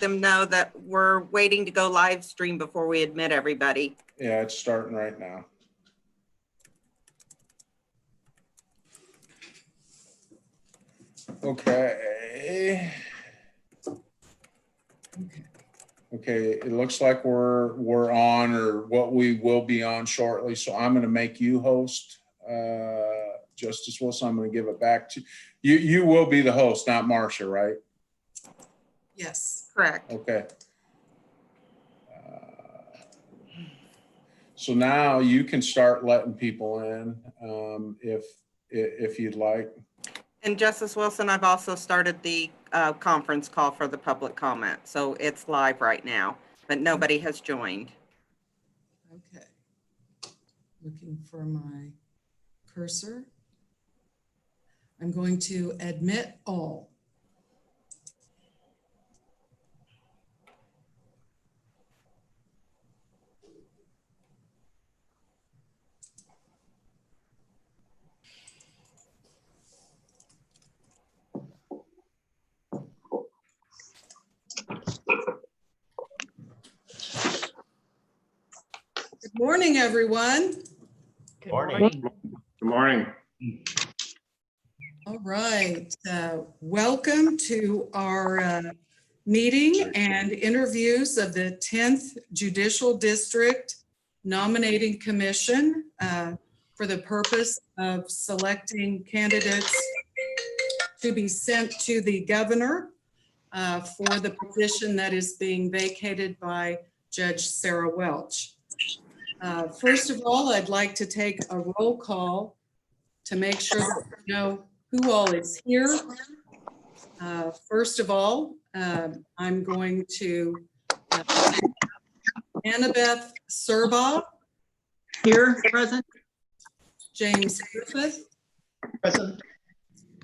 them know that we're waiting to go live stream before we admit everybody. Yeah, it's starting right now. Okay. Okay, it looks like we're on, or what we will be on shortly. So I'm going to make you host, Justice Wilson. I'm going to give it back to you. You will be the host, not Marcia, right? Yes. Correct. Okay. So now you can start letting people in, if you'd like. And Justice Wilson, I've also started the conference call for the public comment. So it's live right now, but nobody has joined. Okay. Looking for my cursor. I'm going to admit all. Good morning, everyone. Good morning. Good morning. All right. Welcome to our meeting and interviews of the 10th Judicial District Nominating Commission for the purpose of selecting candidates to be sent to the governor for the position that is being vacated by Judge Sarah Welch. First of all, I'd like to take a roll call to make sure that we know who all is here. First of all, I'm going to Annabeth Serbaugh. Here, present. James Griffith. Present.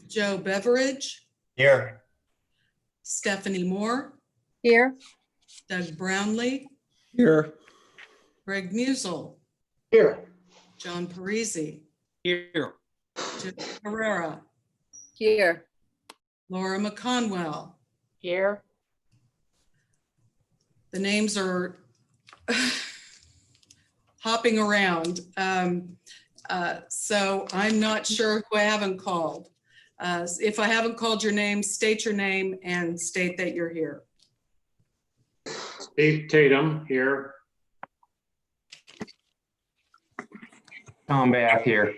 Joe Beveridge. Here. Stephanie Moore. Here. Doug Brownlee. Here. Greg Musel. Here. John Parisi. Here. Jim Herrera. Here. Laura McConwell. Here. The names are hopping around. So I'm not sure who I haven't called. If I haven't called your name, state your name and state that you're here. Steve Tatum here. Tom Bath here.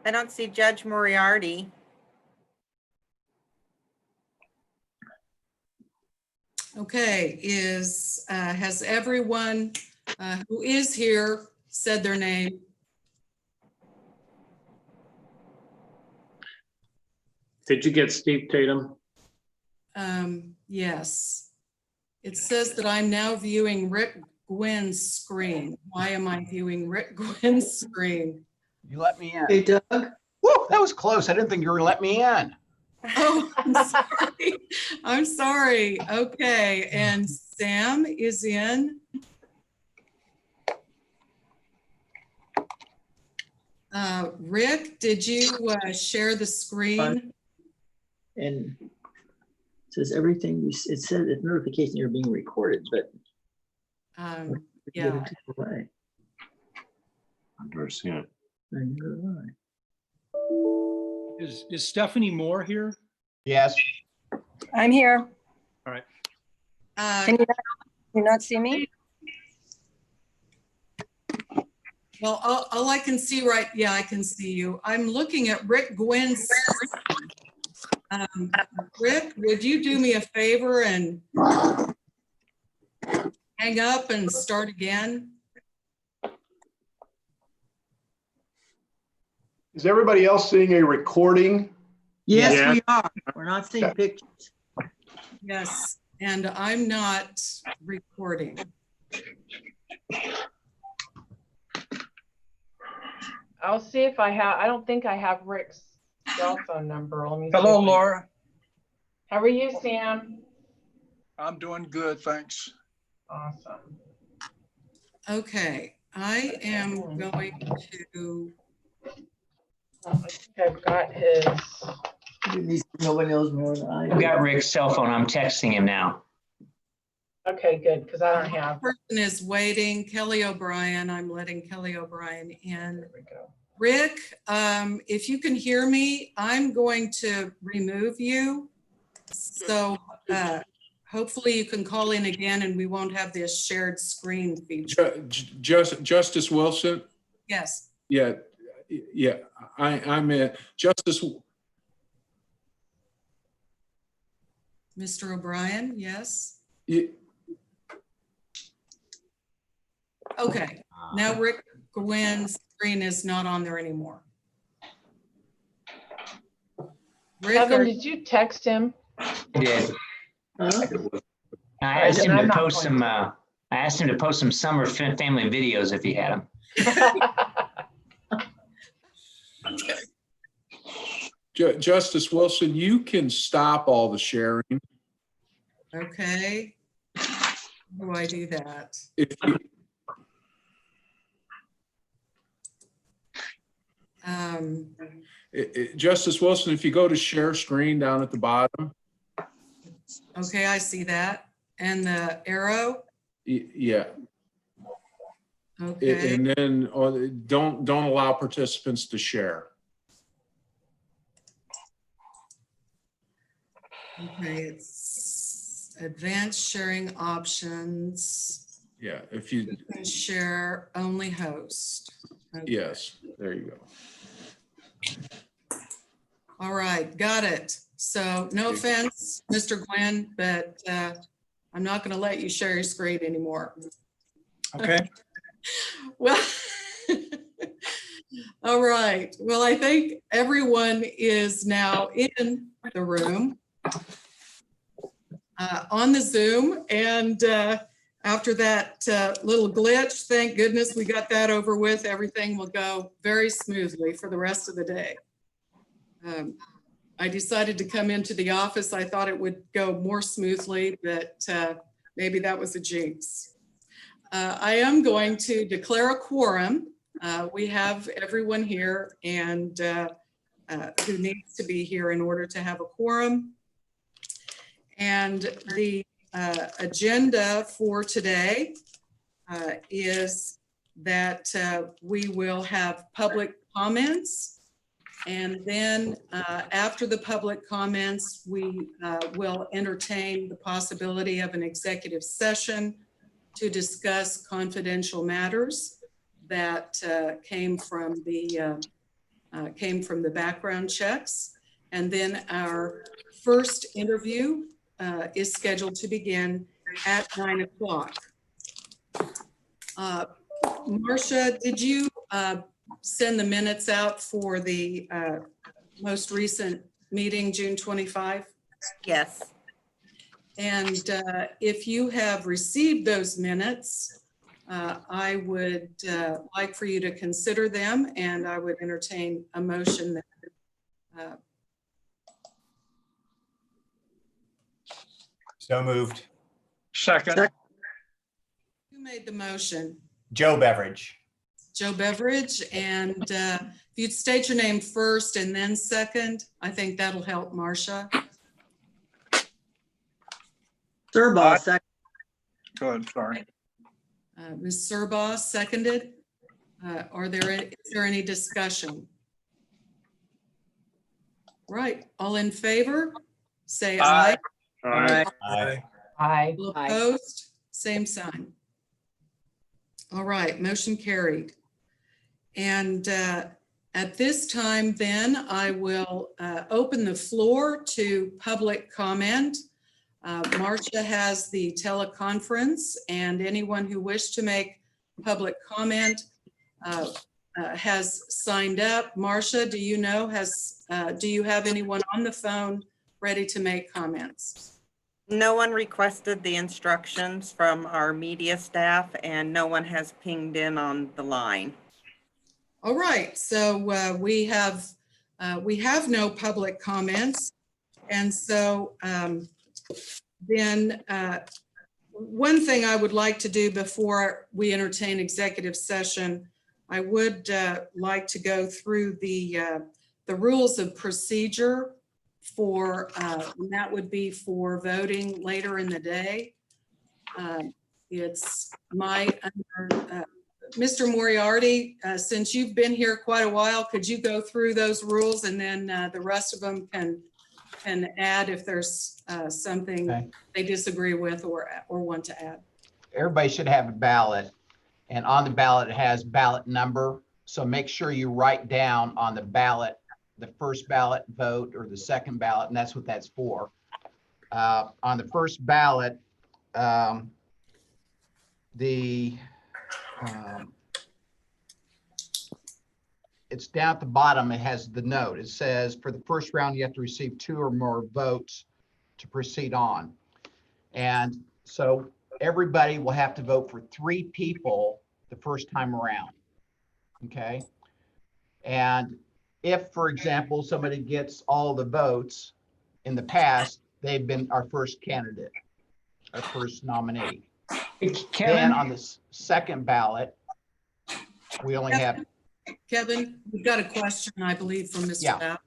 I don't see Judge Moriarty. Okay, has everyone who is here said their name? Did you get Steve Tatum? Yes. It says that I'm now viewing Rick Gwynn's screen. Why am I viewing Rick Gwynn's screen? You let me in. Hey, Doug. Woo, that was close. I didn't think you were gonna let me in. Oh, I'm sorry. I'm sorry. Okay, and Sam is in. Rick, did you share the screen? And it says everything, it says it's notification you're being recorded, but Yeah. Right. I've never seen it. Is Stephanie Moore here? Yes. I'm here. All right. Can you not see me? Well, all I can see yeah, I can see you. I'm looking at Rick Gwynn's. Rick, would you do me a favor and hang up and start again? Is everybody else seeing a recording? Yes, Yeah. we are. We're not seeing pictures. Yes, and I'm not recording. I'll see if I have, I don't think I have Rick's cell phone number. Let me see. Hello, Laura. How are you, Sam? I'm doing good, thanks. Awesome. Okay, I am going to I think I've got his. Nobody knows more than I I've do. got Rick's cell phone. I'm texting him now. Okay, good, because I don't have. Person is waiting. Kelly O'Brien. I'm letting Kelly O'Brien in. There we go. Rick, if you can hear me, I'm going to remove you. So hopefully you can call in again and we won't have this shared screen feature. Justice Wilson. Yes. Yeah. I'm in. Justice. Mr. O'Brien, yes. You, Okay, now Rick Gwynn's screen is not on there anymore. Rick, Kevin, are- did you text him? I did. Huh? I asked him I'm to not post going some. I asked him to post some summer family videos if he had them. Justice Wilson, you can stop all the sharing. okay. How do I do that? If you, Justice Wilson, if you go to share screen down at the bottom. Okay, I see that. And the arrow, Yeah. okay. And then don't allow participants to share. Okay, it's advanced sharing options. Yeah, if you, You can share only host. Okay. yes, there you go. All right, got it. So no offense, Mr. Gwynn, but I'm not going to let you share your screen anymore. Okay. Well, all right. Well, I think everyone is now in the room on the Zoom. And after that little glitch, thank goodness we got that over with. Everything will go very smoothly for the rest of the day. I decided to come into the office. I thought it would go more smoothly, but maybe that was a jinx. I am going to declare a quorum. We have everyone here and who needs to be here in order to have a quorum. And the agenda for today is that we will have public comments. And then after the public comments, we will entertain the possibility of an executive session to discuss confidential matters that came from the background checks. And then our first interview is scheduled to begin at 9 o'clock. Marcia, did you send the minutes out for the most recent meeting, June 25? Yes. And if you have received those minutes, I would like for you to consider them, and I would entertain a motion that So moved. Second. who made the motion? Joe Beveridge. Joe Beveridge, and if you'd state your name first and then second, I think that'll help Marcia. Surbaugh, second. Good, sorry. Ms. Surbaugh, seconded. Is there any discussion? Right, all in favor, say aye. Aye. Aye. Hi. All opposed, same sign. All right, motion carried. And at this time then, I will open the floor to public comment. Marcia has the teleconference, and anyone who wished to make public comment has signed up. Marcia, do you know, do you have anyone on the phone ready to make comments? No one requested the instructions from our media staff, and no one has pinged in on the line. All right, so we have no public comments. And so then one thing I would like to do before we entertain executive session I would like to go through the rules of procedure for, and that would be for voting later in the day. It's Mr. Moriarty, since you've been here quite a while, could you go through those rules, and then the rest of them can add if there's something Okay. they disagree with or want to add. Everybody should have a ballot, and on the ballot it has ballot number. So make sure you write down on the ballot, the first ballot vote or the second ballot, and that's what that's for. On the first ballot, it's down at the bottom. It has the note. It says for the first round, you have to receive 2 or more votes to proceed on. And so everybody will have to vote for 3 people the first time around. Okay. And if, for example, somebody gets all the votes in the past, they've been our first candidate, our first nominee. Then Kevin, on the second ballot, we only have, Kevin, we've got a question, I believe, from Mr. Babb.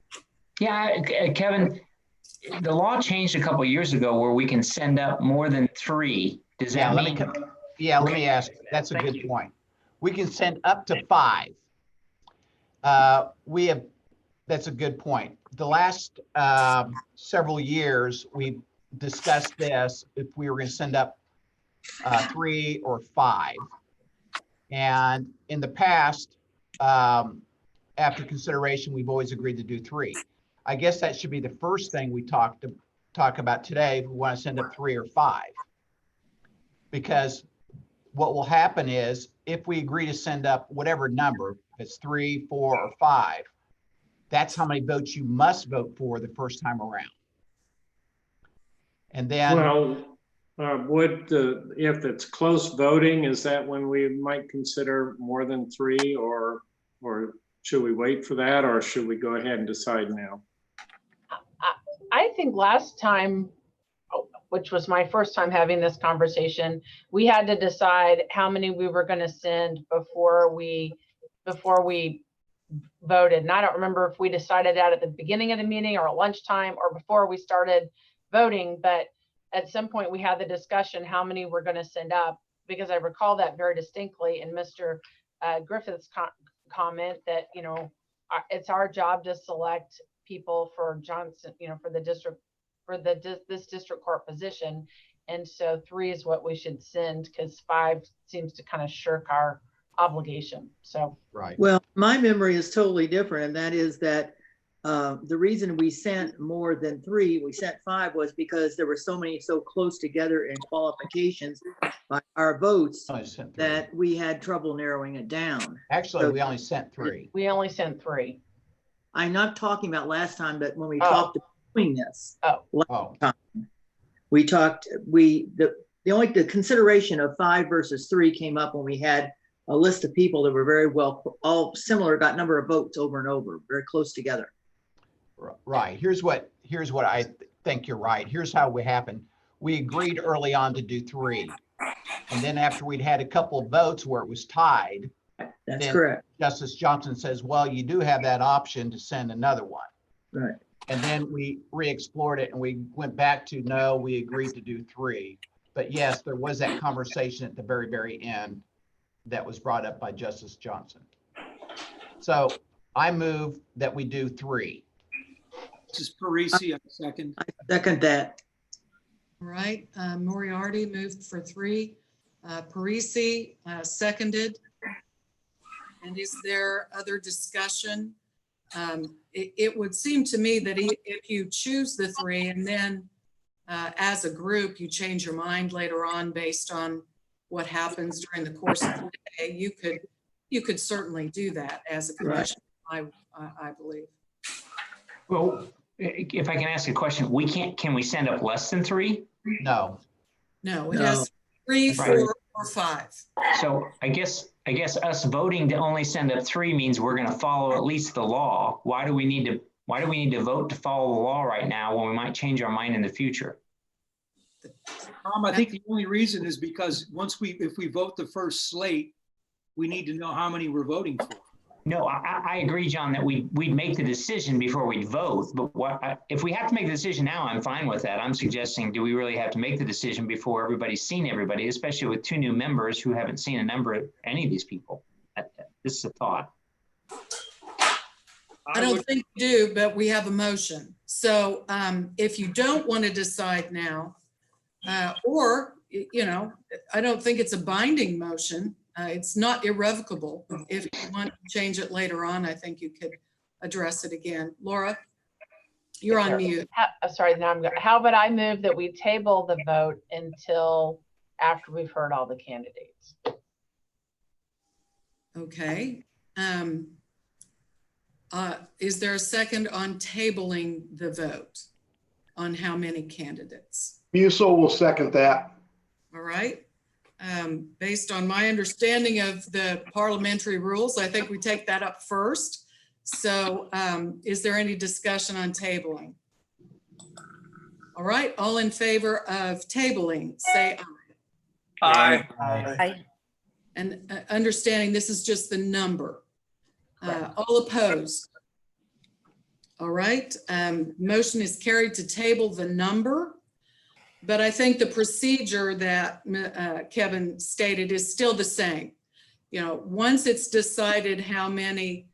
Kevin, the law changed a couple of years ago where we can send up more than 3. Does that mean? let me ask, that's a good point. We can send up to 5. That's a good point. The last several years, we've discussed this, if we were going to send up 3 or 5. And in the past, after consideration, we've always agreed to do 3. I guess that should be the first thing we talk about today if we want to send up 3 or 5. Because what will happen is if we agree to send up whatever number, if it's 3, 4, or 5, that's how many votes you must vote for the first time around. And then, Well, if it's close voting, is that when we might consider more than 3, or should we wait for that, or should we go ahead and decide now? I think last time, which was my first time having this conversation, we had to decide how many we were going to send before we voted. And I don't remember if we decided that at the beginning of the meeting or at lunchtime or before we started voting, but at some point we had the discussion how many we're going to send up, because I recall that very distinctly in Mr. Griffith's comment that, you know, it's our job to select people for Johnson, you know, for the district, for this district court position. And so 3 is what we should send, because 5 seems to kind of shirk our obligation. So right. Well, my memory is totally different, and that is that the reason we sent more than 3, we sent 5, was because there were so many so close together in qualifications by our votes that we had trouble narrowing it down. Actually, So we only sent 3. we only sent 3. I'm not talking about last time, but when we talked about doing this, time, we talked, the consideration of 5 versus 3 came up when we had a list of people that were very well, all similar, got number of votes over and over, very close together. Right. Here's what I think you're right. Here's how we happened. We agreed early on to do 3. And then after we'd had a couple of votes where it was tied, that's correct. Justice Johnson says, well, you do have that option to send another one. Right. And then we re-explored it and we went back to, no, we agreed to do 3. But yes, there was that conversation at the very, very end that was brought up by Justice Johnson. So I move that we do 3. This is Parisi, I second. I second that. All right, Moriarty moved for 3. Parisi seconded. And is there other discussion? It would seem to me that if you choose the 3 and then as a group, you change your mind later on based on what happens during the course of the day, you could certainly do that as a commission, right. I believe. Well, if I can ask a question, can we send up less than 3? No. No, it has 3, 4, or 5. So I guess us voting to only send up 3 means we're going to follow at least the law. Why do we need to vote to follow the law right now when we might change our mind in the future? I think the only reason is because if we vote the first slate, we need to know how many we're voting for. No, I agree, John, that we'd make the decision before we vote. But if we have to make the decision now, I'm fine with that. I'm suggesting, do we really have to make the decision before everybody's seen everybody, especially with 2 new members who haven't seen a number of any of these people? This is a thought. I don't think we do, but we have a motion. So if you don't want to decide now, or, you know, I don't think it's a binding motion. It's not irrevocable. If you want to change it later on, I think you could address it again. Laura, you're on mute. Sorry, now I'm going. How about I move that we table the vote until after we've heard all the candidates? Okay. Is there a second on tabling the vote on how many candidates? Musil will second that. All right. Based on my understanding of the parliamentary rules, I think we take that up first. So is there any discussion on tabling? All right, all in favor of tabling, say aye. Aye. And understanding this is just the number. All opposed? All right, motion is carried to table the number. But I think the procedure that Kevin stated is still the same. You know, once it's decided how many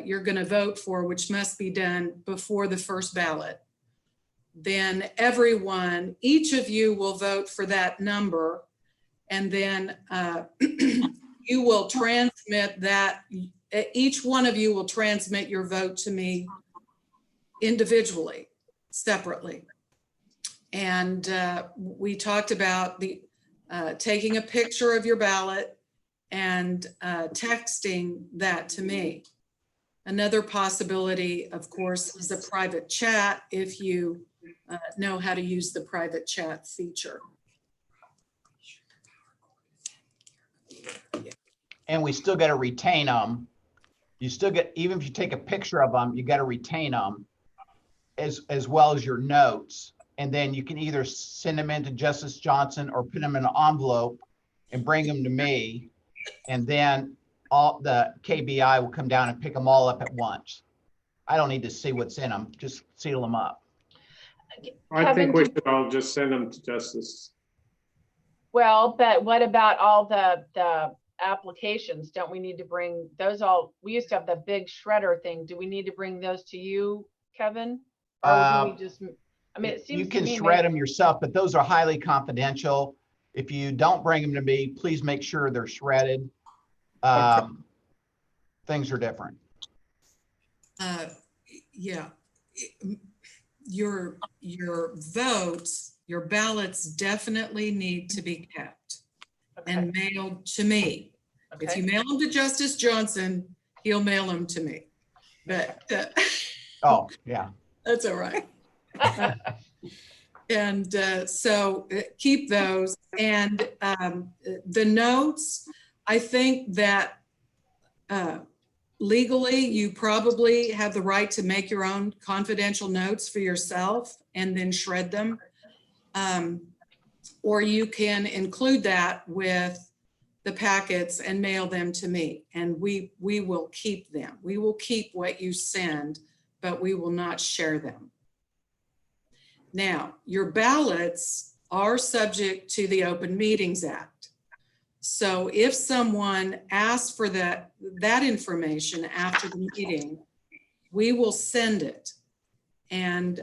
you're going to vote for, which must be done before the first ballot, then everyone, each of you will vote for that number, and then you will transmit that, each one of you will transmit your vote to me individually, separately. And we talked about the taking a picture of your ballot and texting that to me. Another possibility, of course, is a private chat if you know how to use the private chat feature. And we still got to retain them. You still get, even if you take a picture of them, you got to retain them as well as your notes. And then you can either send them in to Justice Johnson or put them in an envelope and bring them to me. And then all the KBI will come down and pick them all up at once. I don't need to see what's in them, just seal them up. I think we should all just send them to Justice. Well, but what about all the applications? Don't we need to bring those all? We used to have the big shredder thing. Do we need to bring those to you, Kevin? Or do we just, I mean, it seems you can shred them yourself, but those are highly confidential. If you don't bring them to me, please make sure they're shredded. Things are different. Yeah, your votes, your ballots definitely need to be kept and mailed to me. Okay. If you mail them to Justice Johnson, he'll mail them to me. But oh yeah, that's all right. And so keep those. And the notes, I think that legally, you probably have the right to make your own confidential notes for yourself and then shred them. Or you can include that with the packets and mail them to me. And we will keep them. We will keep what you send, but we will not share them. Now, your ballots are subject to the Open Meetings Act. So if someone asks for that information after the meeting, we will send it. And,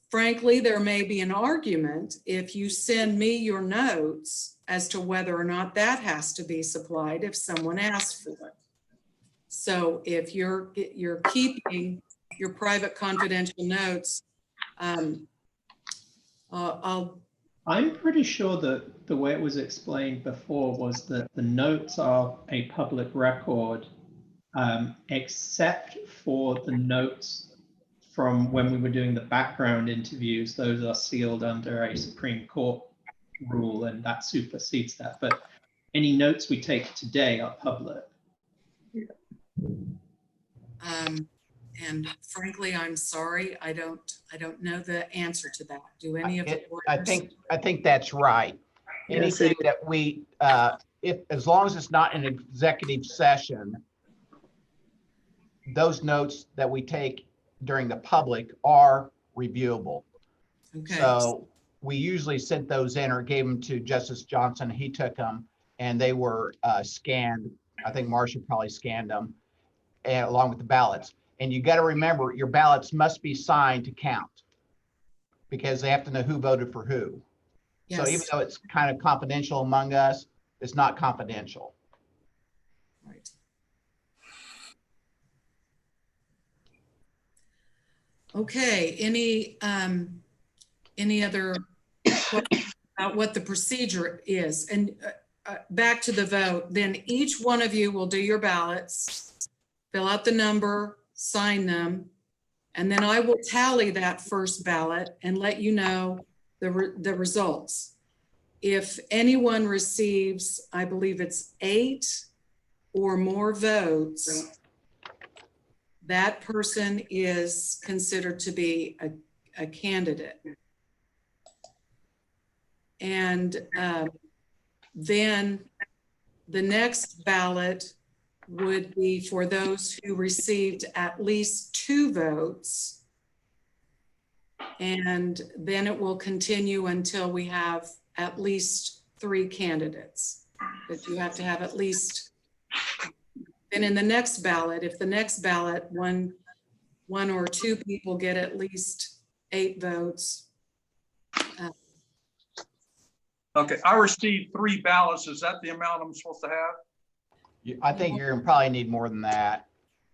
frankly, there may be an argument if you send me your notes as to whether or not that has to be supplied if someone asks for it. So if you're keeping your private confidential notes, I'm pretty sure that the way it was explained before was that the notes are a public record, except for the notes from when we were doing the background interviews. Those are sealed under a Supreme Court rule, and that supersedes that. But any notes we take today are public. And frankly, I'm sorry, I don't know the answer to that. Do any of the I think that's right. anything that we, as long as it's not an executive session, those notes that we take during the public are reviewable. Okay. So we usually sent those in or gave them to Justice Johnson. He took them and they were scanned. I think Marcia probably scanned them along with the ballots. And you got to remember, your ballots must be signed to count because they have to know who voted for who. Yes. So even though it's kind of confidential among us, it's not confidential. Right. Okay, any other questions about what the procedure is? And back to the vote, then each one of you will do your ballots, fill out the number, sign them, and then I will tally that first ballot and let you know the results. If anyone receives, I believe it's 8 or more votes, that person is considered to be a candidate. And then the next ballot would be for those who received at least 2 votes. And then it will continue until we have at least 3 candidates. But you have to have at least. And in the next ballot, if the next ballot, one or 2 people get at least 8 votes. Okay, I received 3 ballots. Is that the amount I'm supposed to have? I think you're gonna probably need more than that.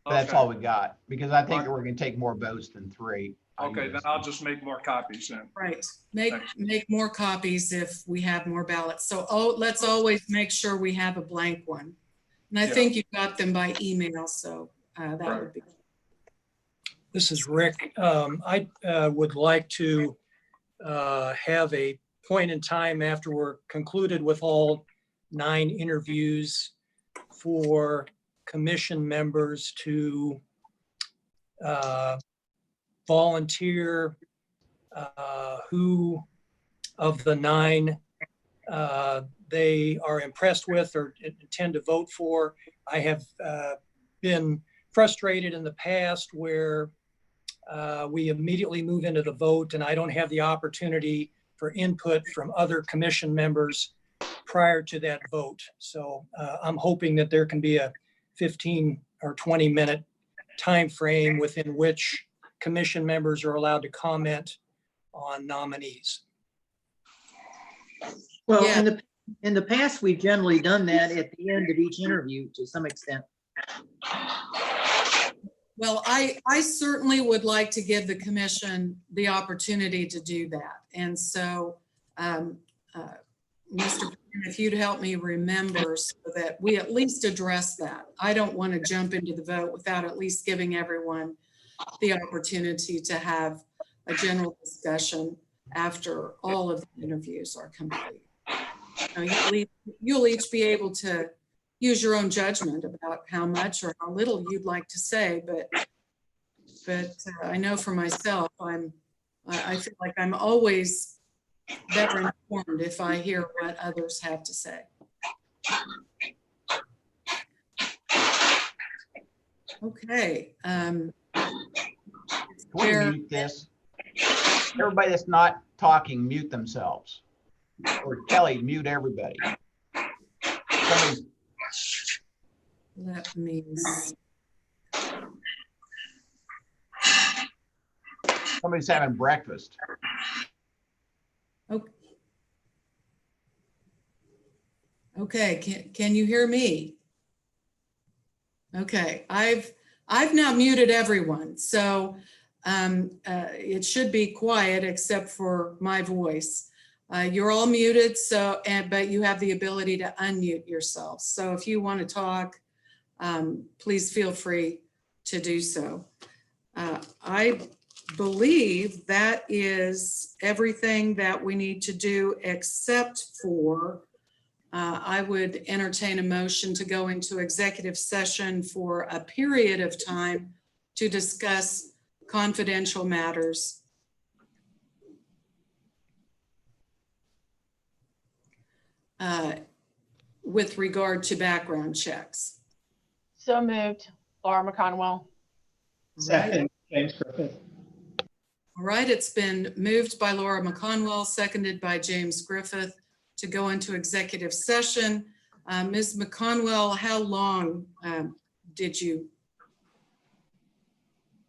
But that's Okay. all we got, because I think we're gonna take more votes than 3. Okay, then I'll just make more copies then. Right, make more copies if we have more ballots. So let's always make sure we have a blank one. And I think you got them by email, so that would be. This is Rick. I would like to have a point in time after we're concluded with all 9 interviews for commission members to volunteer who of the 9 they are impressed with or intend to vote for. I have been frustrated in the past where we immediately move into the vote and I don't have the opportunity for input from other commission members prior to that vote. So I'm hoping that there can be a 15 or 20 minute time frame within which commission members are allowed to comment on nominees. Well, in the past, we've generally done that at the end of each interview to some extent. Well, I certainly would like to give the commission the opportunity to do that. And so, Mr. Brown, if you'd help me remember so that we at least address that. I don't want to jump into the vote without at least giving everyone the opportunity to have a general discussion after all of the interviews are complete. You'll each be able to use your own judgment about how much or how little you'd like to say, but I know for myself, I feel like I'm always better informed if I hear what others have to say. Okay. Can we mute this? Everybody that's not talking, mute themselves. Or Kelly, mute everybody. Let me see. Somebody's having breakfast. Okay, can you hear me? Okay, I've now muted everyone, so it should be quiet except for my voice. You're all muted, but you have the ability to unmute yourselves. So if you want to talk, please feel free to do so. I believe that is everything that we need to do except for I would entertain a motion to go into executive session for a period of time to discuss confidential matters. with regard to background checks? So moved. Laura McConwell. Second, James Griffith. All right, it's been moved by Laura McConwell, seconded by James Griffith to go into executive session. Ms. McConwell, how long did you?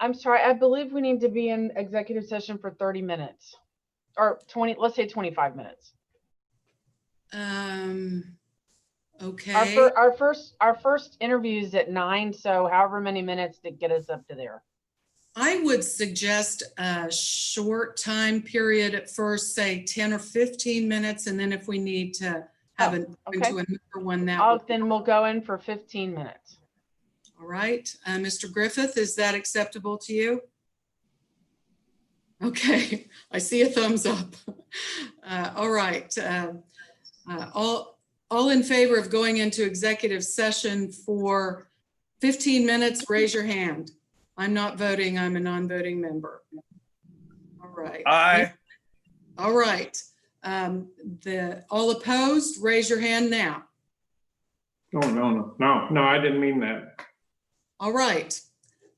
I'm sorry, I believe we need to be in executive session for 30 minutes or 20, let's say 25 minutes. Okay. Our first interview is at 9, so however many minutes to get us up to there. I would suggest a short time period at first, say 10 or 15 minutes, and then if we need to have into another one, Then we'll go in for 15 minutes. All right, Mr. Griffith, is that acceptable to you? Okay, I see a thumbs up. All right, all in favor of going into executive session for 15 minutes, raise your hand. I'm not voting, I'm a non-voting member. All right. Aye. All right. All opposed, raise your hand now. No, I didn't mean that. All right.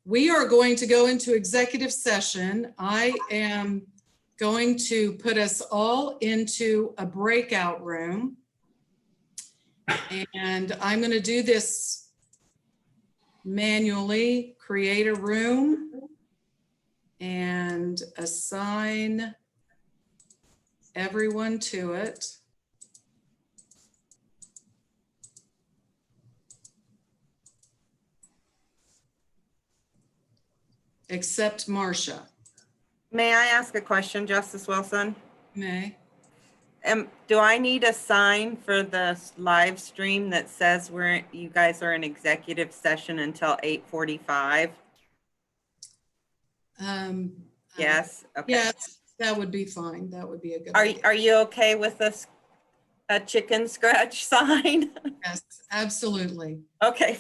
We are going to go into executive session. I am going to put us all into a breakout room. And I'm going to do this manually, create a room and assign everyone to it. Except Marcia. May I ask a question, Justice Wilson? May. Do I need a sign for the live stream that says you guys are in executive session until 8:45? Yes. Okay. Yes, that would be fine. That would be a good Are idea. are you okay with a chicken scratch sign? Yes, absolutely. Okay.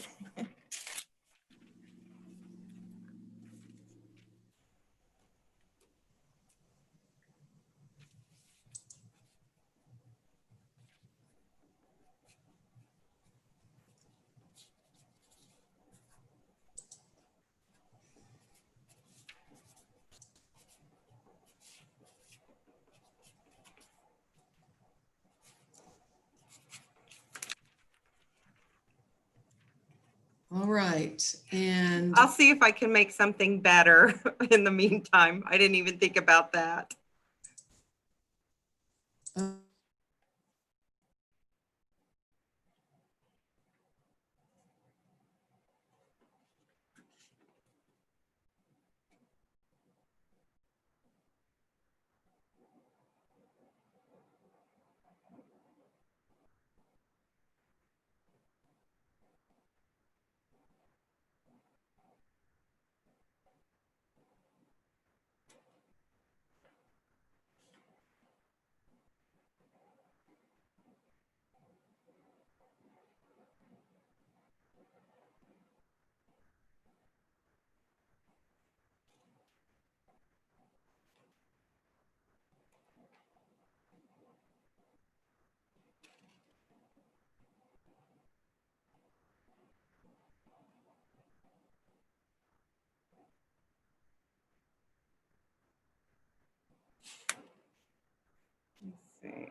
All right, and I'll see if I can make something better in the meantime. I didn't even think about that. Let's see.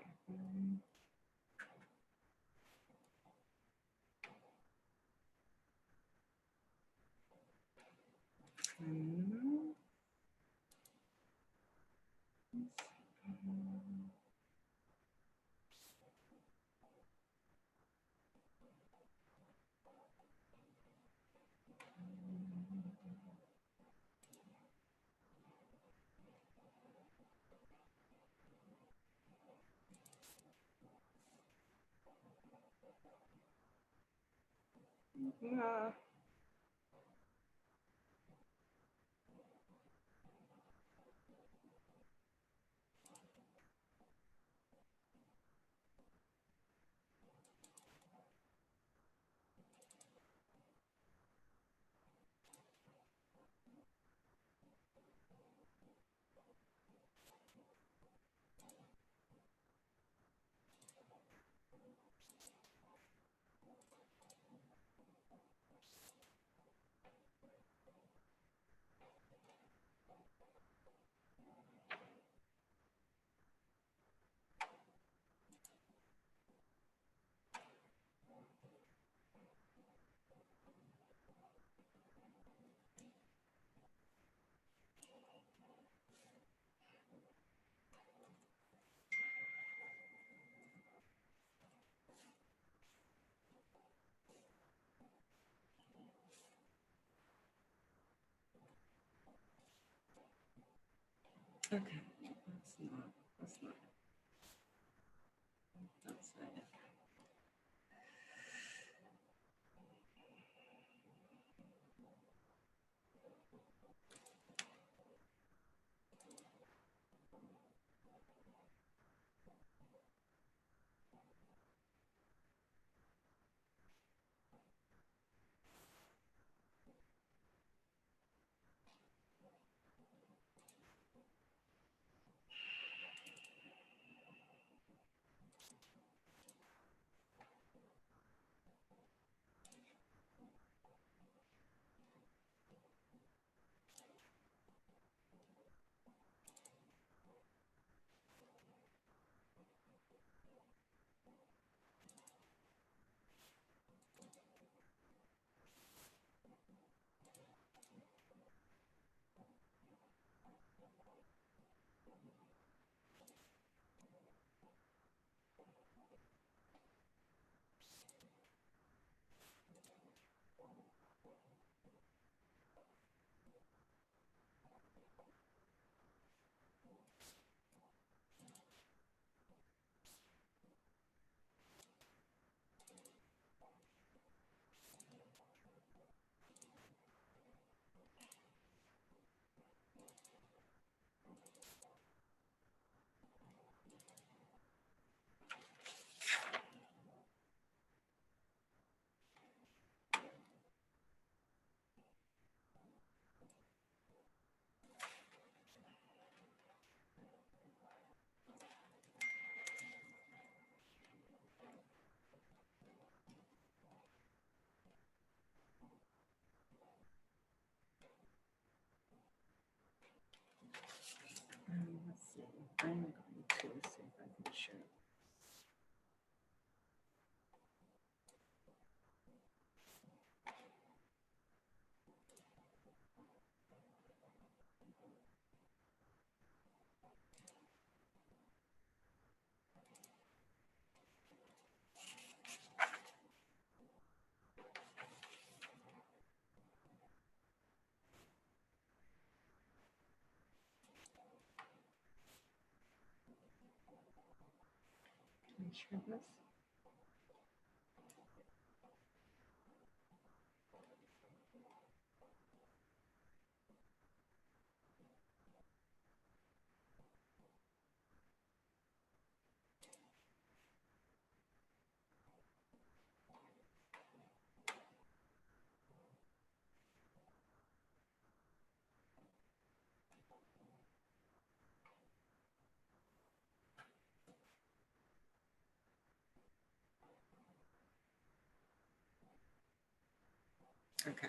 Yeah. Okay. That's not. That's it. Let's see. I'm going to see if I can share. Can I share this? Okay.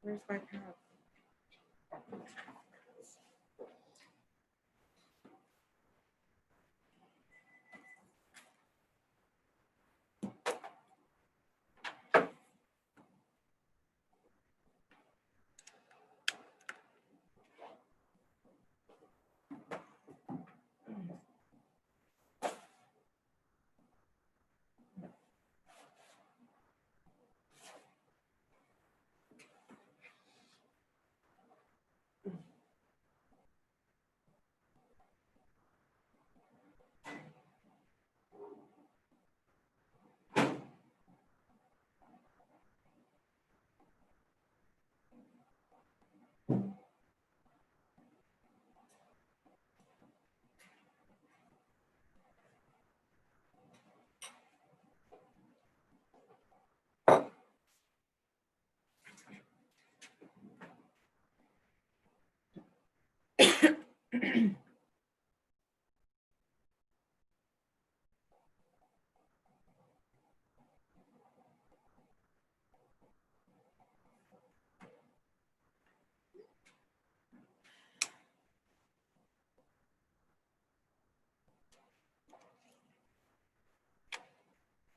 Where's my cup?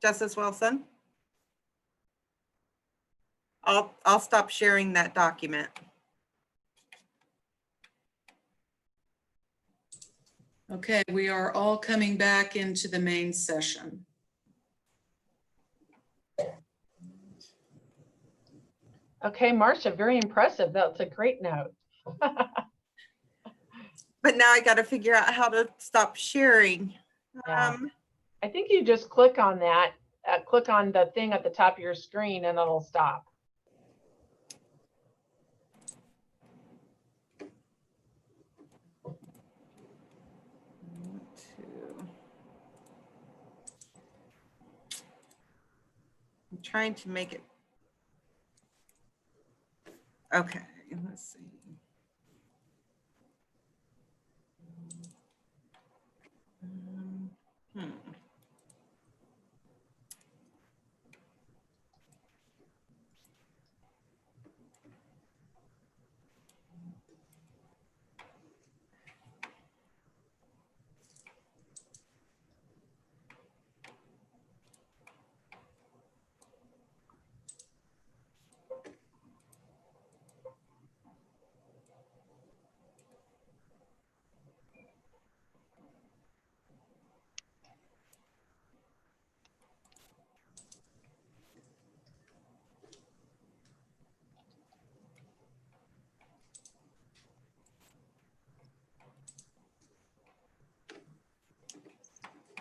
Justice Wilson? I'll stop sharing that document. Okay, we are all coming back into the main session. Okay, Marcia, very impressive. That's a great note. But now I got to figure out how to stop sharing. Yeah. I think you just click on that, click on the thing at the top of your screen and it'll stop. I'm trying to make it. Okay, let's see.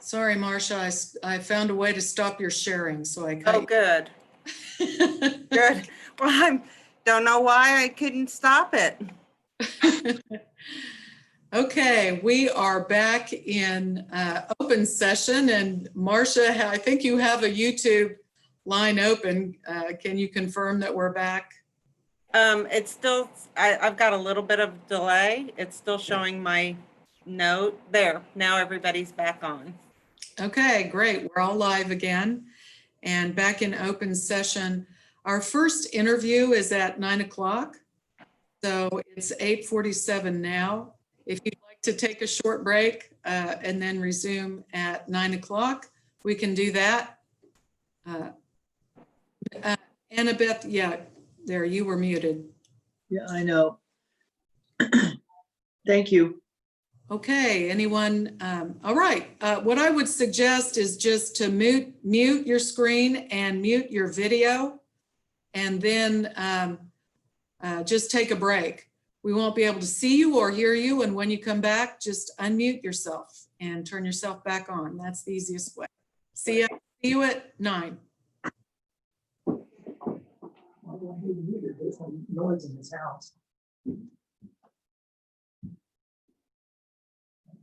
Sorry, Marcia, I found a way to stop your sharing, so I cut Oh, good. Good. Well, I don't know why I couldn't stop it. Okay, we are back in open session, and Marcia, I think you have a YouTube line open. Can you confirm that we're back? It's still, I've got a little bit of delay. It's still showing my note there. Now everybody's back on. Okay, great. We're all live again and back in open session. Our first interview is at 9 o'clock. So it's 8:47 now. If you'd like to take a short break and then resume at 9 o'clock, we can do that. Annabeth, yeah, there, you were muted. Yeah, I know. Thank you. Okay, anyone? All right, what I would suggest is just to mute your screen and mute your video, and then just take a break. We won't be able to see you or hear you, and when you come back, just unmute yourself and turn yourself back on. That's the easiest way. See you at 9. There's some noise in this house.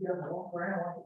Yeah, walk around.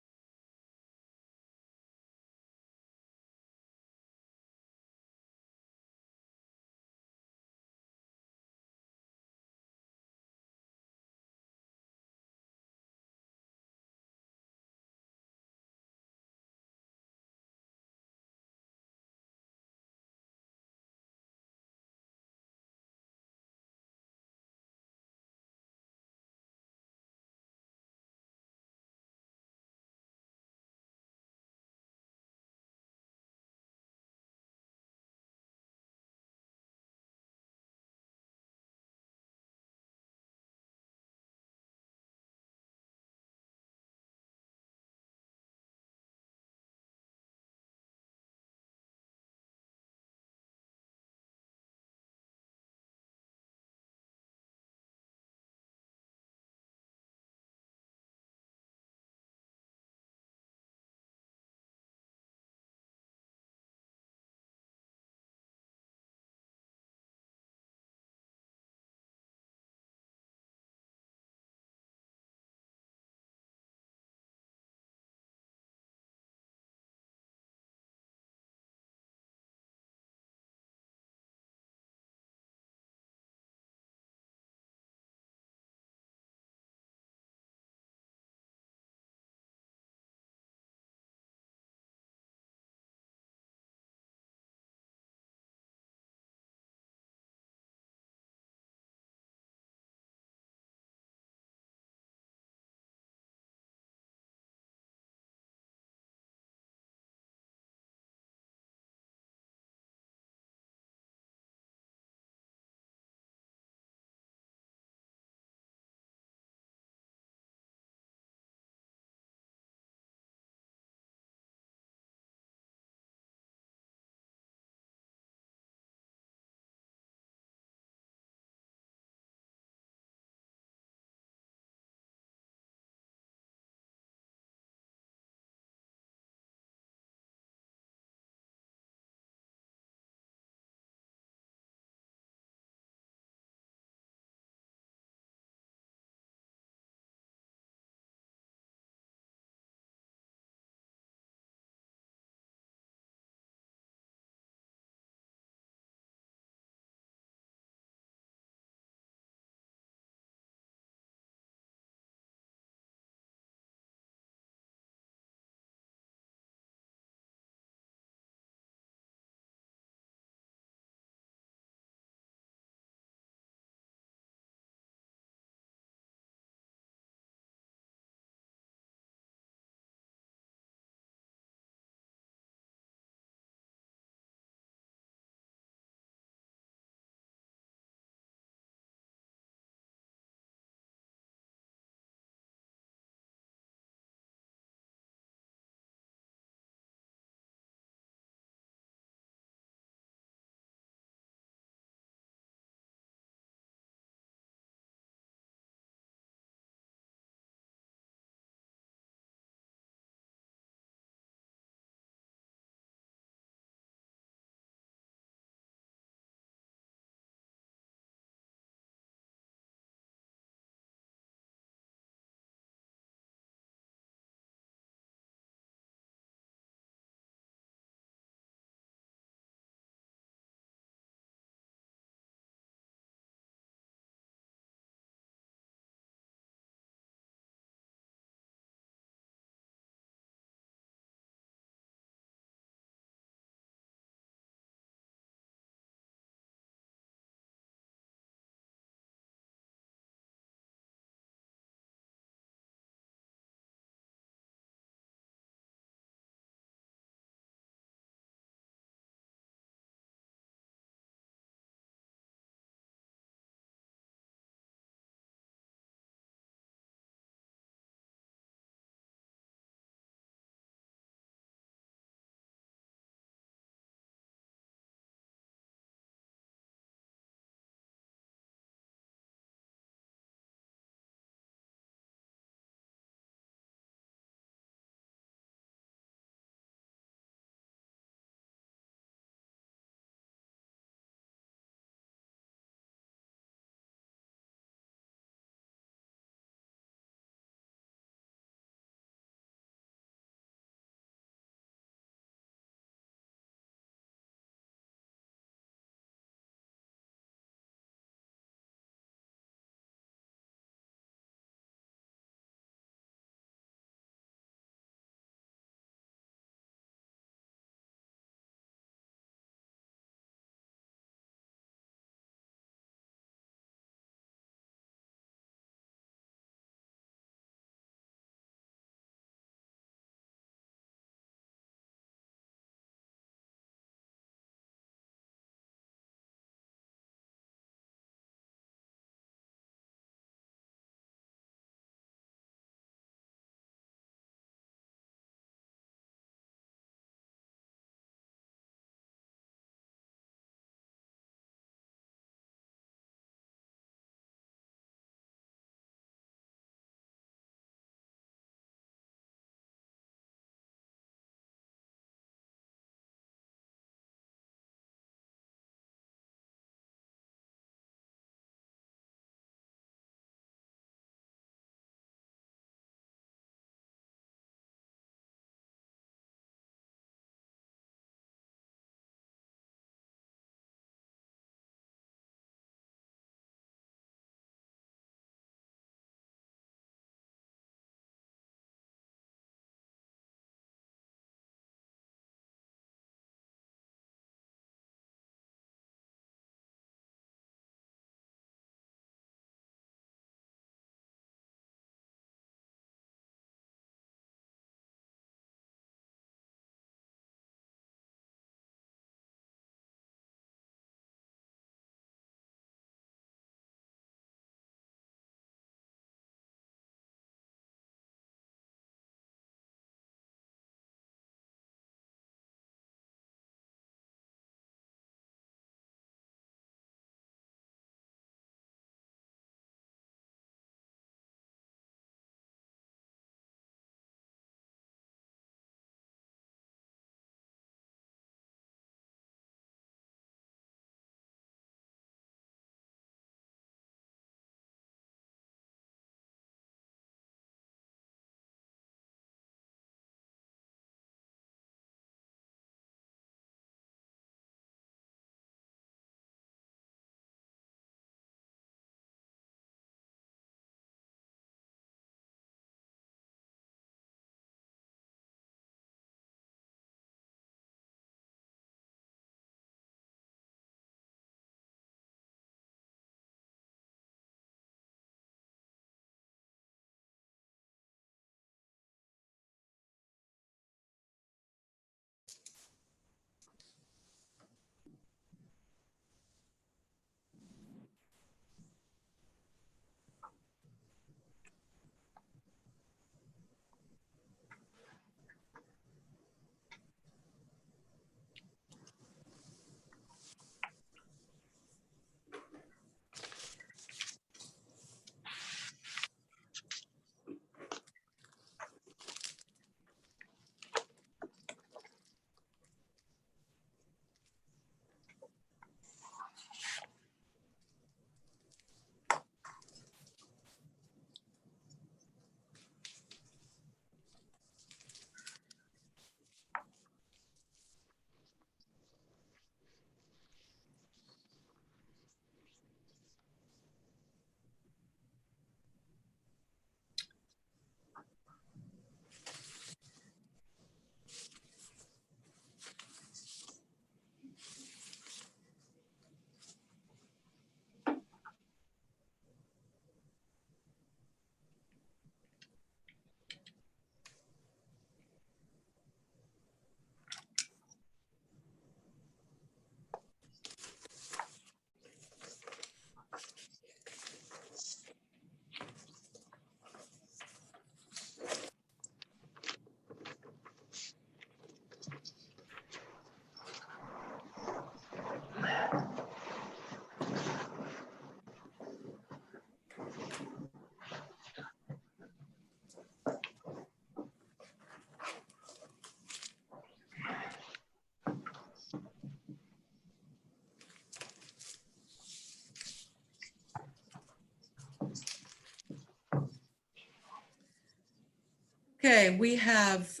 Okay, we have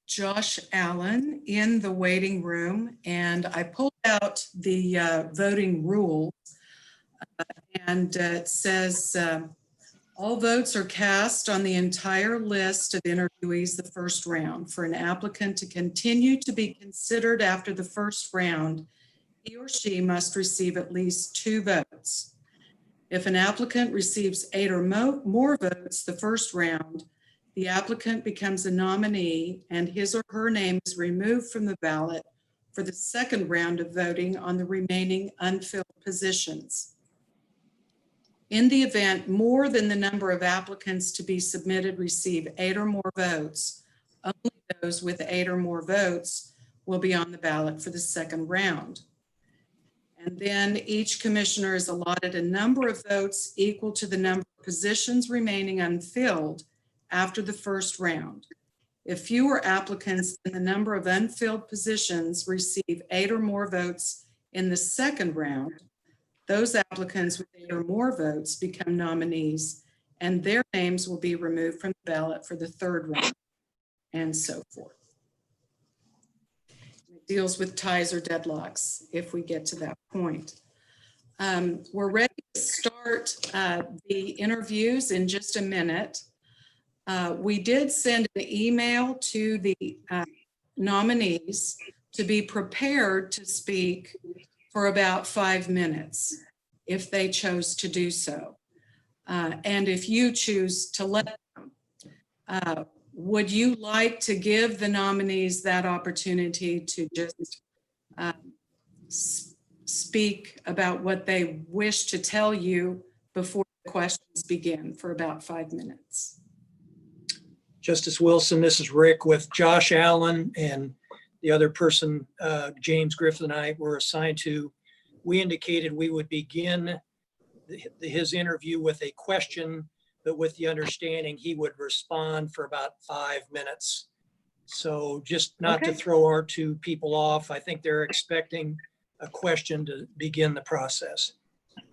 Josh Allen in the waiting room, and I pulled out the voting rules. And it says, all votes are cast on the entire list of interviewees the first round. For an applicant to continue to be considered after the first round, he or she must receive at least 2 votes. If an applicant receives 8 or more votes the first round, the applicant becomes a nominee and his or her name is removed from the ballot for the second round of voting on the remaining unfilled positions. In the event more than the number of applicants to be submitted receive 8 or more votes, only those with 8 or more votes will be on the ballot for the second round. And then each commissioner is allotted a number of votes equal to the number of positions remaining unfilled after the first round. If fewer applicants than the number of unfilled positions receive 8 or more votes in the second round, those applicants with 8 or more votes become nominees and their names will be removed from the ballot for the third round, and so forth. It deals with ties or deadlocks if we get to that point. We're ready to start the interviews in just a minute. We did send an email to the nominees to be prepared to speak for about 5 minutes if they chose to do so. And if you choose to let them, would you like to give the nominees that opportunity to just speak about what they wish to tell you before the questions begin for about 5 minutes? Justice Wilson, this is Rick with Josh Allen and the other person, James Griffith and I were assigned to. We indicated we would begin his interview with a question, but with the understanding he would respond for about 5 minutes. So just not to throw our 2 people off, I think they're expecting a question to begin the process.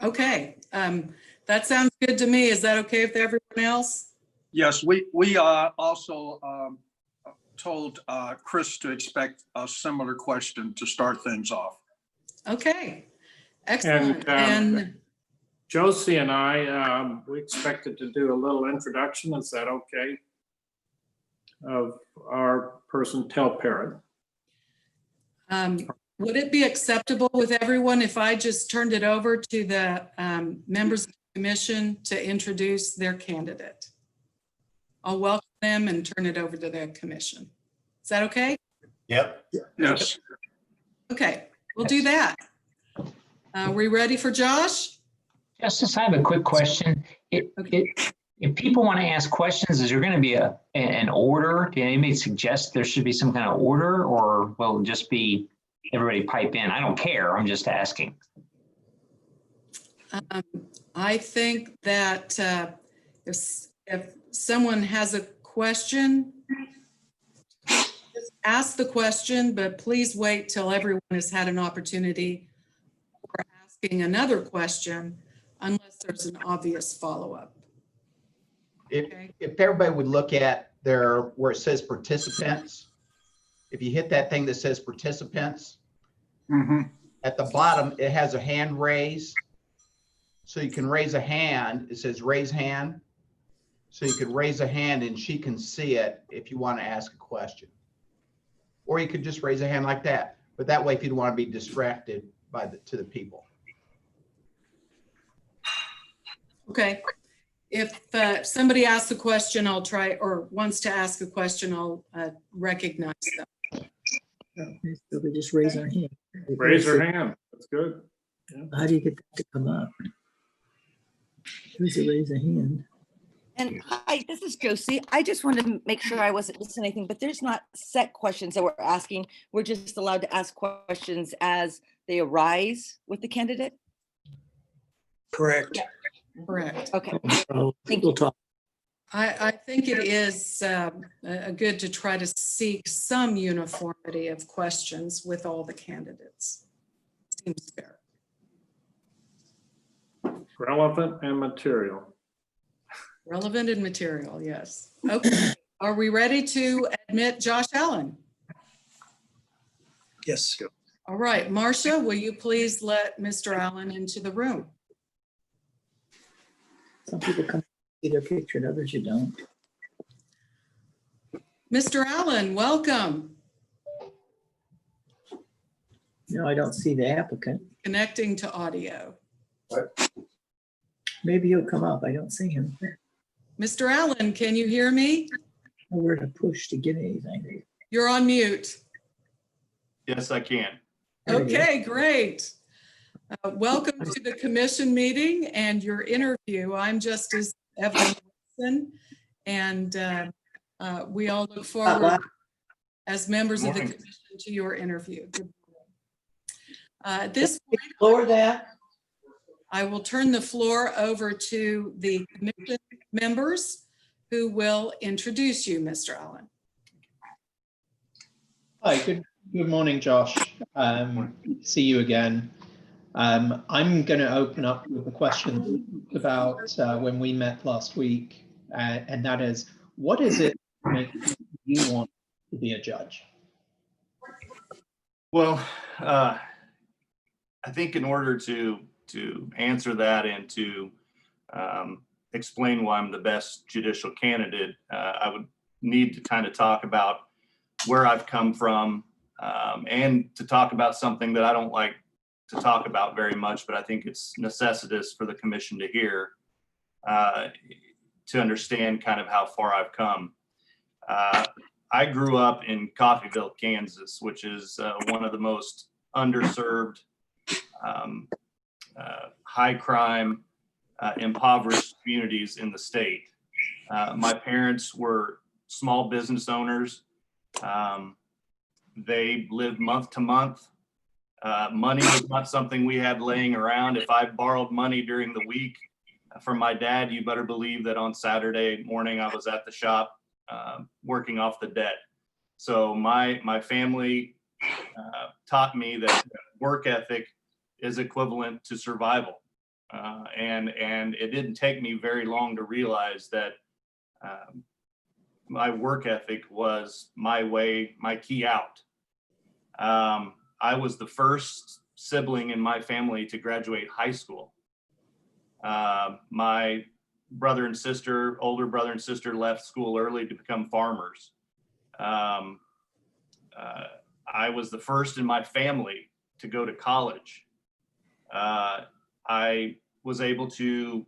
Okay, that sounds good to me. Is that okay with everyone else? Yes, we also told Chris to expect a similar question to start things off. Okay, excellent. And Josie and I, we expected to do a little introduction. Is that okay? Of our person, Telparrot. Would it be acceptable with everyone if I just turned it over to the members of the commission to introduce their candidate? I'll welcome them and turn it over to the commission. Is that okay? Yep. Yes. Okay, we'll do that. Are we ready for Josh? Justice, I have a quick question. If people want to ask questions, is there going to be an order? Did anybody suggest there should be some kind of order, or will it just be everybody pipe in? I don't care. I'm just asking. I think that if someone has a question, just ask the question, but please wait till everyone has had an opportunity for asking another question, unless there's an obvious follow-up. If everybody would look at where it says participants, if you hit that thing that says participants, at the bottom, it has a hand raise. So you can raise a hand. It says raise hand. So you could raise a hand and she can see it if you want to ask a question. Or you could just raise a hand like that. But that way, if you don't want to be distracted to the people. Okay. If somebody asks a question, I'll try, or wants to ask a question, I'll recognize them. So we just raise our hand. Raise your hand. That's good. Yeah. How do you get that to come up? Who's to raise a hand? And hi, this is Josie. I just wanted to make sure I wasn't missing anything, but there's not set questions that we're asking. We're just allowed to ask questions as they arise with the candidate. Correct. Yeah. Correct. Okay. Thank you. I think it is good to try to seek some uniformity of questions with all the candidates. Seems fair. Relevant and material. Relevant and material, yes. Okay. Are we ready to admit Josh Allen? Yes. All right, Marcia, will you please let Mr. Allen into the room? Some people come see their picture and others you don't. Mr. Allen, welcome. No, I don't see the applicant. Connecting to audio. Maybe he'll come up. I don't see him. Mr. Allen, can you hear me? Where to push to get anything. You're on mute. Yes, I can. Okay, great. Welcome to the commission meeting and your interview. I'm Justice Evelyn Wilson, and we all look forward as members of the commission to your interview. At this point, Lower that. I will turn the floor over to the commission members who will introduce you, Mr. Allen. Hi, good morning, Josh. See you again. I'm going to open up with a question about when we met last week, and that is, what is it that makes you want to be a judge? Well, I think in order to answer that and to explain why I'm the best judicial candidate, I would need to kind of talk about where I've come from, and to talk about something that I don't like to talk about very much, but I think it's necessitous for the commission to hear, to understand kind of how far I've come. I grew up in Coffeyville, Kansas, which is one of the most underserved, high crime, impoverished communities in the state. My parents were small business owners. They lived month to month. Money was not something we had laying around. If I borrowed money during the week from my dad, you better believe that on Saturday morning I was at the shop working off the debt. So my family taught me that work ethic is equivalent to survival. And it didn't take me very long to realize that my work ethic was my way, my key out. I was the first sibling in my family to graduate high school. My brother and sister, older brother and sister, left school early to become farmers. I was the first in my family to go to college. I was able to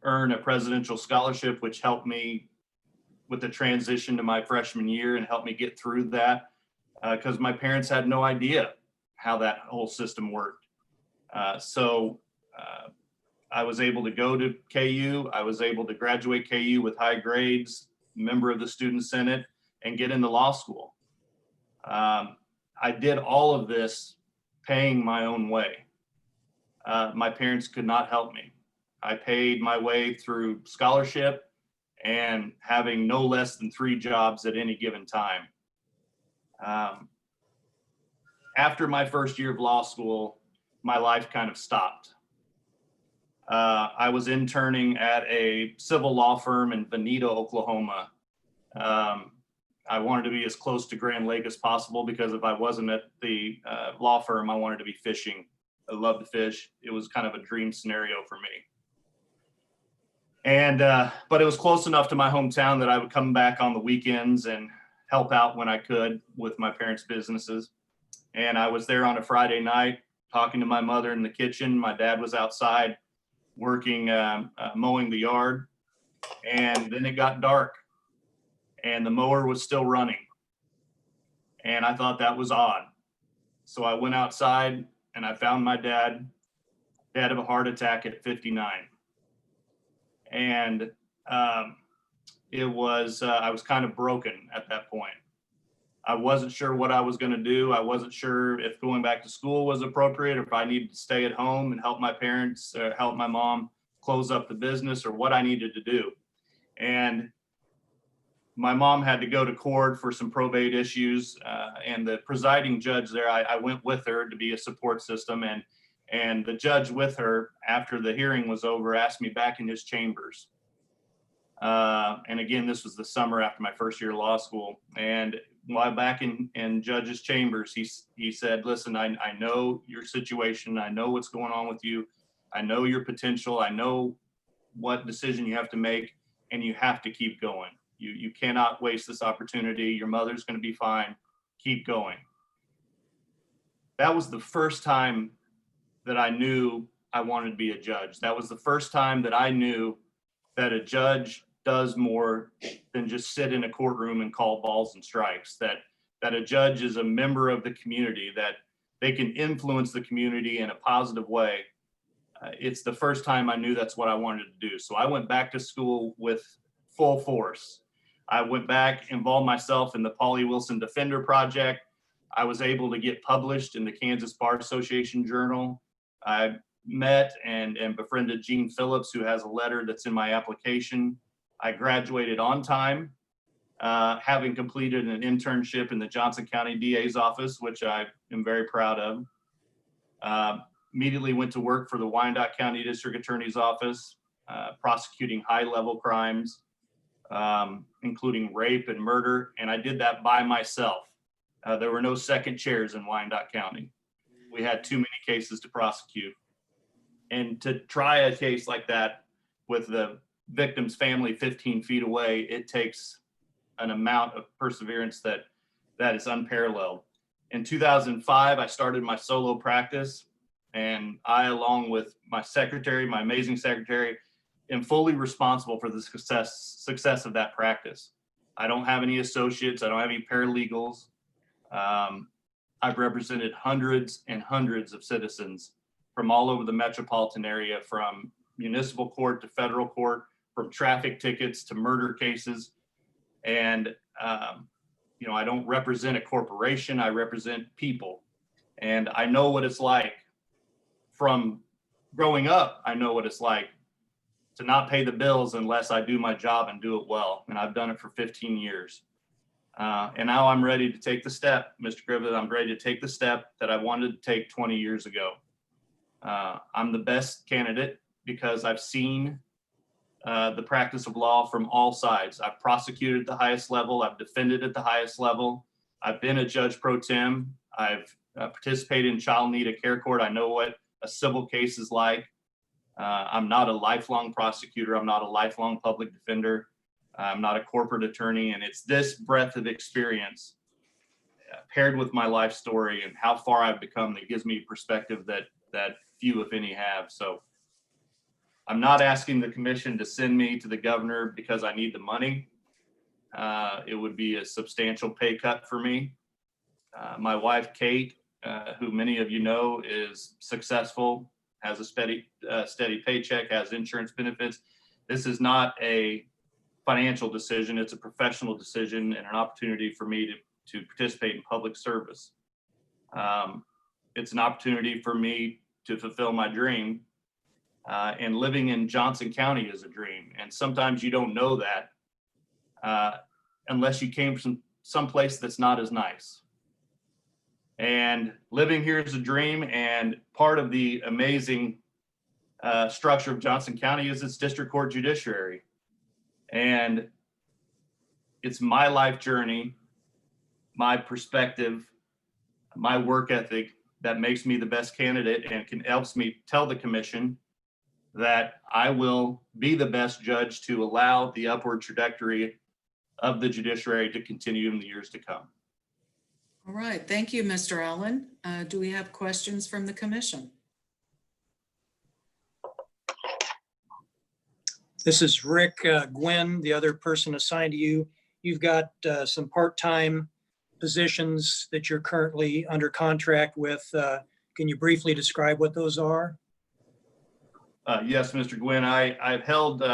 earn a presidential scholarship, which helped me with the transition to my freshman year and helped me get through that, because my parents had no idea how that whole system worked. So I was able to go to KU. I was able to graduate KU with high grades, member of the student senate, and get into law school. I did all of this paying my own way. My parents could not help me. I paid my way through scholarship and having no less than 3 jobs at any given time. After my first year of law school, my life kind of stopped. I was interning at a civil law firm in Veneta, Oklahoma. I wanted to be as close to Grand Lake as possible because if I wasn't at the law firm, I wanted to be fishing. I love to fish. It was kind of a dream scenario for me. And, but it was close enough to my hometown that I would come back on the weekends and help out when I could with my parents' businesses. And I was there on a Friday night talking to my mother in the kitchen. My dad was outside working, mowing the yard. And then it got dark and the mower was still running. And I thought that was odd. So I went outside and I found my dad dead of a heart attack at 59. And it was, I was kind of broken at that point. I wasn't sure what I was going to do. I wasn't sure if going back to school was appropriate, or if I needed to stay at home and help my parents, help my mom close up the business, or what I needed to do. And my mom had to go to court for some probate issues, and the presiding judge there, I went with her to be a support system, and the judge with her, after the hearing was over, asked me back in his chambers, And again, this was the summer after my first year of law school. And while back in Judge's chambers, he said, listen, I know your situation. I know what's going on with you. I know your potential. I know what decision you have to make, and you have to keep going. You cannot waste this opportunity. Your mother's going to be fine. Keep going. That was the first time that I knew I wanted to be a judge. That was the first time that I knew that a judge does more than just sit in a courtroom and call balls and strikes, that a judge is a member of the community, that they can influence the community in a positive way. It's the first time I knew that's what I wanted to do. So I went back to school with full force. I went back, involved myself in the Polly Wilson Defender Project. I was able to get published in the Kansas Bar Association Journal. I met and befriended Gene Phillips, who has a letter that's in my application. I graduated on time, having completed an internship in the Johnson County DA's office, which I am very proud of. Immediately went to work for the Wyandotte County District Attorney's Office, prosecuting high-level crimes, including rape and murder, and I did that by myself. There were no second chairs in Wyandotte County. We had too many cases to prosecute. And to try a case like that with the victim's family 15 feet away, it takes an amount of perseverance that is unparalleled. In 2005, I started my solo practice, and I, along with my secretary, my amazing secretary, am fully responsible for the success of that practice. I don't have any associates. I don't have any paralegals. I've represented hundreds and hundreds of citizens from all over the metropolitan area, from municipal court to federal court, from traffic tickets to murder cases. And, you know, I don't represent a corporation, I represent people. And I know what it's like from growing up. I know what it's like to not pay the bills unless I do my job and do it well. And I've done it for 15 years. And now I'm ready to take the step, Mr. Griffith. I'm ready to take the step that I wanted to take 20 years ago. I'm the best candidate because I've seen the practice of law from all sides. I've prosecuted at the highest level. I've defended at the highest level. I've been a judge pro tem. I've participated in child need of care court. I know what a civil case is like. I'm not a lifelong prosecutor. I'm not a lifelong public defender. I'm not a corporate attorney. And it's this breadth of experience paired with my life story and how far I've become that gives me perspective that few, if any, have. So I'm not asking the commission to send me to the governor because I need the money. It would be a substantial pay cut for me. My wife, Kate, who many of you know, is successful, has a steady paycheck, has insurance benefits. This is not a financial decision. It's a professional decision and an opportunity for me to participate in public service. It's an opportunity for me to fulfill my dream. And living in Johnson County is a dream. And sometimes you don't know that unless you came from someplace that's not as nice. And living here is a dream. And part of the amazing structure of Johnson County is its district court judiciary. And it's my life journey, my perspective, my work ethic that makes me the best candidate and helps me tell the commission that I will be the best judge to allow the upward trajectory of the judiciary to continue in the years to come. All right, thank you, Mr. Allen. Do we have questions from the commission? This is Rick Gwynn, the other person assigned to you. You've got some part-time positions that you're currently under contract with. Can you briefly describe what those are? Yes, Mr. Gwynn, I've held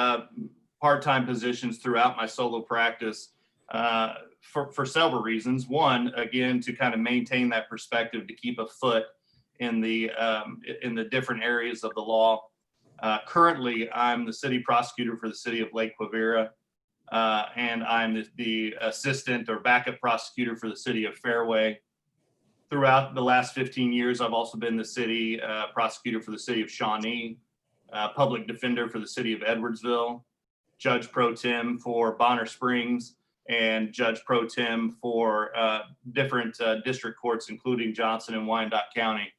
part-time positions throughout my solo practice for several reasons. One, again, to kind of maintain that perspective, to keep a foot in the different areas of the law. Currently, I'm the city prosecutor for the city of Lake Quivira, and I'm the assistant or backup prosecutor for the city of Fairway. Throughout the last 15 years, I've also been the city prosecutor for the city of Shawnee, public defender for the city of Edwardsville, Judge Pro Tem for Bonner Springs and Judge Pro Tem for different district courts, including Johnson and Wyandotte County.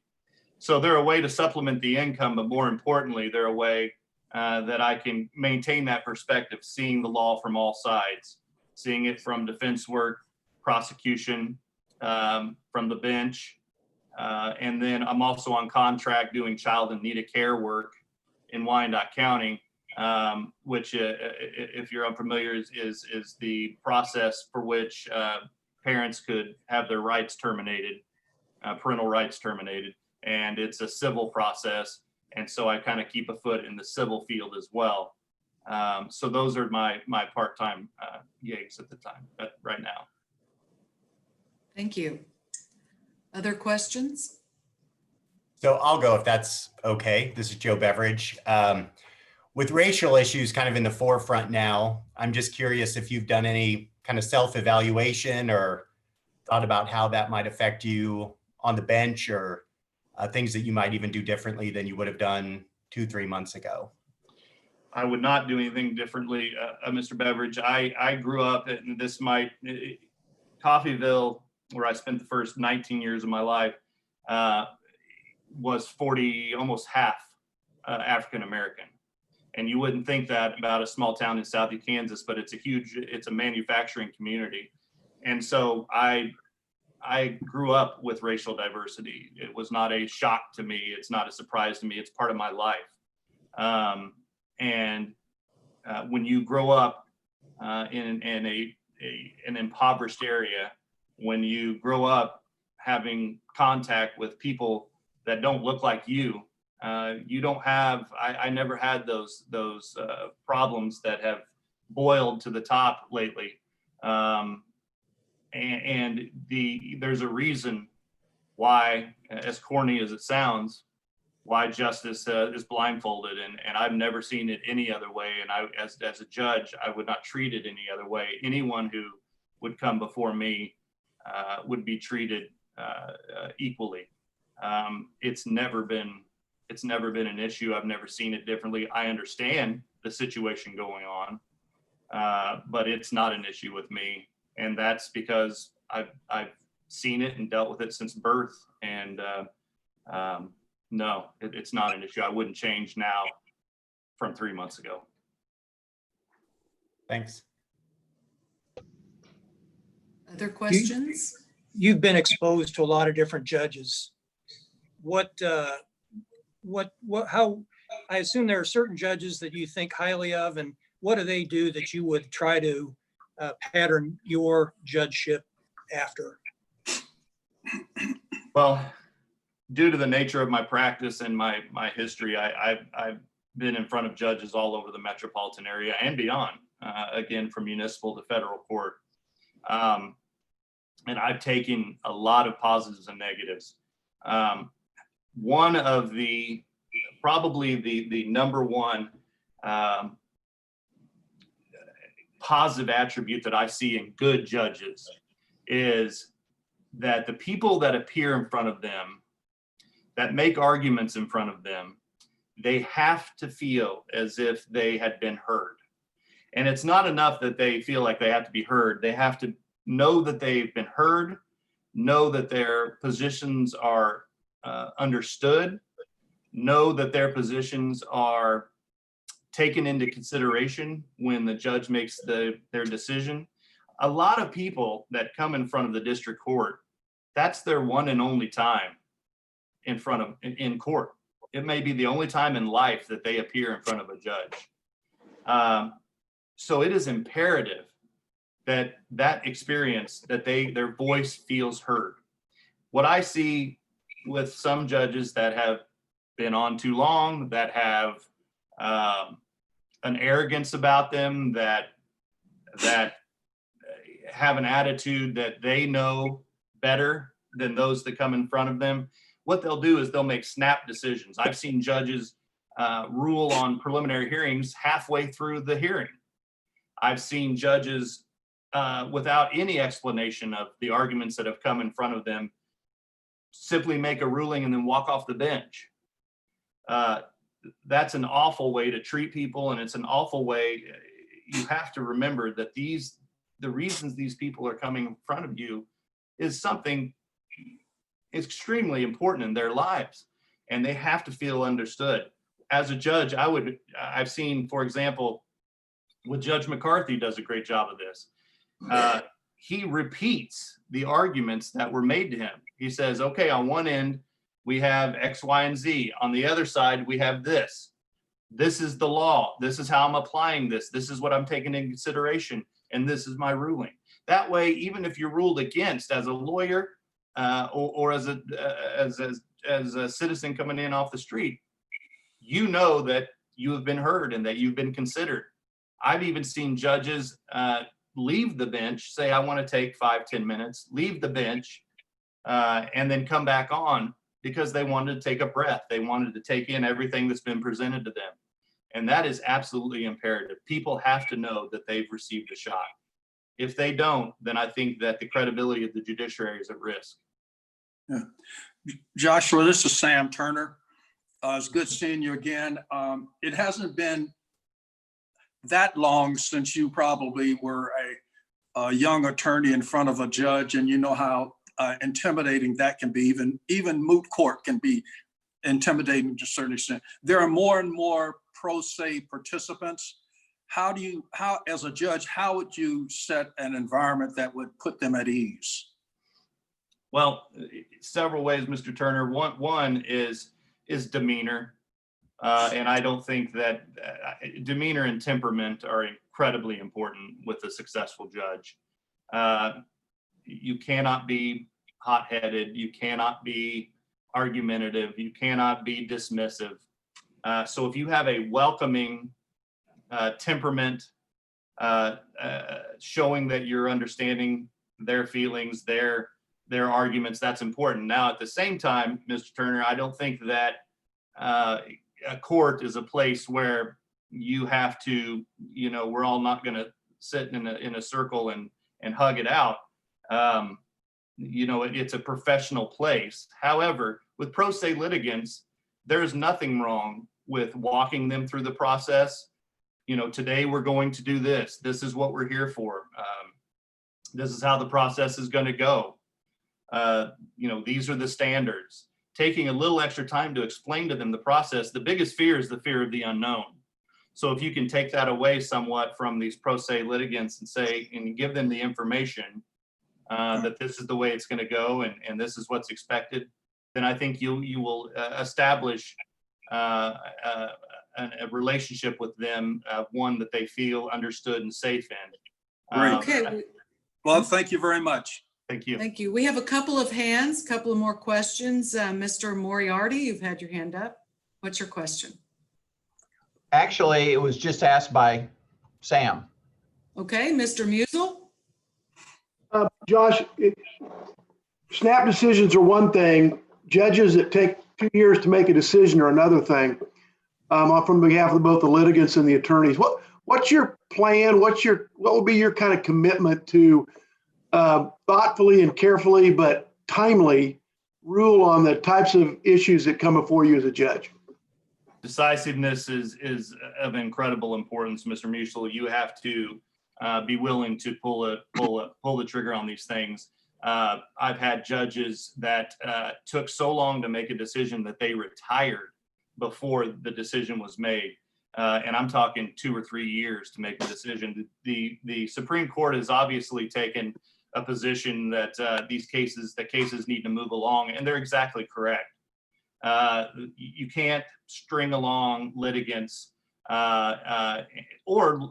So they're a way to supplement the income, but more importantly, they're a way that I can maintain that perspective, seeing the law from all sides, seeing it from defense work, prosecution, from the bench. And then I'm also on contract doing child in need of care work in Wyandotte County, which if you're unfamiliar is the process for which parents could have their rights terminated, parental rights terminated. And it's a civil process. And so I kind of keep a foot in the civil field as well. So those are my part-time gigs at the time, right now. Thank you. Other questions? So I'll go if that's okay. This is Joe Beveridge. With racial issues kind of in the forefront now, I'm just curious if you've done any kind of self-evaluation or thought about how that might affect you on the bench, or things that you might even do differently than you would have done 2-3 months ago. I would not do anything differently, Mr. Beveridge. I grew up in Coffeyville, where I spent the first 19 years of my life, was 40, almost half African-American. And you wouldn't think that about a small town in Southeast Kansas, but it's a manufacturing community. And so I grew up with racial diversity. It was not a shock to me. It's not a surprise to me. It's part of my life. When you grow up in an impoverished area, when you grow up having contact with people that don't look like you, you don't have, I never had those problems that have boiled to the top lately. There's a reason why, as corny as it sounds, why justice is blindfolded, and I've never seen it any other way. And as a judge, I would not treat it any other way. Anyone who would come before me would be treated equally. It's never been an issue. I've never seen it differently. I understand the situation going on, but it's not an issue with me. And that's because I've seen it and dealt with it since birth. And no, it's not an issue. I wouldn't change now from 3 months ago. Thanks. Other questions? You've been exposed to a lot of different judges. How, I assume there are certain judges that you think highly of, and what do they do that you would try to pattern your judgeship after? Well, due to the nature of my practice and my history, I've been in front of judges all over the metropolitan area and beyond, again, from municipal to federal court. And I've taken a lot of positives and negatives. One of probably the number one positive attribute that I see in good judges is that the people that appear in front of them, that make arguments in front of them, they have to feel as if they had been heard. And it's not enough that they feel like they have to be heard. They have to know that they've been heard, know that their positions are understood, know that their positions are taken into consideration when the judge makes their decision. A lot of people that come in front of the district court, that's their one and only time in court. It may be the only time in life that they appear in front of a judge. So it is imperative that experience, that their voice feels heard. What I see with some judges that have been on too long, that have an arrogance about them, that have an attitude that they know better than those that come in front of them, what they'll do is they'll make snap decisions. I've seen judges rule on preliminary hearings halfway through the hearing. I've seen judges without any explanation of the arguments that have come in front of them simply make a ruling and then walk off the bench. That's an awful way to treat people, and it's an awful way. you have to remember that the reasons these people are coming in front of you is something extremely important in their lives, and they have to feel understood. As a judge, I've seen, for example, with Judge McCarthy does a great job of this. He repeats the arguments that were made to him. He says, okay, on one end, we have X, Y, and Z. On the other side, we have this. This is the law. This is how I'm applying this. This is what I'm taking into consideration. And this is my ruling. That way, even if you're ruled against as a lawyer or as a citizen coming in off the street, you know that you have been heard and that you've been considered. I've even seen judges leave the bench, say, I want to take 5-10 minutes, leave the bench, and then come back on because they wanted to take a breath. They wanted to take in everything that's been presented to them. And that is absolutely imperative. People have to know that they've received a shot. If they don't, then I think that the credibility of the judiciary is at risk. Yeah. Joshua, this is Sam Turner. It's good seeing you again. It hasn't been that long since you probably were a young attorney in front of a judge, and you know how intimidating that can be. Even moot court can be intimidating to a certain extent. There are more and more pro se participants. How, as a judge, how would you set an environment that would put them at ease? Well, several ways, Mr. Turner. One is demeanor. And I don't think that demeanor and temperament are incredibly important with a successful judge. You cannot be hot-headed. You cannot be argumentative. You cannot be dismissive. So if you have a welcoming temperament, showing that you're understanding their feelings, their arguments, that's important. Now, at the same time, Mr. Turner, I don't think that a court is a place where you have to, we're all not going to sit in a circle and hug it out. It's a professional place. However, with pro se litigants, there's nothing wrong with walking them through the process. Today we're going to do this. This is what we're here for. This is how the process is going to go. These are the standards. Taking a little extra time to explain to them the process. The biggest fear is the fear of the unknown. So if you can take that away somewhat from these pro se litigants and give them the information that this is the way it's going to go and this is what's expected, then I think you will establish a relationship with them, one that they feel understood and safe in. Great. Okay. Well, thank you very much. Thank you. Thank you. We have a couple of hands, couple of more questions. Mr. Moriarty, you've had your hand up. What's your question? Actually, it was just asked by Sam. Okay, Mr. Musel? Josh, snap decisions are one thing. Judges that take 2 years to make a decision are another thing. From behalf of both the litigants and the attorneys, what's your plan? What will be your kind of commitment to thoughtfully and carefully but timely rule on the types of issues that come before you as a judge? Decisiveness is of incredible importance, Mr. Musel. You have to be willing to pull the trigger on these things. I've had judges that took so long to make a decision that they retired before the decision was made. And I'm talking 2 or 3 years to make a decision. The Supreme Court has obviously taken a position that cases need to move along, and they're exactly correct. You can't string along litigants or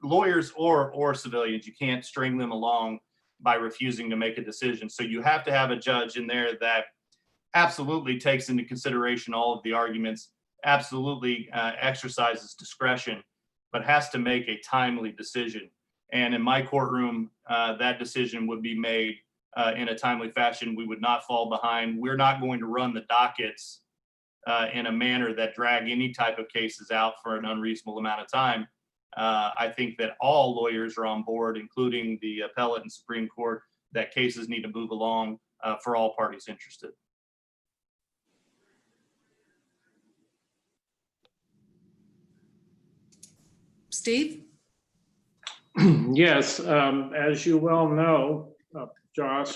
lawyers or civilians. You can't string them along by refusing to make a decision. So you have to have a judge in there that absolutely takes into consideration all of the arguments, absolutely exercises discretion, but has to make a timely decision. And in my courtroom, that decision would be made in a timely fashion. We would not fall behind. We're not going to run the dockets in a manner that drag any type of cases out for an unreasonable amount of time. I think that all lawyers are on board, including the appellate and Supreme Court, that cases need to move along for all parties interested. Steve? Yes, as you well know, Josh,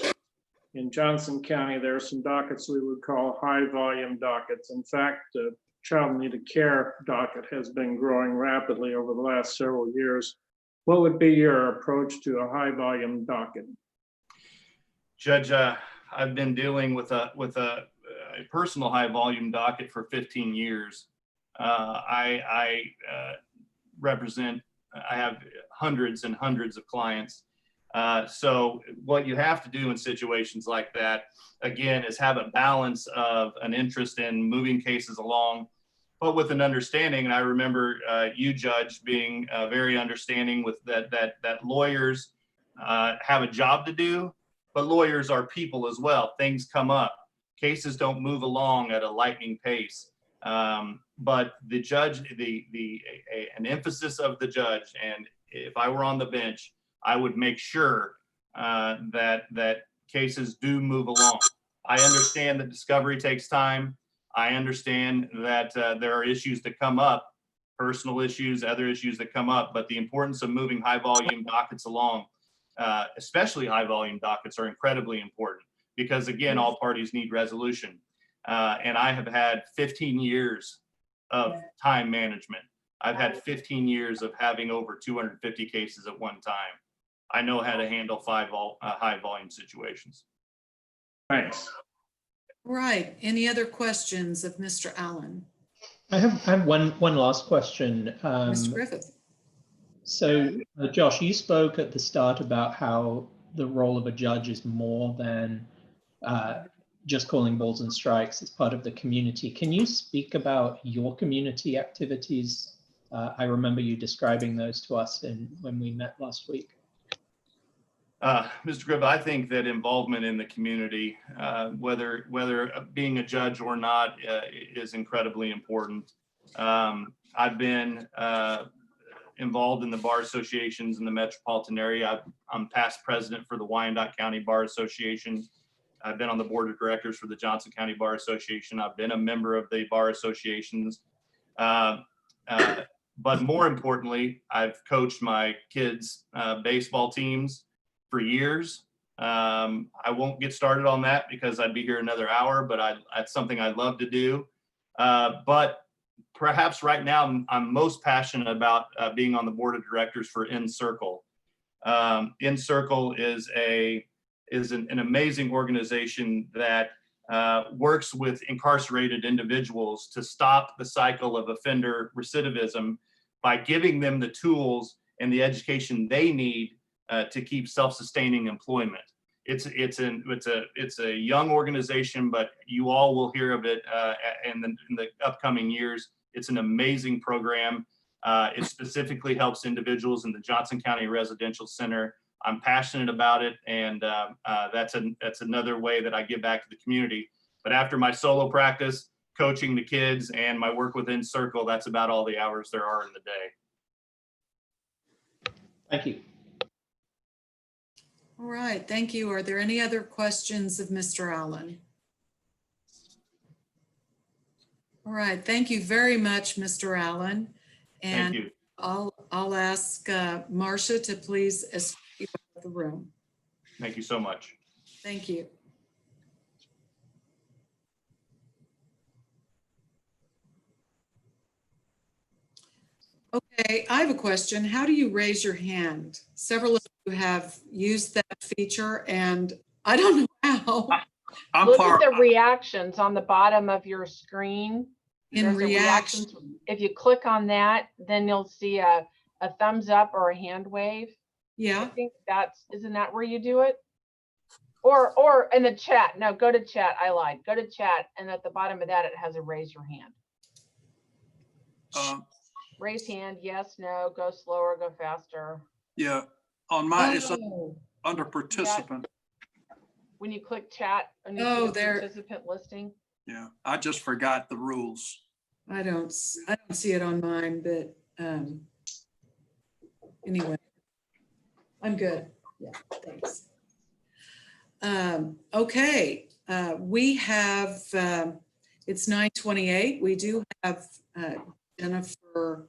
in Johnson County, there are some dockets we would call high volume dockets. In fact, the child needed care docket has been growing rapidly over the last several years. What would be your approach to a high volume docket? Judge, I've been dealing with a personal high volume docket for 15 years. I have hundreds and hundreds of clients. So what you have to do in situations like that, again, is have a balance of an interest in moving cases along, but with an understanding. And I remember you, Judge, being very understanding with that lawyers have a job to do, but lawyers are people as well. Things come up. Cases don't move along at a lightning pace. But the judge, an emphasis of the judge, and if I were on the bench, I would make sure that cases do move along. I understand that discovery takes time. I understand that there are issues that come up, personal issues, other issues that come up, but the importance of moving high volume dockets along, especially high volume dockets, are incredibly important because, again, all parties need resolution. And I have had 15 years of time management. I've had 15 years of having over 250 cases at one time. I know how to handle high volume situations. Thanks. Right. Any other questions of Mr. Allen? I have one last question. Mr. Griffith? So, Josh, you spoke at the start about how the role of a judge is more than just calling balls and strikes. It's part of the community. Can you speak about your community activities? I remember you describing those to us when we met last week. Mr. Griffith, I think that involvement in the community, whether being a judge or not, is incredibly important. I've been involved in the bar associations in the metropolitan area. I'm past president for the Wyandotte County Bar Association. I've been on the board of directors for the Johnson County Bar Association. I've been a member of the bar associations. But more importantly, I've coached my kids' baseball teams for years. I won't get started on that because I'd be here another hour, but that's something I love to do. But perhaps right now I'm most passionate about being on the board of directors for In-Circle. In-Circle is an amazing organization that works with incarcerated individuals to stop the cycle of offender recidivism by giving them the tools and the education they need to keep self-sustaining employment. It's a young organization, but you all will hear of it in the upcoming years. It's an amazing program. It specifically helps individuals in the Johnson County Residential Center. I'm passionate about it, and that's another way that I give back to the community. But after my solo practice, coaching the kids, and my work within Circle, that's about all the hours there are in the day. Thank you. All right, thank you. Are there any other questions of Mr. Allen? All right, thank you very much, Mr. Allen. And Thank you. I'll ask Marcia to please escort you out of the room. Thank you so much. Thank you. Okay, I have a question. How do you raise your hand? Several of you have used that feature and I don't know how. Look at the reactions on the bottom of your screen. In reactions. If you click on that, then you'll see a thumbs up or a hand wave. Yeah. I think isn't that where you do it? Or in the chat. No, go to chat. I lied. Go to chat, and at the bottom of that, it has a raise your hand. Raise hand, yes, no, go slower, go faster. Yeah, on mine, it's under participant. When you click chat, and you see the participant listing. Yeah, I just forgot the rules. I don't see it on mine, but anyway, I'm good. Yeah, thanks. Okay, we have, it's 9:28. We do have Jennifer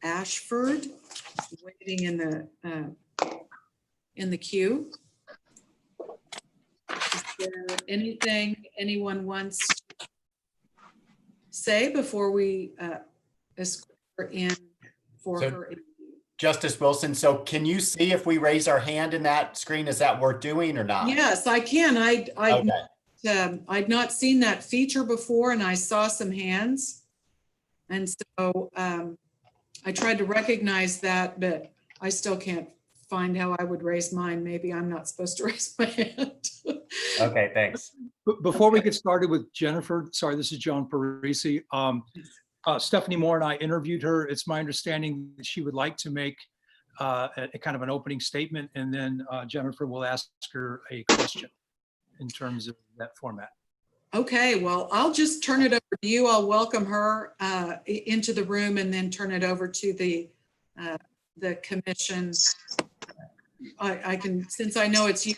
Ashford, waiting in the queue. Is there anything anyone wants to say before we escort her in for So- her interview? Justice Wilson, so can you see if we raise our hand in that screen? Is that worth doing or not? Yes, I can. Okay. I'd not seen that feature before, and I saw some hands. And so I tried to recognize that, but I still can't find how I would raise mine. Maybe I'm not supposed to raise my hand. Okay, thanks. Before we get started with Jennifer, sorry, this is John Parisi. Stephanie Moore and I interviewed her. It's my understanding that she would like to make a kind of an opening statement, and then Jennifer will ask her a question in terms of that format. Okay, well, I'll just turn it over to you. I'll welcome her into the room and then turn it over to the commission. I can, since I know it's you,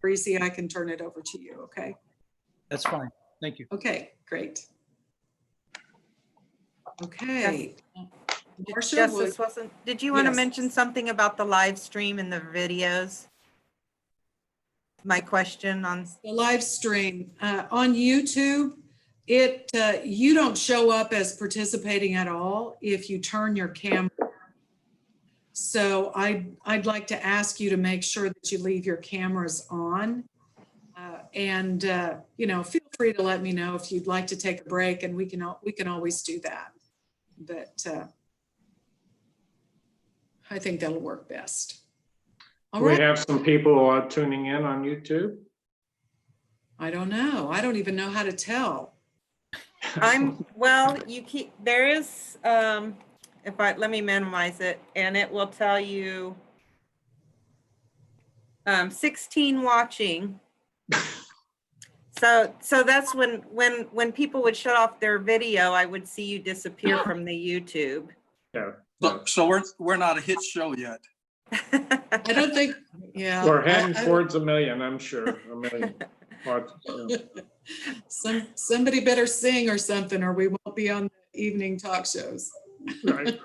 Parisi, I can turn it over to you, okay? That's fine. Thank you. Okay, great. Okay. Marcia, Justice Wilson, did you want to Yes. mention something about the live stream and the videos? My question on the live stream on YouTube, you don't show up as participating at all if you turn your camera. So I'd like to ask you to make sure that you leave your cameras on. And feel free to let me know if you'd like to take a break, and we can always do that. But I think that'll work best. All We right. have some people tuning in on YouTube. I don't know. I don't even know how to tell. there is, let me minimize it, and it will tell you 16 watching. So that's when people would shut off their video, I would see you disappear from the YouTube. Yeah. So we're not a hit show yet. I don't think, yeah. We're heading towards 1 million, I'm sure. 1 million. Somebody better sing or something, or we won't be on the evening talk shows. Right.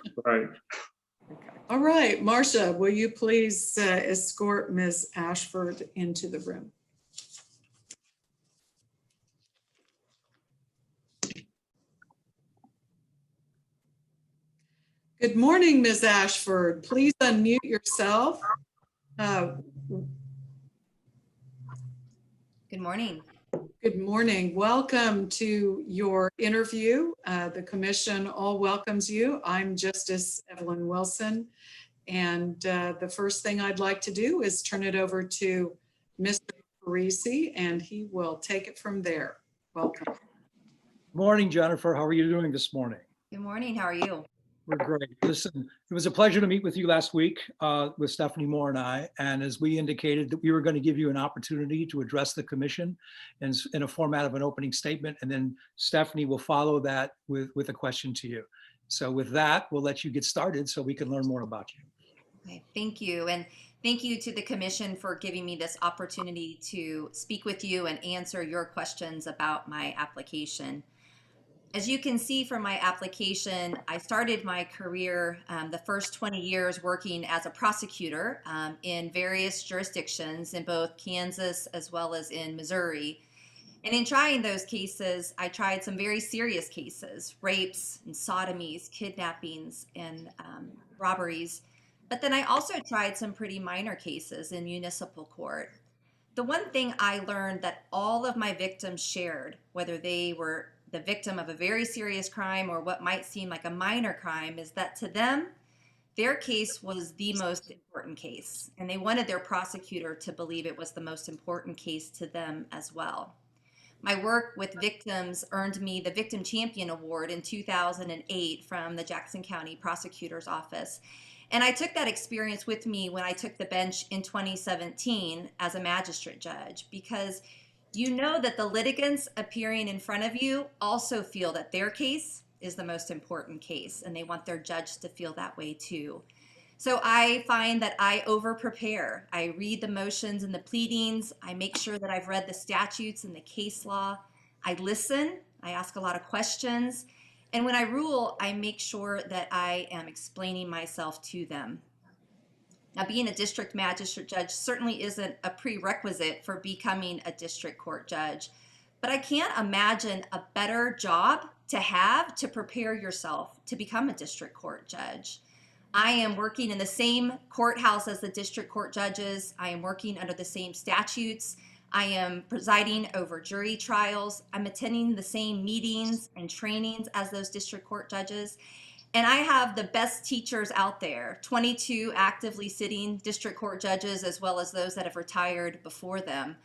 All right, Marcia, will you please escort Ms. Ashford into the room? Good morning, Ms. Ashford. Please unmute yourself. Good morning. Good morning. Welcome to your interview. The commission all welcomes you. I'm Justice Evelyn Wilson. And the first thing I'd like to do is turn it over to Mr. Parisi, and he will take it from there. Welcome. Morning, Jennifer. How are you doing this morning? Good morning. How are you? We're great. Listen, it was a pleasure to meet with you last week with Stephanie Moore and I. And as we indicated, that we were going to give you an opportunity to address the commission in a format of an opening statement. And then Stephanie will follow that with a question to you. So with that, we'll let you get started so we can learn more about you. Okay, thank you. And thank you to the commission for giving me this opportunity to speak with you and answer your questions about my application. As you can see from my application, I started my career the first 20 years working as a prosecutor in various jurisdictions in both Kansas as well as in Missouri. And in trying those cases, I tried some very serious cases, rapes and sodomies, kidnappings and robberies. But then I also tried some pretty minor cases in municipal court. The one thing I learned that all of my victims shared, whether they were the victim of a very serious crime or what might seem like a minor crime, is that to them, their case was the most important case. And they wanted their prosecutor to believe it was the most important case to them as well. My work with victims earned me the Victim Champion Award in 2008 from the Jackson County Prosecutor's Office. And I took that experience with me when I took the bench in 2017 as a magistrate judge, because you know that the litigants appearing in front of you also feel that their case is the most important case, and they want their judge to feel that way too. So I find that I over-prepare. I read the motions and the pleadings. I make sure that I've read the statutes and the case law. I listen. I ask a lot of questions. And when I rule, I make sure that I am explaining myself to them. Now, being a district magistrate judge certainly isn't a prerequisite for becoming a district court judge, but I can't imagine a better job to have to prepare yourself to become a district court judge. I am working in the same courthouse as the district court judges. I am working under the same statutes. I am presiding over jury trials. I'm attending the same meetings and trainings as those district court judges. And I have the best teachers out there, 22 actively sitting district court judges, as well as those that have retired before them.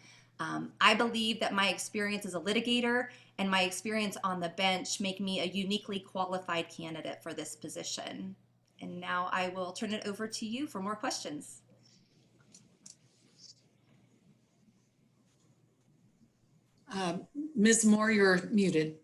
I believe that my experience as a litigator and my experience on the bench make me a uniquely qualified candidate for this position. And now I will turn it over to you for more questions. Ms. Moore, you're muted.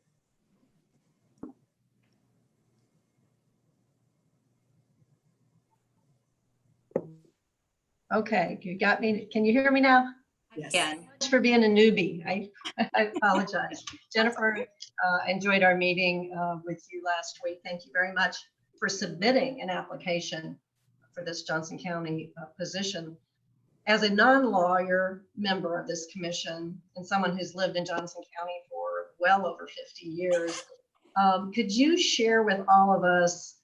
Okay, you got me. Can you hear me now? Yes. Thanks for being a newbie. I apologize. Jennifer, enjoyed our meeting with you last week. Thank you very much for submitting an application for this Johnson County position. As a non-lawyer member of this commission and someone who's lived in Johnson County for well over 50 years, could you share with all of us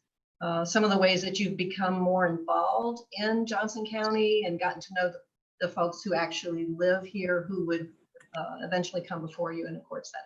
some of the ways that you've become more involved in Johnson County and gotten to know the folks who actually live here who would eventually come before you in a court setting?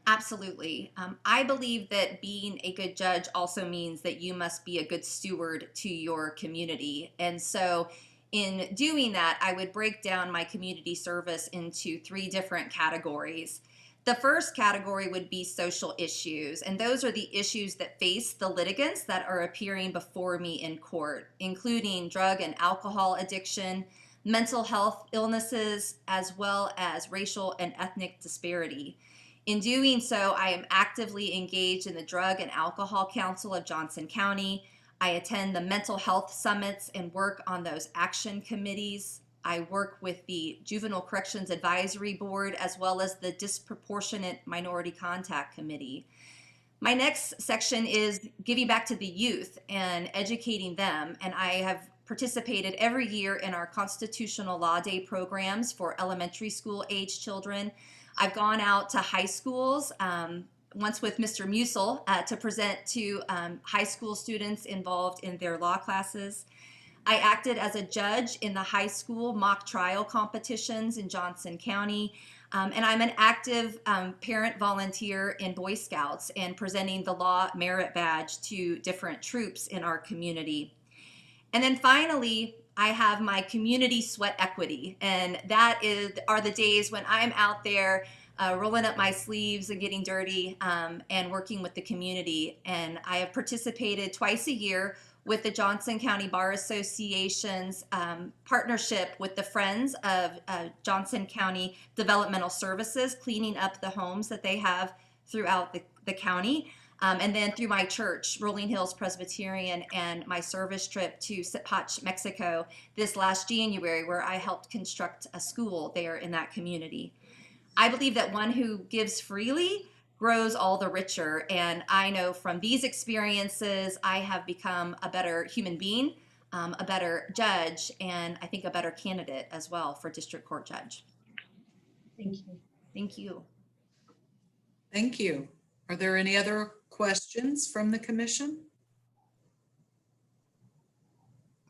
Absolutely. I believe that being a good judge also means that you must be a good steward to your community. And so in doing that, I would break down my community service into 3 different categories. The first category would be social issues, and those are the issues that face the litigants that are appearing before me in court, including drug and alcohol addiction, mental health illnesses, as well as racial and ethnic disparity. In doing so, I am actively engaged in the Drug and Alcohol Council of Johnson County. I attend the mental health summits and work on those action committees. I work with the Juvenile Corrections Advisory Board, as well as the Disproportionate Minority Contact Committee. My next section is giving back to the youth and educating them, and I have participated every year in our Constitutional Law Day programs for elementary school age children. I've gone out to high schools, once with Mr. Musil, to present to high school students involved in their law classes. I acted as a judge in the high school mock trial competitions in Johnson County, and I'm an active parent volunteer in Boy Scouts and presenting the Law Merit Badge to different troops in our community. And then finally, I have my community sweat equity, and that are the days when I'm out there rolling up my sleeves and getting dirty and working with the community. And I have participated twice a year with the Johnson County Bar Association's partnership with the Friends of Johnson County Developmental Services, cleaning up the homes that they have throughout the county. And then through my church, Rolling Hills Presbyterian, and my service trip to Sitpach, Mexico this last January, where I helped construct a school there in that community. I believe that one who gives freely grows all the richer. And I know from these experiences, I have become a better human being, a better judge, and I think a better candidate as well for district court judge. Thank you. Thank you. Thank you. Are there any other questions from the commission?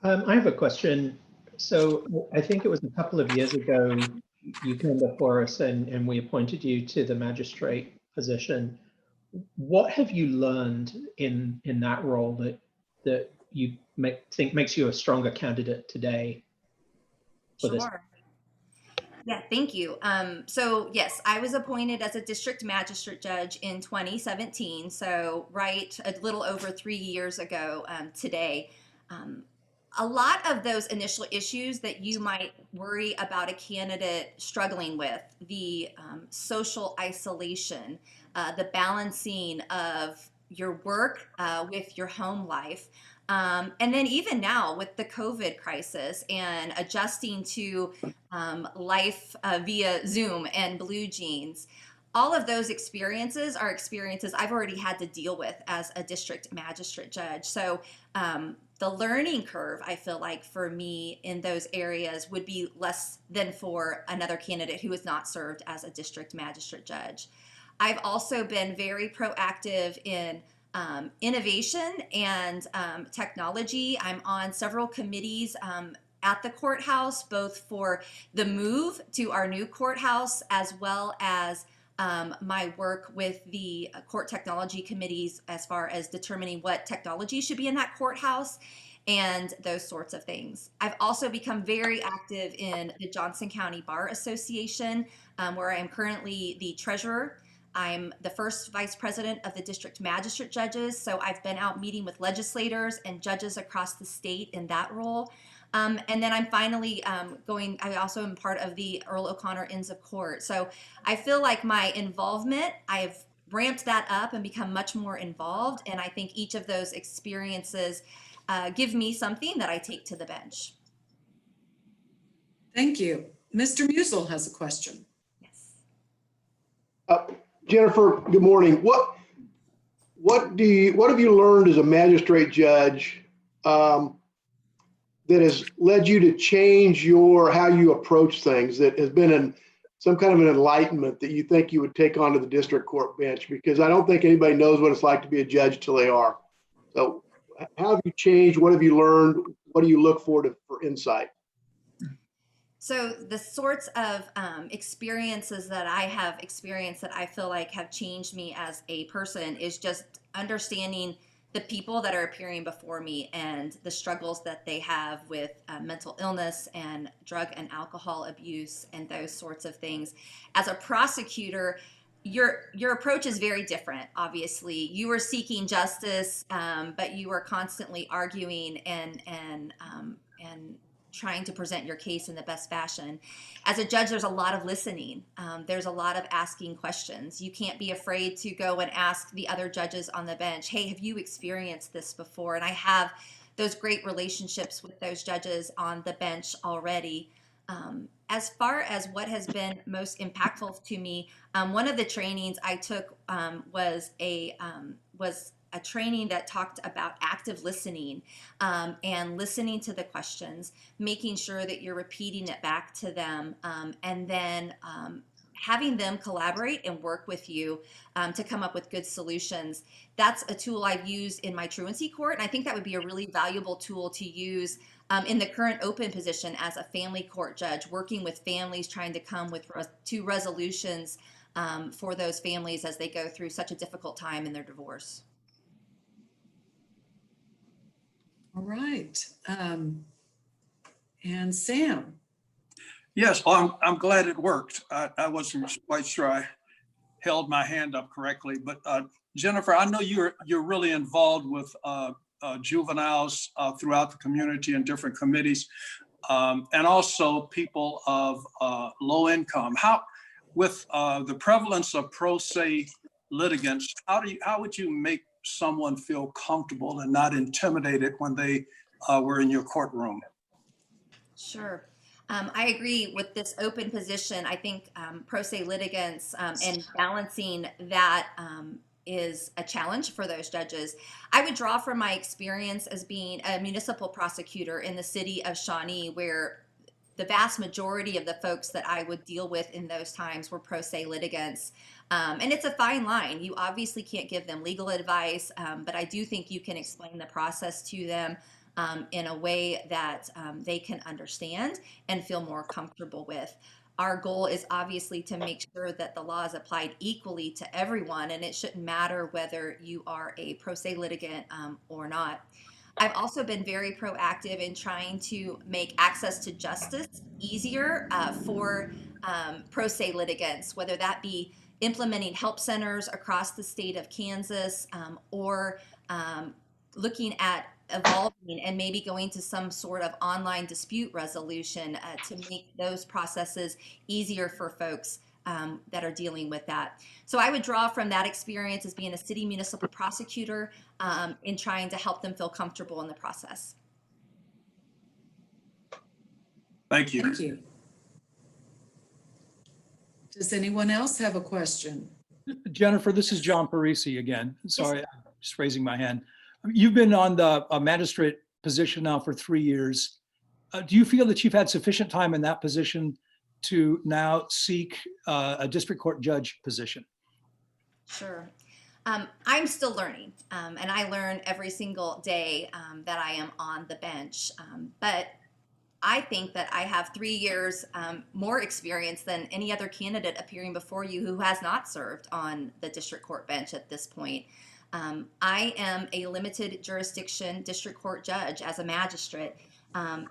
I have a question. So I think it was a couple of years ago, you came before us and we appointed you to the magistrate position. What have you learned in that role that you think makes you a stronger candidate today for this? Sure. Yeah, thank you. So yes, I was appointed as a district magistrate judge in 2017. So right a little over 3 years ago today. A lot of those initial issues that you might worry about a candidate struggling with, the social isolation, the balancing of your work with your home life, and then even now with the COVID crisis and adjusting to life via Zoom and Blue Jeans, all of those experiences are experiences I've already had to deal with as a district magistrate judge. So the learning curve, I feel like for me in those areas would be less than for another candidate who has not served as a district magistrate judge. I've also been very proactive in innovation and technology. I'm on several committees at the courthouse, both for the move to our new courthouse as well as my work with the court technology committees as far as determining what technology should be in that courthouse and those sorts of things. I've also become very active in the Johnson County Bar Association, where I am currently the treasurer. I'm the first vice president of the district magistrate judges, so I've been out meeting with legislators and judges across the state in that role. And then I'm finally I also am part of the Earl O'Connor Inns of Court. So I feel like my involvement, I've ramped that up and become much more involved. And I think each of those experiences give me something that I take to the bench. Thank you. Mr. Musel has a question. Yes. Jennifer, good morning. What have you learned as a magistrate judge that has led you to change how you approach things, that has been some kind of an enlightenment that you think you would take onto the district court bench? Because I don't think anybody knows what it's like to be a judge till they are. So how have you changed? What have you learned? What do you look for insight? So the sorts of experiences that I have experienced that I feel like have changed me as a person is just understanding the people that are appearing before me and the struggles that they have with mental illness and drug and alcohol abuse and those sorts of things. As a prosecutor, your approach is very different. Obviously, you are seeking justice, but you are constantly arguing and trying to present your case in the best fashion. As a judge, there's a lot of listening. There's a lot of asking questions. You can't be afraid to go and ask the other judges on the bench, hey, have you experienced this before? And I have those great relationships with those judges on the bench already. As far as what has been most impactful to me, one of the trainings I took was a training that talked about active listening and listening to the questions, making sure that you're repeating it back to them, and then having them collaborate and work with you to come up with good solutions. That's a tool I've used in my truancy court, and I think that would be a really valuable tool to use in the current open position as a family court judge, working with families, trying to come to resolutions for those families as they go through such a difficult time in their divorce. All right. And Sam. Yes, well, I'm glad it worked. I wasn't quite sure I held my hand up correctly, but Jennifer, I know you're really involved with juveniles throughout the community and different committees, and also people of low income. With the prevalence of pro se litigants, how would you make someone feel comfortable and not intimidated when they were in your courtroom? Sure. I agree with this open position. I think pro se litigants and balancing that is a challenge for those judges. I would draw from my experience as being a municipal prosecutor in the city of Shawnee, where the vast majority of the folks that I would deal with in those times were pro se litigants. And it's a fine line. You obviously can't give them legal advice, but I do think you can explain the process to them in a way that they can understand and feel more comfortable with. Our goal is obviously to make sure that the law is applied equally to everyone, and it shouldn't matter whether you are a pro se litigant or not. I've also been very proactive in trying to make access to justice easier for pro se litigants, whether that be implementing help centers across the state of Kansas or looking at evolving and maybe going to some sort of online dispute resolution to make those processes easier for folks that are dealing with that. So I would draw from that experience as being a city municipal prosecutor in trying to help them feel comfortable in the process. Thank you. Thank you. Does anyone else have a question? Jennifer, this is John Parisi again. Sorry, I'm just raising my hand. You've been on the magistrate position now for 3 years. Do you feel that you've had sufficient time in that position to now seek a district court judge position? Sure. I'm still learning, and I learn every single day that I am on the bench. But I think that I have 3 years more experience than any other candidate appearing before you who has not served on the district court bench at this point. I am a limited jurisdiction district court judge as a magistrate.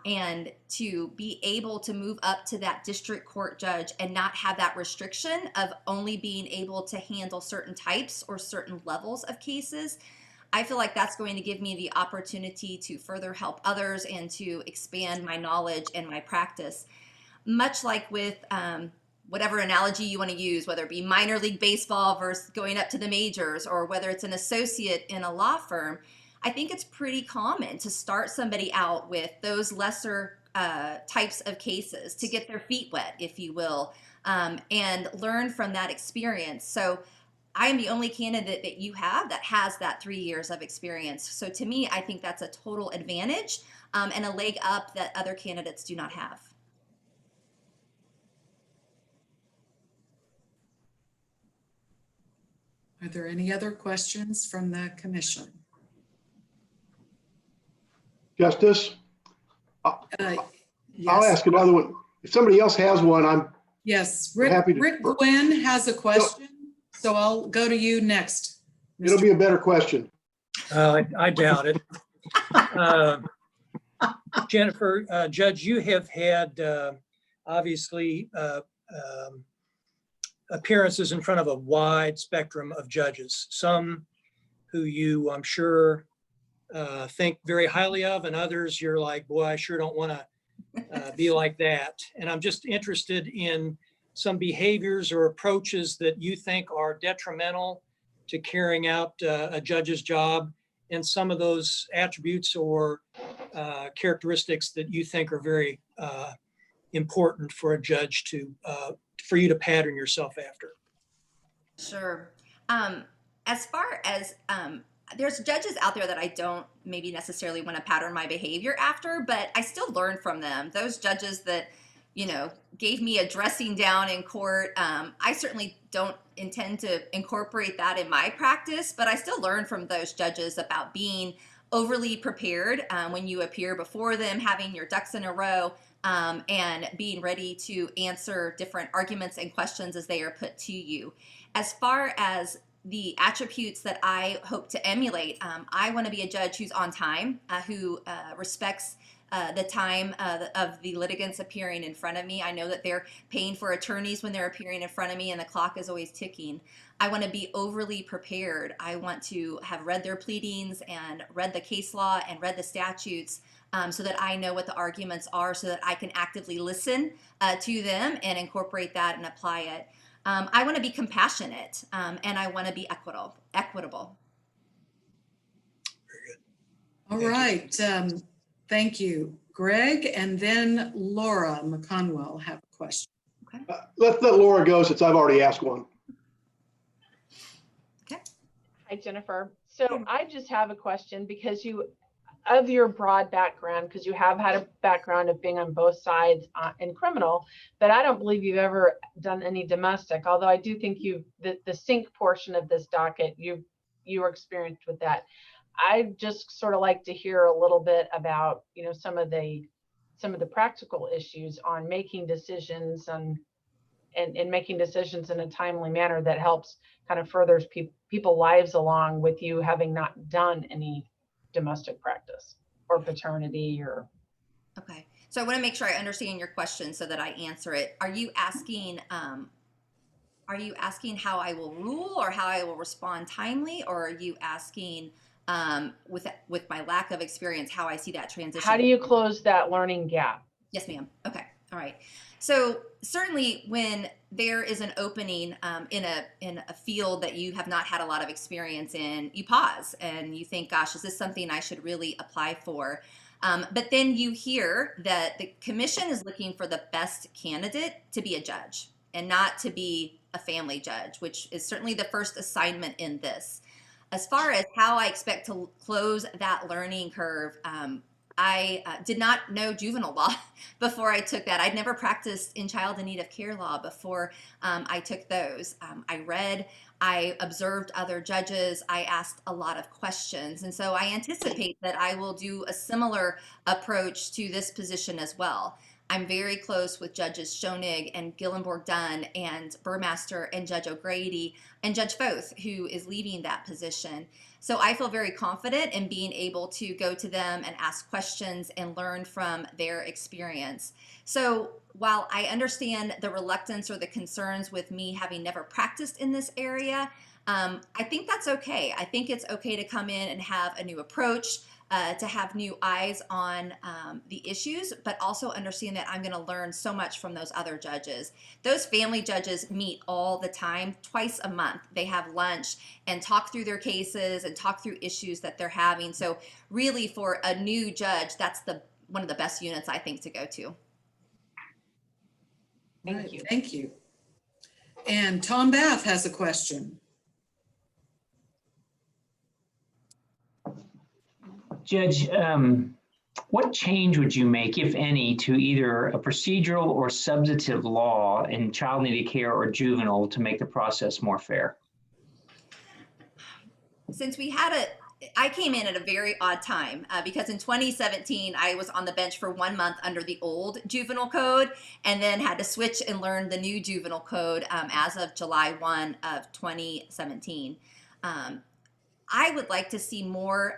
And to be able to move up to that district court judge and not have that restriction of only being able to handle certain types or certain levels of cases, I feel like that's going to give me the opportunity to further help others and to expand my knowledge and my practice. Much like with whatever analogy you want to use, whether it be minor league baseball versus going up to the majors, or whether it's an associate in a law firm, I think it's pretty common to start somebody out with those lesser types of cases to get their feet wet, if you will, and learn from that experience. So I am the only candidate that you have that has that 3 years of experience. So to me, I think that's a total advantage and a leg up that other candidates do not have. Are there any other questions from the commission? Justice, Yes. I'll ask another one. If somebody else has one, Yes, happy to- Rick Gwynn has a question, so I'll go to you next. it'll be a better question. I doubt it. Jennifer, Judge, you have had obviously appearances in front of a wide spectrum of judges, some who you, I'm sure, think very highly of, and others you're like, boy, I sure don't want to be like that. And I'm just interested in some behaviors or approaches that you think are detrimental to carrying out a judge's job, and some of those attributes or characteristics that you think are very important for a judge to, for you to pattern yourself after. Sure. As far as there's judges out there that I don't maybe necessarily want to pattern my behavior after, but I still learn from them. Those judges that, you know, gave me a dressing down in court, I certainly don't intend to incorporate that in my practice, but I still learn from those judges about being overly prepared when you appear before them, having your ducks in a row, and being ready to answer different arguments and questions as they are put to you. As far as the attributes that I hope to emulate, I want to be a judge who's on time, who respects the time of the litigants appearing in front of me. I know that they're paying for attorneys when they're appearing in front of me, and the clock is always ticking. I want to be overly prepared. I want to have read their pleadings and read the case law and read the statutes, so that I know what the arguments are, so that I can actively listen to them and incorporate that and apply it. I want to be compassionate, and I want to be equitable. All right. Thank you, Greg. And then Laura McCulla will have a question. Okay. Let's let Laura go since I've already asked one. Okay. Hi, Jennifer. So I just have a question because of your broad background, because you have had a background of being on both sides in criminal, but I don't believe you've ever done any domestic, although I do think the sync portion of this docket, you were experienced with that. I just sort of like to hear a little bit about, you know, some of the practical issues on making decisions and making decisions in a timely manner that helps kind of furthers people's lives along with you having not done any domestic practice or paternity or. Okay. So I want to make sure I understand your question so that I answer it. Are you asking how I will rule or how I will respond timely, or are you asking with my lack of experience how I see that transition? How do you close that learning gap? Yes, ma'am. Okay. All right. So certainly when there is an opening in a field that you have not had a lot of experience in, you pause and you think, gosh, is this something I should really apply for? But then you hear that the commission is looking for the best candidate to be a judge. and not to be a family judge, which is certainly the first assignment in this. As far as how I expect to close that learning curve, I did not know juvenile law before I took that. I'd never practiced in child in need of care law before I took those. I read, I observed other judges, I asked a lot of questions. And so I anticipate that I will do a similar approach to this position as well. I'm very close with Judges Schoenig and Gillenborg-Dunn and Burmaster and Judge O'Grady and Judge Foth, who is leaving that position. So I feel very confident in being able to go to them and ask questions and learn from their experience. So while I understand the reluctance or the concerns with me having never practiced in this area, I think that's okay. I think it's okay to come in and have a new approach, to have new eyes on the issues, but also understand that I'm going to learn so much from those other judges. Those family judges meet all the time, twice a month. They have lunch and talk through their cases and talk through issues that they're having. So really, for a new judge, that's one of the best units, I think, to go to. Thank you. Thank you. And Tom Bath has a question. Judge, what change would you make, if any, to either a procedural or substantive law in child needed care or juvenile to make the process more fair? Since I came in at a very odd time because in 2017, I was on the bench for 1 month under the old juvenile code and then had to switch and learn the new juvenile code as of July 1 of 2017. I would like to see more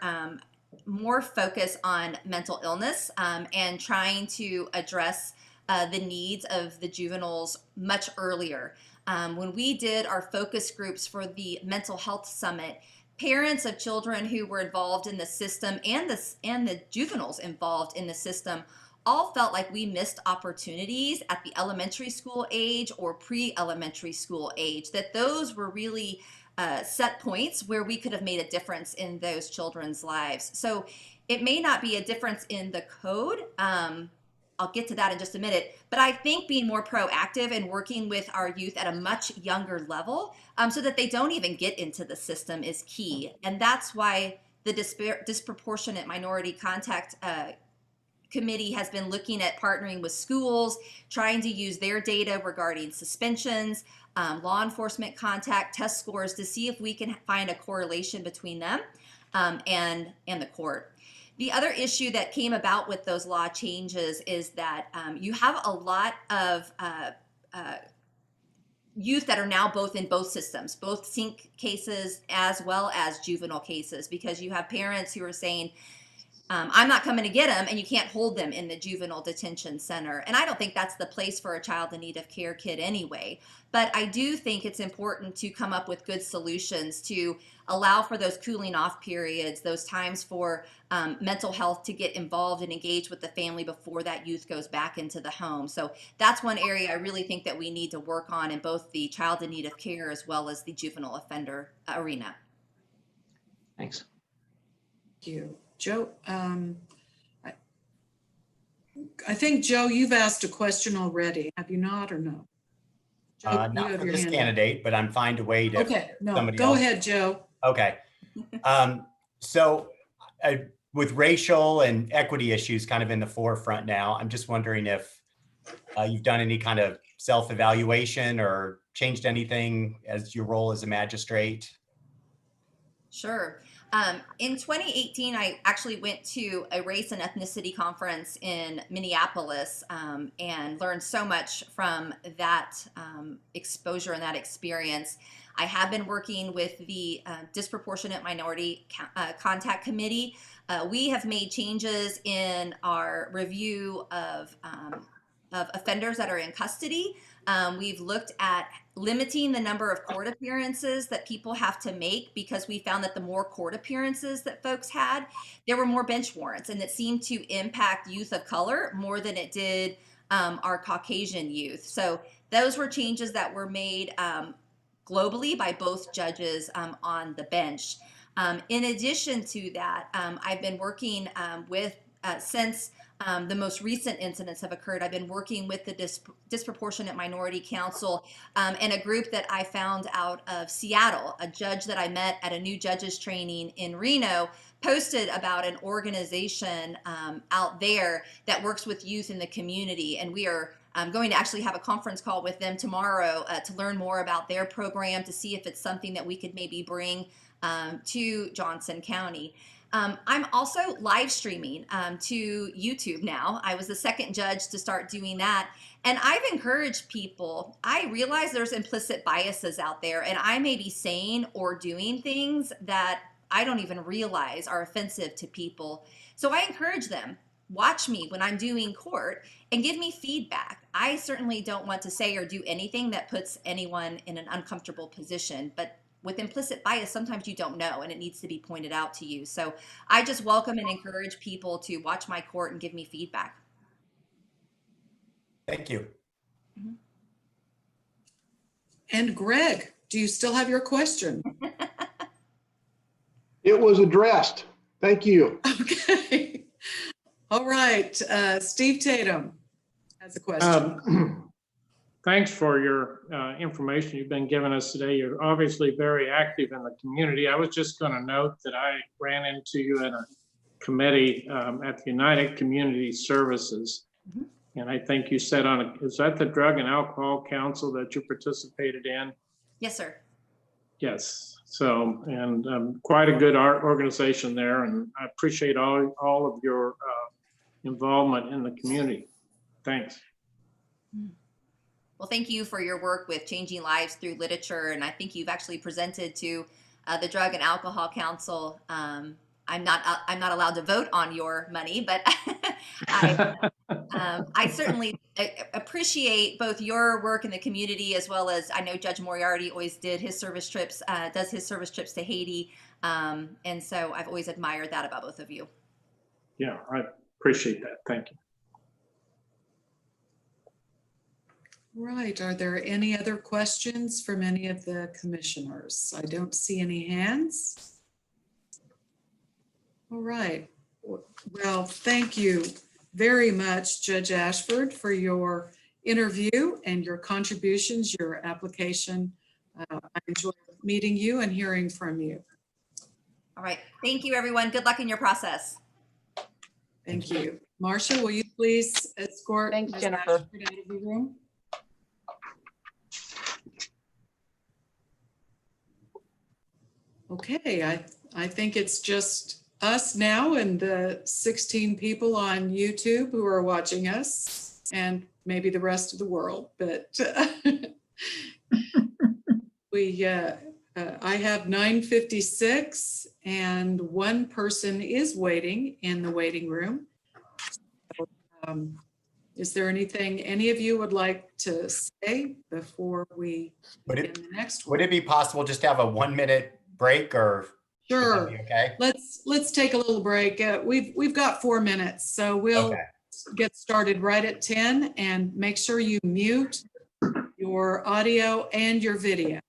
focus on mental illness and trying to address the needs of the juveniles much earlier. When we did our focus groups for the Mental Health Summit, parents of children who were involved in the system and the juveniles involved in the system all felt like we missed opportunities at the elementary school age or pre-elementary school age, that those were really set points where we could have made a difference in those children's lives. So it may not be a difference in the code. I'll get to that in just a minute, but I think being more proactive and working with our youth at a much younger level so that they don't even get into the system is key. And that's why the Disproportionate Minority Contact Committee has been looking at partnering with schools, trying to use their data regarding suspensions, law enforcement contact, test scores to see if we can find a correlation between them and the court. The other issue that came about with those law changes is that you have a lot of youth that are now in both systems, both SINC cases as well as juvenile cases, because you have parents who are saying, I'm not coming to get them, and you can't hold them in the juvenile detention center. And I don't think that's the place for a child in need of care kid anyway. But I do think it's important to come up with good solutions to allow for those cooling off periods, those times for mental health to get involved and engage with the family before that youth goes back into the home. So that's one area I really think that we need to work on in both the child in need of care as well as the juvenile offender arena. Thanks. Thank you. Joe, I think, Joe, you've asked a question already. Have you not, or no? Joe, Not for this candidate, but I'm fine to wait if okay, no, somebody go else. ahead, Joe. Okay. So with racial and equity issues kind of in the forefront now, I'm just wondering if you've done any kind of self-evaluation or changed anything as your role as a magistrate? Sure. In 2018, I actually went to a race and ethnicity conference in Minneapolis and learned so much from that exposure and that experience. I have been working with the Disproportionate Minority Contact Committee. We have made changes in our review of offenders that are in custody. We've looked at limiting the number of court appearances that people have to make, because we found that the more court appearances that folks had, there were more bench warrants, and it seemed to impact youth of color more than it did our Caucasian youth. So those were changes that were made globally by both judges on the bench. In addition to that, I've been working with since the most recent incidents have occurred, I've been working with the Disproportionate Minority Council and a group that I found out of Seattle. A judge that I met at a new judges training in Reno posted about an organization out there that works with youth in the community. And we are going to actually have a conference call with them tomorrow to learn more about their program, to see if it's something that we could maybe bring to Johnson County. I'm also live streaming to YouTube now. I was the second judge to start doing that. And I've encouraged people. I realize there's implicit biases out there, and I may be saying or doing things that I don't even realize are offensive to people. So I encourage them, watch me when I'm doing court and give me feedback. I certainly don't want to say or do anything that puts anyone in an uncomfortable position, but with implicit bias, sometimes you don't know and it needs to be pointed out to you. So I just welcome and encourage people to watch my court and give me feedback. Thank you. And Greg, do you still have your question? It was addressed. Thank you. Okay. All right. Steve Tatum has a question. Thanks for your information you've been giving us today. You're obviously very active in the community. I was just going to note that I ran into you in a committee at the United Community Services. And I think you said is that the Drug and Alcohol Council that you participated in? Yes, sir. Yes. So, and quite a good organization there. And I appreciate all of your involvement in the community. Thanks. Well, thank you for your work with changing lives through literature. And I think you've actually presented to the Drug and Alcohol Council. I'm not allowed to vote on your money, but I certainly appreciate both your work in the community, as well as I know Judge Moriarty always did his service trips, does his service trips to Haiti. And so I've always admired that about both of you. Yeah, I appreciate that. Thank you. Right. Are there any other questions from any of the commissioners? I don't see any hands. All right. Well, thank you very much, Judge Ashford, for your interview and your contributions, your application. I enjoyed meeting you and hearing from you. All right. Thank you, everyone. Good luck in your process. Thank you. Marcia, will you please escort Thanks, Ms. Jennifer. Ashford out of the room? Okay, I think it's just us now and the 16 people on YouTube who are watching us, and maybe the rest of the world. But I have 9:56 and one person is waiting in the waiting room. So, is there anything any of you would like to say before we begin the next one? Would it be possible just to have a 1-minute break, or? Sure. Okay. Let's take a little break. We've got 4 minutes, so we'll get started right at 10, and make sure you mute your audio and your video.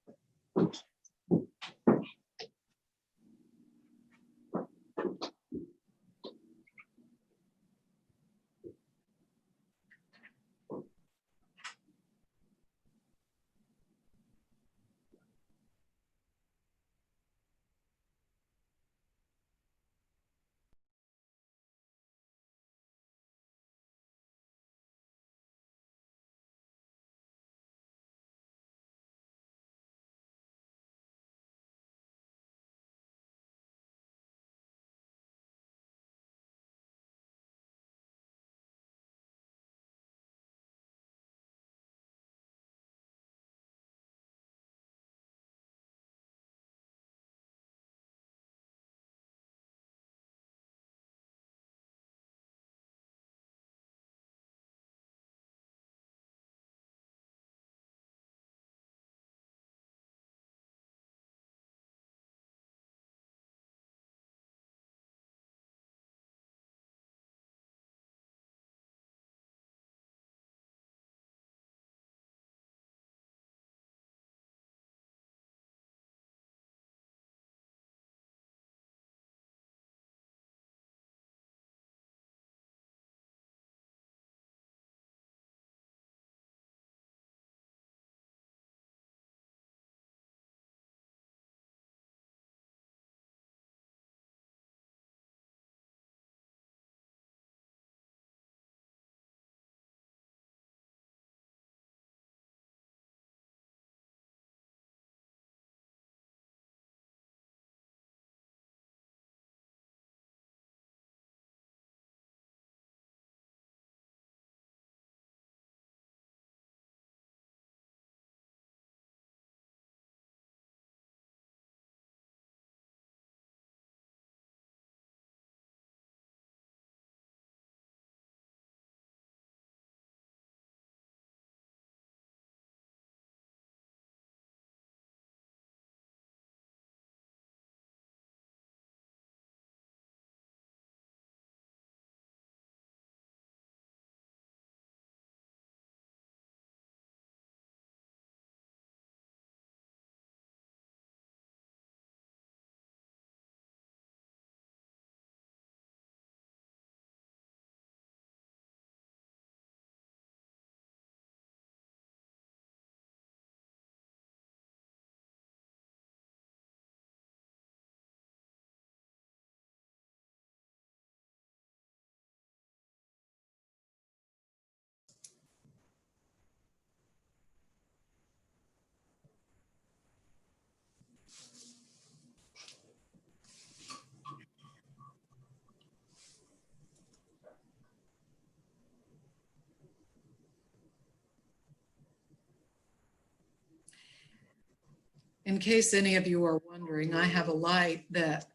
In case any of you are wondering, I have a light that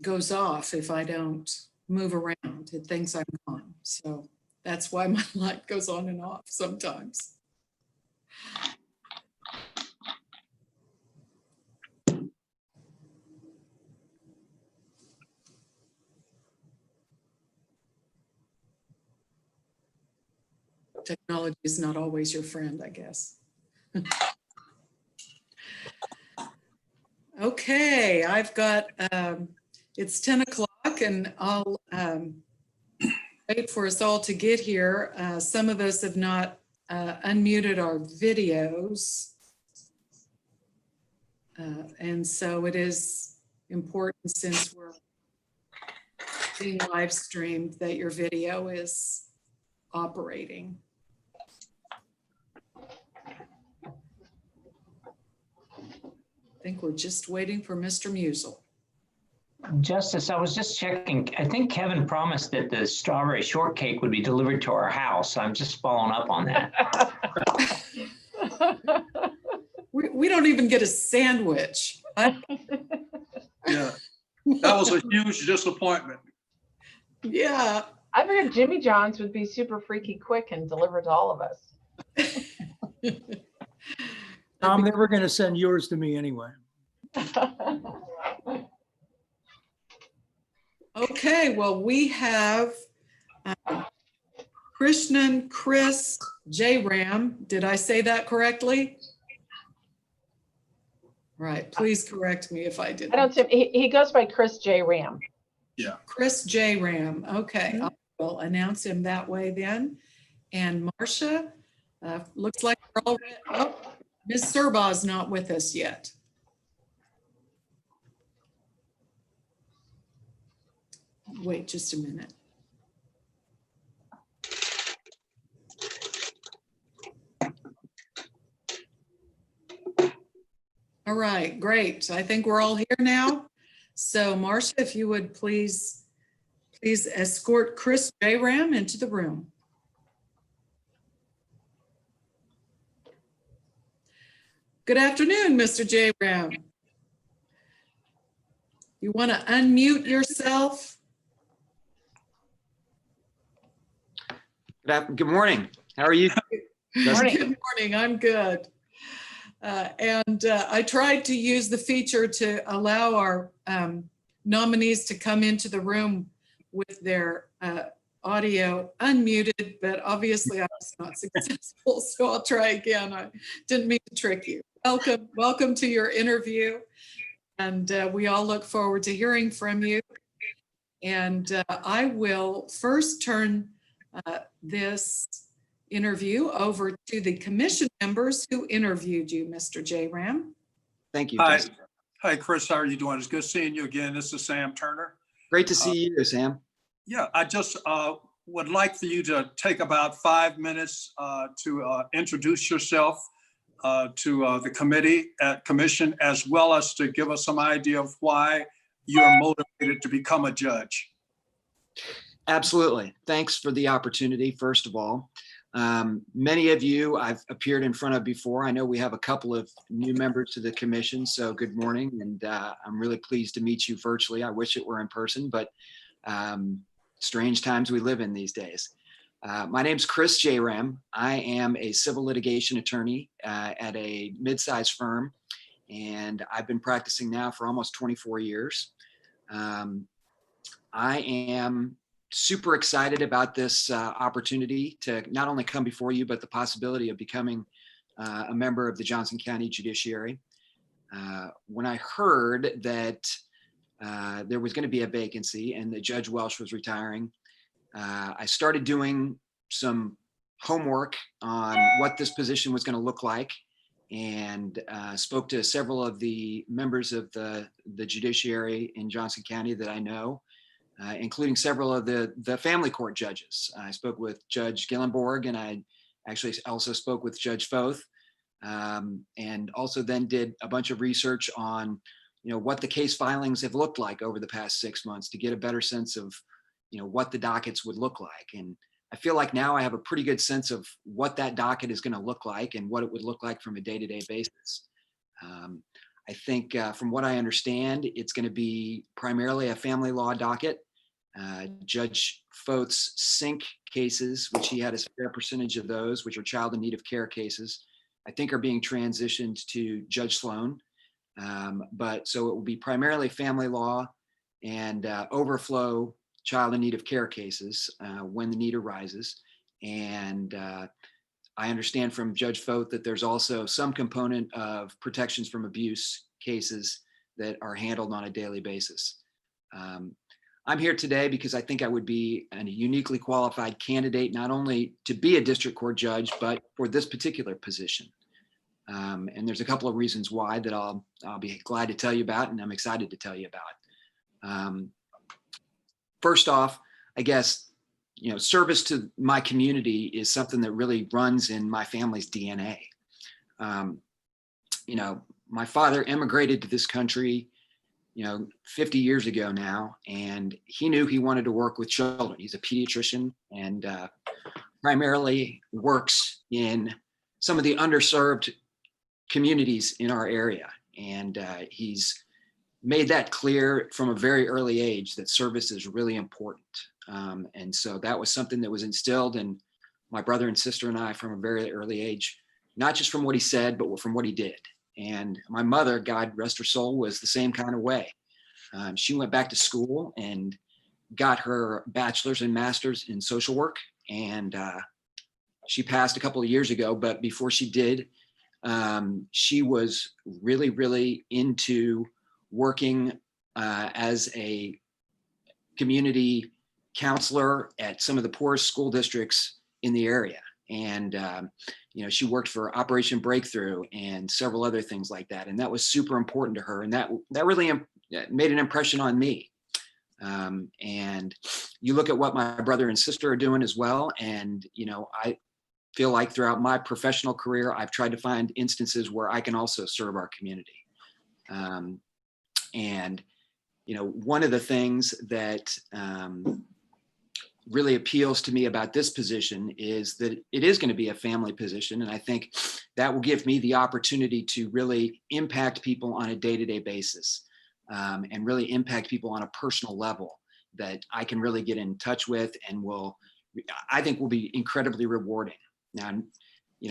goes off if I don't move around. It thinks I'm gone. So that's why my light goes on and off sometimes. Technology is not always your friend, I guess. Okay, I've got, it's 10 o'clock and I'll wait for us all to get here. Some of us have not unmuted our videos. And so it is important, since we're being live streamed, that your video is operating. I think we're just waiting for Mr. Musel. Justice, I was just checking. I think Kevin promised that the strawberry shortcake would be delivered to our house. I'm just following up on that. We don't even get a sandwich. Yeah, that was a huge disappointment. Yeah. I figured Jimmy John's would be super freaky quick and deliver to all of us. I'm never going to send yours to me anyway. Okay, well, we have Krishnan Chris Jaram. Did I say that correctly? Right, please correct me if I didn't. I don't. He goes by Chris J. Ram. Yeah. Chris Jaram. Okay, I will announce him that way then. And Marcia, looks like we're all ready. Oh, Ms. Serbaw's not with us yet. Wait just a minute. All right, great. I think we're all here now. So Marcia, if you would please escort Chris Jaram into the room. Good afternoon, Mr. Jaram. You want to unmute yourself? Good morning. How are you? Good morning. I'm good. I tried to use the feature to allow our nominees to come into the room with their audio unmuted, but obviously I was not successful, so I'll try again. I didn't mean to trick you. Welcome to your interview, and we all look forward to hearing from you. And I will first turn this interview over to the commission members who interviewed you, Mr. Jaram. Thank you. Hi. Hi, Chris. How are you doing? It's good seeing you again. This is Sam Turner. Great to see you, Sam. Yeah, I just would like for you to take about 5 minutes to introduce yourself to the commission, as well as to give us some idea of why you're motivated to become a judge. Absolutely. Thanks for the opportunity, first of all. Many of you I've appeared in front of before. I know we have a couple of new members to the commission, so good morning. And I'm really pleased to meet you virtually. I wish it were in person, but strange times we live in these days. My name's Chris Jaram. I am a civil litigation attorney at a mid-sized firm, and I've been practicing now for almost 24 years. I am super excited about this opportunity to not only come before you, but the possibility of becoming a member of the Johnson County Judiciary. When I heard that there was going to be a vacancy and that Judge Welch was retiring, I started doing some homework on what this position was going to look like, and spoke to several of the members of the judiciary in Johnson County that I know, including several of the family court judges. I spoke with Judge Gillenborg, and I actually also spoke with Judge Foth, and also then did a bunch of research on what the case filings have looked like over the past 6 months to get a better sense of what the dockets would look like. And I feel like now I have a pretty good sense of what that docket is going to look like and what it would look like from a day-to-day basis. I think from what I understand, it's going to be primarily a family law docket. Judge Foth's SYNC cases, which he had a fair percentage of those, which are child in need of care cases, I think are being transitioned to Judge Sloan. But so it will be primarily family law and overflow child in need of care cases when the need arises. And I understand from Judge Foth that there's also some component of protections from abuse cases that are handled on a daily basis. I'm here today because I think I would be a uniquely qualified candidate, not only to be a district court judge, but for this particular position. And there's a couple of reasons why that I'll be glad to tell you about, and I'm excited to tell you about. First off, I guess, service to my community is something that really runs in my family's DNA. My father immigrated to this country 50 years ago now, and he knew he wanted to work with children. He's a pediatrician and primarily works in some of the underserved communities in our area. And he's made that clear from a very early age that service is really important. And so that was something that was instilled in my brother and sister and I from a very early age, not just from what he said, but from what he did. And my mother, God rest her soul, was the same kind of way. She went back to school and got her bachelor's and master's in social work. And she passed a couple of years ago, but before she did, she was really, really into working as a community counselor at some of the poorest school districts in the area. And, she worked for Operation Breakthrough and several other things like that. And that was super important to her. And that really made an impression on me. And you look at what my brother and sister are doing as well. And, I feel like throughout my professional career, I've tried to find instances where I can also serve our community. One of the things that really appeals to me about this position is that it is going to be a family position. And I think that will give me the opportunity to really impact people on a day-to-day basis and really impact people on a personal level that I can really get in touch with and I think will be incredibly rewarding. Now,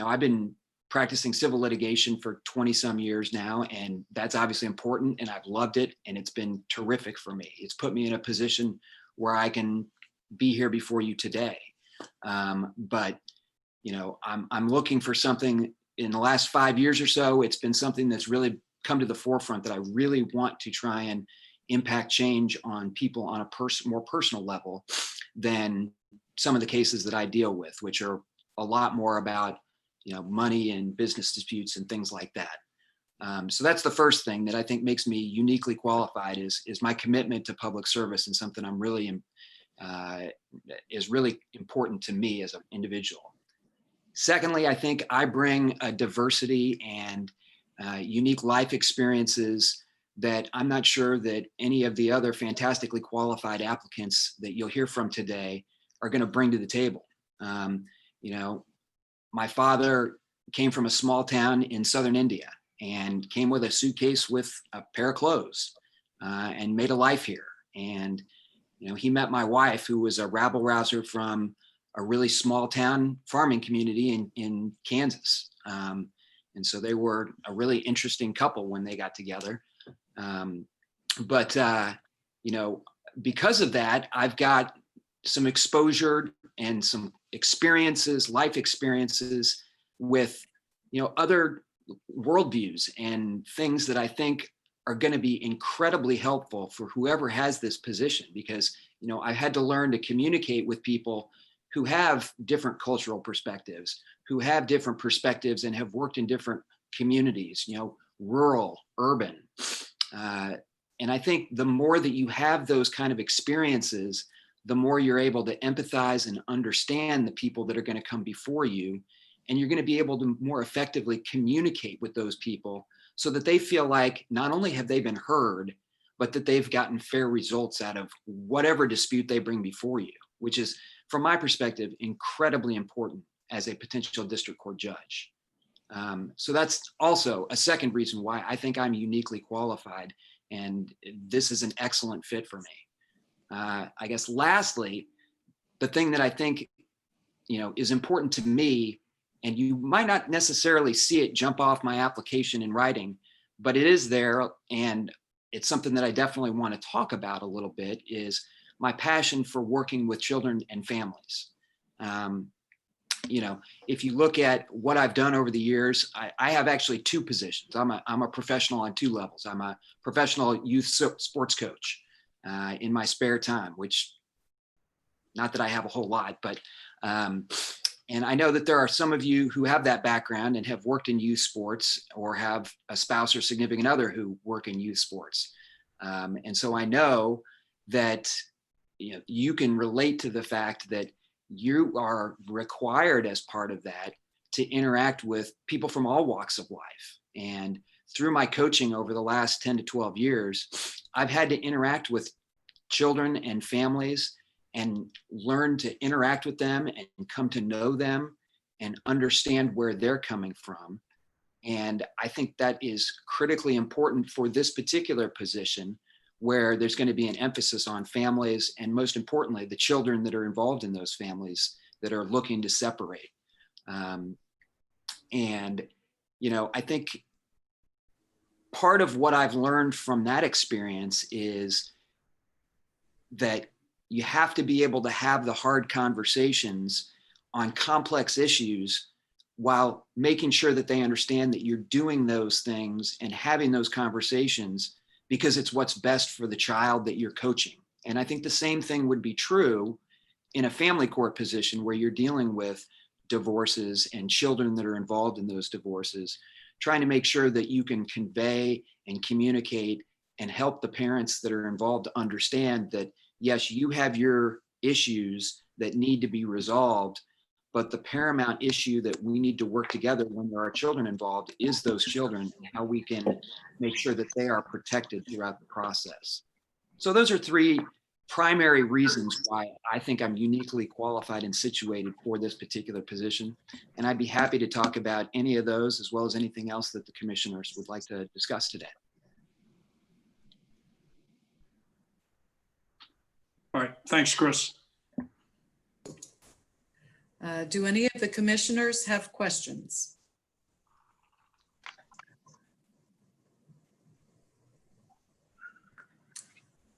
I've been practicing civil litigation for 20 some years now, and that's obviously important, and I've loved it, and it's been terrific for me. It's put me in a position where I can be here before you today. But I'm looking for something in the last 5 years or so. It's been something that's really come to the forefront that I really want to try and impact change on people on a more personal level than some of the cases that I deal with, which are a lot more about money and business disputes and things like that. So that's the first thing that I think makes me uniquely qualified is my commitment to public service, and something I'm really is really important to me as an individual. Secondly, I think I bring a diversity and unique life experiences that I'm not sure that any of the other fantastically qualified applicants that you'll hear from today are going to bring to the table. My father came from a small town in southern India and came with a suitcase with a pair of clothes and made a life here. And he met my wife, who was a rabble rouser from a really small town farming community in Kansas. And so they were a really interesting couple when they got together. But because of that, I've got some exposure and some experiences, life experiences with, other worldviews and things that I think are going to be incredibly helpful for whoever has this position, because, I had to learn to communicate with people who have different cultural perspectives, who have different perspectives and have worked in different communities, rural, urban. And I think the more that you have those kind of experiences, the more you're able to empathize and understand the people that are going to come before you. And you're going to be able to more effectively communicate with those people so that they feel like not only have they been heard, but that they've gotten fair results out of whatever dispute they bring before you, which is, from my perspective, incredibly important as a potential district court judge. So that's also a second reason why I think I'm uniquely qualified, and this is an excellent fit for me. I guess lastly, the thing that I think, is important to me, and you might not necessarily see it jump off my application in writing, but it is there, and it's something that I definitely want to talk about a little bit, is my passion for working with children and families. If you look at what I've done over the years, I have actually two positions. I'm a professional on two levels. I'm a professional youth sports coach in my spare time, which, not that I have a whole lot, but and I know that there are some of you who have that background and have worked in youth sports, or have a spouse or significant other who work in youth sports. And so I know that you can relate to the fact that you are required as part of that to interact with people from all walks of life. And through my coaching over the last 10 to 12 years, I've had to interact with children and families and learn to interact with them and come to know them and understand where they're coming from. And I think that is critically important for this particular position, where there's going to be an emphasis on families, and most importantly, the children that are involved in those families that are looking to separate. I think part of what I've learned from that experience is that you have to be able to have the hard conversations on complex issues while making sure that they understand that you're doing those things and having those conversations because it's what's best for the child that you're coaching. And I think the same thing would be true in a family court position where you're dealing with divorces and children that are involved in those divorces, trying to make sure that you can convey and communicate and help the parents that are involved to understand that, yes, you have your issues that need to be resolved, but the paramount issue that we need to work together when there are children involved is those children and how we can make sure that they are protected throughout the process. So those are three primary reasons why I think I'm uniquely qualified and situated for this particular position. And I'd be happy to talk about any of those as well as anything else that the commissioners would like to discuss today. All right, thanks, Chris. Do any of the commissioners have questions?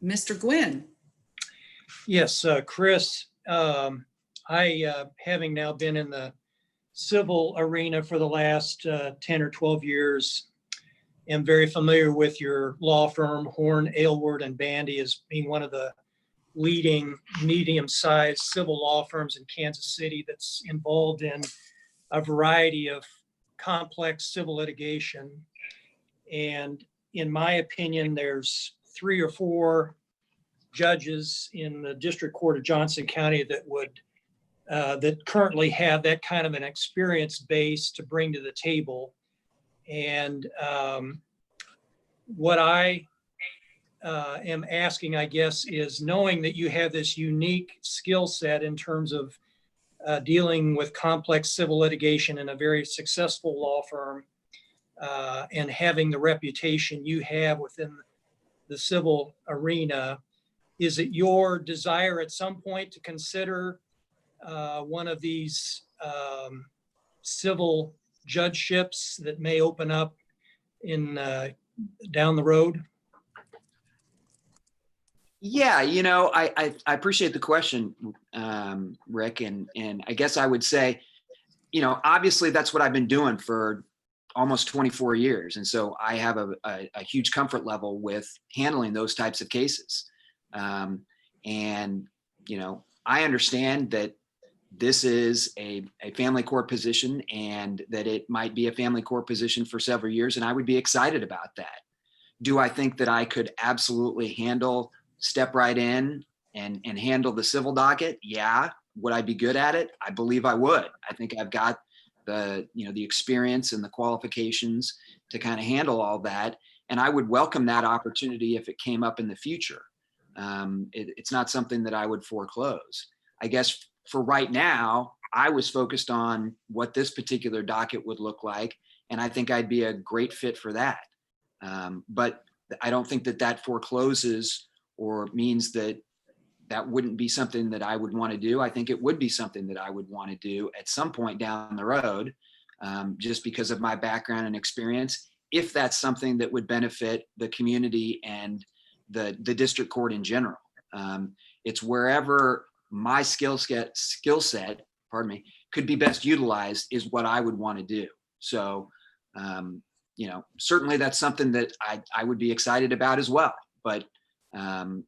Mr. Gwynn. Yes, Chris, having now been in the civil arena for the last 10 or 12 years, am very familiar with your law firm, Horn, Aylward, and Bandy, as being one of the leading medium-sized civil law firms in Kansas City that's involved in a variety of complex civil litigation. And in my opinion, there's 3 or 4 judges in the District Court of Johnson County that would that currently have that kind of an experience base to bring to the table. And what I am asking, I guess, is knowing that you have this unique skill set in terms of dealing with complex civil litigation in a very successful law firm, and having the reputation you have within the civil arena, is it your desire at some point to consider one of these civil judgeships that may open up in down the road? Yeah, I appreciate the question, Rick, and I guess I would say, obviously that's what I've been doing for almost 24 years. And so I have a huge comfort level with handling those types of cases. I understand that this is a family court position and that it might be a family court position for several years, and I would be excited about that. Do I think that I could absolutely step right in and handle the civil docket? Yeah. Would I be good at it? I believe I would. I think I've got the experience and the qualifications to kind of handle all that. And I would welcome that opportunity if it came up in the future. It's not something that I would foreclose. I guess for right now, I was focused on what this particular docket would look like, and I think I'd be a great fit for that. But I don't think that that forecloses or means that that wouldn't be something that I would want to do. I think it would be something that I would want to do at some point down the road, just because of my background and experience, if that's something that would benefit the community and the district court in general. It's wherever my skill set, pardon me, could be best utilized is what I would want to do. So, you know, certainly that's something that I would be excited about as well, but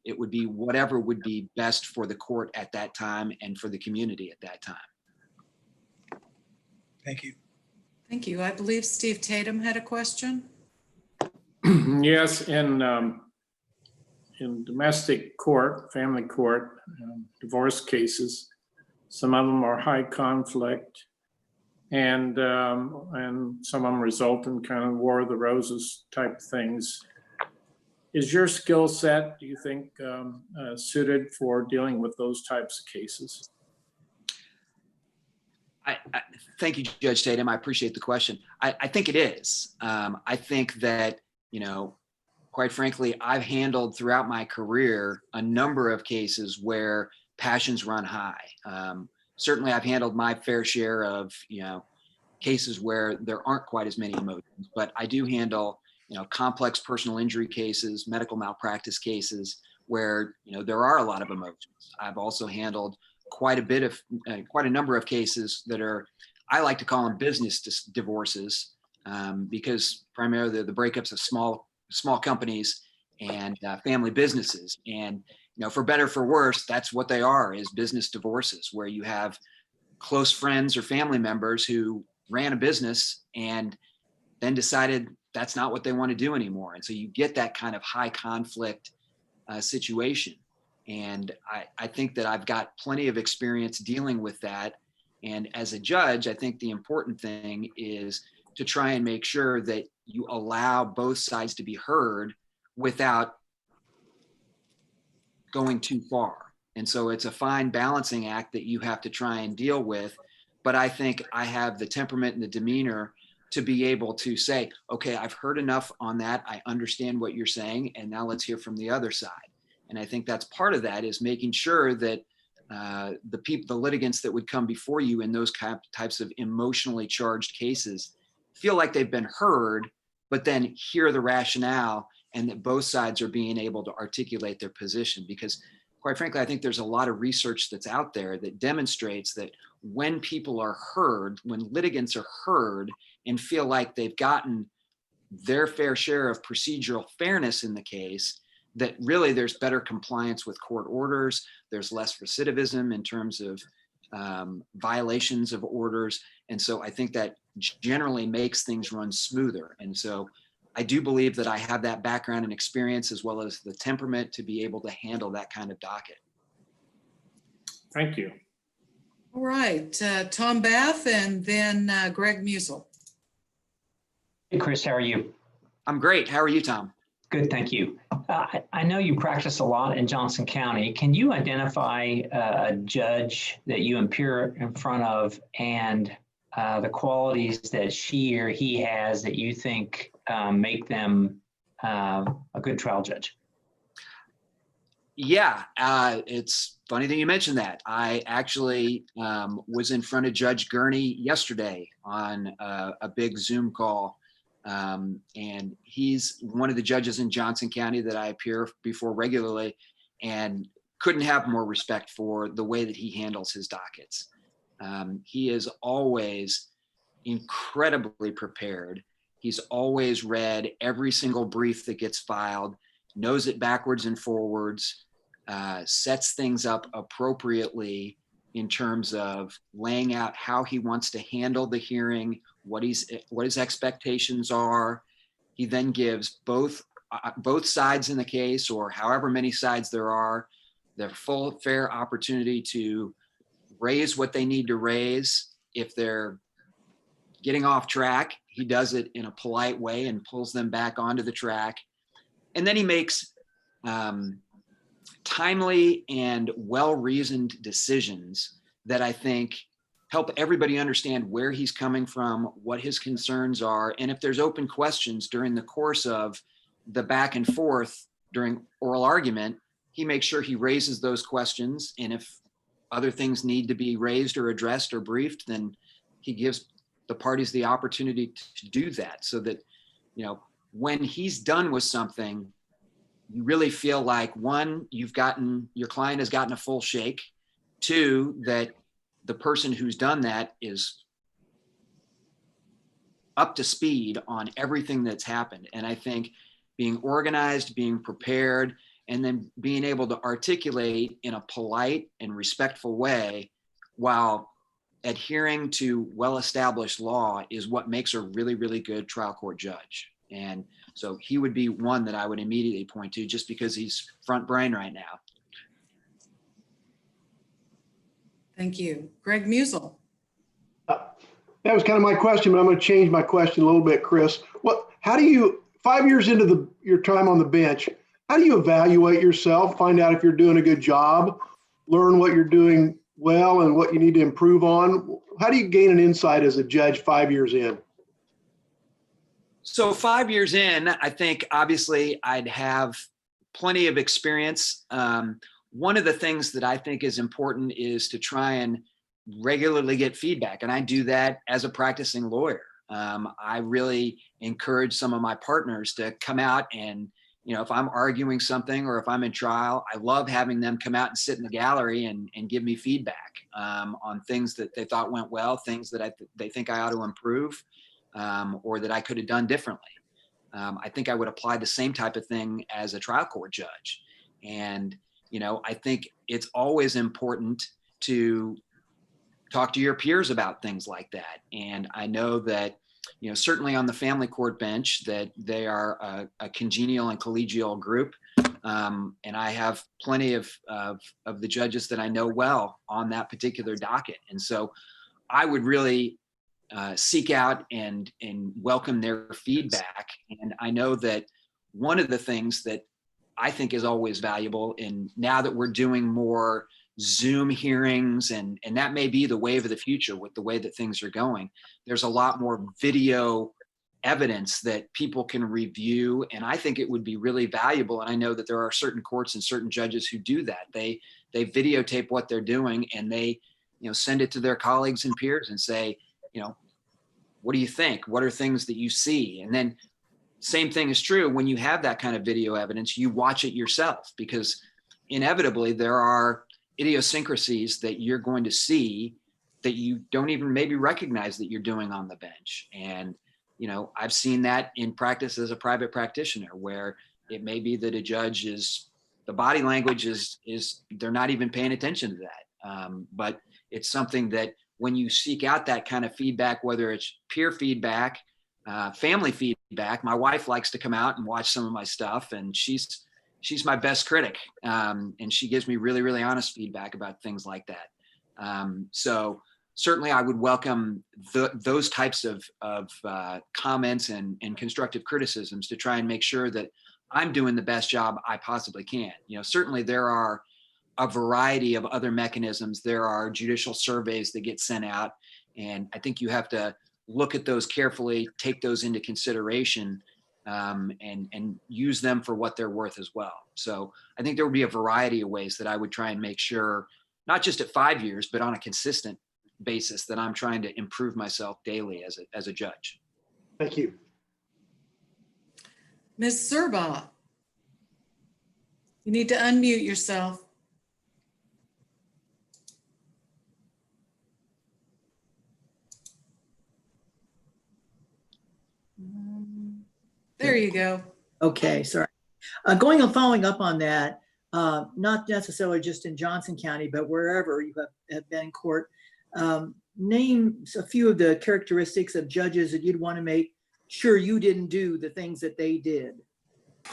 it would be whatever would be best for the court at that time and for the community at that time. Thank you. Thank you. I believe Steve Tatum had a question. Yes, in domestic court, family court, divorce cases, some of them are high conflict, and some of them result in kind of War of the Roses type things. Is your skill set, do you think, suited for dealing with those types of cases? I thank you, Judge Tatum. I appreciate the question. I think it is. I think that, you know, quite frankly, I've handled throughout my career a number of cases where passions run high. Certainly, I've handled my fair share of, you know, cases where there aren't quite as many emotions, but I do handle, you know, complex personal injury cases, medical malpractice cases where, you know, there are a lot of emotions. I've also handled quite a number of cases that are, I like to call them business divorces, because primarily the breakups of small companies and family businesses. And, you know, for better or for worse, that's what they are, is business divorces, where you have close friends or family members who ran a business and then decided that's not what they want to do anymore. And so you get that kind of high conflict situation. And I think that I've got plenty of experience dealing with that. And as a judge, I think the important thing is to try and make sure that you allow both sides to be heard without going too far. And so it's a fine balancing act that you have to try and deal with. But I think I have the temperament and the demeanor to be able to say, okay, I've heard enough on that. I understand what you're saying. And now let's hear from the other side. And I think that's part of that, is making sure that the litigants that would come before you in those types of emotionally charged cases feel like they've been heard, but then hear the rationale, and that both sides are being able to articulate their position. Because quite frankly, I think there's a lot of research that's out there that demonstrates that when people are heard, when litigants are heard and feel like they've gotten their fair share of procedural fairness in the case, that really there's better compliance with court orders, there's less recidivism in terms of violations of orders. And so I think that generally makes things run smoother. And so I do believe that I have that background and experience, as well as the temperament to be able to handle that kind of docket. Thank you. All right, Tom Bath, and then Greg Musel. Hey, Chris, how are you? I'm great. How are you, Tom? Good, thank you. I know you practice a lot in Johnson County. Can you identify a judge that you appear in front of and the qualities that she or he has that you think make them a good trial judge? Yeah, it's funny that you mentioned that. I actually was in front of Judge Gurney yesterday on a big Zoom call. And he's one of the judges in Johnson County that I appear before regularly, and couldn't have more respect for the way that he handles his dockets. He is always incredibly prepared. He's always read every single brief that gets filed, knows it backwards and forwards, sets things up appropriately in terms of laying out how he wants to handle the hearing, what his expectations are. He then gives both sides in the case, or however many sides there are, their full fair opportunity to raise what they need to raise. If they're getting off track, he does it in a polite way and pulls them back onto the track. And then he makes timely and well-reasoned decisions that I think help everybody understand where he's coming from, what his concerns are. And if there's open questions during the course of the back and forth during oral argument, he makes sure he raises those questions. And if other things need to be raised or addressed or briefed, then he gives the parties the opportunity to do that, so that, you know, when he's done with something, you really feel like, one, your client has gotten a full shake. Two, that the person who's done that is up to speed on everything that's happened. And I think being organized, being prepared, and then being able to articulate in a polite and respectful way while adhering to well-established law is what makes a really, really good trial court judge. And so he would be one that I would immediately point to, just because he's front brain right now. Thank you. Greg Musel. That was kind of my question, but I'm going to change my question a little bit, Chris. How do you, 5 years into your time on the bench, how do you evaluate yourself, find out if you're doing a good job, learn what you're doing well and what you need to improve on? How do you gain an insight as a judge 5 years in? So 5 years in, I think obviously I'd have plenty of experience. One of the things that I think is important is to try and regularly get feedback. And I do that as a practicing lawyer. I really encourage some of my partners to come out and, you know, if I'm arguing something or if I'm in trial, I love having them come out and sit in the gallery and give me feedback on things that they thought went well, things that they think I ought to improve, or that I could have done differently. I think I would apply the same type of thing as a trial court judge. And, you know, I think it's always important to talk to your peers about things like that. And I know that, you know, certainly on the family court bench, that they are a congenial and collegial group. And I have plenty of the judges that I know well on that particular docket. And so I would really seek out and welcome their feedback. And I know that one of the things that I think is always valuable, and now that we're doing more Zoom hearings, and that may be the wave of the future with the way that things are going, there's a lot more video evidence that people can review. And I think it would be really valuable. And I know that there are certain courts and certain judges who do that. They videotape what they're doing, and they, you know, send it to their colleagues and peers and say, you know, what do you think? What are things that you see? And then same thing is true when you have that kind of video evidence, you watch it yourself, because inevitably there are idiosyncrasies that you're going to see that you don't even maybe recognize that you're doing on the bench. And, you know, I've seen that in practice as a private practitioner, where it may be that a judge the body language is they're not even paying attention to that. But it's something that when you seek out that kind of feedback, whether it's peer feedback, family feedback, my wife likes to come out and watch some of my stuff, and she's my best critic. And she gives me really, really honest feedback about things like that. So certainly I would welcome those types of comments and constructive criticisms to try and make sure that I'm doing the best job I possibly can. You know, certainly there are a variety of other mechanisms. There are judicial surveys that get sent out, and I think you have to look at those carefully, take those into consideration, and use them for what they're worth as well. So I think there would be a variety of ways that I would try and make sure, not just at 5 years, but on a consistent basis, that I'm trying to improve myself daily as a judge. Thank you. Ms. Zerba, you need to unmute yourself. There you go. Okay, sorry. Following up on that, not necessarily just in Johnson County, but wherever you have been in court, name a few of the characteristics of judges that you'd want to make sure you didn't do the things that they did.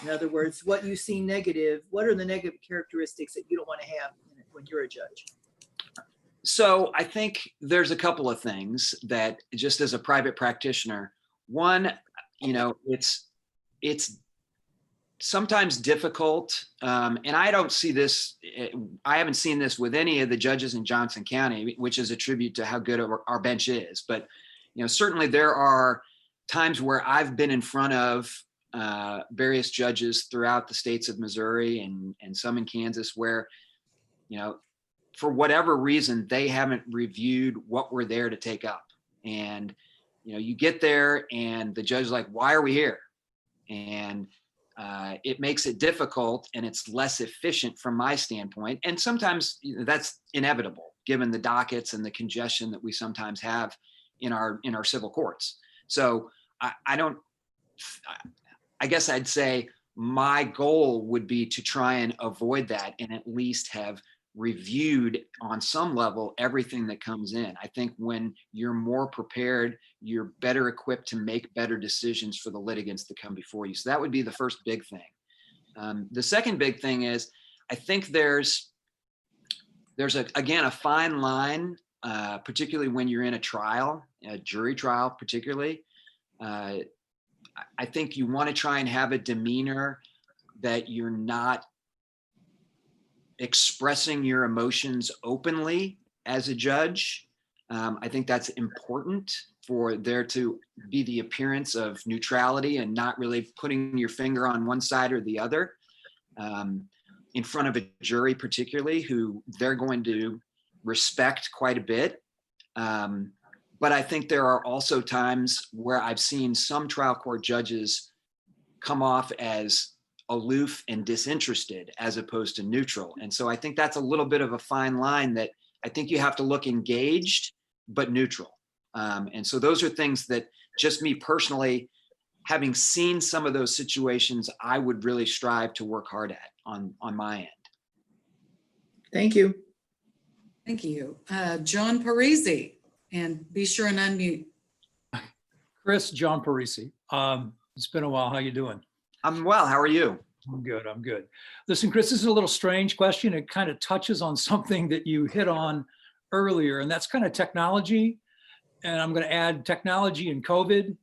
In other words, what you see negative, what are the negative characteristics that you don't want to have when you're a judge? So I think there's a couple of things that, just as a private practitioner, one, you know, it's sometimes difficult. And I don't see this, I haven't seen this with any of the judges in Johnson County, which is a tribute to how good our bench is. But, certainly there are times where I've been in front of various judges throughout the states of Missouri and some in Kansas where, for whatever reason, they haven't reviewed what we're there to take up. And, you get there and the judge is like, why are we here? And it makes it difficult and it's less efficient from my standpoint. And sometimes that's inevitable given the dockets and the congestion that we sometimes have in our civil courts. So I guess I'd say my goal would be to try and avoid that and at least have reviewed on some level everything that comes in. I think when you're more prepared, you're better equipped to make better decisions for the litigants that come before you. So that would be the first big thing. The second big thing is I think there's again a fine line, particularly when you're in a trial, a jury trial particularly. I think you want to try and have a demeanor that you're not expressing your emotions openly as a judge. I think that's important for there to be the appearance of neutrality and not really putting your finger on one side or the other in front of a jury, particularly who they're going to respect quite a bit. But I think there are also times where I've seen some trial court judges come off as aloof and disinterested as opposed to neutral. And so I think that's a little bit of a fine line that I think you have to look engaged, but neutral. And so those are things that just me personally, having seen some of those situations, I would really strive to work hard at on my end. Thank you. Thank you. John Parisi, and be sure and unmute. Chris, John Parisi. It's been a while. How you doing? I'm well. How are you? I'm good. I'm good. Listen, Chris, this is a little strange question. It kind of touches on something that you hit on earlier, and that's kind of technology. And I'm going to add technology and COVID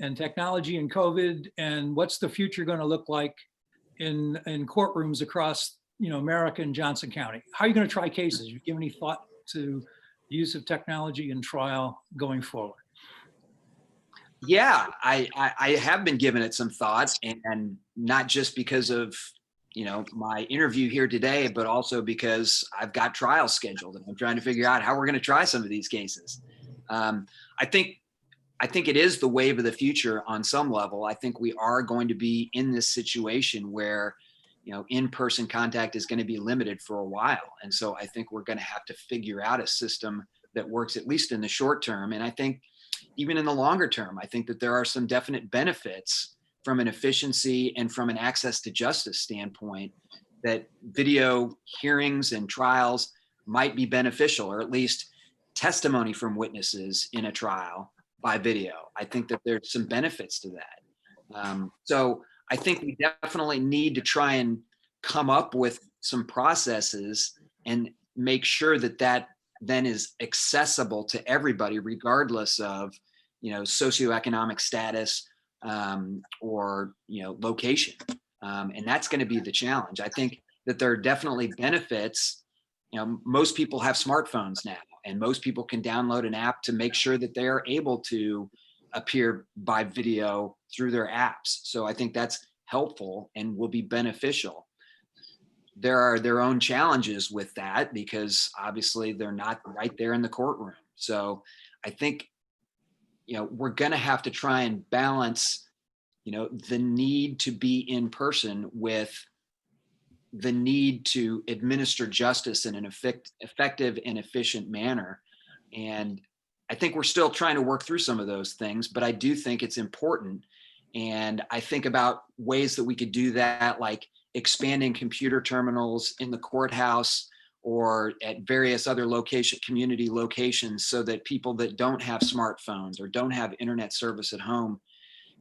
and technology and COVID and what's the future going to look like in courtrooms across, America and Johnson County. How are you going to try cases? You give any thought to the use of technology in trial going forward? Yeah, I have been giving it some thoughts, and not just because of, my interview here today, but also because I've got trials scheduled and I'm trying to figure out how we're going to try some of these cases. I think it is the wave of the future on some level. I think we are going to be in this situation where, in-person contact is going to be limited for a while. And so I think we're going to have to figure out a system that works at least in the short term. And I think even in the longer term, I think that there are some definite benefits from an efficiency and from an access to justice standpoint that video hearings and trials might be beneficial, or at least testimony from witnesses in a trial by video. I think that there's some benefits to that. So I think we definitely need to try and come up with some processes and make sure that that then is accessible to everybody, regardless of, socioeconomic status or, location. And that's going to be the challenge. I think that there are definitely benefits. Most people have smartphones now, and most people can download an app to make sure that they are able to appear by video through their apps. So I think that's helpful and will be beneficial. There are their own challenges with that because obviously they're not right there in the courtroom. So I think, we're going to have to try and balance, the need to be in person with the need to administer justice in an effective and efficient manner. And I think we're still trying to work through some of those things, but I do think it's important. And I think about ways that we could do that, like expanding computer terminals in the courthouse or at various other community locations, so that people that don't have smartphones or don't have internet service at home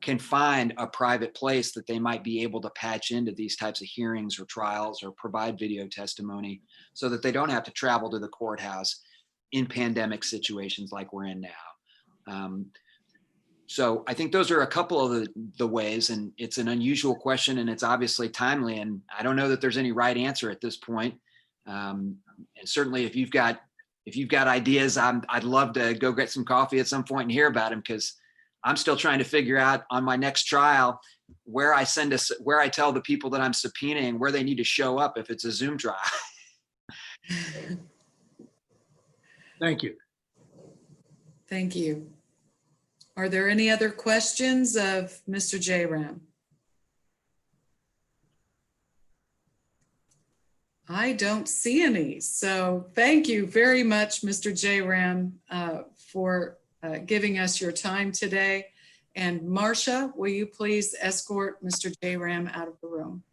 can find a private place that they might be able to patch into these types of hearings or trials or provide video testimony, so that they don't have to travel to the courthouse in pandemic situations like we're in now. So I think those are a couple of the ways, and it's an unusual question, and it's obviously timely, and I don't know that there's any right answer at this point. And certainly if you've got ideas, I'd love to go get some coffee at some point and hear about them, because I'm still trying to figure out on my next trial where I tell the people that I'm subpoenaing where they need to show up if it's a Zoom trial. Thank you. Thank you. Are there any other questions of Mr. Jaram? I don't see any. So thank you very much, Mr. Jaram, for giving us your time today. And Marcia, will you please escort Mr. Jaram out of the room?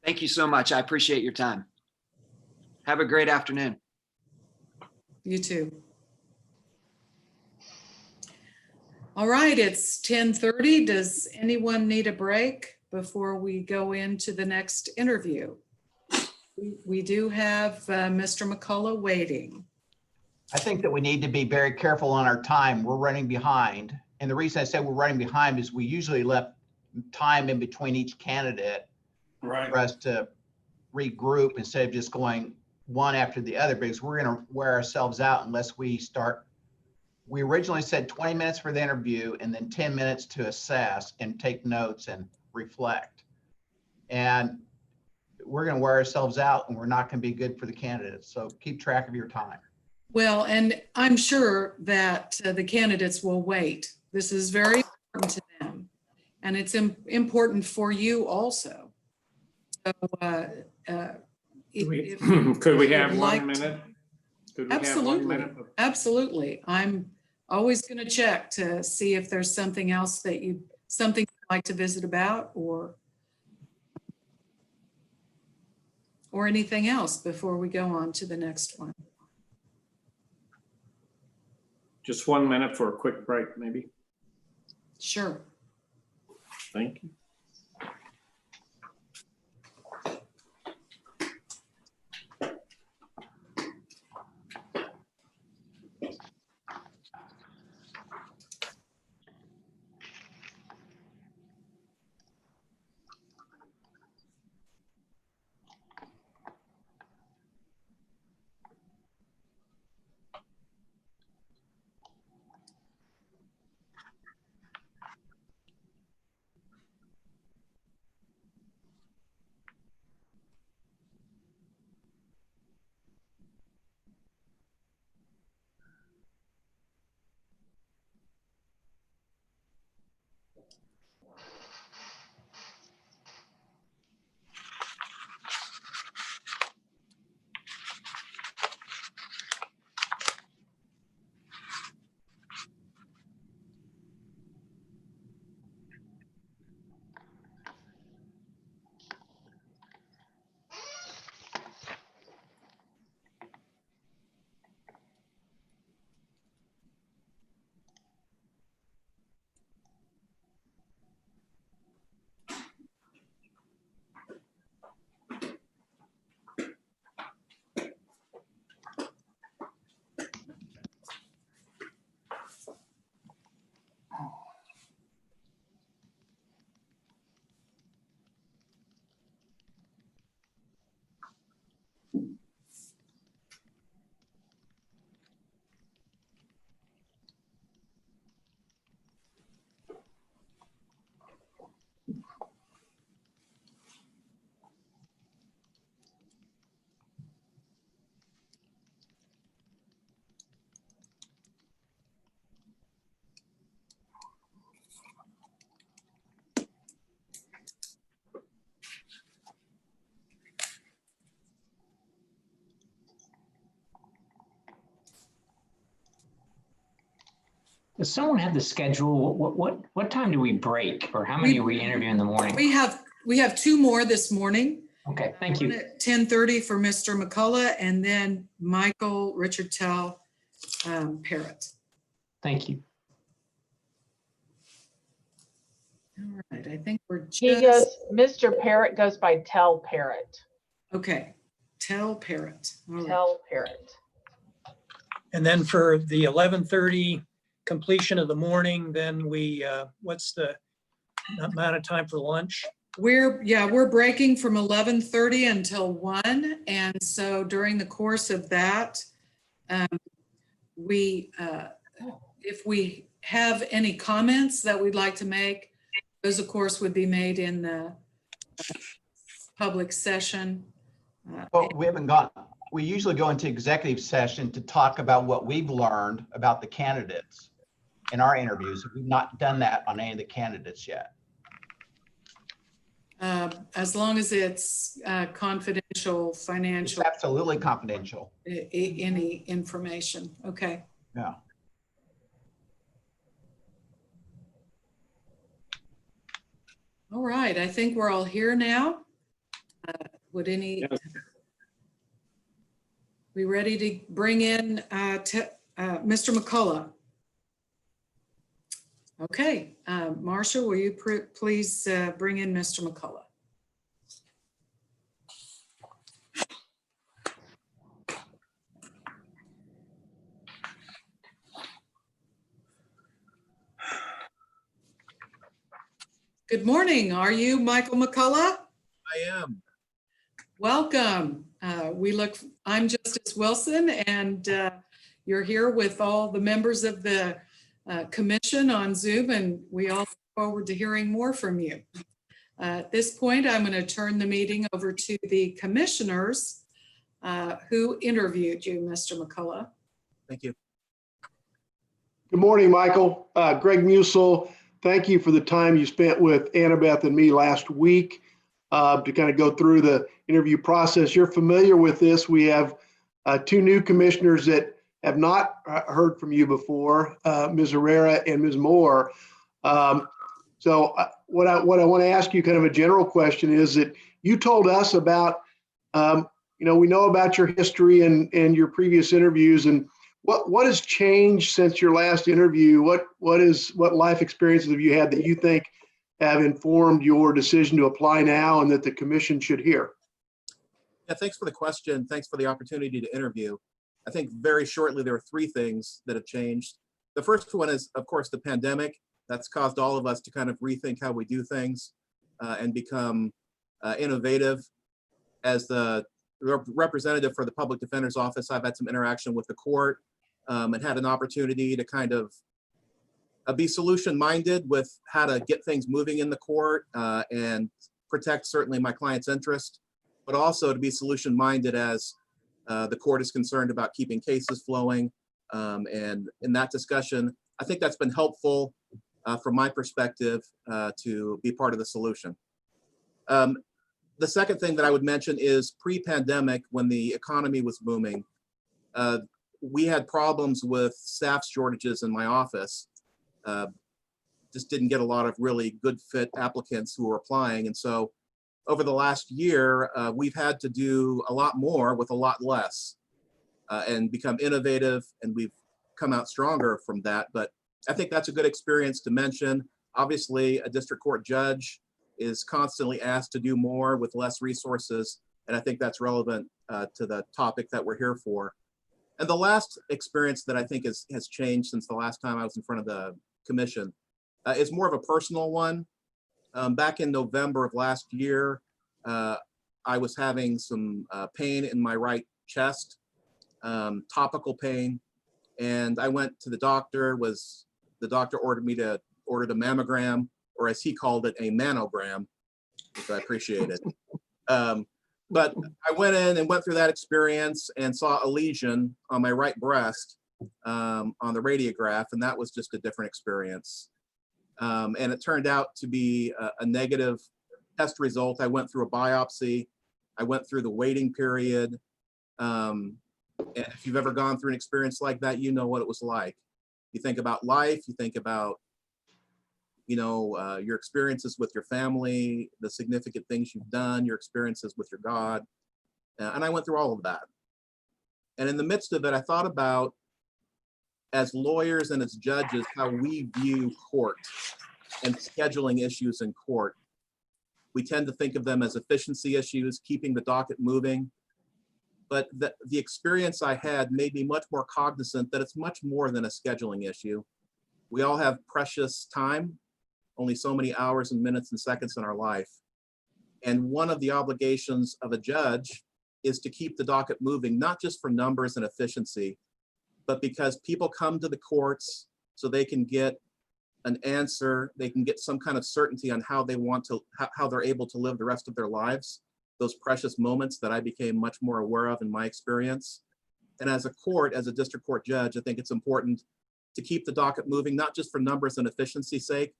Thank you so much. I appreciate your time. Have a great afternoon. You too. All right, it's 10:30. Does anyone need a break before we go into the next interview? We do have Mr. McCulla waiting. I think that we need to be very careful on our time. We're running behind. And the reason I say we're running behind is we usually left time in between each candidate for us to regroup instead of just going one after the other, because we're going to wear ourselves out unless we start. We originally said 20 minutes for the interview and then 10 minutes to assess and take notes and reflect. And we're going to wear ourselves out and we're not going to be good for the candidates. So keep track of your time. Well, and I'm sure that the candidates will wait. This is very important to them. And it's important for you also. So could we have 1 minute? Could we Absolutely. have 1 minute? Absolutely. I'm always going to check to see if there's something else that you'd like to visit about or anything else before we go on to the next one. Just 1 minute for a quick break, maybe. Sure. Thank you. Does someone have the schedule? What time do we break, or how many are we interviewing in the morning? We have two more this morning. Okay, thank you. At 10:30 for Mr. McCulla, and then Michael Richard Tell Parrott. Thank you. All right, I think we're just. Mr. Parrott goes by Tell Parrott. Okay, Tell Parrott. All right. Tell Parrott. And then for the 11:30 completion of the morning, then we, what's the amount of time for lunch? We're breaking from 11:30 until 1. And so during the course of that, if we have any comments that we'd like to make, those of course would be made in the public session. Well, we usually go into executive session to talk about what we've learned about the candidates in our interviews. We've not done that on any of the candidates yet. As long as it's confidential, financial. It's absolutely confidential. Any information. Okay. Yeah. All right. I think we're all here now. We ready to bring in Mr. McCulla? Okay. Marcia, will you please bring in Mr. McCulla? Good morning. Are you Michael McCulla? I am. Welcome. I'm Justice Wilson, and you're here with all the members of the commission on Zoom, and we all look forward to hearing more from you. At this point, I'm going to turn the meeting over to the commissioners who interviewed you, Mr. McCulla. Thank you. Good morning, Michael. Greg Musil, thank you for the time you spent with Annabeth and me last week to kind of go through the interview process. You're familiar with this. We have 2 new commissioners that have not heard from you before, Ms. Herrera and Ms. Moore. So what I want to ask you, kind of a general question, is that you told us about, we know about your history and your previous interviews, and what has changed since your last interview? What life experiences have you had that you think have informed your decision to apply now and that the commission should hear? Yeah, thanks for the question. Thanks for the opportunity to interview. I think very shortly, there are 3 things that have changed. The first one is, of course, the pandemic. That's caused all of us to kind of rethink how we do things and become innovative. As the representative for the Public Defender's Office, I've had some interaction with the court and had an opportunity to kind of be solution-minded with how to get things moving in the court and protect certainly my client's interest, but also to be solution-minded as the court is concerned about keeping cases flowing. And in that discussion, I think that's been helpful from my perspective to be part of the solution. The second thing that I would mention is pre-pandemic, when the economy was booming, we had problems with staff shortages in my office. Just didn't get a lot of really good fit applicants who were applying. And so over the last year, we've had to do a lot more with a lot less and become innovative, and we've come out stronger from that. But I think that's a good experience to mention. Obviously, a district court judge is constantly asked to do more with less resources, and I think that's relevant to the topic that we're here for. And the last experience that I think has changed since the last time I was in front of the commission is more of a personal one. Back in November of last year, I was having some pain in my right chest, topical pain, and I went to the doctor. The doctor ordered a mammogram, or as he called it, a manogram, which I appreciated. But I went in and went through that experience and saw a lesion on my right breast on the radiograph, and that was just a different experience. And it turned out to be a negative test result. I went through a biopsy. I went through the waiting period. And if you've ever gone through an experience like that, you know what it was like. You think about life, you think about, your experiences with your family, the significant things you've done, your experiences with your God. And I went through all of that. And in the midst of it, I thought about, as lawyers and as judges, how we view court and scheduling issues in court. We tend to think of them as efficiency issues, keeping the docket moving. But the experience I had made me much more cognizant that it's much more than a scheduling issue. We all have precious time, only so many hours and minutes and seconds in our life. And one of the obligations of a judge is to keep the docket moving, not just for numbers and efficiency, but because people come to the courts so they can get an answer, they can get some kind of certainty on how they want to, how they're able to live the rest of their lives, those precious moments that I became much more aware of in my experience. And as a court, as a district court judge, I think it's important to keep the docket moving, not just for numbers and efficiency's sake,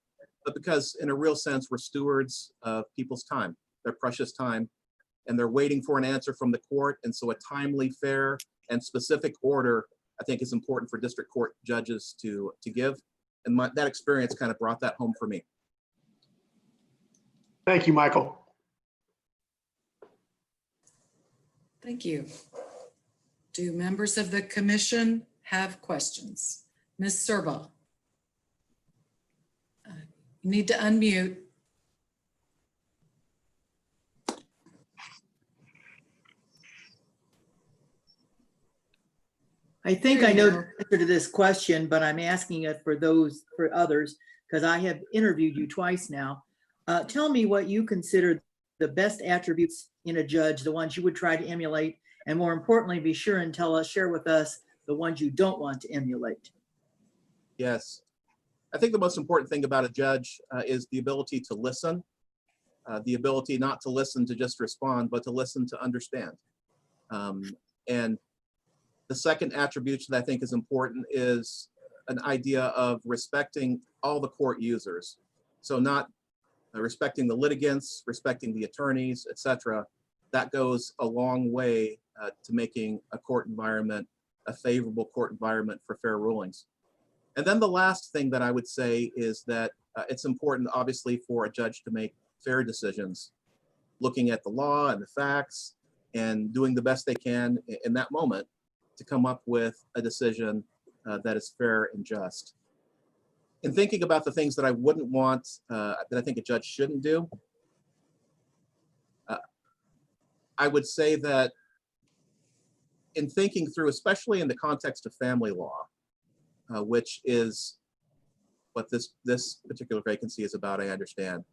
but because in a real sense, we're stewards of people's time, their precious time, and they're waiting for an answer from the court. And so a timely, fair, and specific order, I think, is important for district court judges to give. And that experience kind of brought that home for me. Thank you, Michael. Thank you. Do members of the commission have questions? Ms. Serba. You need to unmute. I think There I you know go. the answer to this question, but I'm asking it for others, because I have interviewed you twice now. Tell me what you consider the best attributes in a judge, the ones you would try to emulate, and more importantly, be sure and share with us the ones you don't want to emulate. Yes. I think the most important thing about a judge is the ability to listen, the ability not to listen to just respond, but to listen to understand. And the second attribute that I think is important is an idea of respecting all the court users. So not respecting the litigants, respecting the attorneys, etc. That goes a long way to making a court environment a favorable court environment for fair rulings. And then the last thing that I would say is that it's important, obviously, for a judge to make fair decisions, looking at the law and the facts and doing the best they can in that moment to come up with a decision that is fair and just. In thinking about the things that I wouldn't want, that I think a judge shouldn't do, I would say that in thinking through, especially in the context of family law, which is what this particular vacancy is about, I understand.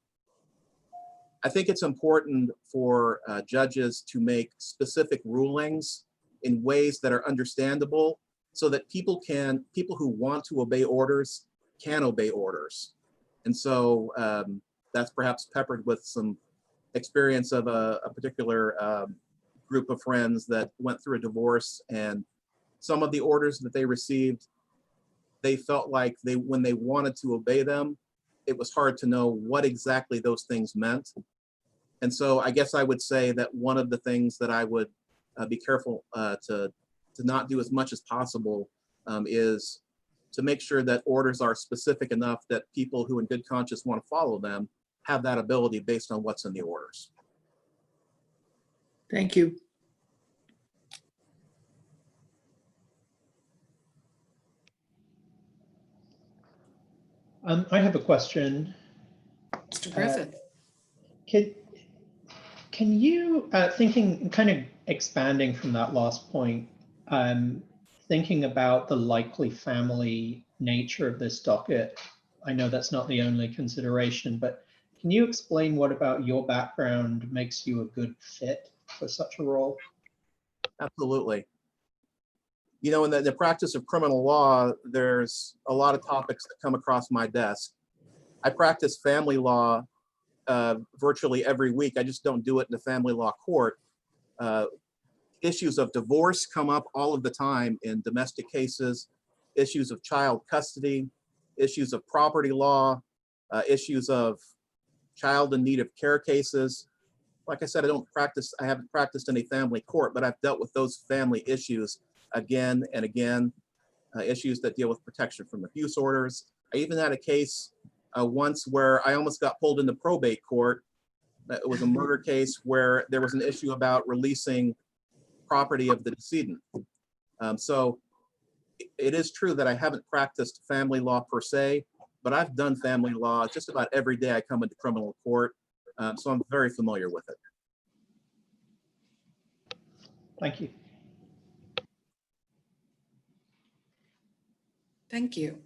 I think it's important for judges to make specific rulings in ways that are understandable so that people who want to obey orders can obey orders. And so that's perhaps peppered with some experience of a particular group of friends that went through a divorce, and some of the orders that they received, they felt like when they wanted to obey them, it was hard to know what exactly those things meant. And so I guess I would say that one of the things that I would be careful to not do as much as possible is to make sure that orders are specific enough that people who in good conscience want to follow them have that ability based on what's in the orders. Thank you. I have a question. Mr. Griffith. Can you, thinking, kind of expanding from that last point, thinking about the likely family nature of this docket, I know that's not the only consideration, but can you explain what about your background makes you a good fit for such a role? Absolutely. You know, in the practice of criminal law, there's a lot of topics that come across my desk. I practice family law virtually every week. I just don't do it in a family law court. Issues of divorce come up all of the time in domestic cases, issues of child custody, issues of property law, issues of child in need of care cases. Like I said, I haven't practiced in a family court, but I've dealt with those family issues again and again, issues that deal with protection from abuse orders. I even had a case once where I almost got pulled into probate court. It was a murder case where there was an issue about releasing property of the decedent. So it is true that I haven't practiced family law per se, but I've done family law just about every day I come into criminal court. So I'm very familiar with it. Thank you. Thank you.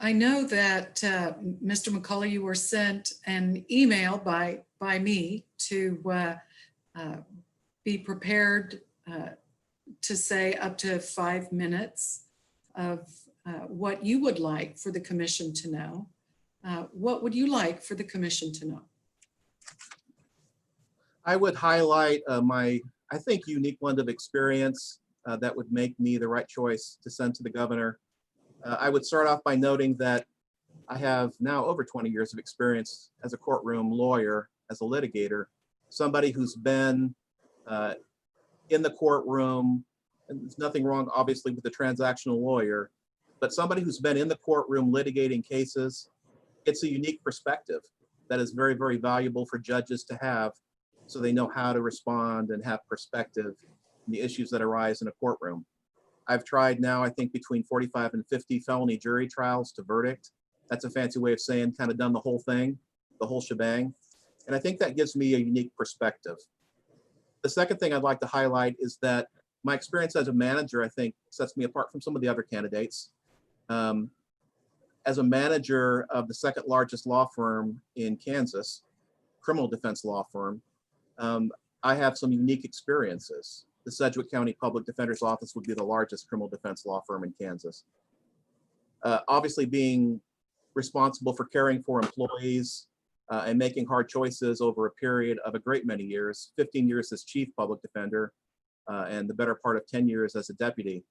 I know that, Mr. McCulla, you were sent an email by me to be prepared to say up to 5 minutes of what you would like for the commission to know. What would you like for the commission to know? I would highlight my, I think, unique blend of experience that would make me the right choice to send to the governor. I would start off by noting that I have now over 20 years of experience as a courtroom lawyer, as a litigator, somebody who's been in the courtroom, and there's nothing wrong, obviously, with the transactional lawyer, but somebody who's been in the courtroom litigating cases. It's a unique perspective that is very, very valuable for judges to have, so they know how to respond and have perspective in the issues that arise in a courtroom. I've tried now, I think, between 45 and 50 felony jury trials to verdict. That's a fancy way of saying kind of done the whole thing, the whole shebang. And I think that gives me a unique perspective. The second thing I'd like to highlight is that my experience as a manager, I think, sets me apart from some of the other candidates. As a manager of the second largest law firm in Kansas, criminal defense law firm, I have some unique experiences. The Sedgwick County Public Defender's Office would be the largest criminal defense law firm in Kansas. Obviously, being responsible for caring for employees and making hard choices over a period of a great many years, 15 years as chief public defender, and the better part of 10 years as a deputy,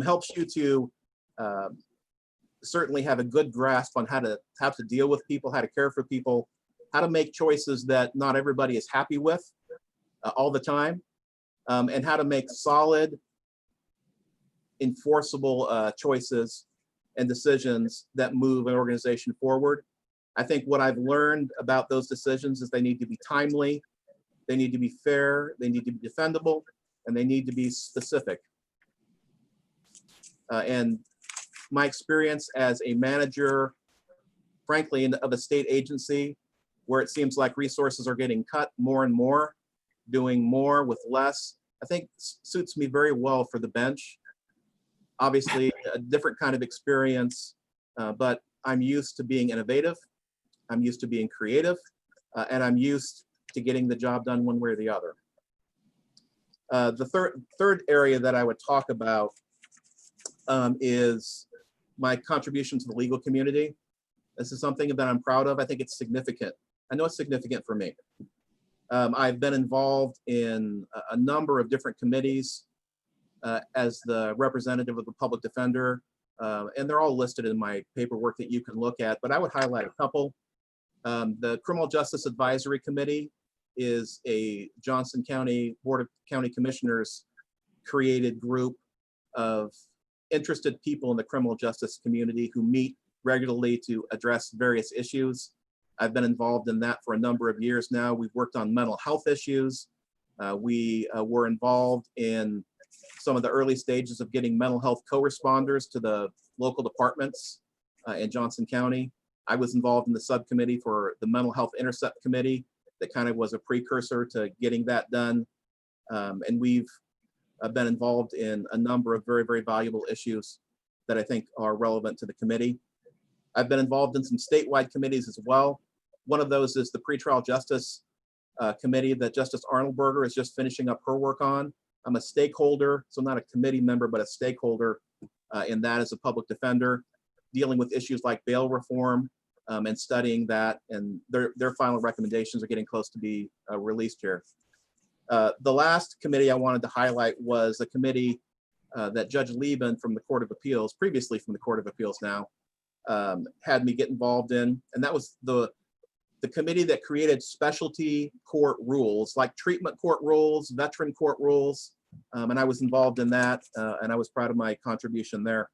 helps you to certainly have a good grasp on how to deal with people, how to care for people, how to make choices that not everybody is happy with all the time, and how to make solid, enforceable choices and decisions that move an organization forward. I think what I've learned about those decisions is they need to be timely, they need to be fair, they need to be defendable, and they need to be specific. And my experience as a manager, frankly, of a state agency where it seems like resources are getting cut more and more, doing more with less, I think suits me very well for the bench. Obviously, a different kind of experience, but I'm used to being innovative, I'm used to being creative, and I'm used to getting the job done one way or the other. The third area that I would talk about is my contribution to the legal community. This is something that I'm proud of. I think it's significant. I know it's significant for me. I've been involved in a number of different committees as the representative of the public defender, and they're all listed in my paperwork that you can look at, but I would highlight a couple. The Criminal Justice Advisory Committee is a Johnson County Board of County Commissioners created group of interested people in the criminal justice community who meet regularly to address various issues. I've been involved in that for a number of years now. We've worked on mental health issues. We were involved in some of the early stages of getting mental health co-responders to the local departments in Johnson County. I was involved in the subcommittee for the Mental Health Intercept Committee that kind of was a precursor to getting that done. And we've been involved in a number of very, very valuable issues that I think are relevant to the committee. I've been involved in some statewide committees as well. One of those is the Pretrial Justice Committee that Justice Arnoldberger is just finishing up her work on. I'm a stakeholder, so not a committee member, but a stakeholder in that as a public defender, dealing with issues like bail reform and studying that, and their final recommendations are getting close to be released here. The last committee I wanted to highlight was a committee that Judge Lieben from the Court of Appeals, previously from the Court of Appeals now, had me get involved in, and that was the committee that created specialty court rules, like treatment court rules, veteran court rules, and I was involved in that, and I was proud of my contribution there.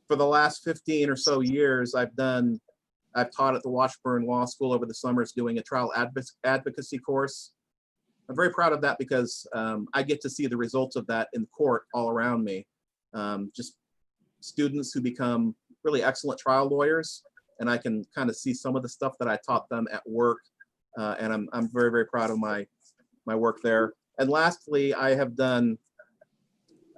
For the last 15 or so years, I've taught at the Washburn Law School over the summers doing a trial advocacy course. I'm very proud of that because I get to see the results of that in court all around me. Just students who become really excellent trial lawyers, and I can kind of see some of the stuff that I taught them at work, and I'm very, very proud of my work there. And lastly, I have done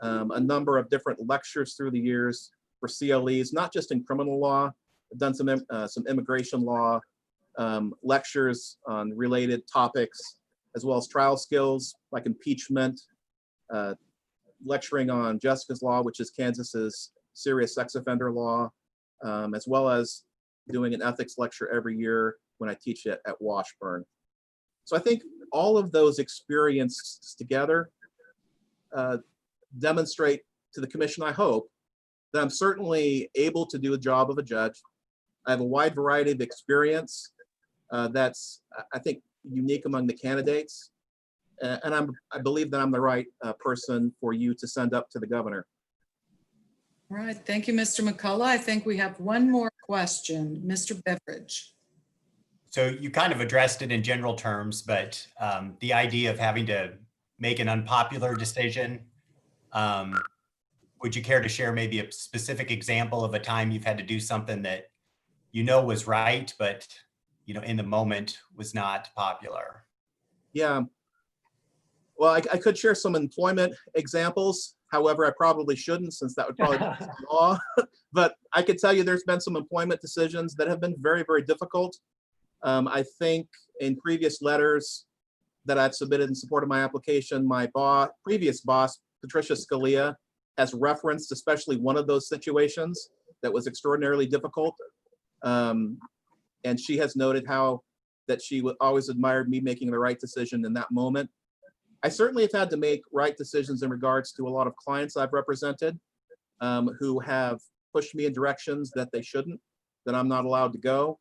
a number of different lectures through the years for CLEs, not just in criminal law. I've done some immigration law lectures on related topics, as well as trial skills like impeachment, lecturing on Jessica's Law, which is Kansas's serious sex offender law, as well as doing an ethics lecture every year when I teach it at Washburn. So I think all of those experiences together demonstrate to the commission, I hope, that I'm certainly able to do a job of a judge. I have a wide variety of experience that's, I think, unique among the candidates. And I believe that I'm the right person for you to send up to the governor. All right, thank you, Mr. McCulla. I think we have one more question. Mr. Beveridge. So you kind of addressed it in general terms, but the idea of having to make an unpopular decision, would you care to share maybe a specific example of a time you've had to do something that you know was right, but in the moment was not popular? Yeah. Well, I could share some employment examples. However, I probably shouldn't, since that would probably be law. But I could tell you there's been some employment decisions that have been very, very difficult. I think in previous letters that I've submitted in support of my application, my previous boss, Patricia Scalia, has referenced especially one of those situations that was extraordinarily difficult. And she has noted how that she always admired me making the right decision in that moment. I certainly have had to make right decisions in regards to a lot of clients I've represented who have pushed me in directions that they shouldn't, that I'm not allowed to go.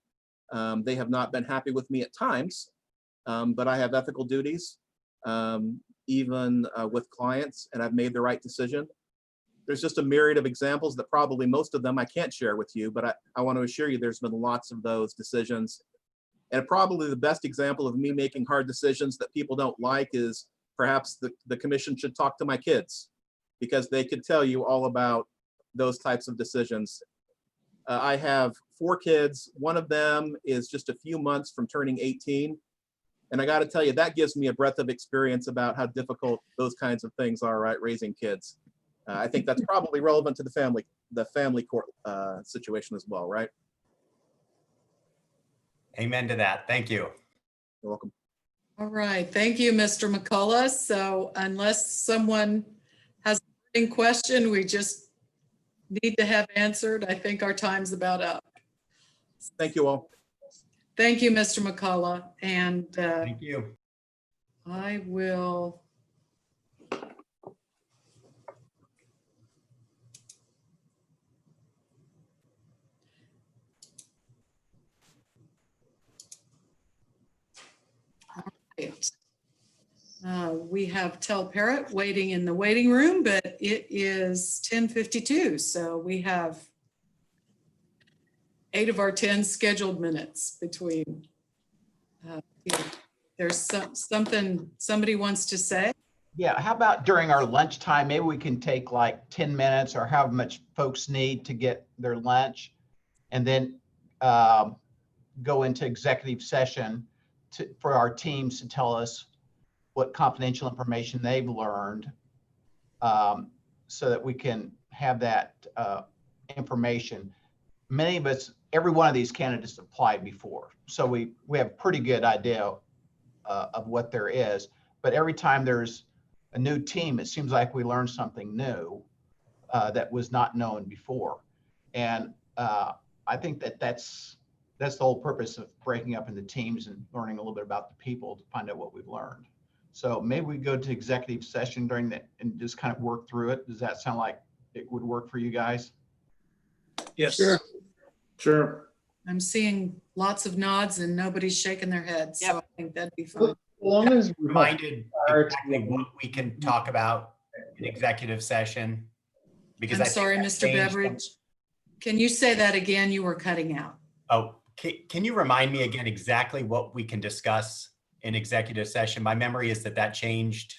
They have not been happy with me at times, but I have ethical duties, even with clients, and I've made the right decision. There's just a myriad of examples that probably most of them I can't share with you, but I want to assure you there's been lots of those decisions. And probably the best example of me making hard decisions that people don't like is perhaps the commission should talk to my kids, because they could tell you all about those types of decisions. I have 4 kids. One of them is just a few months from turning 18. And I got to tell you, that gives me a breadth of experience about how difficult those kinds of things are, right? Raising kids. I think that's probably relevant to the family court situation as well, right? Amen to that. Thank you. You're welcome. All right, thank you, Mr. McCulla. So unless someone has a burning question we just need to have answered, I think our time's about up. Thank you all. Thank you, Mr. McCulla. And thank you. I will. We have Tel Parrott waiting in the waiting room, but it is 10:52. So we have 8 of our 10 scheduled minutes between. There's something somebody wants to say. Yeah, how about during our lunchtime, maybe we can take like 10 minutes or however much folks need to get their lunch, and then go into executive session for our teams to tell us what confidential information they've learned, so that we can have that information. Many of us, every one of these candidates applied before, so we have a pretty good idea of what there is. But every time there's a new team, it seems like we learn something new that was not known before. And I think that's the whole purpose of breaking up into teams and learning a little bit about the people to find out what we've learned. So maybe we go to executive session during that and just kind of work through it. Does that sound like it would work for you guys? Yes. Sure. I'm seeing lots of nods and nobody's shaking their heads. So I think that'd be fine. As long as we Reminded exactly what we can talk about in executive session. Because I'm sorry, Mr. Beveridge. Can you say that again? You were cutting out. Oh, can you remind me again exactly what we can discuss in executive session? My memory is that changed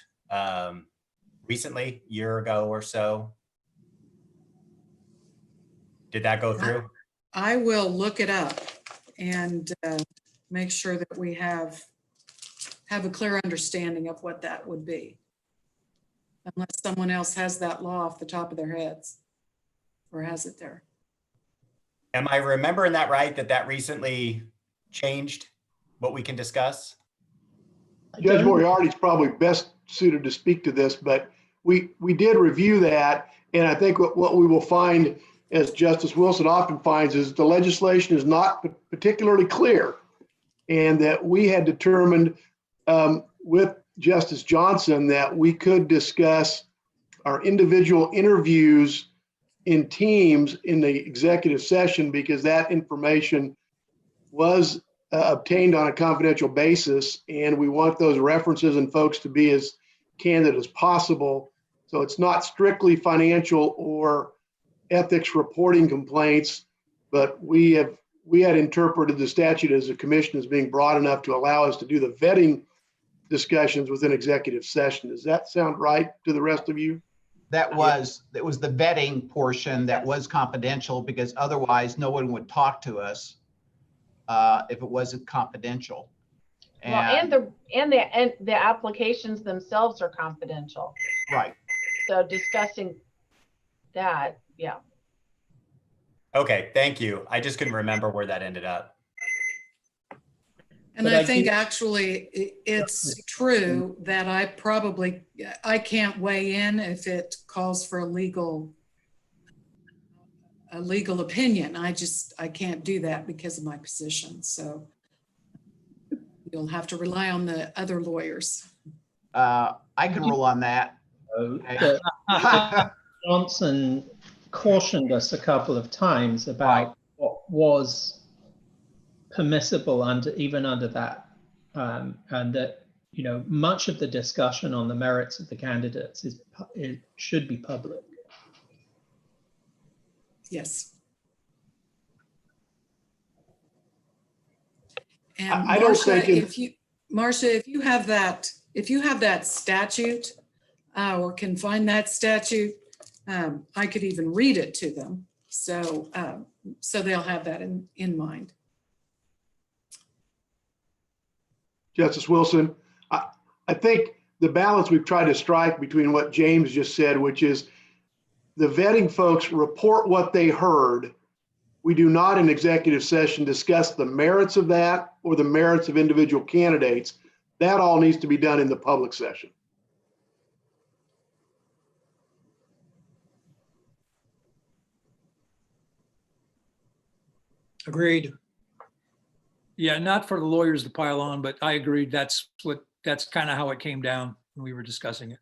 recently, a year ago or so. Did that go through? I will look it up and make sure that we have a clear understanding of what that would be. Unless someone else has that law off the top of their heads. or has it there? Am I remembering that right, that recently changed what we can discuss? Judge Moriarty's probably best suited to speak to this, but we did review that. And I think what we will find, as Justice Wilson often finds, is the legislation is not particularly clear. And that we had determined with Justice Johnson that we could discuss our individual interviews in teams in the executive session, because that information was obtained on a confidential basis, and we want those references and folks to be as candid as possible. So it's not strictly financial or ethics reporting complaints, but we had interpreted the statute as a commission as being broad enough to allow us to do the vetting discussions within executive session. Does that sound right to the rest of you? That was the vetting portion that was confidential, because otherwise no one would talk to us if it wasn't confidential. And the applications themselves are confidential. Right. So discussing that, yeah. Okay, thank you. I just couldn't remember where that ended up. And I think actually it's true that I can't weigh in if it calls for a legal opinion. I can't do that because of my position. So you'll have to rely on the other lawyers. I can rule on that. Okay. Johnson cautioned us a couple of times about what was permissible even under that, and that, you know, much of the discussion on the merits of the candidates it should be public. Yes. And I don't think Marcia, if you have that statute or can find that statute, I could even read it to them. So they'll have that in mind. Justice Wilson, I think the balance we've tried to strike between what James just said, which is the vetting folks report what they heard. We do not in executive session discuss the merits of that or the merits of individual candidates. That all needs to be done in the public session. Agreed. Yeah, not for the lawyers to pile on, but I agreed that's kind of how it came down when we were discussing it.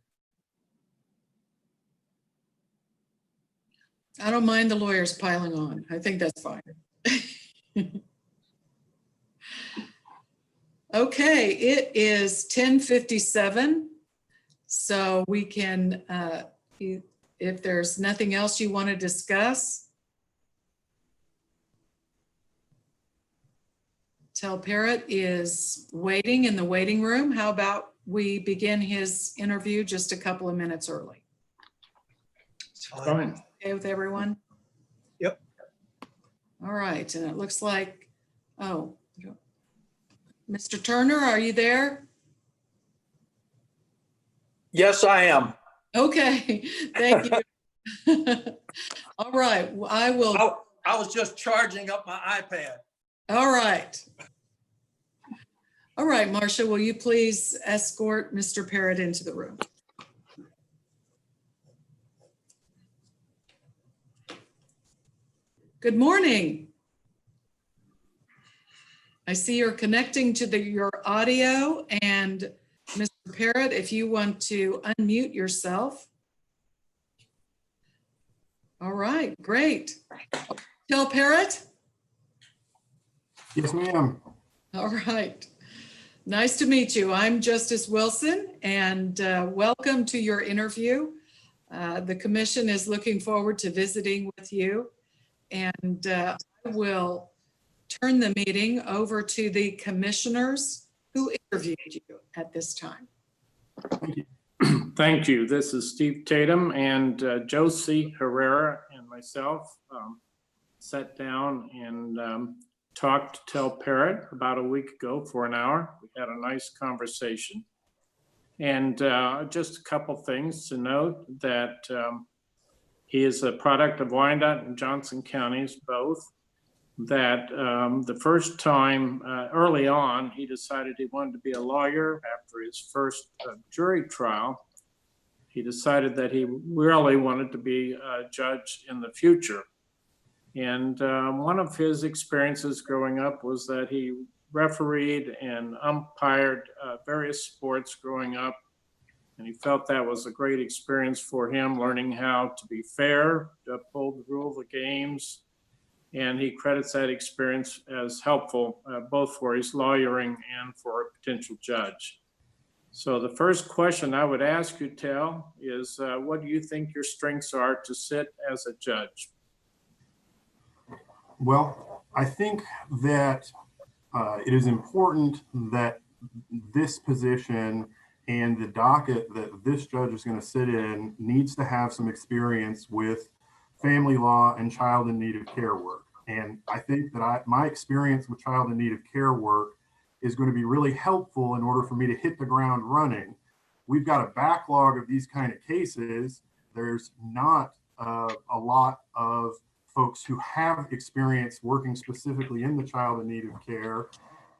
I don't mind the lawyers piling on. I think that's fine. Okay, it is 10:57. So we can, if there's nothing else you want to discuss, Tel Parrott is waiting in the waiting room. How about we begin his interview just a couple of minutes early? Fine. Okay with everyone? Yep. All right, and it looks like, oh, Mr. Turner, are you there? Yes, I am. Okay, thank you. All right, I will. I was just charging up my iPad. All right. All right, Marcia, will you please escort Mr. Parrott into the room? Good morning. I see you're connecting to your audio, and Mr. Parrott, if you want to unmute yourself. All right, great. Tel Parrott? Yes, ma'am. All right. Nice to meet you. I'm Justice Wilson, and welcome to your interview. The commission is looking forward to visiting with you, and I will turn the meeting over to the commissioners who interviewed you at this time. Thank you. Thank you. This is Steve Tatum, and Josie Herrera and myself sat down and talked to Tel Parrott about a week ago for an hour. We had a nice conversation. And just a couple things to note that He is a product of Wyandotte and Johnson counties, both. That the first time early on, he decided he wanted to be a lawyer. After his first jury trial, he decided that he really wanted to be a judge in the future. And one of his experiences growing up was that he refereed and umpired various sports growing up. And he felt that was a great experience for him, learning how to be fair, to uphold the rule of the games. And he credits that experience as helpful, both for his lawyering and for a potential judge. So the first question I would ask you, Tel, is what do you think your strengths are to sit as a judge? Well, I think that it is important that this position and the docket that this judge is going to sit in needs to have some experience with family law and child in need of care work. And I think that my experience with child in need of care work is going to be really helpful in order for me to hit the ground running. We've got a backlog of these kind of cases. There's not a lot of folks who have experience working specifically in the child in need of care.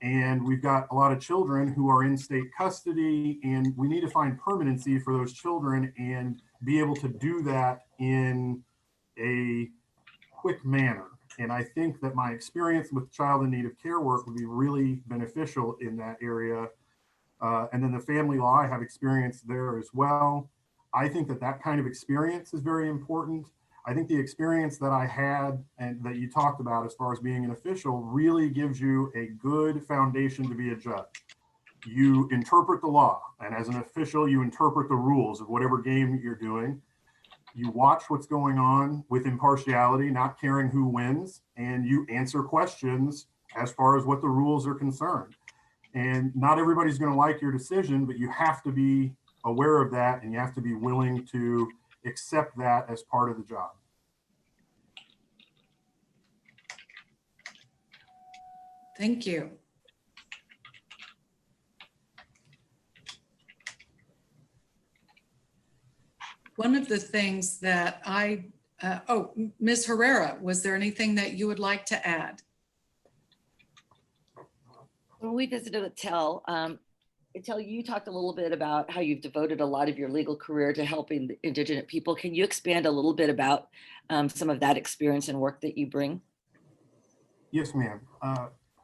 And we've got a lot of children who are in state custody, and we need to find permanency for those children and be able to do that in a quick manner. And I think that my experience with child in need of care work would be really beneficial in that area. And then the family law, I have experience there as well. I think that that kind of experience is very important. I think the experience that I had and that you talked about as far as being an official really gives you a good foundation to be a judge. You interpret the law, and as an official, you interpret the rules of whatever game you're doing. You watch what's going on with impartiality, not caring who wins, and you answer questions as far as what the rules are concerned. And not everybody's going to like your decision, but you have to be aware of that, and you have to be willing to accept that as part of the job. Thank you. One of the things that Ms. Herrera, was there anything that you would like to add? When we visited with Tel, you talked a little bit about how you've devoted a lot of your legal career to helping the Indigenous people. Can you expand a little bit about some of that experience and work that you bring? Yes, ma'am.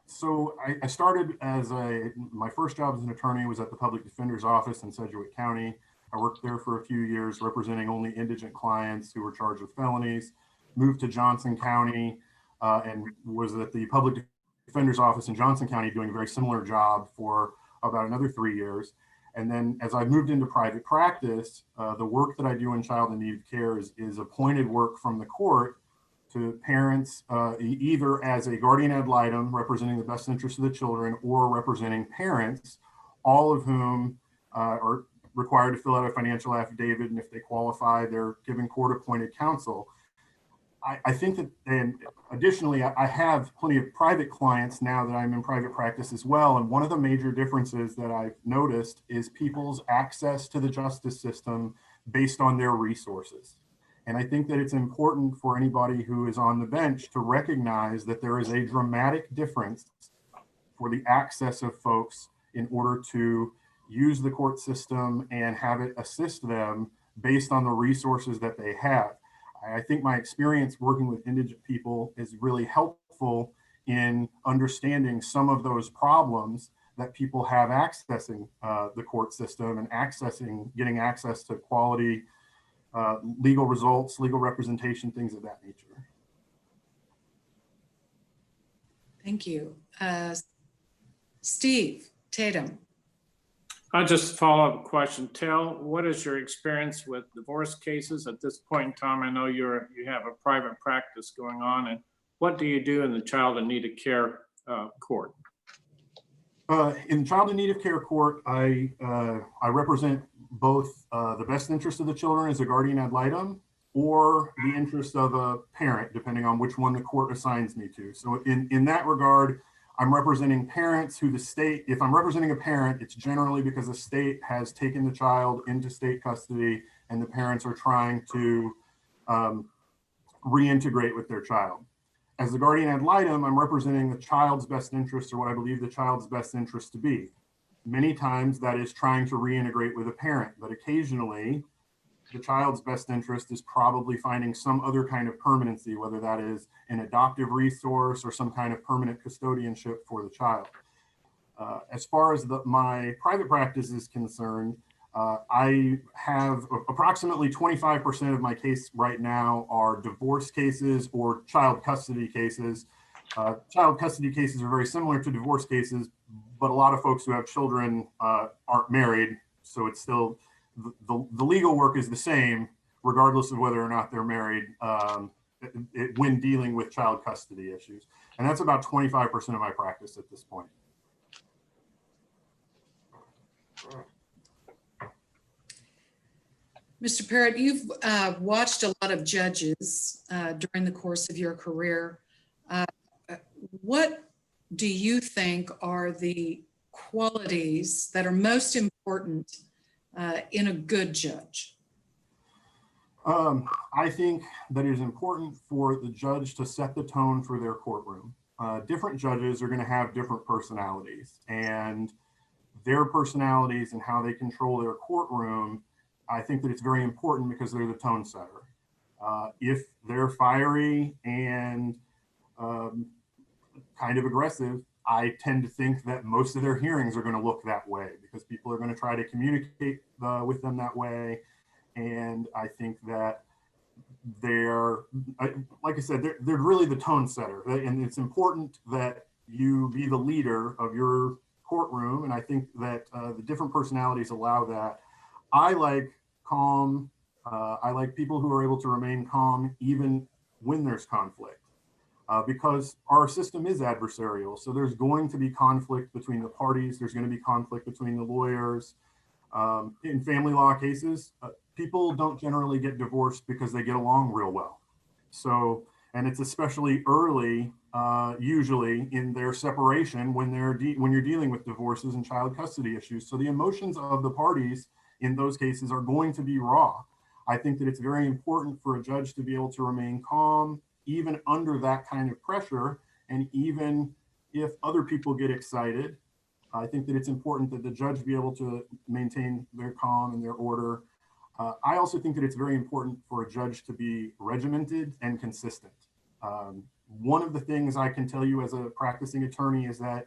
So I started my first job as an attorney was at the Public Defender's Office in Sedgwick County. I worked there for a few years representing only indigent clients who were charged with felonies, moved to Johnson County and was at the Public Defender's Office in Johnson County doing a very similar job for about another 3 years. And then as I moved into private practice, the work that I do in child in need of care is appointed work from the court to parents, either as a guardian ad litem representing the best interest of the children or representing parents, all of whom are required to fill out a financial affidavit. And if they qualify, they're given court-appointed counsel. I think that, and additionally, I have plenty of private clients now that I'm in private practice as well. And one of the major differences that I've noticed is people's access to the justice system based on their resources. And I think that it's important for anybody who is on the bench to recognize that there is a dramatic difference for the access of folks in order to use the court system and have it assist them based on the resources that they have. I think my experience working with indigent people is really helpful in understanding some of those problems that people have accessing the court system and getting access to quality legal results, legal representation, things of that nature. Thank you. Steve Tatum. I'll just follow up question. Tel, what is your experience with divorce cases at this point in time? I know you have a private practice going on, and what do you do in the child in need of care court? In child in need of care court, I represent both the best interest of the children as a guardian ad litem or the interest of a parent, depending on which one the court assigns me to. So in that regard, I'm representing parents who the state, if I'm representing a parent, it's generally because the state has taken the child into state custody and the parents are trying to reintegrate with their child. As the guardian ad litem, I'm representing the child's best interest, or what I believe the child's best interest to be. Many times that is trying to reintegrate with a parent, but occasionally the child's best interest is probably finding some other kind of permanency, whether that is an adoptive resource or some kind of permanent custodianship for the child. As far as my private practice is concerned, I have approximately 25% of my case right now are divorce cases or child custody cases. Child custody cases are very similar to divorce cases, but a lot of folks who have children aren't married, so it's still, the legal work is the same, regardless of whether or not they're married when dealing with child custody issues. And that's about 25% of my practice at this point. Mr. Parrott, you've watched a lot of judges during the course of your career. What do you think are the qualities that are most important in a good judge? I think that it is important for the judge to set the tone for their courtroom. Different judges are going to have different personalities, and their personalities and how they control their courtroom, I think that it's very important because they're the tone setter. If they're fiery and kind of aggressive, I tend to think that most of their hearings are going to look that way because people are going to try to communicate with them that way. And I think that they're, like I said, they're really the tone setter. And it's important that you be the leader of your courtroom. And I think that the different personalities allow that. I like calm. I like people who are able to remain calm even when there's conflict. Because our system is adversarial. So there's going to be conflict between the parties. There's going to be conflict between the lawyers. In family law cases, people don't generally get divorced because they get along real well. So, and it's especially early, usually in their separation when you're dealing with divorces and child custody issues. So the emotions of the parties in those cases are going to be raw. I think that it's very important for a judge to be able to remain calm, even under that kind of pressure. And even if other people get excited, I think that it's important that the judge be able to maintain their calm and their order. I also think that it's very important for a judge to be regimented and consistent. One of the things I can tell you as a practicing attorney is that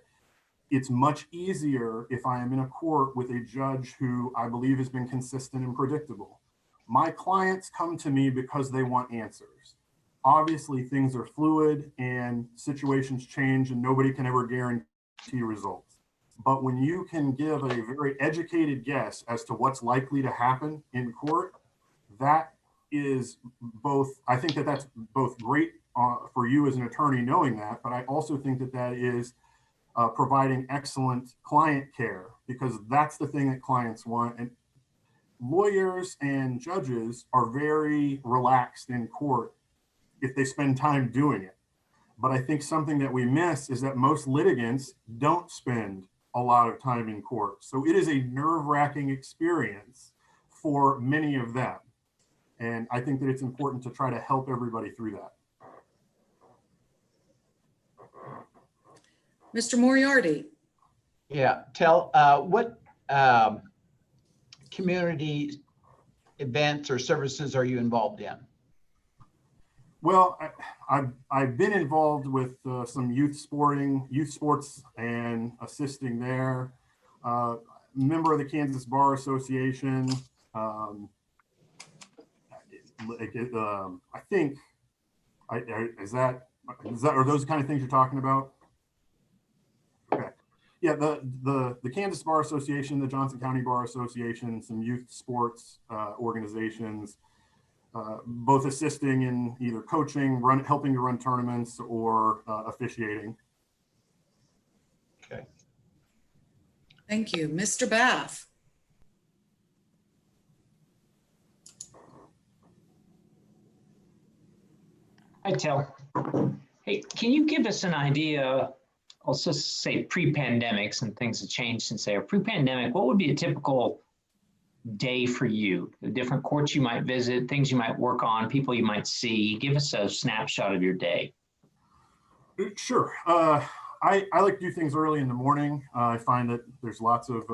it's much easier if I am in a court with a judge who I believe has been consistent and predictable. My clients come to me because they want answers. Obviously, things are fluid and situations change and nobody can ever guarantee results. But when you can give a very educated guess as to what's likely to happen in court, that is both, I think that that's both great for you as an attorney knowing that, but I also think that that is providing excellent client care, because that's the thing that clients want. And lawyers and judges are very relaxed in court if they spend time doing it. But I think something that we miss is that most litigants don't spend a lot of time in court. So it is a nerve-wracking experience for many of them. And I think that it's important to try to help everybody through that. Mr. Moriarty. Yeah, tell what community events or services are you involved in? Well, I've been involved with some youth sports and assisting there. Member of the Kansas Bar Association. I think, are those kind of things you're talking about? Okay. Yeah, the Kansas Bar Association, the Johnson County Bar Association, some youth sports organizations. Both assisting in either coaching, helping to run tournaments, or officiating. Okay. Thank you. Mr. Bath. Hi, Tel. Hey, can you give us an idea, I'll just say pre-pandemic, some things have changed since they are pre-pandemic, what would be a typical day for you? The different courts you might visit, things you might work on, people you might see. Give us a snapshot of your day. Sure. I like to do things early in the morning. I find that there's lots of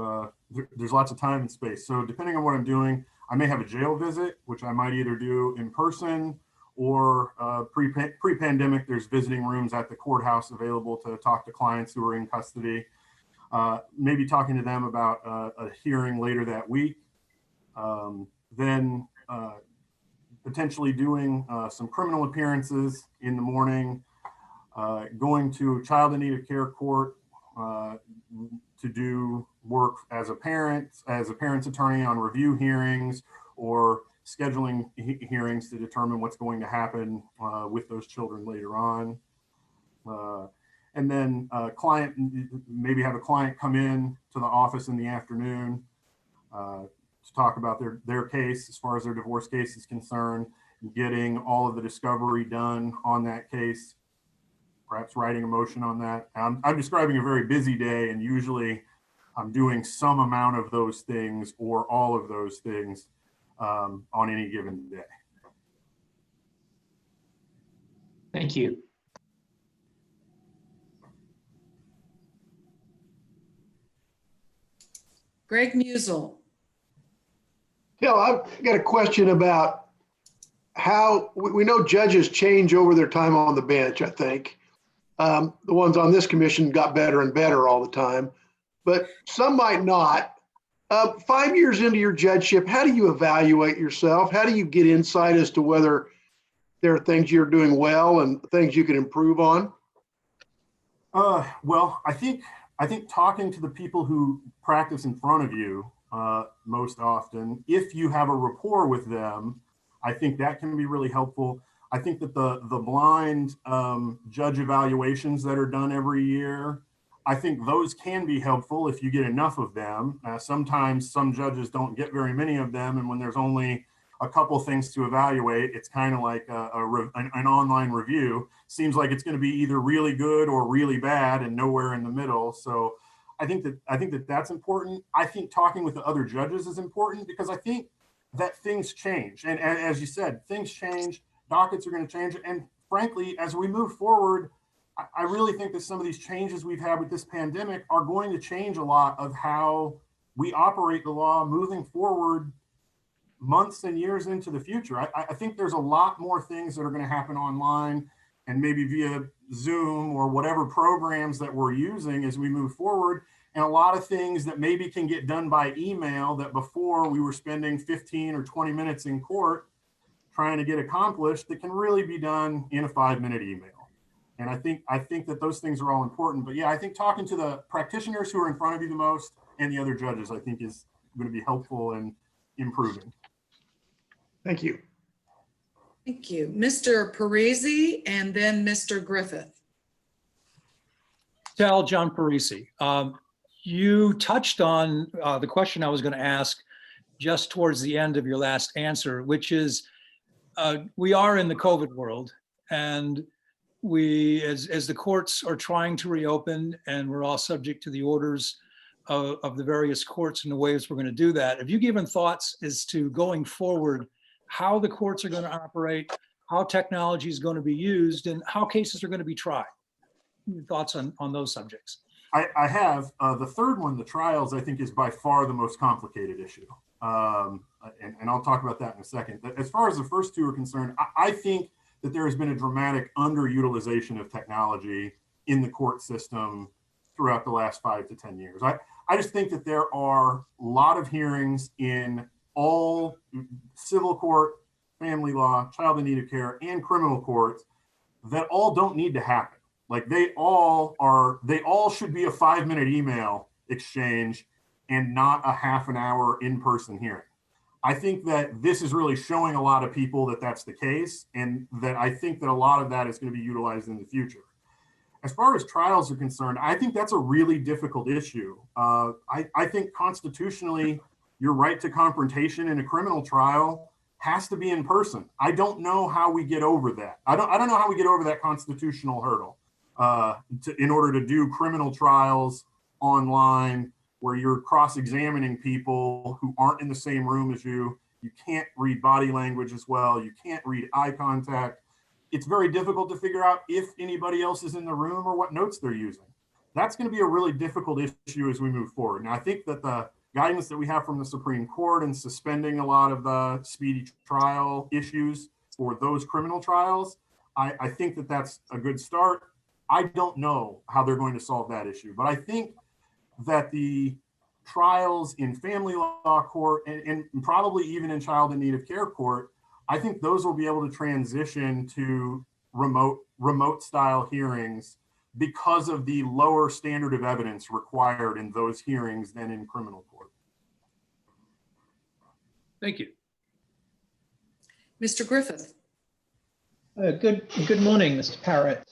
time and space. So depending on what I'm doing, I may have a jail visit, which I might either do in person or pre-pandemic, there's visiting rooms at the courthouse available to talk to clients who are in custody. Maybe talking to them about a hearing later that week. Then potentially doing some criminal appearances in the morning. Going to child in need of care court to do work as a parent's attorney on review hearings or scheduling hearings to determine what's going to happen with those children later on. And then maybe have a client come in to the office in the afternoon to talk about their case as far as their divorce case is concerned, getting all of the discovery done on that case, perhaps writing a motion on that. I'm describing a very busy day, and usually I'm doing some amount of those things or all of those things on any given day. Thank you. Greg Musel. Yeah, I've got a question about how we know judges change over their time on the bench, I think. The ones on this commission got better and better all the time, but some might not. 5 years into your judgeship, how do you evaluate yourself? How do you get insight as to whether there are things you're doing well and things you can improve on? Well, I think talking to the people who practice in front of you most often, if you have a rapport with them, I think that can be really helpful. I think that the blind judge evaluations that are done every year, I think those can be helpful if you get enough of them. Sometimes some judges don't get very many of them, and when there's only a couple things to evaluate, it's kind of like an online review. Seems like it's going to be either really good or really bad and nowhere in the middle. So I think that that's important. I think talking with the other judges is important because I think that things change. And as you said, things change, dockets are going to change. And frankly, as we move forward, I really think that some of these changes we've had with this pandemic are going to change a lot of how we operate the law moving forward months and years into the future. I think there's a lot more things that are going to happen online and maybe via Zoom or whatever programs that we're using as we move forward. And a lot of things that maybe can get done by email that before we were spending 15 or 20 minutes in court trying to get accomplished that can really be done in a 5-minute email. And I think that those things are all important. But yeah, I think talking to the practitioners who are in front of you the most and the other judges, I think is going to be helpful and improving. Thank you. Thank you. Mr. Parisi and then Mr. Griffith. Tell John Parisi. You touched on the question I was going to ask just towards the end of your last answer, which is we are in the COVID world, and we, as the courts are trying to reopen, and we're all subject to the orders of the various courts and the ways we're going to do that. Have you given thoughts as to going forward, how the courts are going to operate, how technology is going to be used, and how cases are going to be tried? Your thoughts on those subjects? I have. The third one, the trials, I think is by far the most complicated issue. And I'll talk about that in a second. But as far as the first two are concerned, I think that there has been a dramatic underutilization of technology in the court system throughout the last 5 to 10 years. I just think that there are a lot of hearings in all civil court, family law, child in need of care, and criminal courts that all don't need to happen. Like they all should be a 5-minute email exchange and not a half an hour in-person hearing. I think that this is really showing a lot of people that that's the case, and that I think that a lot of that is going to be utilized in the future. As far as trials are concerned, I think that's a really difficult issue. I think constitutionally, your right to confrontation in a criminal trial has to be in person. I don't know how we get over that. I don't know how we get over that constitutional hurdle in order to do criminal trials online where you're cross-examining people who aren't in the same room as you. You can't read body language as well. You can't read eye contact. It's very difficult to figure out if anybody else is in the room or what notes they're using. That's going to be a really difficult issue as we move forward. Now, I think that the guidance that we have from the Supreme Court and suspending a lot of the speedy trial issues for those criminal trials, I think that that's a good start. I don't know how they're going to solve that issue, but I think that the trials in family law court and probably even in child in need of care court, I think those will be able to transition to remote style hearings because of the lower standard of evidence required in those hearings than in criminal court. Thank you. Mr. Griffith. Good morning, Mr. Parrott.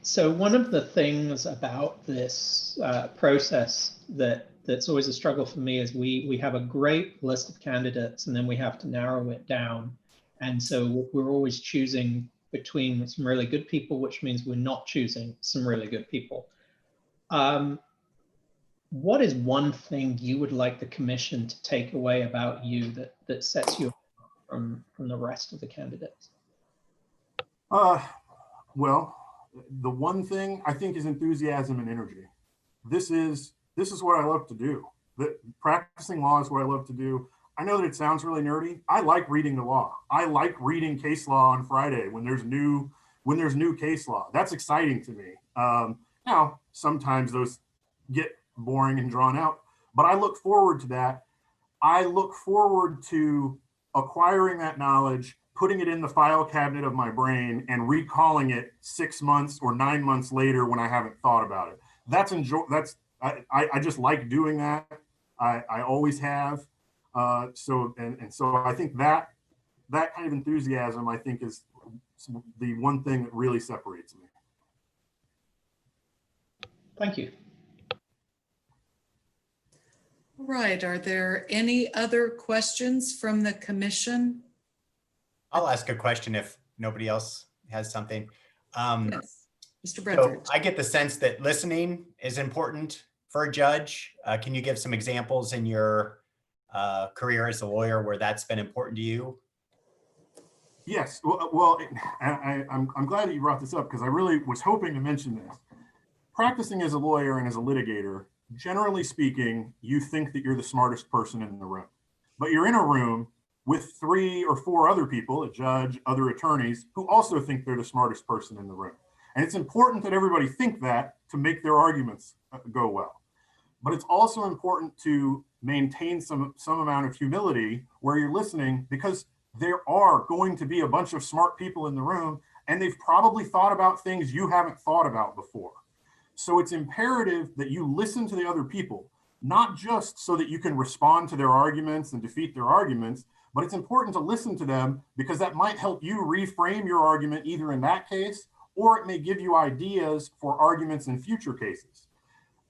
So one of the things about this process that's always a struggle for me is we have a great list of candidates and then we have to narrow it down. And so we're always choosing between some really good people, which means we're not choosing some really good people. What is one thing you would like the commission to take away about you that sets you apart from the rest of the candidates? Well, the one thing I think is enthusiasm and energy. This is what I love to do. Practicing law is what I love to do. I know that it sounds really nerdy. I like reading the law. I like reading case law on Friday when there's new case law. That's exciting to me. Now, sometimes those get boring and drawn out, but I look forward to that. I look forward to acquiring that knowledge, putting it in the file cabinet of my brain and recalling it 6 months or 9 months later when I haven't thought about it. I just like doing that. I always have. So I think that kind of enthusiasm, I think, is the one thing that really separates me. Thank you. All right. Are there any other questions from the commission? I'll ask a question if nobody else has something. Yes, Mr. Bredford. So I get the sense that listening is important for a judge. Can you give some examples in your career as a lawyer where that's been important to you? Yes. Well, I'm glad that you brought this up because I really was hoping to mention this. Practicing as a lawyer and as a litigator, generally speaking, you think that you're the smartest person in the room, but you're in a room with 3 or 4 other people, a judge, other attorneys, who also think they're the smartest person in the room. And it's important that everybody think that to make their arguments go well. But it's also important to maintain some amount of humility where you're listening, because there are going to be a bunch of smart people in the room, and they've probably thought about things you haven't thought about before. So it's imperative that you listen to the other people, not just so that you can respond to their arguments and defeat their arguments, but it's important to listen to them because that might help you reframe your argument either in that case, or it may give you ideas for arguments in future cases.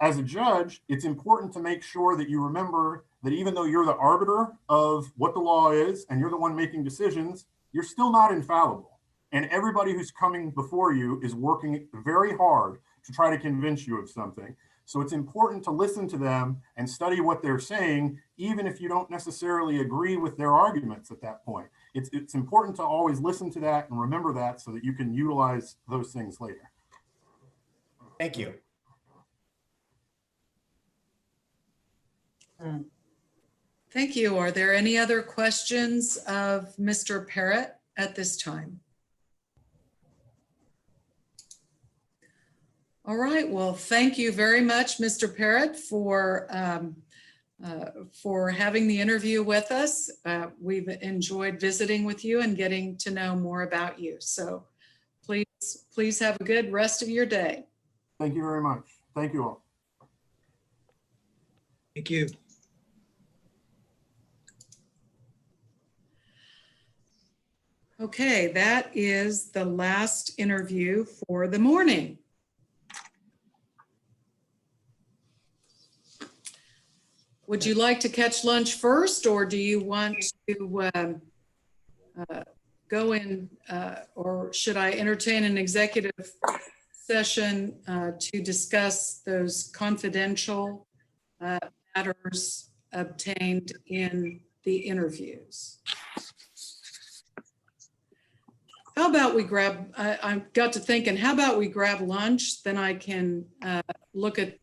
As a judge, it's important to make sure that you remember that even though you're the arbiter of what the law is and you're the one making decisions, you're still not infallible. And everybody who's coming before you is working very hard to try to convince you of something. So it's important to listen to them and study what they're saying, even if you don't necessarily agree with their arguments at that point. It's important to always listen to that and remember that so that you can utilize those things later. Thank you. Thank you. Are there any other questions of Mr. Parrott at this time? All right. Well, thank you very much, Mr. Parrott, for having the interview with us. We've enjoyed visiting with you and getting to know more about you. So please have a good rest of your day. Thank you very much. Thank you all. Thank you. Okay, that is the last interview for the morning. Would you like to catch lunch first, or do you want to go in, or should I entertain an executive session to discuss those confidential matters obtained in the interviews. How about we grab, I got to thinking, how about we grab lunch? Then I can look at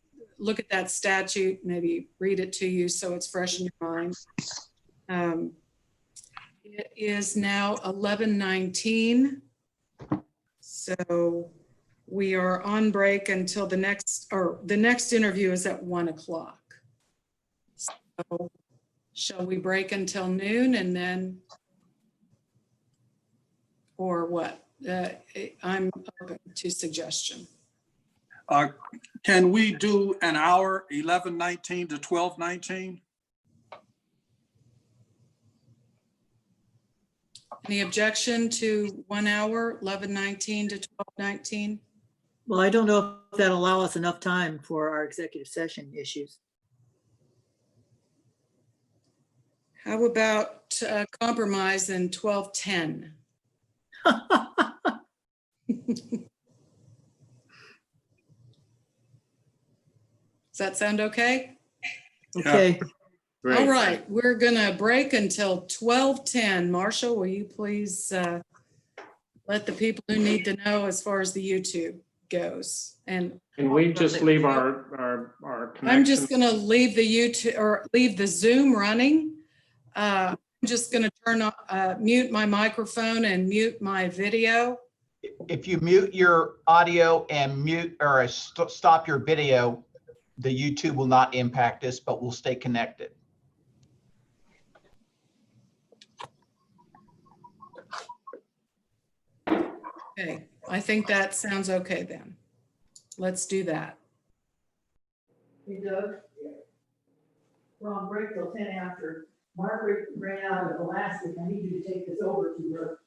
that statute, maybe read it to you so it's fresh in your mind. It is now 11:19. So we are on break until the next interview is at 1 o'clock. So shall we break until noon and then, or what? I'm open to suggestion. Can we do an hour, 11:19 to 12:19? Any objection to 1 hour, 11:19 to 12:19? Well, I don't know if that'll allow us enough time for our executive session issues. How about compromise in 12:10? Does that sound okay? Okay. All right, we're gonna break until 12:10. Marshall, will you please let the people who need to know as far as the YouTube goes? And Can we just leave our connection? I'm just gonna leave the YouTube or leave the Zoom running. I'm just gonna turn on, mute my microphone and mute my video. If you mute your audio and mute or stop your video, the YouTube will not impact us, but we'll stay connected. Okay, I think that sounds okay then. Let's do that. Hey Doug, we're on break till 10 after. Margaret ran out of elastic. I need you to take this over to her.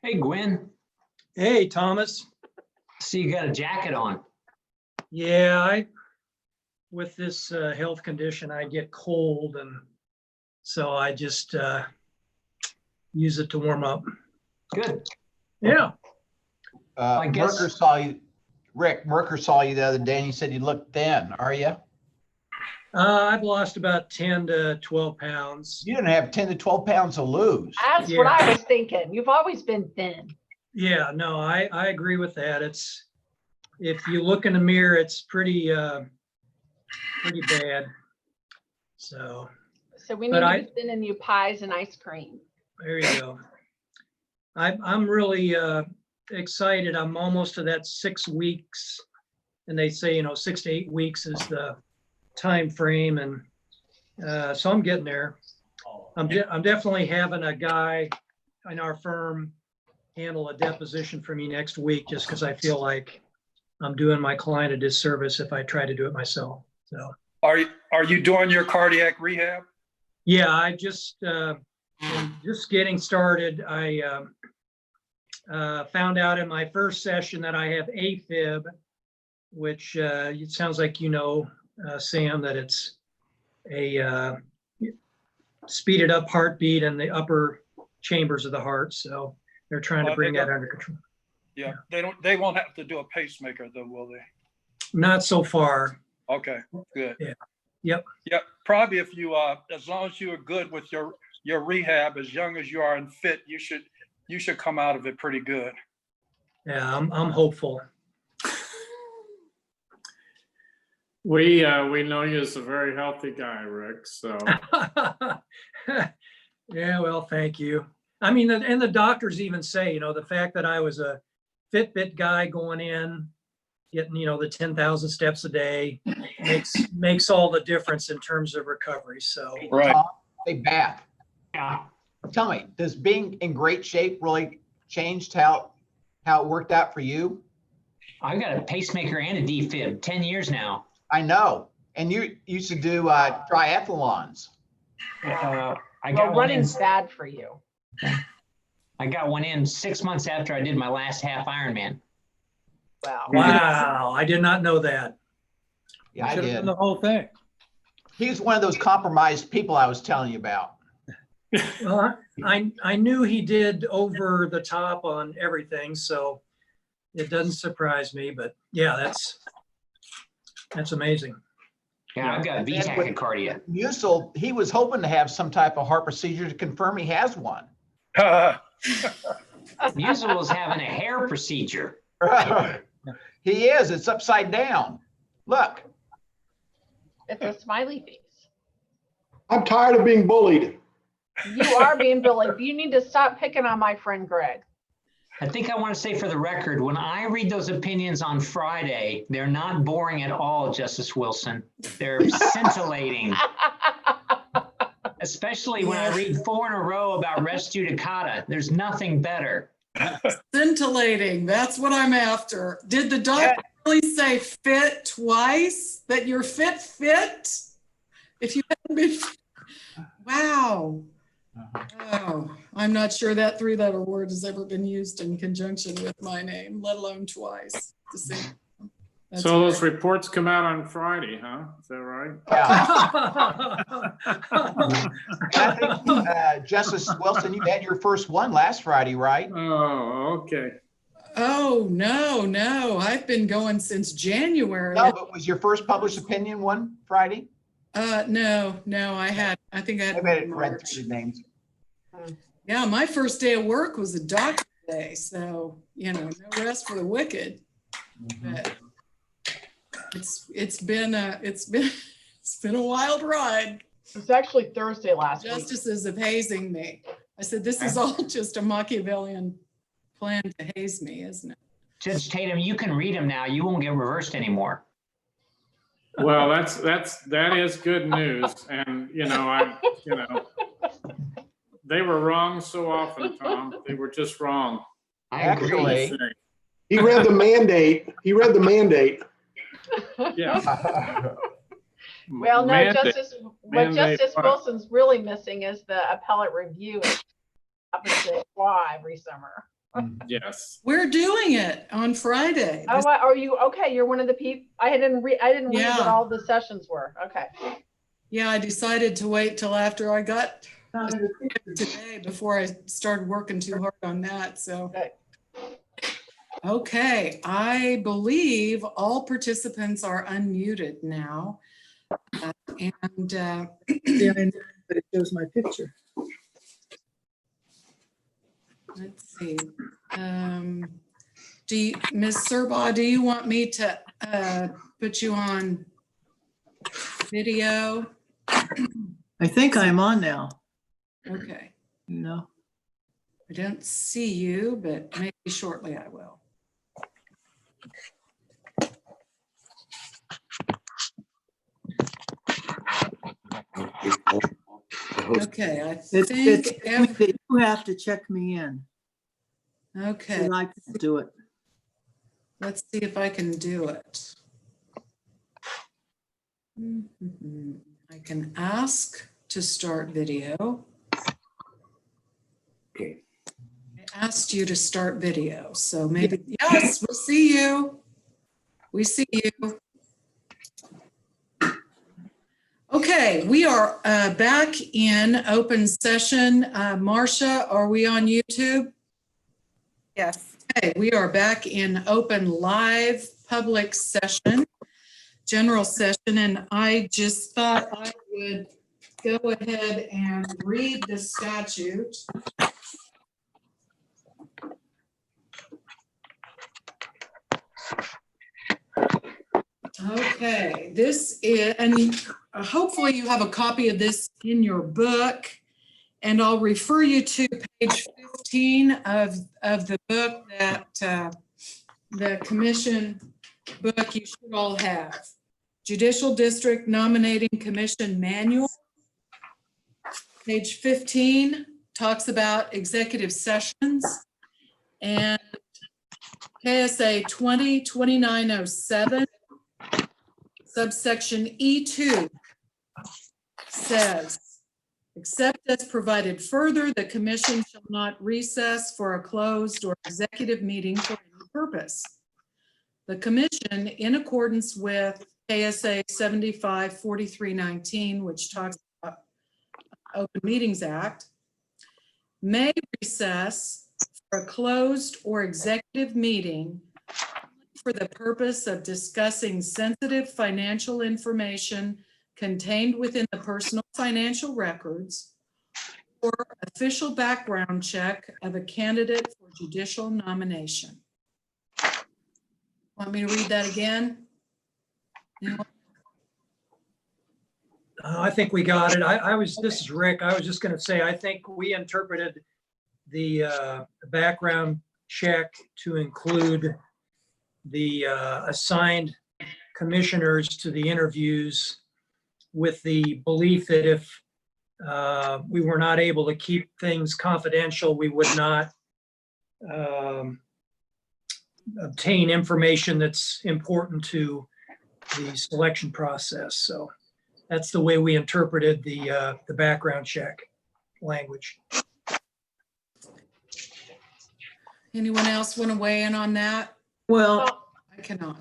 Hey, Gwen. Hey, Thomas. See, you got a jacket on. Yeah, with this health condition, I get cold, and so I just use it to warm up. Good. Yeah. I guess- Merker saw you, Rick, Merker saw you the other day and he said you looked thin. Are you? I've lost about 10 to 12 pounds. You didn't have 10 to 12 pounds to lose. That's what I was thinking. You've always been thin. Yeah, no, I agree with that. It's, if you look in the mirror, it's pretty bad. So So we need But to be sending you pies and ice cream. there you go. I'm really excited. I'm almost to that 6 weeks, and they say, 6 to 8 weeks is the time frame, and so I'm getting there. I'm definitely having a guy in our firm handle a deposition for me next week, just because I feel like I'm doing my client a disservice if I try to do it myself. So Are you doing your cardiac rehab? yeah, I just am just getting started. I found out in my first session that I have AFib, which it sounds like Sam, that it's a speeded up heartbeat in the upper chambers of the heart. So they're trying to bring that under control. Yeah, they won't have to do a pacemaker though, will they? Not so far. Okay, good. Yeah. Yep. Yep. Probably if you as long as you are good with your rehab, as young as you are and fit, you should come out of it pretty good. Yeah, I'm hopeful. We know you as a very healthy guy, Rick, so. Yeah, well, thank you. I mean, and the doctors even say, the fact that I was a Fitbit guy going in, getting, the 10,000 steps a day makes all the difference in terms of recovery. So, right. Hey, Beth. Yeah. Tell me, does being in great shape really changed how it worked out for you? I've got a pacemaker and a defib, 10 years now. I know. And you used to do triathlons. Running's bad for you. I got one in 6 months after I did my last half Ironman. wow, I did not know that. Yeah, I Should have did. done the whole thing. He's one of those compromised people I was telling you about. Well, I knew he did over the top on everything, so it doesn't surprise me. But yeah, that's amazing. Yeah, I've got V tachycardia. Musil, he was hoping to have some type of heart procedure to confirm he has one. Musil was having a hair procedure. He is. It's upside down. Look. It's a smiley face. I'm tired of being bullied. You are being bullied. You need to stop picking on my friend Greg. I think I want to say for the record, when I read those opinions on Friday, they're not boring at all, Justice Wilson. They're scintillating. Especially when I read 4 in a row about res judicata. There's nothing better. Scintillating, that's what I'm after. Did the doctor really say fit twice? That you're fit? If you haven't been, wow. Oh, I'm not sure that 3-letter word has ever been used in conjunction with my name, let alone twice. That's So those reports come out on Friday, huh? Is that right? I think, Justice Wilson, you had your first one last Friday, right? Oh, okay. Oh, no. I've been going since January. No, but was your first published opinion one Friday? No, I think I had read through the names. Yeah, my first day of work was a doctor day, so no rest for the wicked. But it's been a wild ride. It's actually Thursday last week. Justices of hazing me. I said, this is all just a Machiavellian plan to haze me, isn't it? Judge Tatum, you can read them now. You won't get reversed anymore. Well, that is good news. And, they were wrong so often, Tom. They were just wrong. I agree. He read the mandate. Yeah. Well, no, Mandate. what Justice Wilson's really missing is the appellate review opposite law every summer. Yes. We're doing it on Friday. Oh, are you, okay, you're one of the people, I didn't read what Yeah. all the sessions were. Okay. Yeah, I decided to wait till after I got today before I started working too hard on that. So, okay, I believe all participants are unmuted now. And Yeah, but it shows my picture. let's see. Ms. Serbaugh, do you want me to put you on video? I think I'm on now. Okay. No. I don't see you, but maybe shortly I will. Okay, I think you have to check me in. Okay. I can do it. Let's see if I can do it. I can ask to start video. Okay. I asked you to start video, so maybe, yes, we'll see you. We see you. Okay, we are back in open session. Marcia, are we on YouTube? Yes. Okay, we are back in open live public session, general session, and I just thought I would go ahead and read the statute. Okay, this is, and hopefully you have a copy of this in your book, and I'll refer you to page 15 of the book that the commission book you should all have. Judicial District Nominating Commission Manual. Page 15 talks about executive sessions, and KSA 20-2907 subsection E2 says, except as provided further, the commission shall not recess for a closed or executive meeting for any purpose. The commission, in accordance with KSA 75-4319, which talks about Open Meetings Act, may recess for a closed or executive meeting for the purpose of discussing sensitive financial information contained within the personal financial records or official background check of a candidate for judicial nomination. Want me to read that again? I think we got it. This is Rick. I was just going to say, I think we interpreted the background check to include the assigned commissioners to the interviews, with the belief that if we were not able to keep things confidential, we would not obtain information that's important to the selection process. So that's the way we interpreted the background check language. Anyone else want to weigh in on that? Well, I cannot.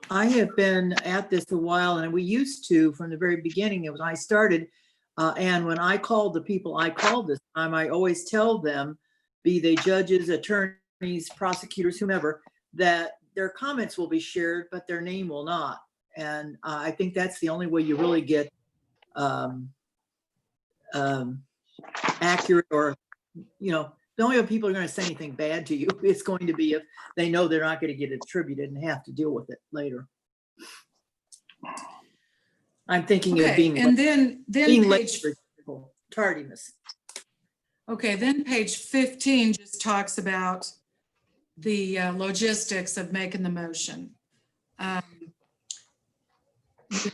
I have been at this a while, and we used to, from the very beginning, when I started, and when I called the people I called this time, I always tell them, be they judges, attorneys, prosecutors, whomever, that their comments will be shared, but their name will not. And I think that's the only way you really get accurate, or, the only way people are going to say anything bad to you is going to be if they know they're not going to get attributed and have to deal with it later. I'm thinking of being, and then being late, page, for example, tardiness. okay, then page 15 just talks about the logistics of making the motion. You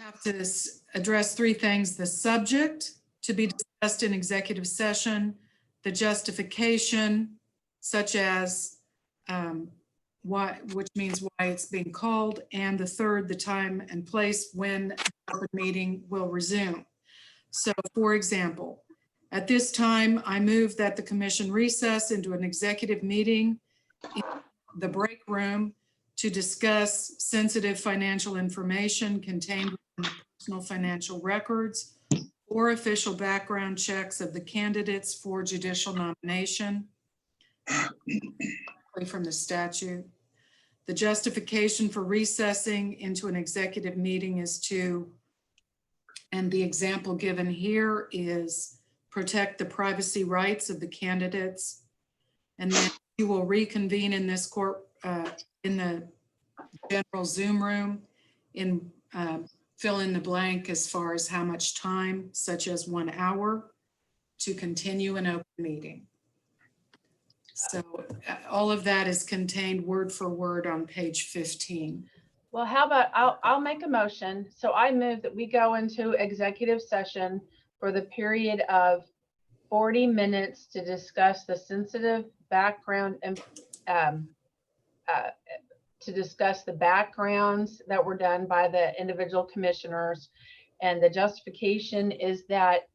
have to address three things: the subject to be discussed in executive session, the justification, such as which means why it's being called, and the third, the time and place when the open meeting will resume. So, for example, at this time, I move that the commission recess into an executive meeting the break room to discuss sensitive financial information contained in the personal financial records or official background checks of the candidates for judicial nomination from the statute. The justification for recessing into an executive meeting is to, and the example given here is protect the privacy rights of the candidates. And then you will reconvene in this court, in the general Zoom room, in fill in the blank as far as how much time, such as 1 hour, to continue an open meeting. So all of that is contained word for word on page 15. Well, how about I'll make a motion. So I move that we go into executive session for the period of 40 minutes to discuss the sensitive background and to discuss the backgrounds that were done by the individual commissioners. And the justification is that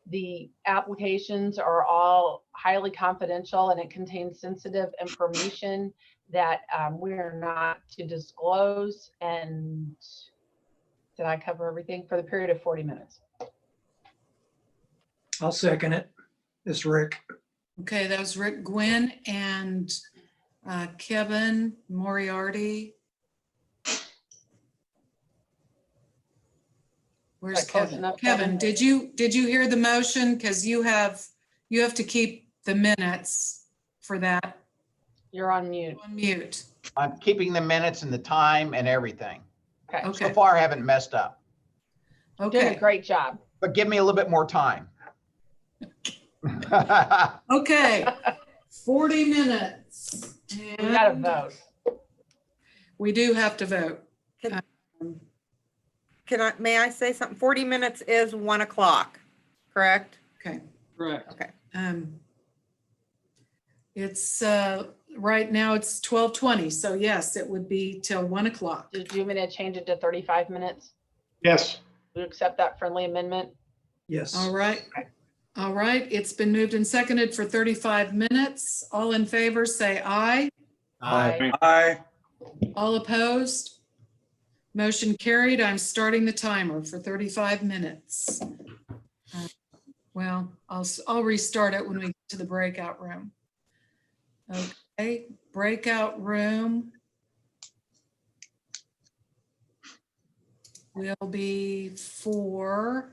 the applications are all highly confidential and it contains sensitive information that we're not to disclose. And did I cover everything? For the period of 40 minutes? I'll second it. It's Rick. Okay, that was Rick Gwynn and Kevin Moriarty. Where's Kevin? Enough, Kevin, did you hear the motion? Because you have to keep the minutes for that. You're on mute. On mute. I'm keeping the minutes and the time and everything. Okay. So far, I haven't messed up. Okay. Doing a great job. But give me a little bit more time. Okay. 40 minutes. We gotta vote. We do have to vote. May I say something? 40 minutes is 1 o'clock, correct? Okay. Correct. Okay. It's right now it's 12:20. So yes, it would be till 1 o'clock. Did you want me to change it to 35 minutes? Yes. Do you accept that friendly amendment? Yes. All right. All right. It's been moved and seconded for 35 minutes. All in favor, say aye. Aye. Aye. All opposed? Motion carried. I'm starting the timer for 35 minutes. Well, I'll restart it when we get to the breakout room. Okay, breakout room will be for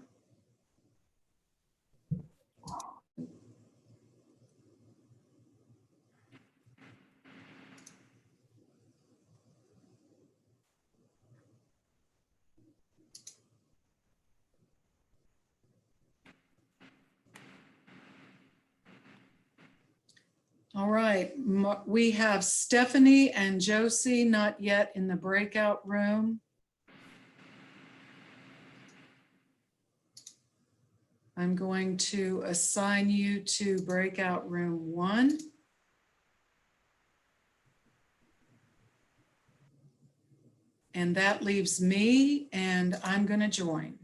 all right, we have Stephanie and Josie not yet in the breakout room. I'm going to assign you to breakout room 1. And that leaves me, and I'm going to join.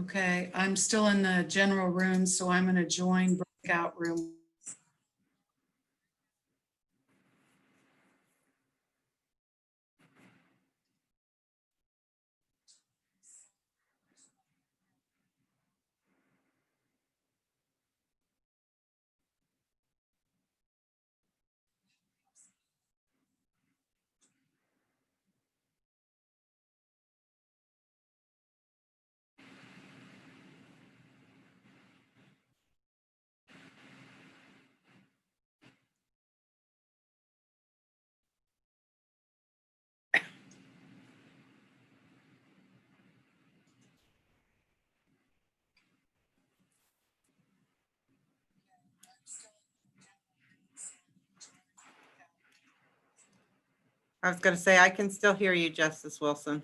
Okay, I'm still in the general room, so I'm going to join breakout room. I was going to say, I can still hear you, Justice Wilson.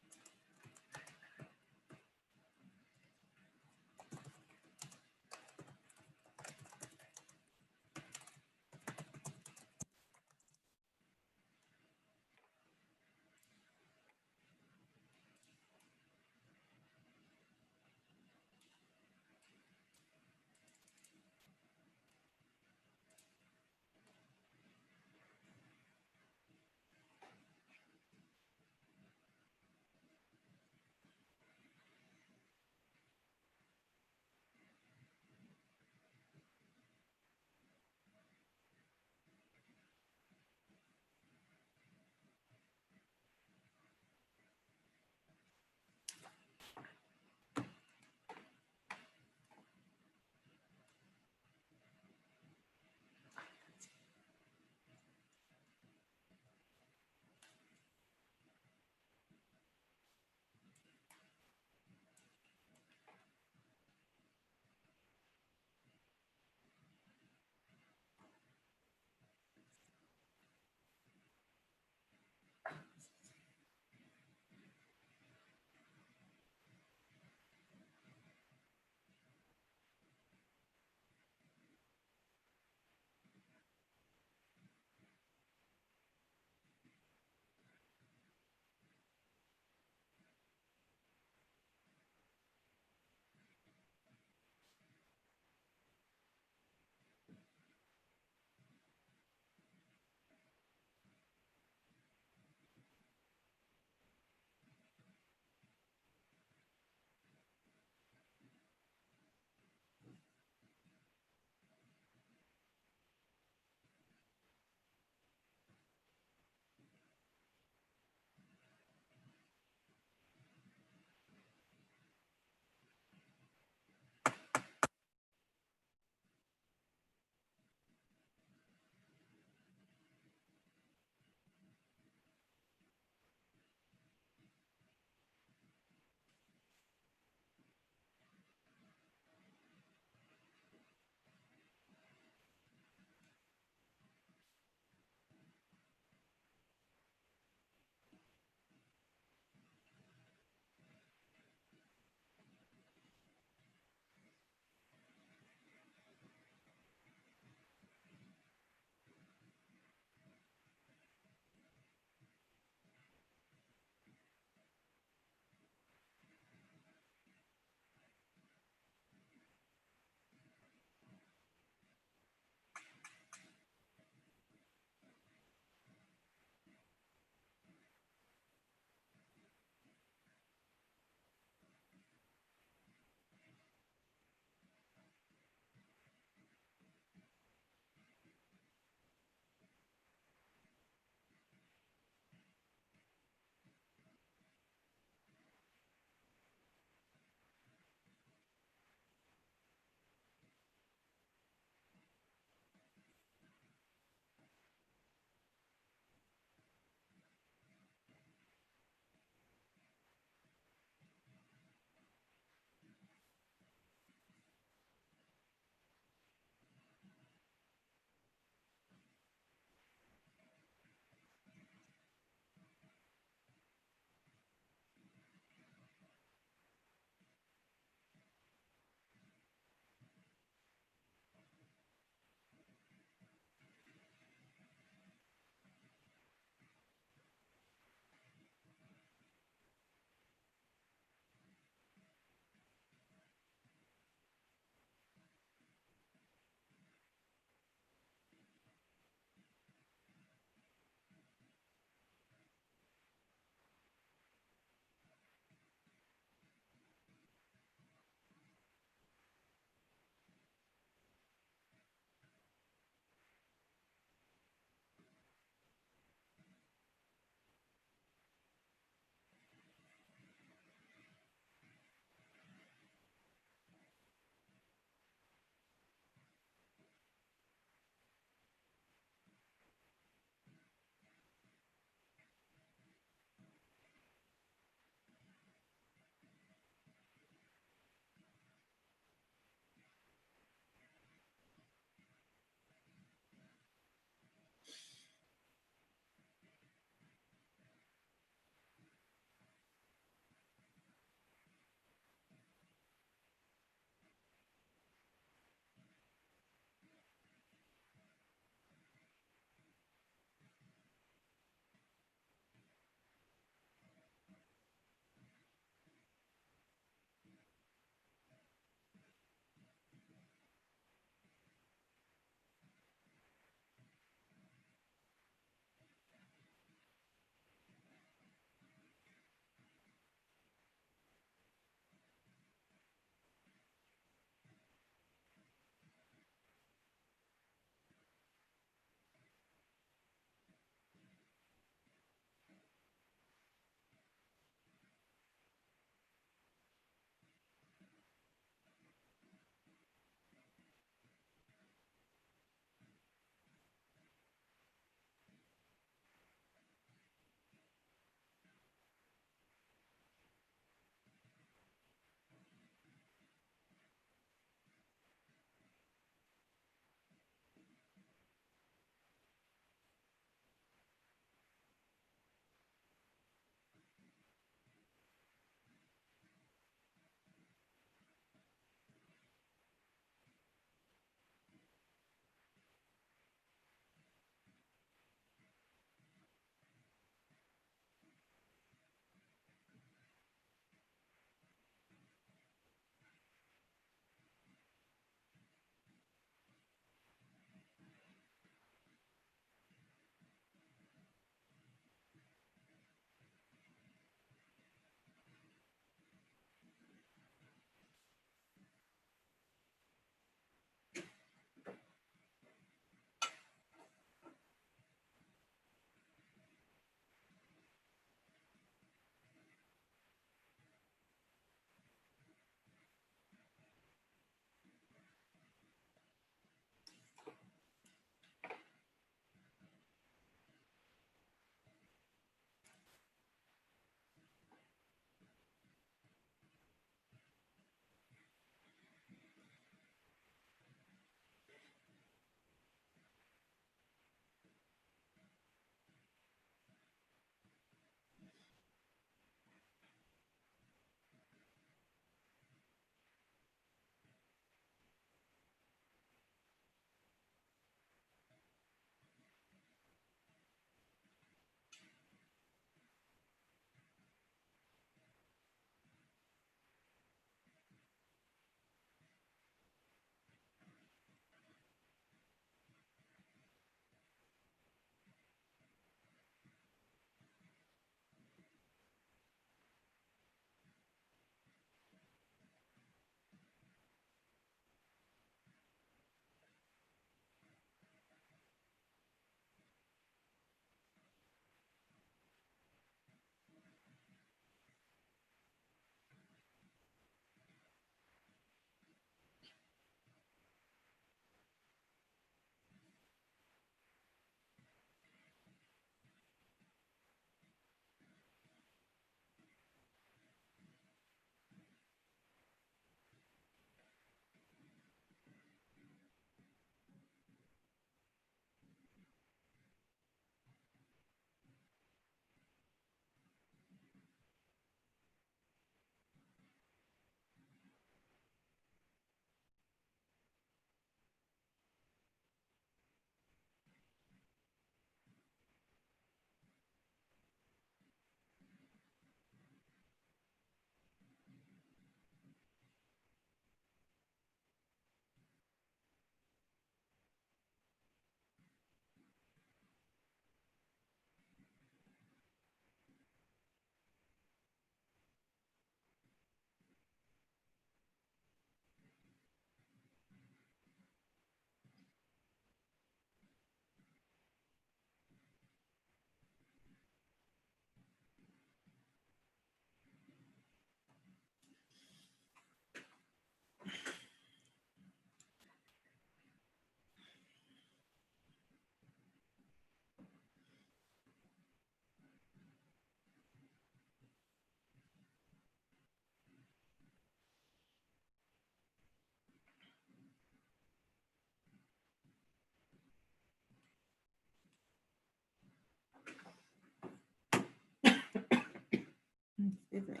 Excuse me.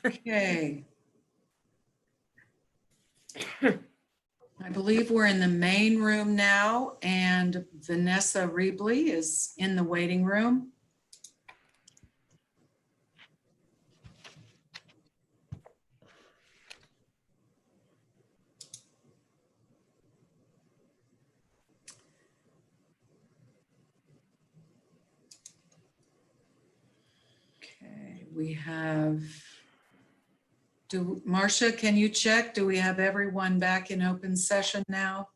Okay. I believe we're in the main room now, and Vanessa Riebley is in the waiting room. Okay, we have, Marcia, can you check? Do we have everyone back in open session now?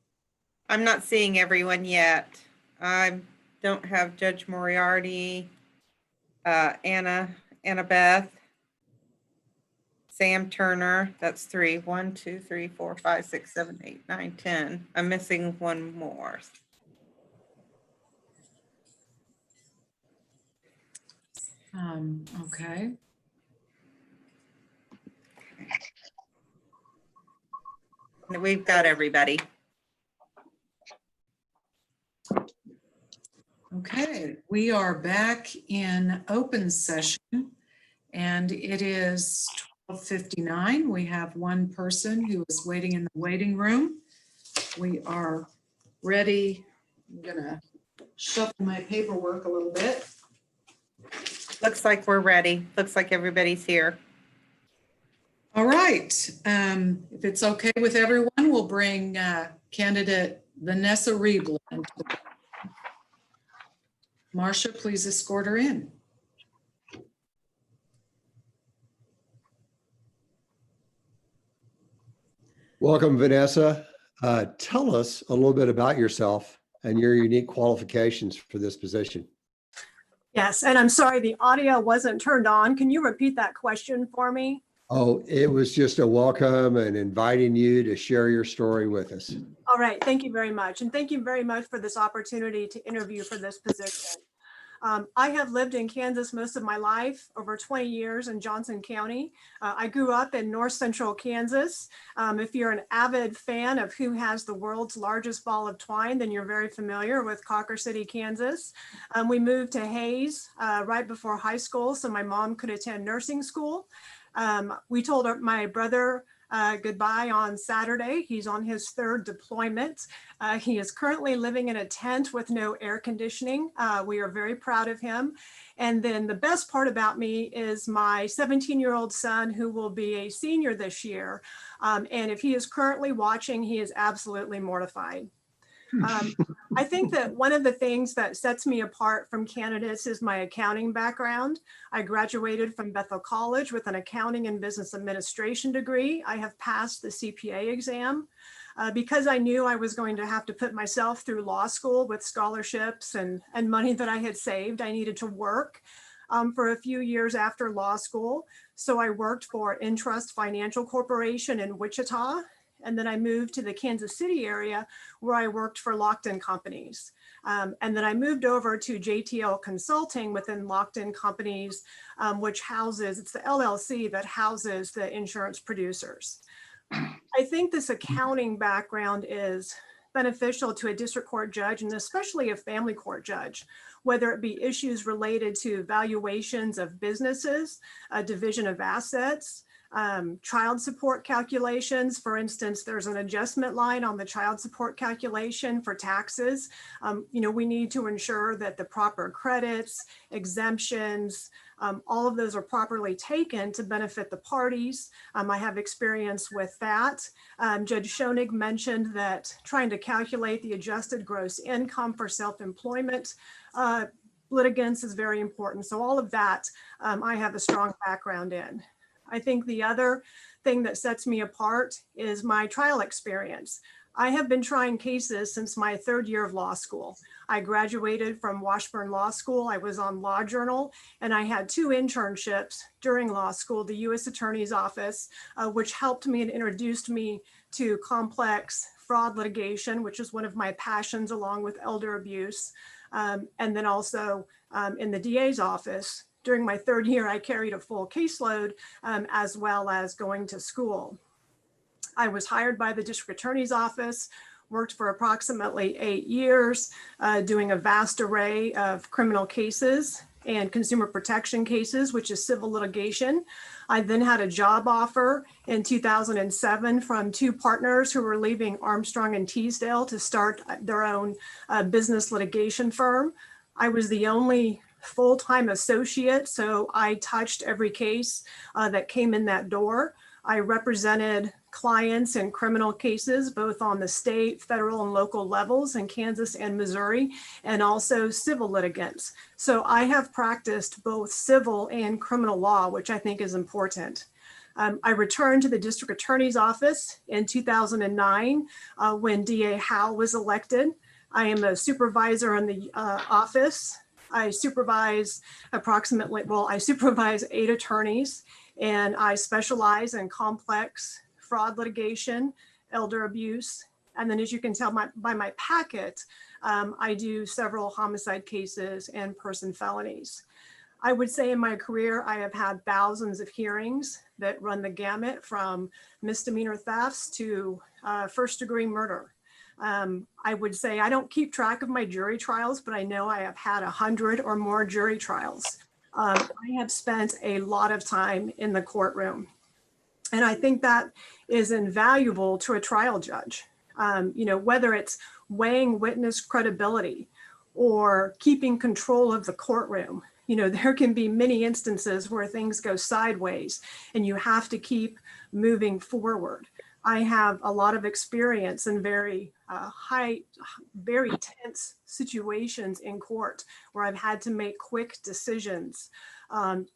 I'm not seeing everyone yet. I don't have Judge Moriarty, Annabeth, Sam Turner. That's 3. 1, 2, 3, 4, 5, 6, 7, 8, 9, 10. I'm missing one more. Okay. We've got everybody. Okay, we are back in open session, and it is 12:59. We have one person who is waiting in the waiting room. We are ready. I'm gonna shuffle my paperwork a little bit. Looks like we're ready. Looks like everybody's here. All right, if it's okay with everyone, we'll bring candidate Vanessa Riebley. Marcia, please escort her in. Welcome, Vanessa. Tell us a little bit about yourself and your unique qualifications for this position. Yes, and I'm sorry, the audio wasn't turned on. Can you repeat that question for me? Oh, it was just a welcome and inviting you to share your story with us. All right, thank you very much. And thank you very much for this opportunity to interview for this position. I have lived in Kansas most of my life, over 20 years in Johnson County. I grew up in north central Kansas. If you're an avid fan of who has the world's largest ball of twine, then you're very familiar with Cawker City, Kansas. We moved to Hayes right before high school, so my mom could attend nursing school. We told my brother goodbye on Saturday. He's on his 3rd deployment. He is currently living in a tent with no air conditioning. We are very proud of him. And then the best part about me is my 17-year-old son, who will be a senior this year. And if he is currently watching, he is absolutely mortified. I think that one of the things that sets me apart from candidates is my accounting background. I graduated from Bethel College with an accounting and business administration degree. I have passed the CPA exam. Because I knew I was going to have to put myself through law school with scholarships and money that I had saved, I needed to work for a few years after law school. So I worked for Intrust Financial Corporation in Wichita. And then I moved to the Kansas City area where I worked for Lockton Companies. And then I moved over to JTL Consulting within Lockton Companies, which houses, it's the LLC that houses the insurance producers. I think this accounting background is beneficial to a district court judge, and especially a family court judge, whether it be issues related to valuations of businesses, a division of assets, child support calculations. For instance, there's an adjustment line on the child support calculation for taxes. We need to ensure that the proper credits, exemptions, all of those are properly taken to benefit the parties. I have experience with that. Judge Schoenig mentioned that trying to calculate the adjusted gross income for self-employment litigants is very important. So all of that, I have a strong background in. I think the other thing that sets me apart is my trial experience. I have been trying cases since my 3rd year of law school. I graduated from Washburn Law School. I was on Law Journal, and I had 2 internships during law school, the U.S. Attorney's Office, which helped me and introduced me to complex fraud litigation, which is one of my passions, along with elder abuse. And then also in the DA's office. During my 3rd year, I carried a full caseload as well as going to school. I was hired by the district attorney's office, worked for approximately 8 years, doing a vast array of criminal cases. and consumer protection cases, which is civil litigation. I then had a job offer in 2007 from two partners who were leaving Armstrong and Teasdale to start their own business litigation firm. I was the only full-time associate, so I touched every case that came in that door. I represented clients in criminal cases, both on the state, federal, and local levels in Kansas and Missouri, and also civil litigants. So I have practiced both civil and criminal law, which I think is important. I returned to the district attorney's office in 2009 when DA Howe was elected. I am a supervisor in the office. I supervise I supervise 8 attorneys, and I specialize in complex fraud litigation, elder abuse, and then as you can tell by my packet, I do several homicide cases and person felonies. I would say in my career, I have had thousands of hearings that run the gamut from misdemeanor thefts to first-degree murder. I would say I don't keep track of my jury trials, but I know I have had 100 or more jury trials. I have spent a lot of time in the courtroom. And I think that is invaluable to a trial judge. You know, whether it's weighing witness credibility or keeping control of the courtroom, you know, there can be many instances where things go sideways and you have to keep moving forward. I have a lot of experience in very very tense situations in court where I've had to make quick decisions,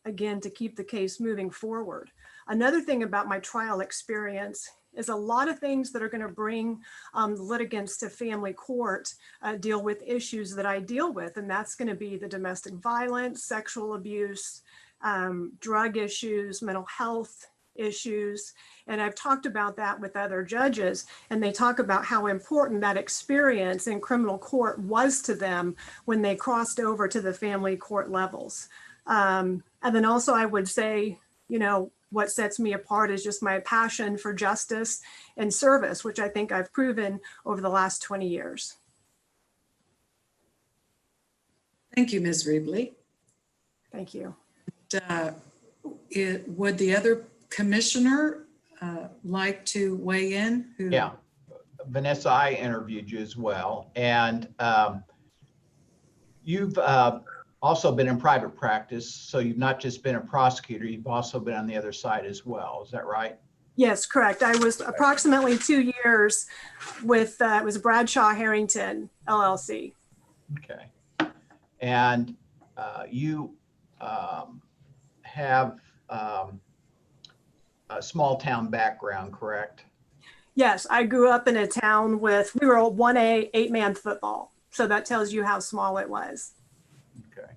again, to keep the case moving forward. Another thing about my trial experience is a lot of things that are going to bring litigants to family court deal with issues that I deal with, and that's going to be the domestic violence, sexual abuse, drug issues, mental health issues. And I've talked about that with other judges, and they talk about how important that experience in criminal court was to them when they crossed over to the family court levels. And then also I would say, you know, what sets me apart is just my passion for justice and service, which I think I've proven over the last 20 years. Thank you, Ms. Rebley. Thank you. Would the other commissioner like to weigh in? Yeah, Vanessa, I interviewed you as well. And you've also been in private practice. So you've not just been a prosecutor, you've also been on the other side as well. Is that right? Yes, correct. I was approximately 2 years with, it was Bradshaw Harrington, LLC. Okay. And you have a small town background, correct? Yes, I grew up in a town with, we were a 1A 8-man football. So that tells you how small it was. Okay.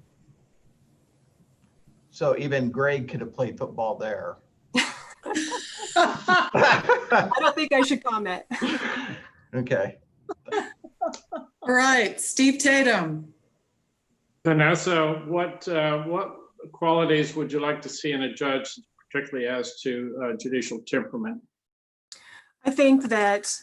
So even Greg could have played football there. I don't think I should comment. Okay. All right, Steve Tatum. Vanessa, what qualities would you like to see in a judge, particularly as to judicial temperament? I think that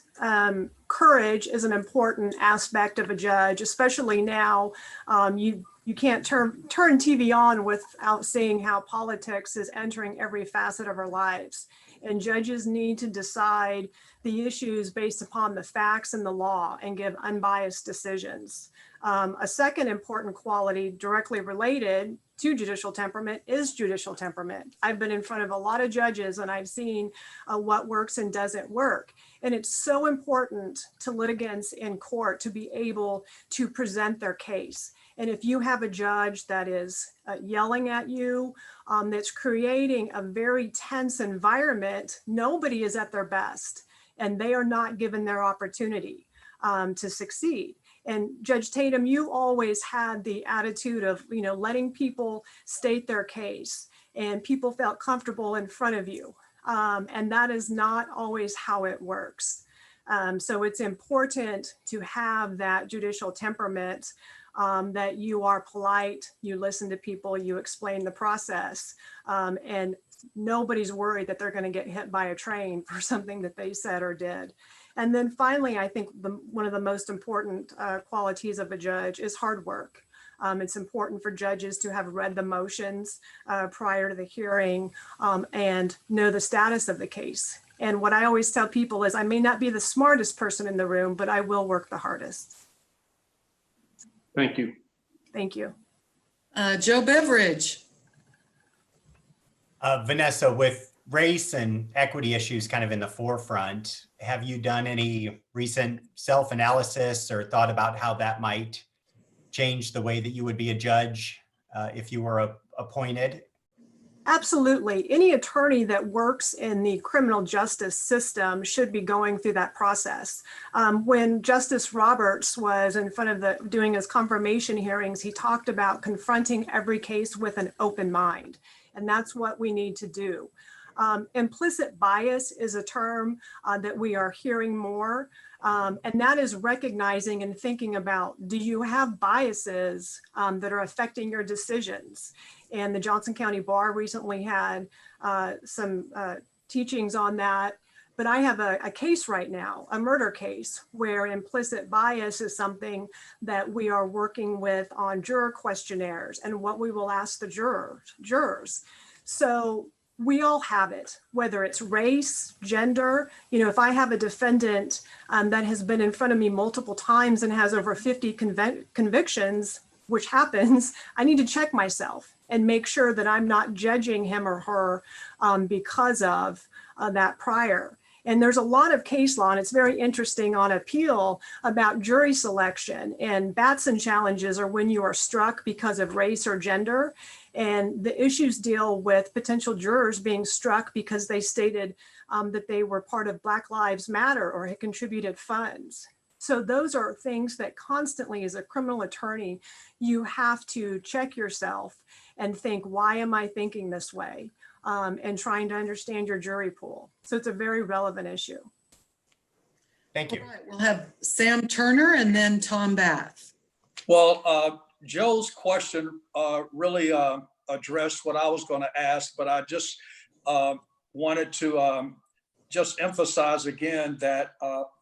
courage is an important aspect of a judge, especially now. You can't turn TV on without seeing how politics is entering every facet of our lives. And judges need to decide the issues based upon the facts and the law and give unbiased decisions. A second important quality directly related to judicial temperament is judicial temperament. I've been in front of a lot of judges and I've seen what works and doesn't work. And it's so important to litigants in court to be able to present their case. And if you have a judge that is yelling at you, that's creating a very tense environment, nobody is at their best and they are not given their opportunity to succeed. And Judge Tatum, you always had the attitude of, you know, letting people state their case and people felt comfortable in front of you. And that is not always how it works. So it's important to have that judicial temperament, that you are polite, you listen to people, you explain the process, and nobody's worried that they're going to get hit by a train for something that they said or did. And then finally, I think one of the most important qualities of a judge is hard work. It's important for judges to have read the motions prior to the hearing and know the status of the case. And what I always tell people is I may not be the smartest person in the room, but I will work the hardest. Thank you. Thank you. Joe Beveridge. Vanessa, with race and equity issues kind of in the forefront, have you done any recent self-analysis or thought about how that might change the way that you would be a judge if you were appointed? Absolutely. Any attorney that works in the criminal justice system should be going through that process. When Justice Roberts was in front of doing his confirmation hearings, he talked about confronting every case with an open mind. And that's what we need to do. Implicit bias is a term that we are hearing more. And that is recognizing and thinking about, do you have biases that are affecting your decisions? And the Johnson County Bar recently had some teachings on that. But I have a case right now, a murder case, where implicit bias is something that we are working with on juror questionnaires and what we will ask the jurors. So we all have it, whether it's race, gender. You know, if I have a defendant that has been in front of me multiple times and has over 50 convictions, which happens, I need to check myself and make sure that I'm not judging him or her because of that prior. And there's a lot of case law, and it's very interesting on appeal about jury selection. And Batson challenges are when you are struck because of race or gender. And the issues deal with potential jurors being struck because they stated that they were part of Black Lives Matter or had contributed funds. So those are things that constantly, as a criminal attorney, you have to check yourself and think, why am I thinking this way? And trying to understand your jury pool. So it's a very relevant issue. Thank you. All right, we'll have Sam Turner and then Tom Bath. Well, Joe's question really addressed what I was going to ask, but I just wanted to just emphasize again that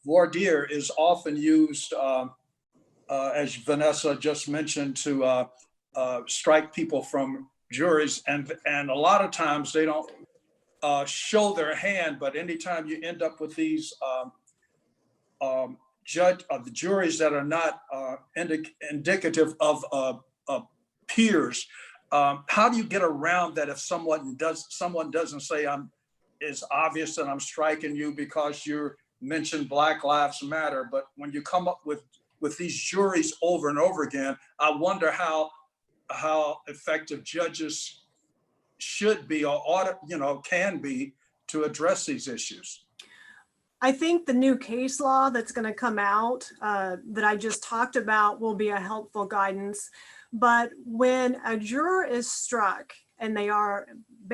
voir dire is often used, as Vanessa just mentioned, to strike people from juries, and a lot of times they don't show their hand, but anytime you end up with these the juries that are not indicative of peers, how do you get around that if someone doesn't say it's obvious that I'm striking you because you mentioned Black Lives Matter, but when you come up with these juries over and over again, I wonder how effective judges should be or ought, can be to address these issues. I think the new case law that's going to come out that I just talked about will be a helpful guidance. But when a juror is struck and they are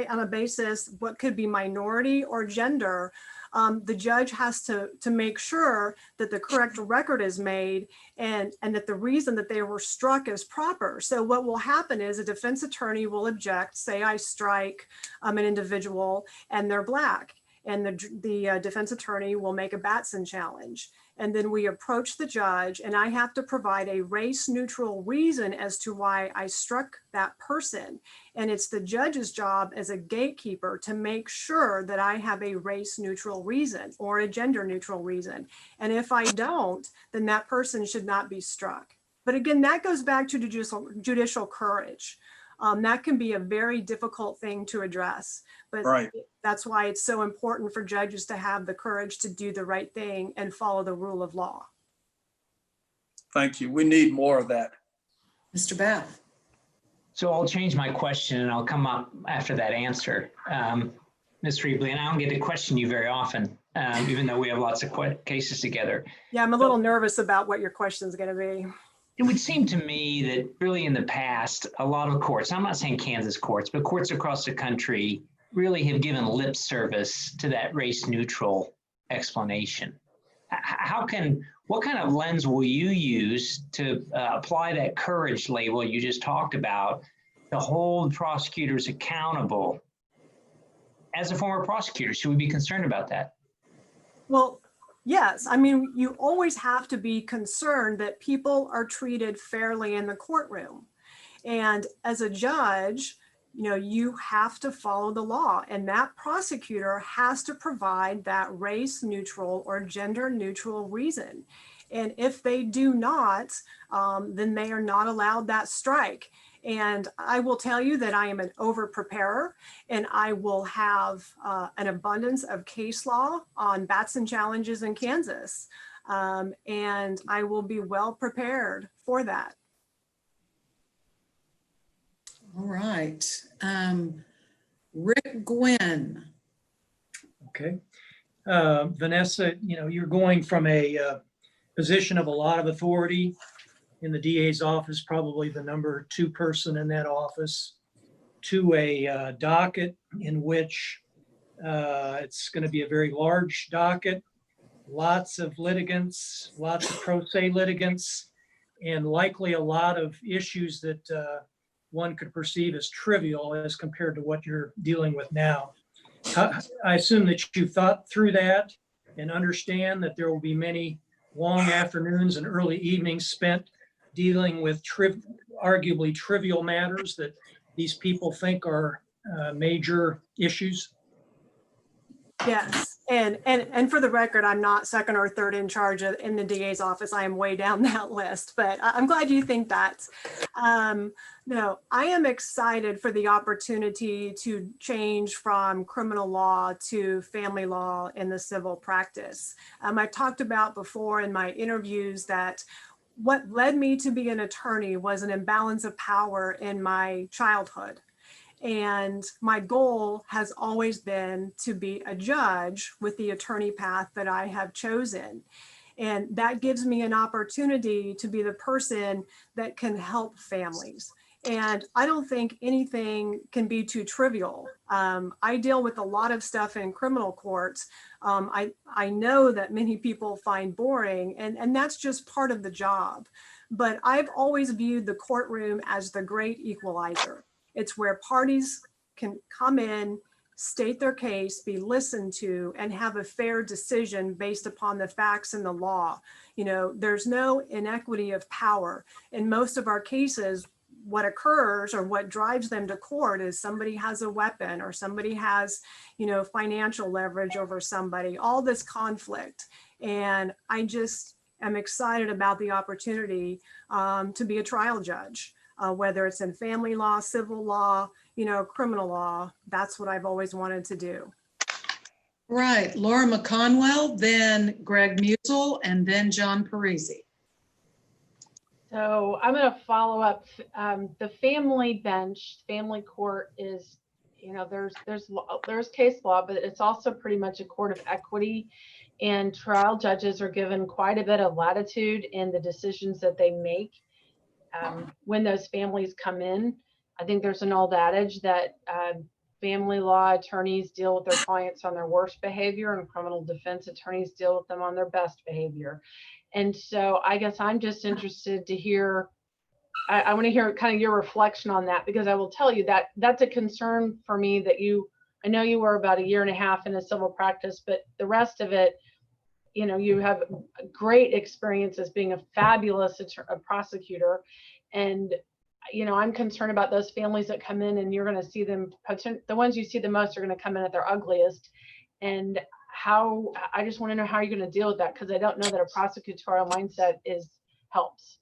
on a basis what could be minority or gender, the judge has to make sure that the correct record is made and that the reason that they were struck is proper. So what will happen is a defense attorney will object, say I strike an individual and they're Black, and the defense attorney will make a Batson challenge. And then we approach the judge and I have to provide a race neutral reason as to why I struck that person. And it's the judge's job as a gatekeeper to make sure that I have a race neutral reason or a gender neutral reason. And if I don't, then that person should not be struck. But again, that goes back to judicial courage. That can be a very difficult thing to address, but right. That's why it's so important for judges to have the courage to do the right thing and follow the rule of law. Thank you. We need more of that. Mr. Bath. So I'll change my question and I'll come up after that answer. Ms. Reebley, and I don't get to question you very often, even though we have lots of cases together. Yeah, I'm a little nervous about what your question is going to be. It would seem to me that really in the past, a lot of courts, I'm not saying Kansas courts, but courts across the country really have given lip service to that race neutral explanation. What kind of lens will you use to apply that courage label you just talked about to hold prosecutors accountable? As a former prosecutor, should we be concerned about that? Well, Yes, I mean, you always have to be concerned that people are treated fairly in the courtroom. And as a judge, you know, you have to follow the law, and that prosecutor has to provide that race neutral or gender neutral reason. And if they do not, then they are not allowed that strike. And I will tell you that I am an over preparer, and I will have an abundance of case law on Batson challenges in Kansas. And I will be well prepared for that. All right. Rick Gwynn. Okay. Vanessa, you know, you're going from a position of a lot of authority in the DA's office, probably the number 2 person in that office, to a docket in which it's going to be a very large docket, lots of litigants, lots of pro se litigants, and likely a lot of issues that one could perceive as trivial as compared to what you're dealing with now. I assume that you've thought through that and understand that there will be many long afternoons and early evenings spent dealing with arguably trivial matters that these people think are major issues. Yes, and for the record, I'm not second or third in charge in the DA's office. I am way down that list, but I'm glad you think that. No, I am excited for the opportunity to change from criminal law to family law in the civil practice. I talked about before in my interviews that what led me to be an attorney was an imbalance of power in my childhood. And my goal has always been to be a judge with the attorney path that I have chosen. And that gives me an opportunity to be the person that can help families. And I don't think anything can be too trivial. I deal with a lot of stuff in criminal courts. I know that many people find boring, and that's just part of the job. But I've always viewed the courtroom as the great equalizer. It's where parties can come in, state their case, be listened to, and have a fair decision based upon the facts and the law. You know, there's no inequity of power. In most of our cases, what occurs or what drives them to court is somebody has a weapon or somebody has, you know, financial leverage over somebody, all this conflict. And I just am excited about the opportunity to be a trial judge. Whether it's in family law, civil law, you know, criminal law, that's what I've always wanted to do. Right, Laura McConwell, then Greg Musel, and then John Parisi. So I'm going to follow up. The family bench, family court is, you know, there's case law, but it's also pretty much a court of equity. And trial judges are given quite a bit of latitude in the decisions that they make. When those families come in, I think there's an old adage that family law attorneys deal with their clients on their worst behavior and criminal defense attorneys deal with them on their best behavior. And so I guess I'm just interested to hear, I want to hear kind of your reflection on that, because I will tell you that that's a concern for me that I know you were about 1.5 years in a civil practice, but the rest of it, you know, you have great experience as being a fabulous prosecutor. And, you know, I'm concerned about those families that come in and you're going to see them, the ones you see the most are going to come in at their ugliest. And I just want to know how you're going to deal with that, because I don't know that a prosecutorial mindset helps.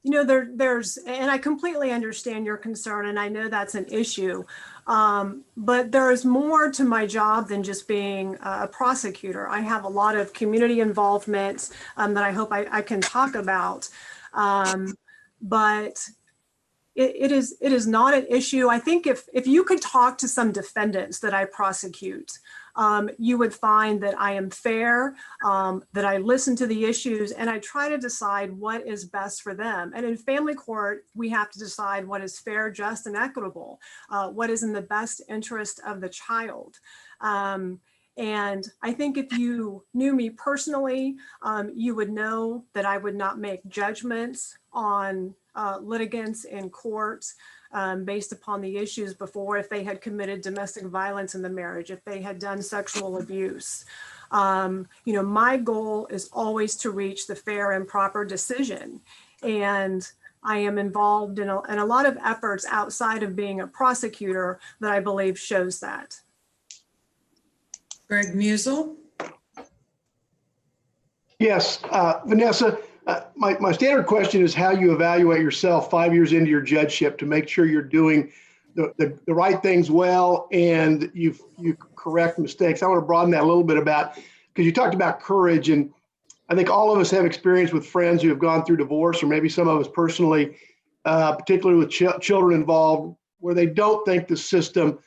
You know, and I completely understand your concern, and I know that's an issue, but there is more to my job than just being a prosecutor. I have a lot of community involvement that I hope I can talk about, but it is not an issue. I think if you could talk to some defendants that I prosecute, you would find that I am fair, that I listen to the issues, and I try to decide what is best for them. And in family court, we have to decide what is fair, just, and equitable, what is in the best interest of the child. And I think if you knew me personally, you would know that I would not make judgments on litigants in court based upon the issues before, if they had committed domestic violence in the marriage, if they had done sexual abuse. My goal is always to reach the fair and proper decision. And I am involved in a lot of efforts outside of being a prosecutor that I believe shows that. Greg Musel? Yes, Vanessa, my standard question is how you evaluate yourself 5 years into your judgeship to make sure you're doing the right things well and you correct mistakes. I want to broaden that a little bit because you talked about courage, and I think all of us have experience with friends who have gone through divorce, or maybe some of us personally, particularly with children involved, where they don't think the system,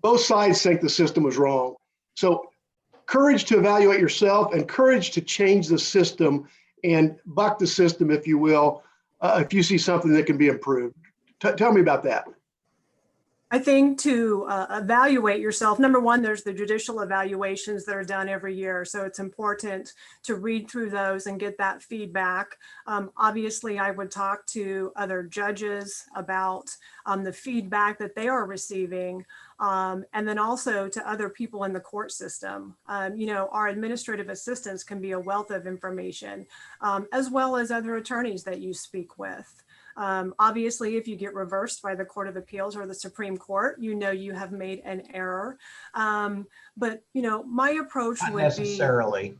both sides think the system was wrong. So courage to evaluate yourself and courage to change the system and buck the system, if you will, if you see something that can be improved. Tell me about that. I think to evaluate yourself, number one, there's the judicial evaluations that are done every year. So it's important to read through those and get that feedback. Obviously, I would talk to other judges about the feedback that they are receiving. And then also to other people in the court system. Our administrative assistants can be a wealth of information, as well as other attorneys that you speak with. Obviously, if you get reversed by the Court of Appeals or the Supreme Court, you have made an error. But my approach Not would necessarily.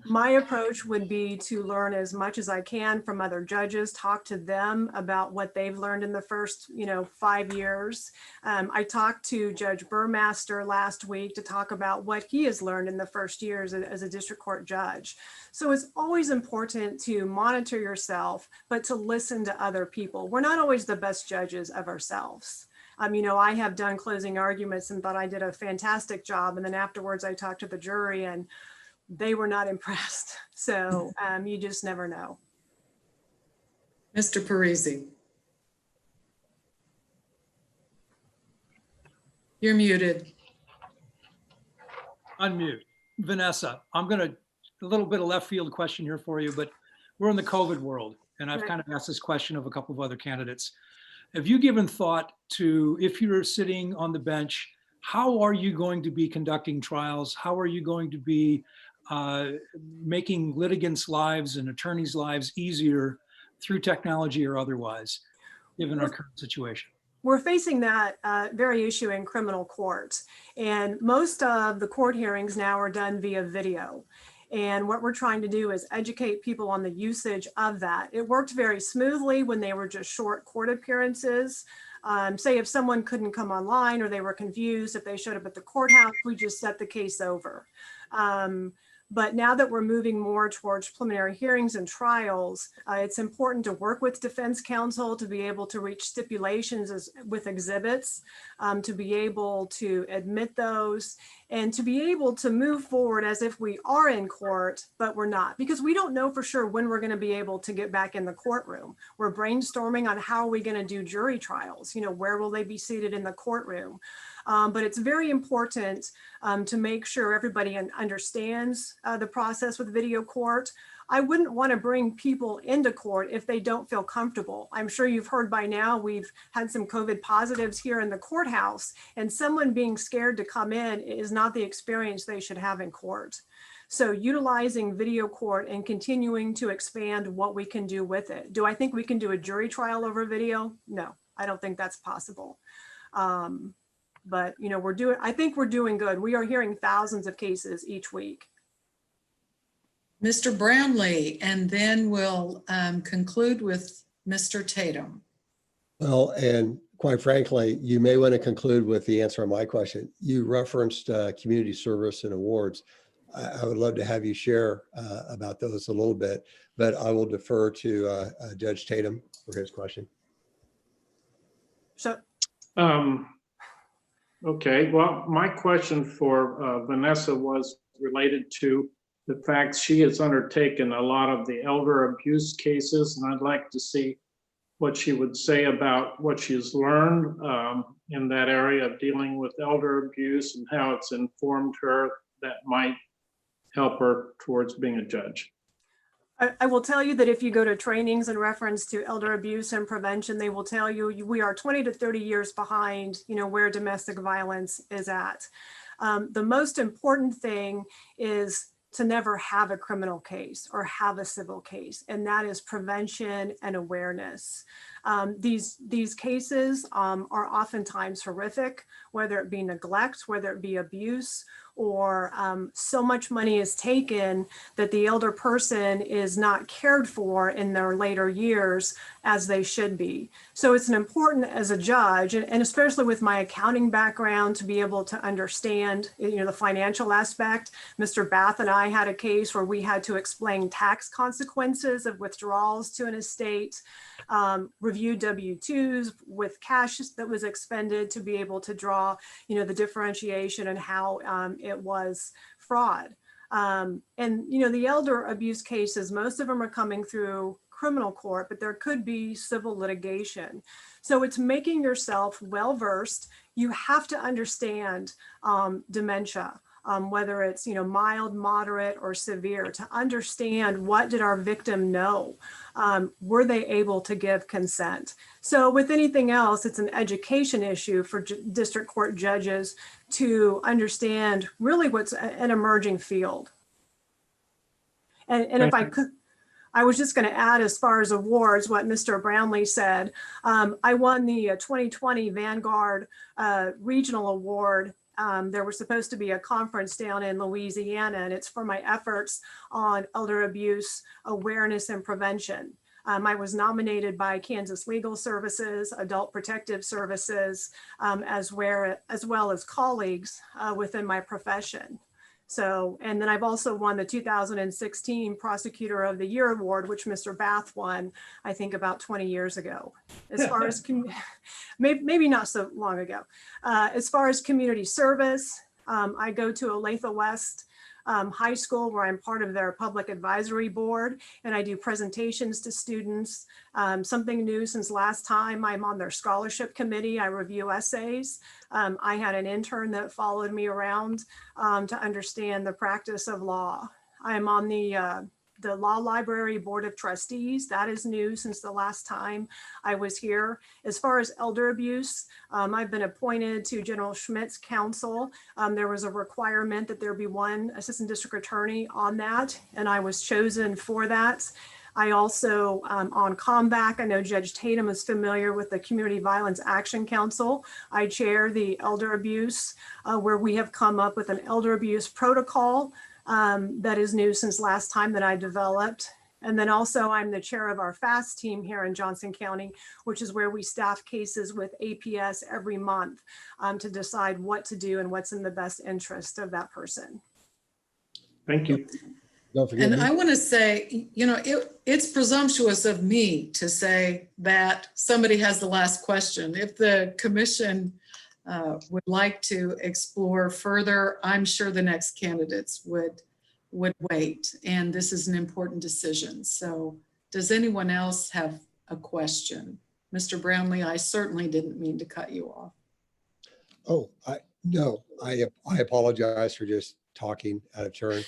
My approach would be to learn as much as I can from other judges, talk to them about what they've learned in the first, 5 years. I talked to Judge Burmaster last week to talk about what he has learned in the first years as a district court judge. So it's always important to monitor yourself, but to listen to other people. We're not always the best judges of ourselves. I have done closing arguments and thought I did a fantastic job. And then afterwards I talked to the jury and they were not impressed. So you just never know. Mr. Parisi. You're muted. Unmute. Vanessa, I'm going to, a little bit of left field question here for you, but we're in the COVID world. And I've kind of asked this question of a couple of other candidates. Have you given thought to, if you're sitting on the bench, how are you going to be conducting trials? How are you going to be making litigants' lives and attorneys' lives easier through technology or otherwise, given our current situation? We're facing that very issue in criminal court. And most of the court hearings now are done via video. And what we're trying to do is educate people on the usage of that. It worked very smoothly when they were just short court appearances. Say if someone couldn't come online or they were confused, if they showed up at the courthouse, we just set the case over. But now that we're moving more towards preliminary hearings and trials, it's important to work with defense counsel to be able to reach stipulations with exhibits, to be able to admit those, and to be able to move forward as if we are in court, but we're not, because we don't know for sure when we're going to be able to get back in the courtroom. We're brainstorming on how are we going to do jury trials, where will they be seated in the courtroom? But it's very important to make sure everybody understands the process with video court. I wouldn't want to bring people into court if they don't feel comfortable. I'm sure you've heard by now, we've had some COVID positives here in the courthouse, and someone being scared to come in is not the experience they should have in court. So utilizing video court and continuing to expand what we can do with it. Do I think we can do a jury trial over video? No, I don't think that's possible. But I think we're doing good. We are hearing thousands of cases each week. Mr. Brownlee, and then we'll conclude with Mr. Tatum. Well, and quite frankly, you may want to conclude with the answer on my question. You referenced community service and awards. I would love to have you share about those a little bit, but I will defer to Judge Tatum for his question. So, okay, well, my question for Vanessa was related to the fact she has undertaken a lot of the elder abuse cases, and I'd like to see what she would say about what she's learned in that area of dealing with elder abuse and how it's informed her that might help her towards being a judge. I will tell you that if you go to trainings in reference to elder abuse and prevention, they will tell you we are 20 to 30 years behind, where domestic violence is at. The most important thing is to never have a criminal case or have a civil case, and that is prevention and awareness. These cases are oftentimes horrific, whether it be neglect, whether it be abuse, or so much money is taken that the elder person is not cared for in their later years as they should be. So it's important as a judge, and especially with my accounting background, to be able to understand, the financial aspect. Mr. Bath and I had a case where we had to explain tax consequences of withdrawals to an estate, review W-2s with cash that was expended to be able to draw, the differentiation and how it was fraud. And, the elder abuse cases, most of them are coming through criminal court, but there could be civil litigation. So it's making yourself well-versed. You have to understand dementia. Whether it's mild, moderate, or severe, to understand what did our victim know? Were they able to give consent? So with anything else, it's an education issue for district court judges to understand really what's an emerging field. And if I could, I was just going to add, as far as awards, what Mr. Brownlee said. I won the 2020 Vanguard Regional Award. There was supposed to be a conference down in Louisiana, and it's for my efforts on elder abuse awareness and prevention. I was nominated by Kansas Legal Services, Adult Protective Services, as well as colleagues within my profession. So, and then I've also won the 2016 Prosecutor of the Year Award, which Mr. Bath won, I think about 20 years ago. As far as, maybe not so long ago. As far as community service, I go to Olathe West High School, where I'm part of their public advisory board, and I do presentations to students. Something new since last time, I'm on their scholarship committee. I review essays. I had an intern that followed me around to understand the practice of law. I'm on the Law Library Board of Trustees. That is new since the last time I was here. As far as elder abuse, I've been appointed to General Schmidt's counsel. There was a requirement that there be one assistant district attorney on that, and I was chosen for that. I also, on COMVAC, I know Judge Tatum is familiar with the Community Violence Action Council. I chair the elder abuse, where we have come up with an elder abuse protocol that is new since last time that I developed. And then also I'm the chair of our FAST team here in Johnson County, which is where we staff cases with APS every month to decide what to do and what's in the best interest of that person. Thank you. Don't forget And me. I want to say, it's presumptuous of me to say that somebody has the last question. If the commission would like to explore further, I'm sure the next candidates would wait. And this is an important decision. So does anyone else have a question? Mr. Brownlee, I certainly didn't mean to cut you off. Oh, no, I apologize for just talking out of turn.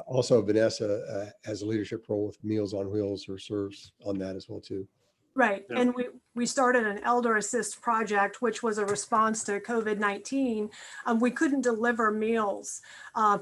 Also, Vanessa has a leadership role with Meals on Wheels, or serves on that as well too. Right. And we started an Elder Assist project, which was a response to COVID-19. We couldn't deliver meals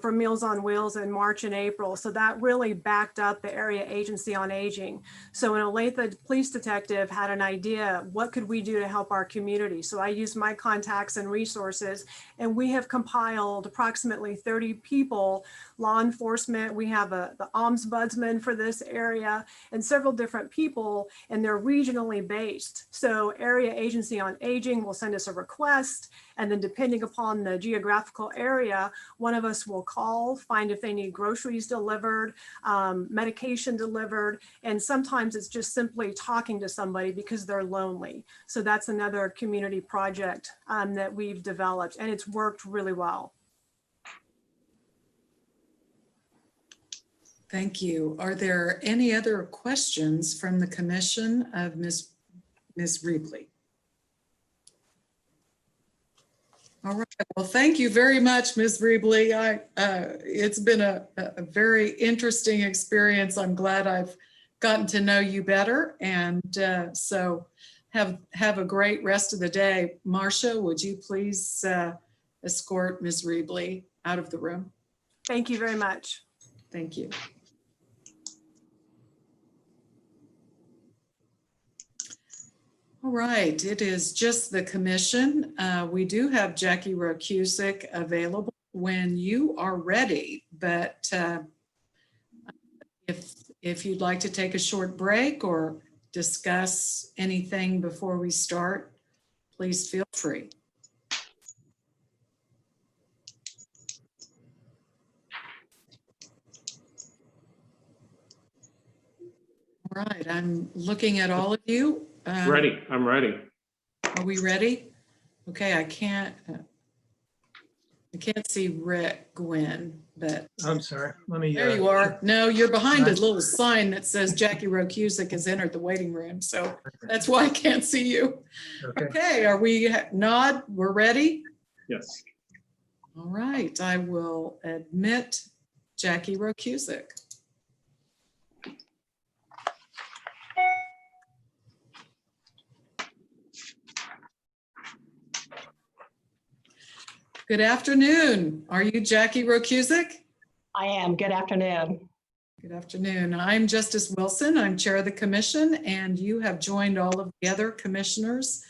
for Meals on Wheels in March and April. So that really backed up the Area Agency on Aging. So an Olathe police detective had an idea, what could we do to help our community? So I used my contacts and resources, and we have compiled approximately 30 people, law enforcement. We have the ombudsman for this area and several different people, and they're regionally based. So Area Agency on Aging will send us a request, and then depending upon the geographical area, one of us will call, find if they need groceries delivered, medication delivered, and sometimes it's just simply talking to somebody because they're lonely. So that's another community project that we've developed, and it's worked really well. Thank you. Are there any other questions from the commission of Ms. Ripley? All right. Well, thank you very much, Ms. Rebley. It's been a very interesting experience. I'm glad I've gotten to know you better. And so have a great rest of the day. Marcia, would you please escort Ms. Rebley out of the room? Thank you very much. Thank you. All right, it is just the commission. We do have Jackie Rokusic available when you are ready, but if you'd like to take a short break or discuss anything before we start, please feel free. All right, I'm looking at all of you. Ready, I'm ready. Are we ready? Okay, I can't see Rick Gwynn, but I'm sorry. Let me. there you are. No, you're behind a little sign that says Jackie Rokusic has entered the waiting room. So that's why I can't see you. Okay, are we nod? We're ready? Yes. All right, I will admit Jackie Rokusic. Good afternoon. Are you Jackie Rokusic? I am. Good afternoon. Good afternoon. I'm Justice Wilson. I'm chair of the commission, and you have joined all of the other commissioners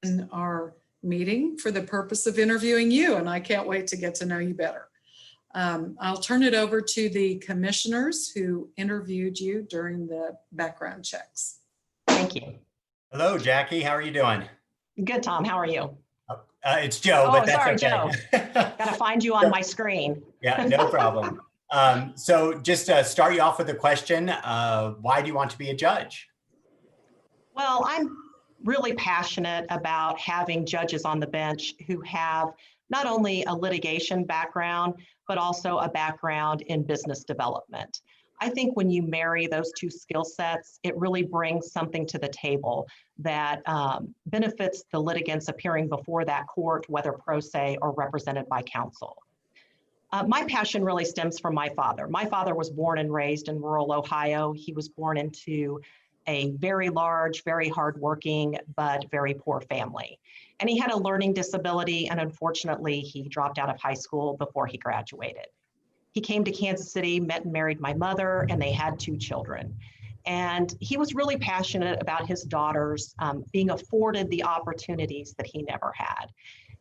in our meeting for the purpose of interviewing you, and I can't wait to get to know you better. I'll turn it over to the commissioners who interviewed you during the background checks. Thank you. Hello, Jackie. How are you doing? Good, Tom. How are you? It's Joe, Oh, but that's sorry, okay. Joe. Got to find you on my screen. Yeah, no problem. So just to start you off with a question, why do you want to be a judge? Well, I'm really passionate about having judges on the bench who have not only a litigation background, but also a background in business development. I think when you marry those two skill sets, it really brings something to the table that benefits the litigants appearing before that court, whether pro se or represented by counsel. My passion really stems from my father. My father was born and raised in rural Ohio. He was born into a very large, very hardworking, but very poor family. And he had a learning disability, and unfortunately, he dropped out of high school before he graduated. He came to Kansas City, met and married my mother, and they had 2 children. And he was really passionate about his daughters being afforded the opportunities that he never had.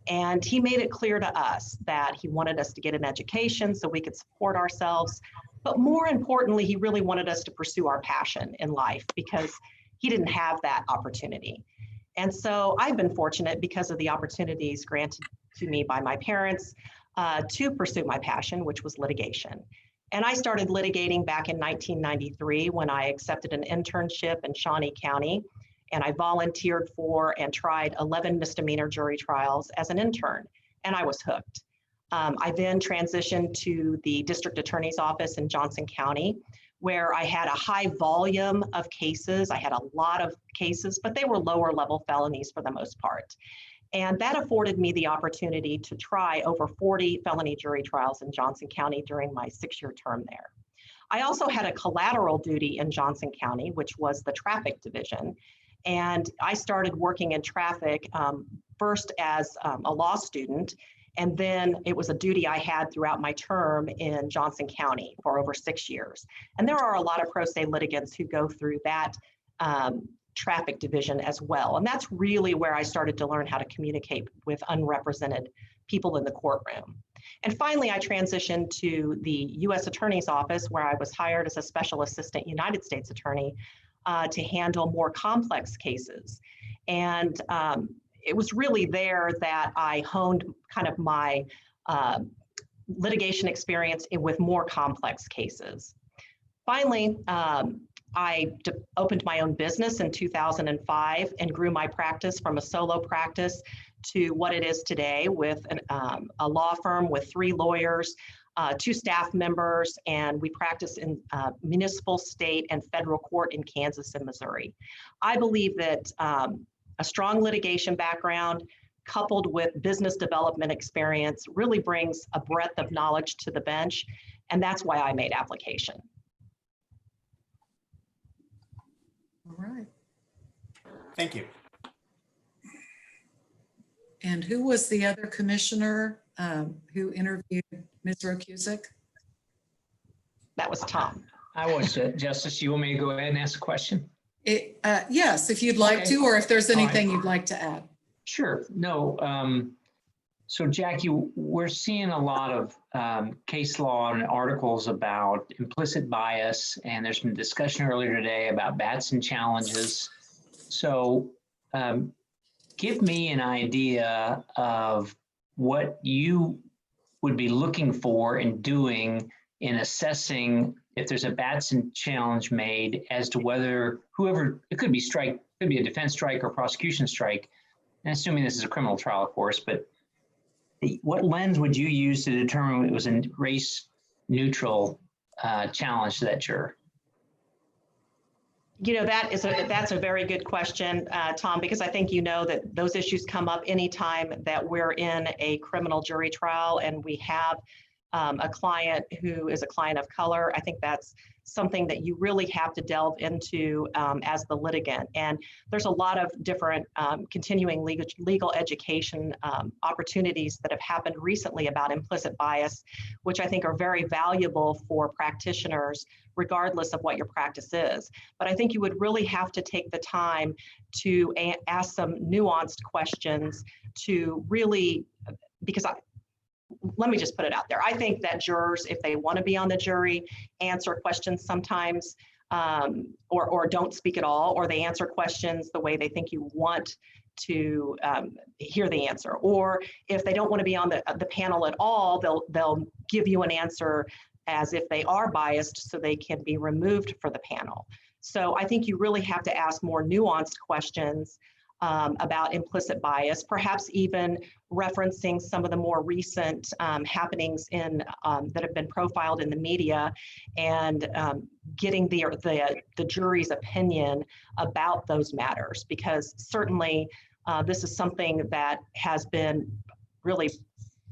And he made it clear to us that he wanted us to get an education so we could support ourselves. But more importantly, he really wanted us to pursue our passion in life because he didn't have that opportunity. And so I've been fortunate because of the opportunities granted to me by my parents to pursue my passion, which was litigation. And I started litigating back in 1993 when I accepted an internship in Shawnee County, and I volunteered for and tried 11 misdemeanor jury trials as an intern, and I was hooked. I then transitioned to the district attorney's office in Johnson County, where I had a high volume of cases. I had a lot of cases, but they were lower level felonies for the most part. And that afforded me the opportunity to try over 40 felony jury trials in Johnson County during my 6-year term there. I also had a collateral duty in Johnson County, which was the traffic division. And I started working in traffic first as a law student, and then it was a duty I had throughout my term in Johnson County for over 6 years. And there are a lot of pro se litigants who go through that traffic division as well. And that's really where I started to learn how to communicate with unrepresented people in the courtroom. And finally, I transitioned to the U.S. Attorney's Office, where I was hired as a Special Assistant United States Attorney to handle more complex cases. And it was really there that I honed kind of my litigation experience with more complex cases. Finally, I opened my own business in 2005 and grew my practice from a solo practice to what it is today with a law firm with 3 lawyers, 2 staff members, and we practice in municipal, state, and federal court in Kansas and Missouri. I believe that a strong litigation background coupled with business development experience really brings a breadth of knowledge to the bench. And that's why I made application. All right. Thank you. And who was the other commissioner who interviewed Ms. Rokusic? That was Tom. I was, Justice, you want me to go ahead and ask a question? Yes, if you'd like to, or if there's anything you'd like to add. Sure. No. So Jackie, we're seeing a lot of case law and articles about implicit bias, and there's been discussion earlier today about Batson challenges. So give me an idea of what you would be looking for and doing in assessing if there's a Batson challenge made as to whether whoever, it could be strike, could be a defense strike or prosecution strike, and assuming this is a criminal trial, of course, but what lens would you use to determine it was a race neutral challenge to that juror? You know, that's a very good question, Tom, because I think you know that those issues come up anytime that we're in a criminal jury trial and we have a client who is a client of color. I think that's something that you really have to delve into as the litigant. And there's a lot of different continuing legal education opportunities that have happened recently about implicit bias, which I think are very valuable for practitioners, regardless of what your practice is. But I think you would really have to take the time to ask some nuanced questions to really, because let me just put it out there. I think that jurors, if they want to be on the jury, answer questions sometimes or don't speak at all, or they answer questions the way they think you want to hear the answer. Or if they don't want to be on the panel at all, they'll give you an answer as if they are biased so they can be removed for the panel. So I think you really have to ask more nuanced questions about implicit bias, perhaps even referencing some of the more recent happenings in that have been profiled in the media, and getting the jury's opinion about those matters, because certainly this is something that has been really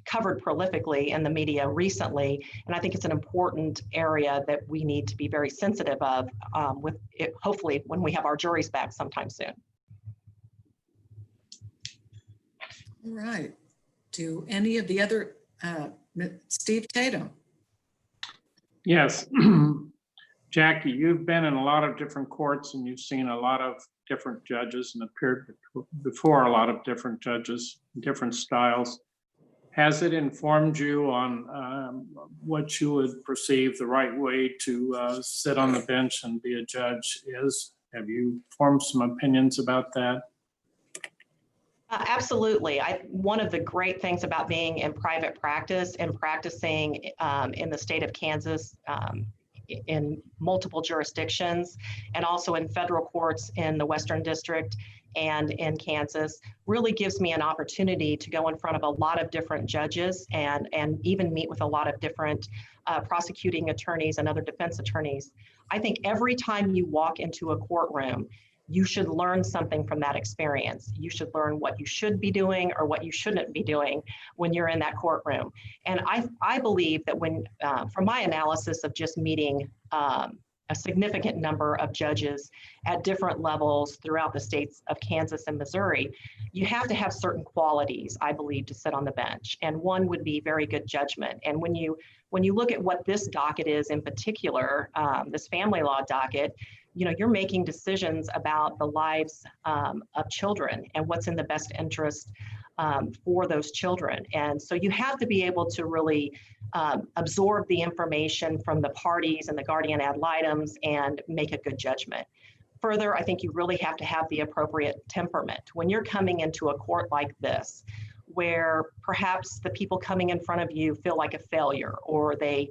covered prolifically in the media recently, and I think it's an important area that we need to be very sensitive of with it, hopefully when we have our juries back sometime soon. All right. Do any of the other, Steve Tatum? Yes. Jackie, you've been in a lot of different courts and you've seen a lot of different judges and appeared before a lot of different judges, different styles. Has it informed you on what you would perceive the right way to sit on the bench and be a judge is? Have you formed some opinions about that? Absolutely. One of the great things about being in private practice and practicing in the state of Kansas in multiple jurisdictions, and also in federal courts in the Western District and in Kansas, really gives me an opportunity to go in front of a lot of different judges and even meet with a lot of different prosecuting attorneys and other defense attorneys. I think every time you walk into a courtroom, you should learn something from that experience. You should learn what you should be doing or what you shouldn't be doing when you're in that courtroom. And I believe that when, from my analysis of just meeting a significant number of judges at different levels throughout the states of Kansas and Missouri, you have to have certain qualities, I believe, to sit on the bench. And one would be very good judgment. And when you look at what this docket is in particular, this family law docket, you know, you're making decisions about the lives of children and what's in the best interest for those children. And so you have to be able to really absorb the information from the parties and the guardian ad litems and make a good judgment. Further, I think you really have to have the appropriate temperament. When you're coming into a court like this, where perhaps the people coming in front of you feel like a failure, or they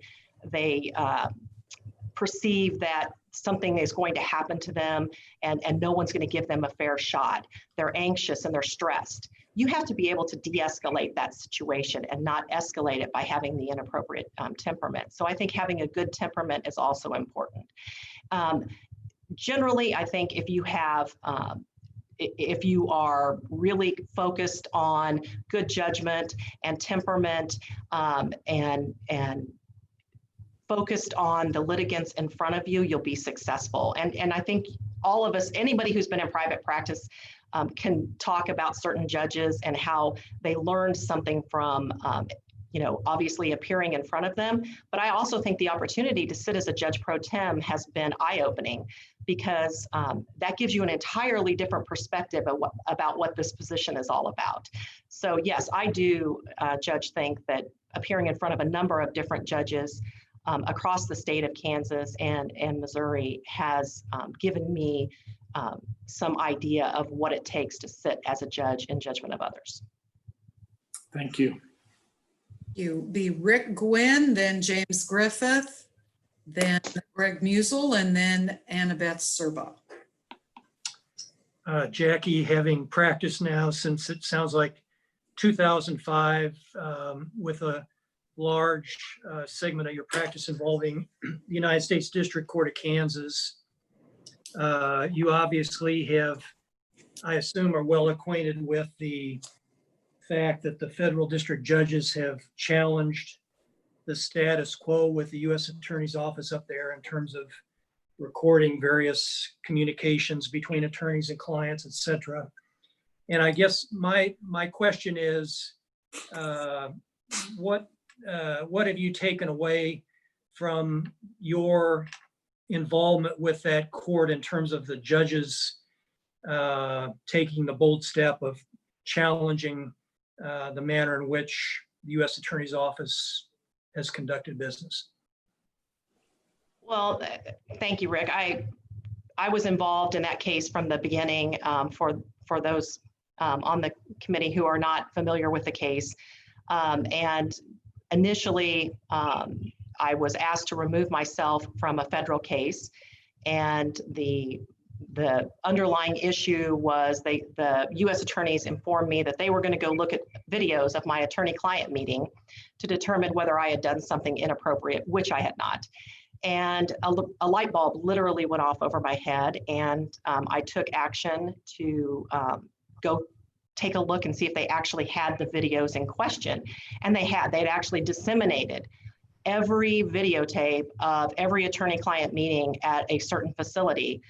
perceive that something is going to happen to them and no one's going to give them a fair shot. They're anxious and they're stressed. You have to be able to de-escalate that situation and not escalate it by having the inappropriate temperament. So I think having a good temperament is also important. Generally, I think if you have if you are really focused on good judgment and temperament, and focused on the litigants in front of you, you'll be successful. And I think all of us, anybody who's been in private practice, can talk about certain judges and how they learned something from, obviously appearing in front of them. But I also think the opportunity to sit as a judge pro tem has been eye-opening, because that gives you an entirely different perspective about what this position is all about. So yes, I do, Judge, think that appearing in front of a number of different judges across the state of Kansas and Missouri has given me some idea of what it takes to sit as a judge in judgment of others. Thank you. You be Rick Gwynn, then James Griffith, then Greg Musel, and then Annabeth Serba. Jackie, having practiced now since it sounds like 2005, with a large segment of your practice involving the United States District Court of Kansas, you obviously have, I assume, are well acquainted with the fact that the federal district judges have challenged the status quo with the U.S. Attorney's Office up there in terms of recording various communications between attorneys and clients, et cetera. And I guess my question is, what have you taken away from your involvement with that court in terms of the judges taking the bold step of challenging the manner in which the U.S. Attorney's Office has conducted business? Well, thank you, Rick. I was involved in that case from the beginning. For those on the committee who are not familiar with the case, and initially I was asked to remove myself from a federal case, and the underlying issue was the U.S. attorneys informed me that they were going to go look at videos of my attorney-client meeting to determine whether I had done something inappropriate, which I had not. And a light bulb literally went off over my head, and I took action to go take a look and see if they actually had the videos in question. And they had. They'd actually disseminated every videotape of every attorney-client meeting at a certain facility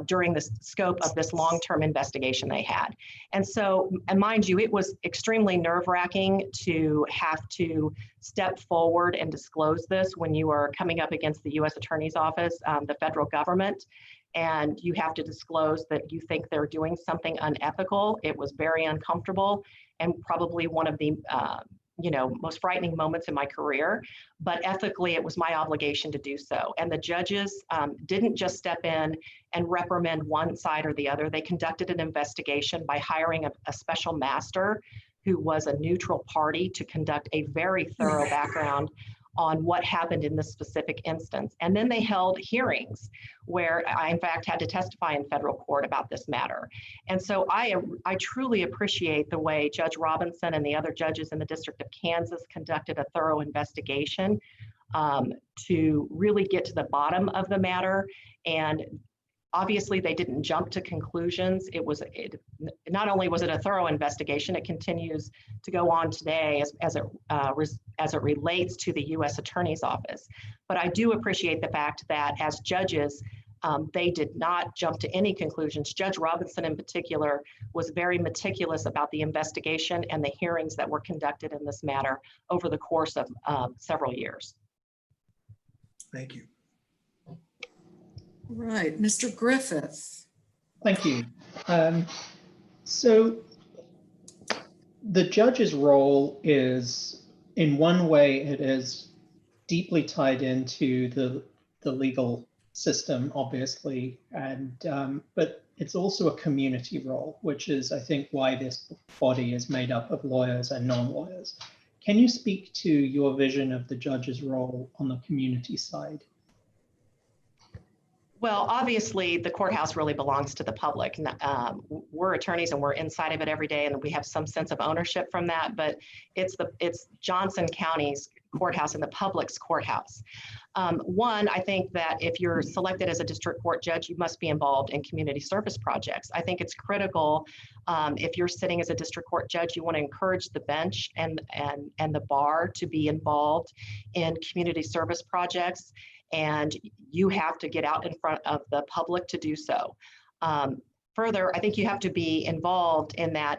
during the scope of this long-term investigation they had. And so, and mind you, it was extremely nerve-wracking to have to step forward and disclose this when you are coming up against the U.S. Attorney's Office, the federal government, and you have to disclose that you think they're doing something unethical. It was very uncomfortable and probably one of the most frightening moments in my career, but ethically it was my obligation to do so. And the judges didn't just step in and reprimand one side or the other. They conducted an investigation by hiring a special master who was a neutral party to conduct a very thorough background on what happened in this specific instance. And then they held hearings where I, in fact, had to testify in federal court about this matter. And so I truly appreciate the way Judge Robinson and the other judges in the District of Kansas conducted a thorough investigation to really get to the bottom of the matter. And obviously they didn't jump to conclusions. Not only was it a thorough investigation, it continues to go on today as it relates to the U.S. Attorney's Office. But I do appreciate the fact that as judges, they did not jump to any conclusions. Judge Robinson in particular was very meticulous about the investigation and the hearings that were conducted in this matter over the course of several years. Thank you. Right, Mr. Griffith. Thank you. So the judge's role is, in one way, it is deeply tied into the legal system, obviously, and but it's also a community role, which is, I think, why this body is made up of lawyers and non-lawyers. Can you speak to your vision of the judge's role on the community side? Well, obviously, the courthouse really belongs to the public. We're attorneys and we're inside of it every day, and we have some sense of ownership from that. But it's Johnson County's courthouse and the public's courthouse. One, I think that if you're selected as a district court judge, you must be involved in community service projects. I think it's critical. If you're sitting as a district court judge, you want to encourage the bench and the bar to be involved in community service projects, and you have to get out in front of the public to do so. Further, I think you have to be involved in that.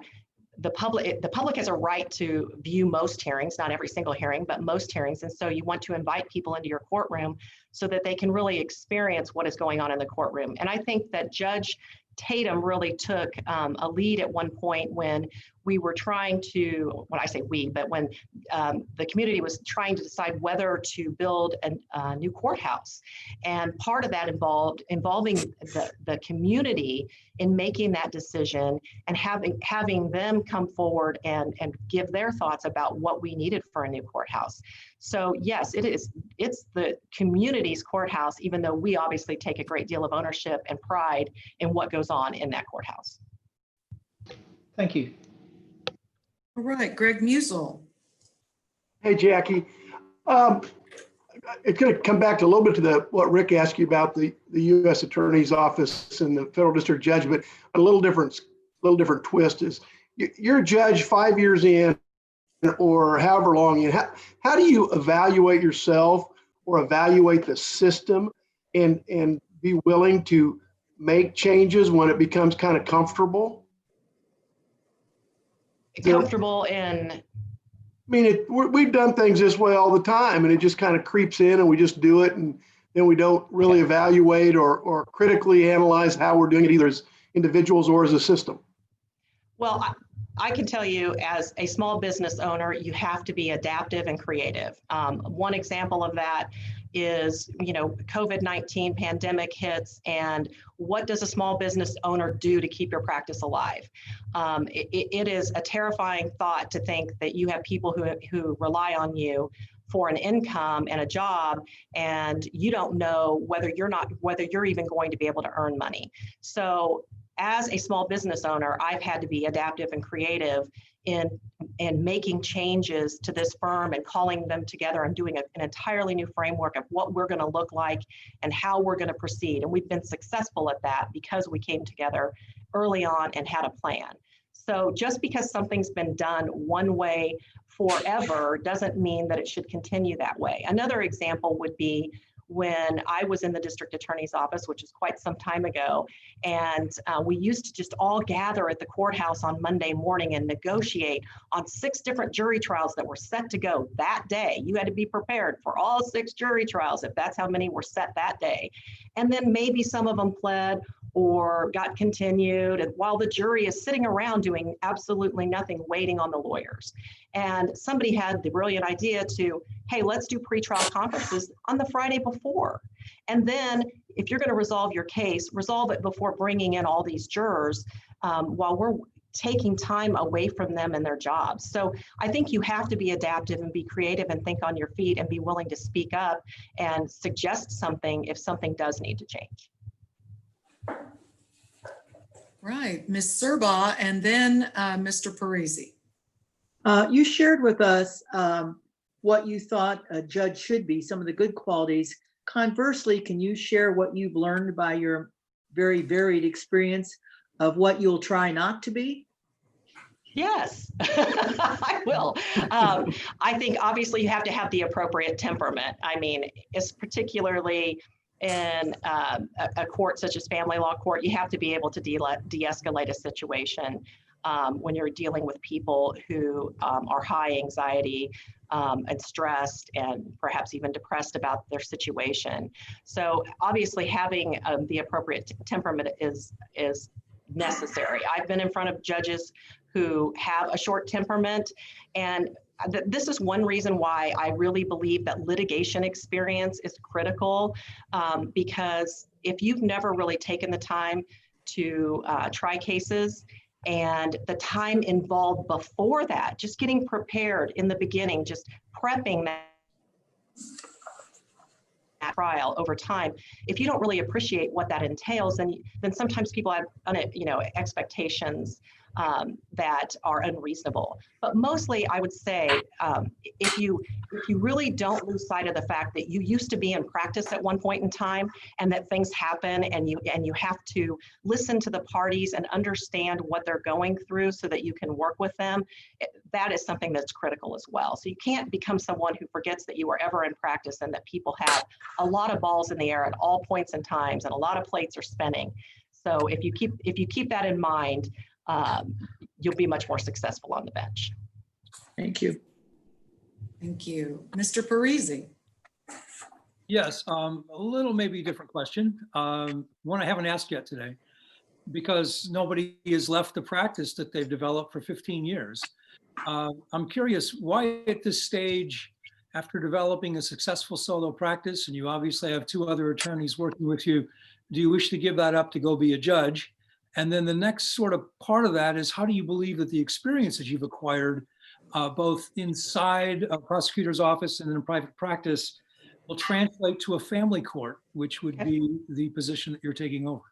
The public has a right to view most hearings, not every single hearing, but most hearings. And so you want to invite people into your courtroom so that they can really experience what is going on in the courtroom. And I think that Judge Tatum really took a lead at one point when we were trying to, when I say we, but when the community was trying to decide whether to build a new courthouse. And part of that involving the community in making that decision and having them come forward and give their thoughts about what we needed for a new courthouse. So yes, it's the community's courthouse, even though we obviously take a great deal of ownership and pride in what goes on in that courthouse. Thank you. All right, Greg Musel. Hey, Jackie. It's going to come back to a little bit to what Rick asked you about the U.S. Attorney's Office and the federal district judge, but a little different twist is you're a judge 5 years in or however long in. How do you evaluate yourself or evaluate the system and be willing to make changes when it becomes kind of comfortable? Comfortable in? I mean, we've done things this way all the time, and it just kind of creeps in, and we just do it, and then we don't really evaluate or critically analyze how we're doing it, either as individuals or as a system. Well, I can tell you, as a small business owner, you have to be adaptive and creative. One example of that is, COVID-19 pandemic hits, and what does a small business owner do to keep your practice alive? It is a terrifying thought to think that you have people who rely on you for an income and a job, and you don't know whether you're even going to be able to earn money. So as a small business owner, I've had to be adaptive and creative in making changes to this firm and calling them together and doing an entirely new framework of what we're going to look like and how we're going to proceed. And we've been successful at that because we came together early on and had a plan. So just because something's been done one way forever doesn't mean that it should continue that way. Another example would be when I was in the district attorney's office, which is quite some time ago, and we used to just all gather at the courthouse on Monday morning and negotiate on 6 different jury trials that were set to go that day. You had to be prepared for all 6 jury trials if that's how many were set that day. And then maybe some of them pled or got continued, and while the jury is sitting around doing absolutely nothing, waiting on the lawyers. And somebody had the brilliant idea to, hey, let's do pretrial conferences on the Friday before. And then if you're going to resolve your case, resolve it before bringing in all these jurors while we're taking time away from them and their jobs. So I think you have to be adaptive and be creative and think on your feet and be willing to speak up and suggest something if something does need to change. Right, Ms. Serba, and then Mr. Parisi. You shared with us what you thought a judge should be, some of the good qualities. Conversely, can you share what you've learned by your very varied experience of what you'll try not to be? Yes, I will. I think obviously you have to have the appropriate temperament. I mean, it's particularly in a court such as family law court, you have to be able to de-escalate a situation when you're dealing with people who are high anxiety and stressed and perhaps even depressed about their situation. So obviously having the appropriate temperament is necessary. I've been in front of judges who have a short temperament, and this is one reason why I really believe that litigation experience is critical, because if you've never really taken the time to try cases, and the time involved before that, just getting prepared in the beginning, just prepping that trial over time, if you don't really appreciate what that entails, then sometimes people have expectations that are unreasonable. But mostly I would say if you if you really don't lose sight of the fact that you used to be in practice at one point in time and that things happen and you have to listen to the parties and understand what they're going through so that you can work with them, that is something that's critical as well. So you can't become someone who forgets that you were ever in practice and that people have a lot of balls in the air at all points and times and a lot of plates are spinning. So if you keep that in mind, you'll be much more successful on the bench. Thank you. Thank you. Mr. Parisi. Yes, a little maybe different question. One I haven't asked yet today, because nobody has left the practice that they've developed for 15 years. I'm curious why at this stage, after developing a successful solo practice, and you obviously have 2 other attorneys working with you, do you wish to give that up to go be a judge? And then the next sort of part of that is, how do you believe that the experiences you've acquired both inside a prosecutor's office and in private practice will translate to a family court, which would be the position that you're taking over?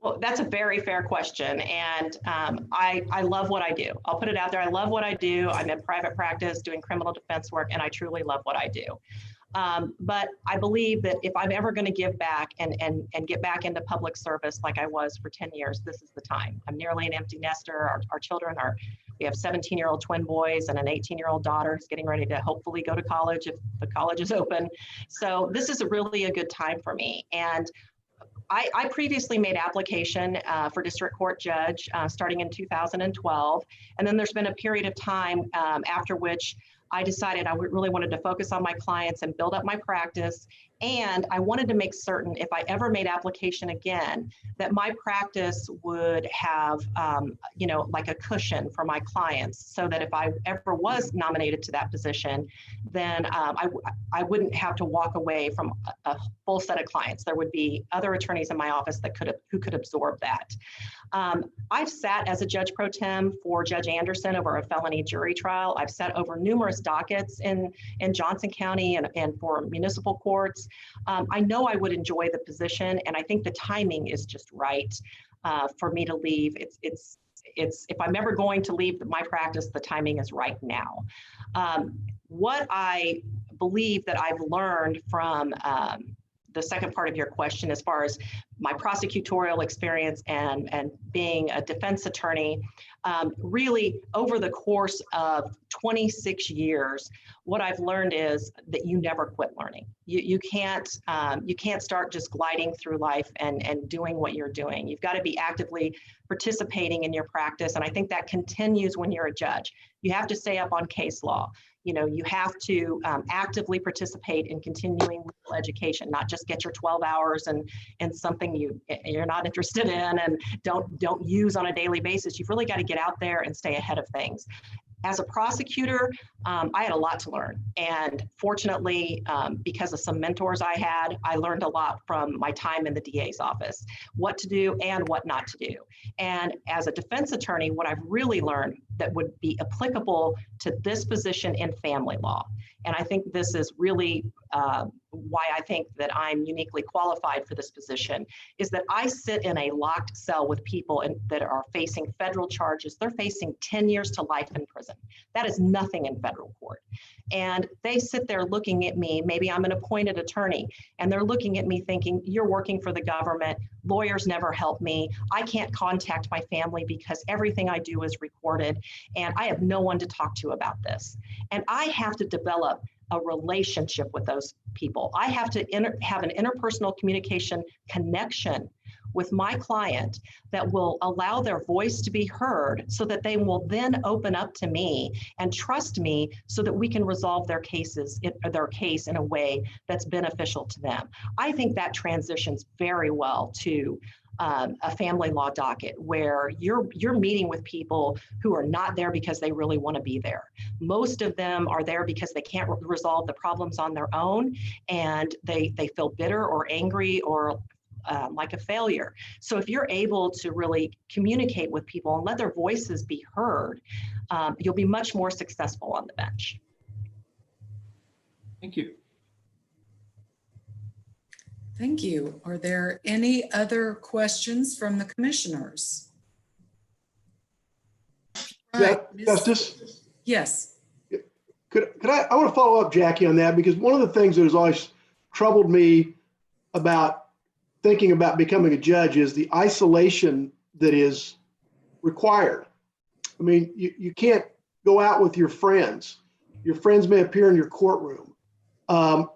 Well, that's a very fair question. And I love what I do. I'll put it out there. I love what I do. I'm in private practice doing criminal defense work, and I truly love what I do. But I believe that if I'm ever going to give back and get back into public service like I was for 10 years, this is the time. I'm nearly an empty nester. Our children are, we have 17-year-old twin boys and an 18-year-old daughter who's getting ready to hopefully go to college if the college is open. So this is really a good time for me. And I previously made application for district court judge starting in 2012. And then there's been a period of time after which I decided I really wanted to focus on my clients and build up my practice. And I wanted to make certain if I ever made application again, that my practice would have, you know, like a cushion for my clients, so that if I ever was nominated to that position, then I wouldn't have to walk away from a full set of clients. There would be other attorneys in my office that who could absorb that. I've sat as a judge pro tem for Judge Anderson over a felony jury trial. I've sat over numerous dockets in Johnson County and for municipal courts. I know I would enjoy the position, and I think the timing is just right for me to leave. It's if I'm ever going to leave my practice, the timing is right now. What I believe that I've learned from the second part of your question, as far as my prosecutorial experience and being a defense attorney, really over the course of 26 years, what I've learned is that you never quit learning. You can't start just gliding through life and doing what you're doing. You've got to be actively participating in your practice. And I think that continues when you're a judge. You have to stay up on case law. You know, you have to actively participate in continuing legal education, not just get your 12 hours and something you're not interested in and don't use on a daily basis. You've really got to get out there and stay ahead of things. As a prosecutor, I had a lot to learn. And fortunately, because of some mentors I had, I learned a lot from my time in the DA's office, what to do and what not to do. And as a defense attorney, what I've really learned that would be applicable to this position in family law. And I think this is really why I think that I'm uniquely qualified for this position, is that I sit in a locked cell with people that are facing federal charges. They're facing 10 years to life in prison. That is nothing in federal court. And they sit there looking at me, maybe I'm an appointed attorney, and they're looking at me thinking, you're working for the government, lawyers never help me, I can't contact my family because everything I do is recorded, and I have no one to talk to about this. And I have to develop a relationship with those people. I have to have an interpersonal communication connection with my client that will allow their voice to be heard, so that they will then open up to me and trust me, so that we can resolve their case in a way that's beneficial to them. I think that transitions very well to a family law docket, where you're meeting with people who are not there because they really want to be there. Most of them are there because they can't resolve the problems on their own, and they feel bitter or angry or like a failure. So if you're able to really communicate with people and let their voices be heard, you'll be much more successful on the bench. Thank you. Thank you. Are there any other questions from the commissioners? Justice? Yes. I want to follow up, Jackie, on that, because one of the things that has always troubled me about thinking about becoming a judge is the isolation that is required. I mean, you can't go out with your friends. Your friends may appear in your courtroom.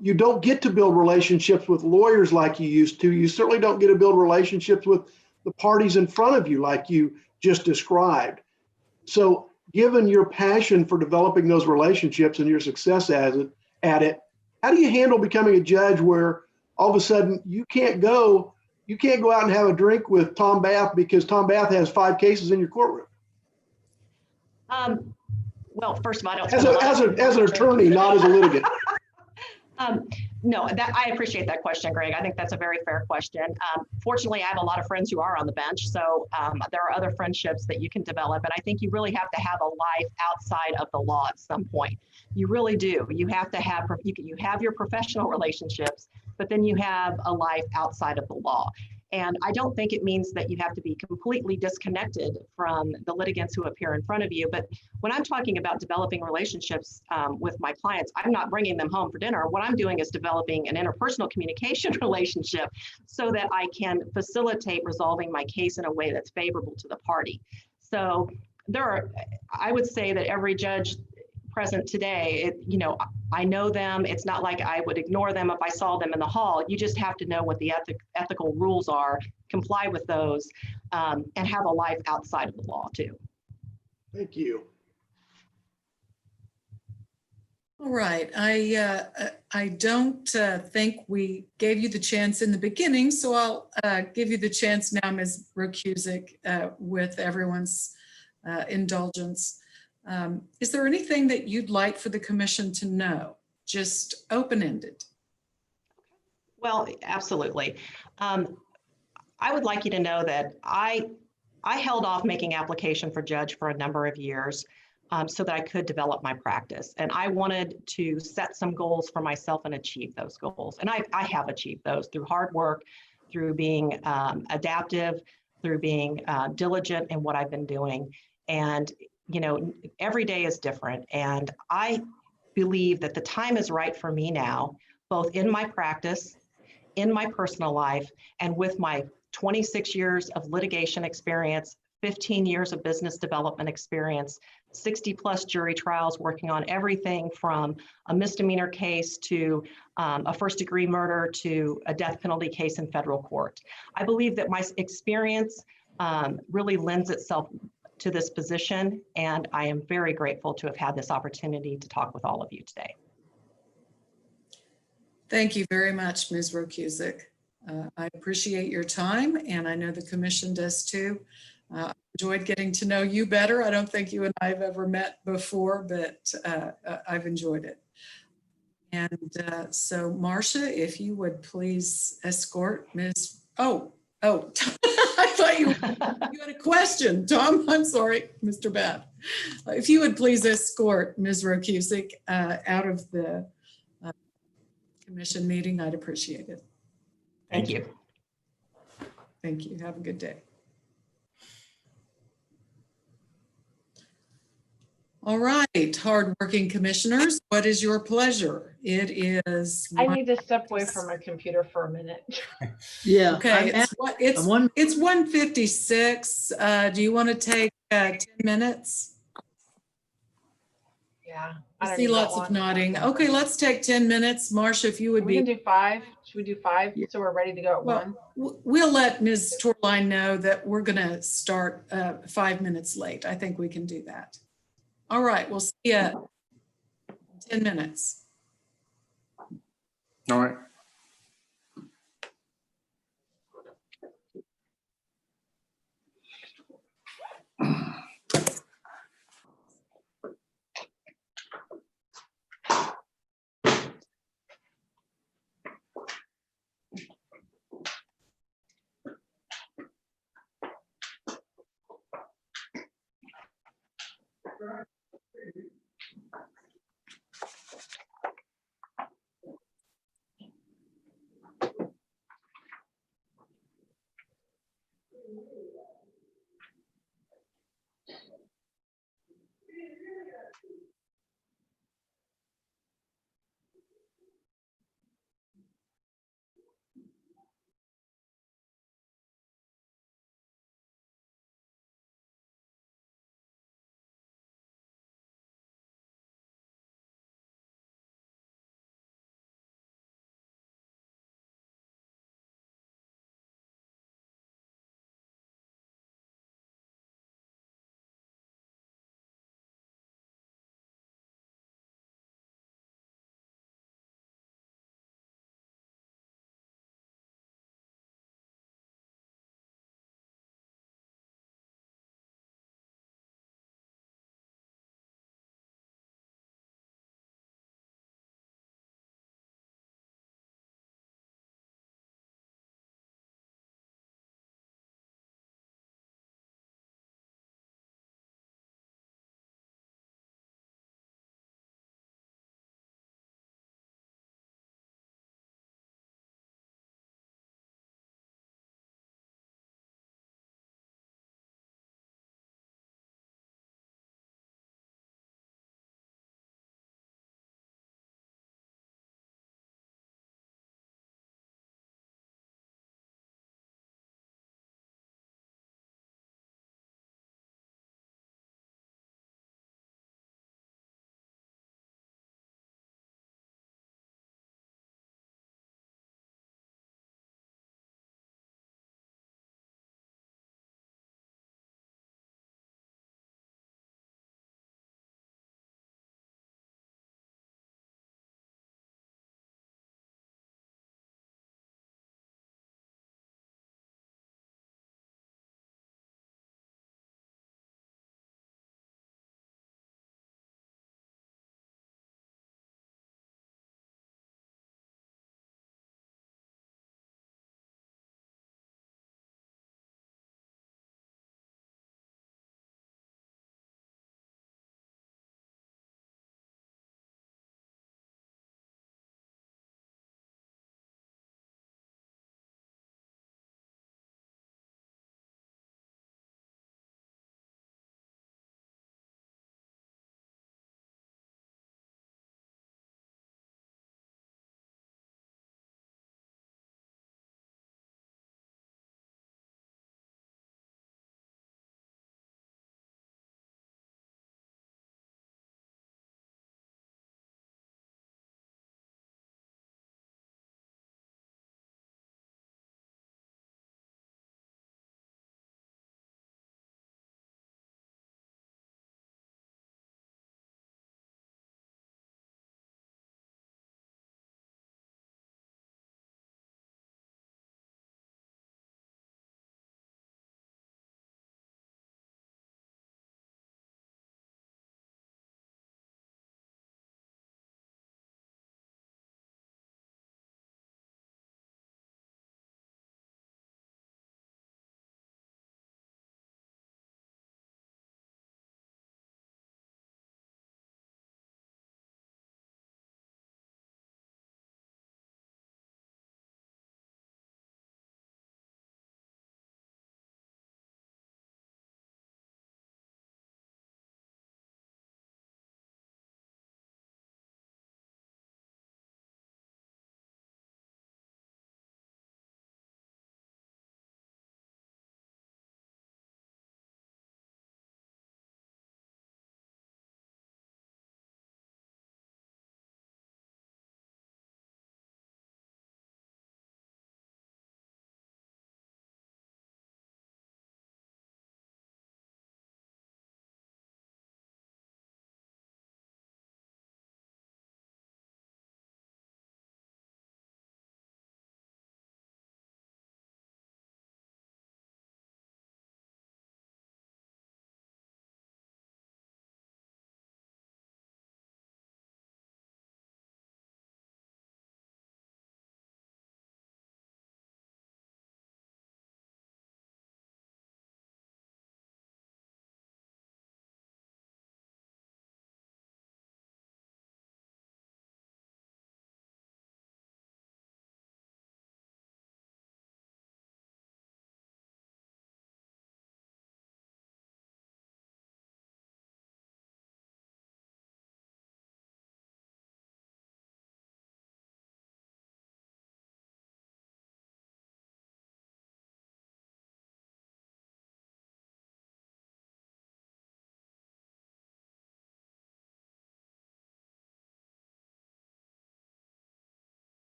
You don't get to build relationships with lawyers like you used to. You certainly don't get to build relationships with the parties in front of you like you just described. So given your passion for developing those relationships and your success at it, how do you handle becoming a judge where all of a sudden you can't go out and have a drink with Tom Bath because Tom Bath has 5 cases in your courtroom? Well, first of all, I don't. As an attorney, not as a litigant. No, I appreciate that question, Greg. I think that's a very fair question. Fortunately, I have a lot of friends who are on the bench, so there are other friendships that you can develop, and I think you really have to have a life outside of the law at some point. You really do. You have to have, you have your professional relationships, but then you have a life outside of the law. And I don't think it means that you have to be completely disconnected from the litigants who appear in front of you. But when I'm talking about developing relationships with my clients, I'm not bringing them home for dinner. What I'm doing is developing an interpersonal communication relationship so that I can facilitate resolving my case in a way that's favorable to the party. So I would say that every judge present today, I know them. It's not like I would ignore them if I saw them in the hall. You just have to know what the ethical rules are, comply with those, and have a life outside of the law too. Thank you. All right, I don't think we gave you the chance in the beginning, so I'll give you the chance now, Ms. Rokuzik, with everyone's indulgence. Is there anything that you'd like for the commission to know? Just open-ended. Well, absolutely. I would like you to know that I held off making application for judge for a number of years so that I could develop my practice. And I wanted to set some goals for myself and achieve those goals. And I have achieved those through hard work, through being adaptive, through being diligent in what I've been doing. And every day is different. And I believe that the time is right for me now, both in my practice, in my personal life, and with my 26 years of litigation experience, 15 years of business development experience, 60 plus jury trials working on everything from a misdemeanor case to a first degree murder to a death penalty case in federal court. I believe that my experience really lends itself to this position, and I am very grateful to have had this opportunity to talk with all of you today. Thank you very much, Ms. Rokuzik. I appreciate your time, and I know the commission does too. I enjoyed getting to know you better. I don't think you and I have ever met before, but I've enjoyed it. And so, Marcia, if you would please escort Ms. Oh, I thought you had a question. Tom, I'm sorry, Mr. Bath. If you would please escort Ms. Rokuzik out of the commission meeting, I'd appreciate it. Thank you. Thank you. Have a good day. All right, hardworking commissioners, what is your pleasure? It is. I need to step away from my computer for a minute. Yeah. Okay, it's 1:56. Do you want to take 10 minutes? Yeah. I see lots of nodding. Okay, let's take 10 minutes. Marcia, if you would We be. can do 5. Should we do 5 so we're ready to go at 1? We'll let Ms. Torline know that we're going to start 5 minutes late. I think we can do that. All right, we'll see you in 10 minutes. All right.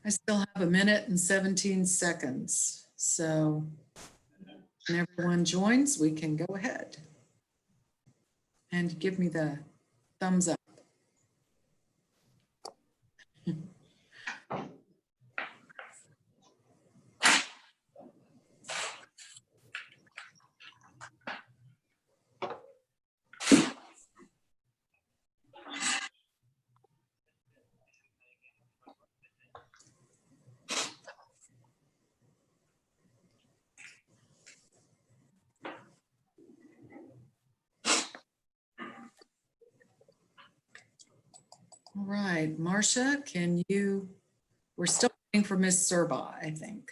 I still have 1 minute and 17 seconds. So when everyone joins, we can go ahead and give me the thumbs up. All right, Marcia, we're still waiting for Miss Serba, I think.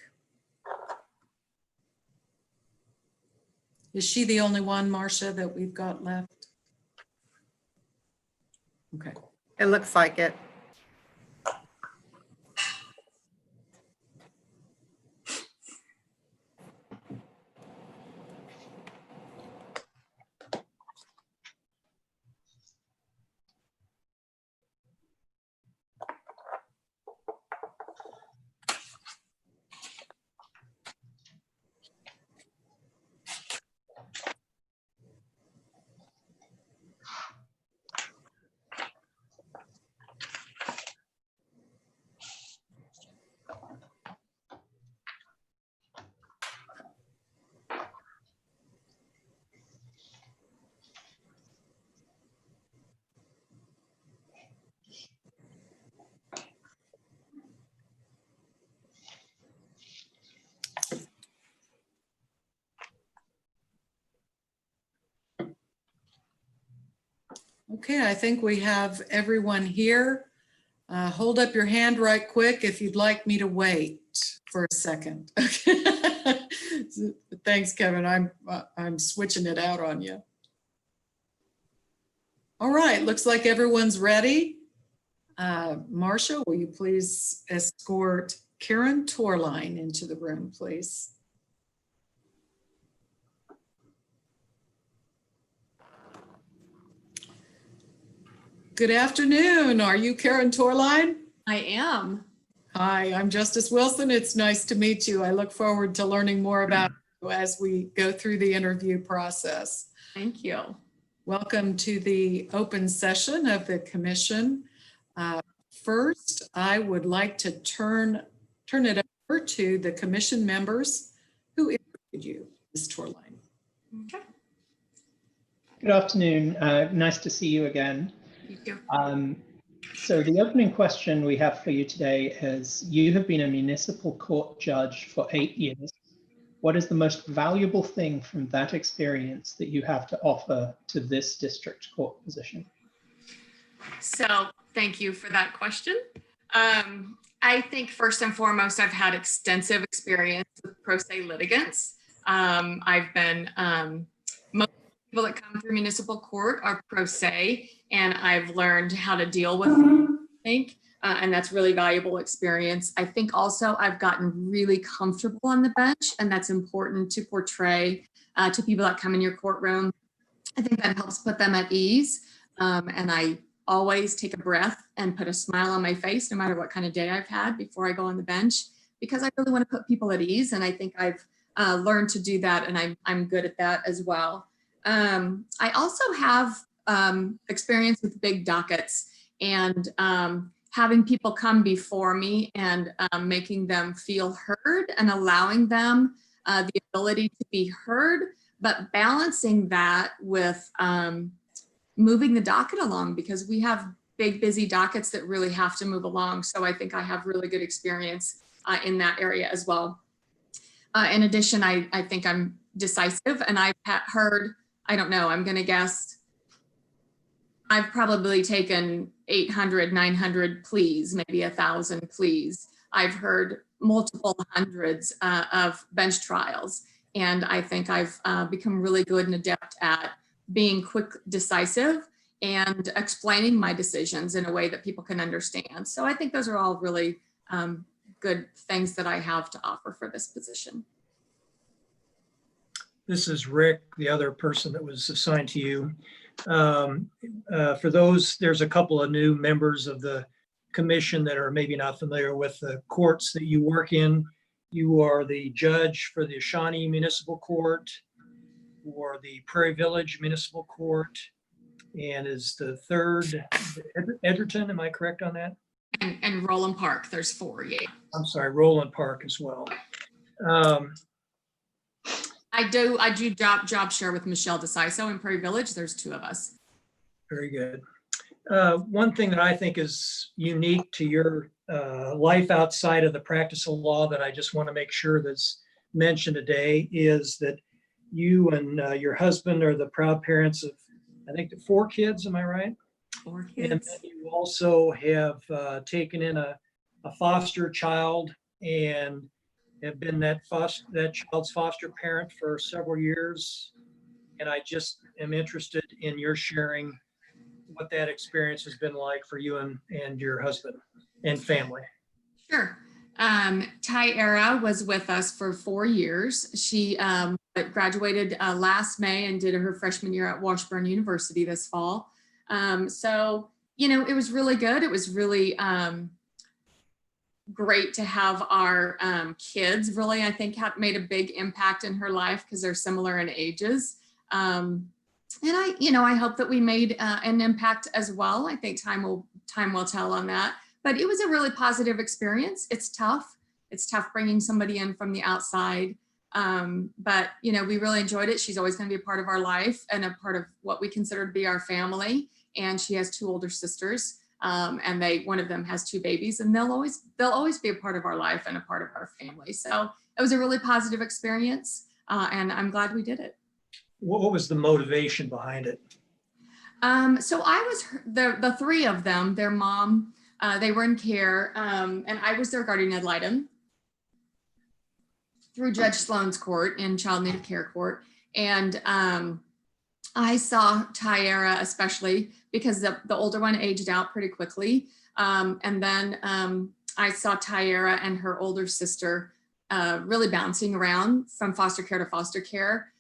Is she the only one, Marcia, that we've got left? Okay. It looks like it. Okay, I think we have everyone here. Hold up your hand right quick if you'd like me to wait for a second. Okay. Thanks, Kevin. I'm switching it out on you. All right, looks like everyone's ready. Marcia, will you please escort Karen Torline into the room, please? Good afternoon. Are you Karen Torline? I am. Hi, I'm Justice Wilson. It's nice to meet you. I look forward to learning more about you as we go through the interview process. Thank you. Welcome to the open session of the commission. First, I would like to turn it over to the commission members who interviewed you, Ms. Torline. Okay. Good afternoon. Nice to see you again. You too. So the opening question we have for you today is, you have been a municipal court judge for 8 years. What is the most valuable thing from that experience that you have to offer to this district court position? So thank you for that question. I think first and foremost, I've had extensive experience with pro se litigants. I've been, most people that come through municipal court are pro se, and I've learned how to deal with them, I think. And that's really valuable experience. I think also I've gotten really comfortable on the bench, and that's important to portray to people that come in your courtroom. I think that helps put them at ease. And I always take a breath and put a smile on my face, no matter what kind of day I've had, before I go on the bench, because I really want to put people at ease. And I think I've learned to do that, and I'm good at that as well. I also have experience with big dockets, and having people come before me and making them feel heard and allowing them the ability to be heard, but balancing that with moving the docket along, because we have big, busy dockets that really have to move along. So I think I have really good experience in that area as well. In addition, I think I'm decisive, and I've heard, I don't know, I'm going to guess, I've probably taken 800, 900 pleas, maybe 1,000 pleas. I've heard multiple hundreds of bench trials. And I think I've become really good and adept at being quick, decisive, and explaining my decisions in a way that people can understand. So I think those are all really good things that I have to offer for this position. This is Rick, the other person that was assigned to you. For those, there's a couple of new members of the commission that are maybe not familiar with the courts that you work in, you are the judge for the Shawnee Municipal Court, or the Prairie Village Municipal Court, and is the third Edgerton. Am I correct on that? And Roland Park, there's 4, yeah. I'm sorry, Roland Park as well. I do job share with Michelle DeCiso in Prairie Village. There's 2 of us. Very good. One thing that I think is unique to your life outside of the practice of law that I just want to make sure that's mentioned today is that you and your husband are the proud parents of, I think, 4 kids. Am I right? 4 And kids. then you also have taken in a foster child and have been that child's foster parent for several years. And I just am interested in your sharing what that experience has been like for you and your husband and family. Sure. Tyara was with us for 4 years. She graduated last May and did her freshman year at Washburn University this fall. So, you know, it was really good. It was really great to have our kids really, I think, have made a big impact in her life because they're similar in ages. And I hope that we made an impact as well. I think time will tell on that. But it was a really positive experience. It's tough. It's tough bringing somebody in from the outside. But, you know, we really enjoyed it. She's always going to be a part of our life and a part of what we consider to be our family. And she has 2 older sisters. And one of them has 2 babies, and they'll always be a part of our life and a part of our family. So it was a really positive experience. And I'm glad we did it. What was the motivation behind it? So I was the 3 of them, their mom, they were in care, and I was their guardian ad litem through Judge Sloan's court in Child Native Care Court. And I saw Tyara especially because the older one aged out pretty quickly. And then I saw Tyara and her older sister really bouncing around from foster care to foster care.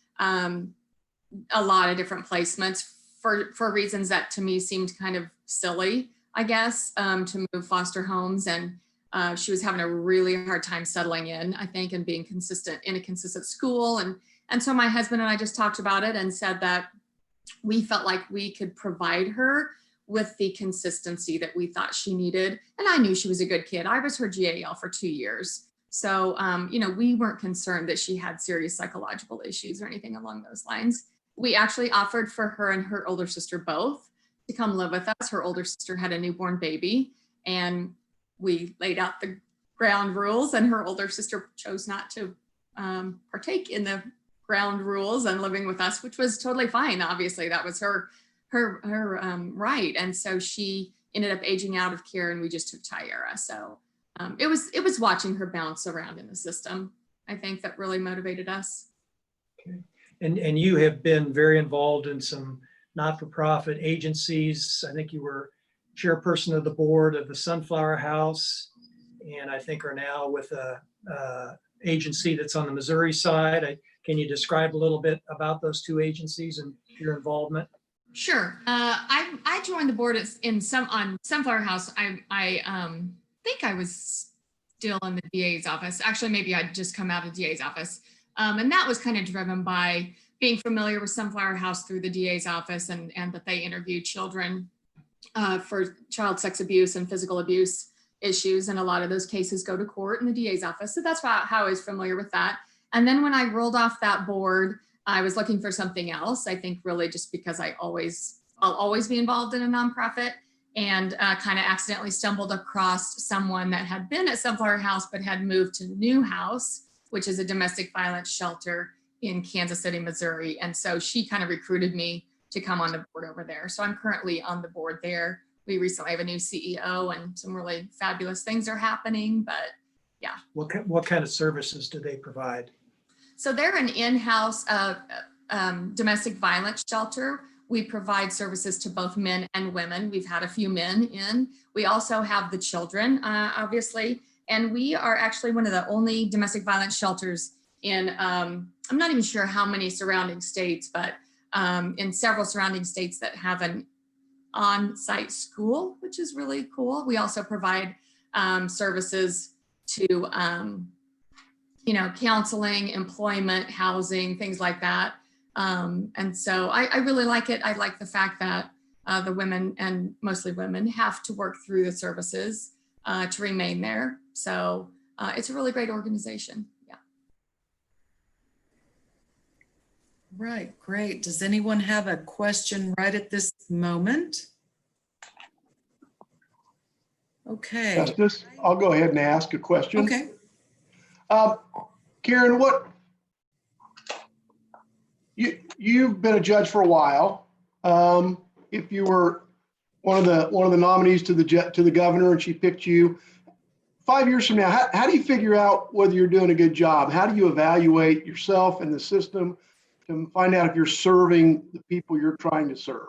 A lot of different placements for reasons that to me seemed kind of silly, I guess, to move foster homes. And she was having a really hard time settling in, I think, and being consistent in a consistent school. And so my husband and I just talked about it and said that we felt like we could provide her with the consistency that we thought she needed. And I knew she was a good kid. I was her GAL for 2 years. So, we weren't concerned that she had serious psychological issues or anything along those lines. We actually offered for her and her older sister both to come live with us. Her older sister had a newborn baby, and we laid out the ground rules, and her older sister chose not to partake in the ground rules and living with us, which was totally fine. Obviously, that was her right. And so she ended up aging out of care, and we just took Tyara. So it was watching her bounce around in the system, I think, that really motivated us. Okay. And you have been very involved in some not-for-profit agencies. I think you were chairperson of the board of the Sunflower House, and I think are now with a agency that's on the Missouri side. Can you describe a little bit about those 2 agencies and your involvement? Sure. I joined the board on Sunflower House. I think I was still in the DA's office. Actually, maybe I'd just come out of the DA's office. And that was kind of driven by being familiar with Sunflower House through the DA's office and that they interviewed children for child sex abuse and physical abuse issues. And a lot of those cases go to court in the DA's office. So that's how I was familiar with that. And then when I rolled off that board, I was looking for something else. I think really just because I'll always be involved in a nonprofit, and kind of accidentally stumbled across someone that had been at Sunflower House but had moved to New House, which is a domestic violence shelter in Kansas City, Missouri. And so she kind of recruited me to come on the board over there. So I'm currently on the board there. We recently have a new CEO and some really fabulous things are happening, but yeah. What kind of services do they provide? So they're an in-house domestic violence shelter. We provide services to both men and women. We've had a few men in. We also have the children, obviously. And we are actually one of the only domestic violence shelters in, I'm not even sure how many surrounding states, but in several surrounding states that have an on-site school, which is really cool. We also provide services to, you know, counseling, employment, housing, things like that. And so I really like it. I like the fact that the women, and mostly women, have to work through the services to remain there. So it's a really great organization. Yeah. Right, great. Does anyone have a question right at this moment? Okay. Justice, I'll go ahead and ask a question. Okay. Karen, you've been a judge for a while. If you were one of the nominees to the governor and she picked you, 5 years from now, how do you figure out whether you're doing a good job? How do you evaluate yourself and the system to find out if you're serving the people you're trying to serve?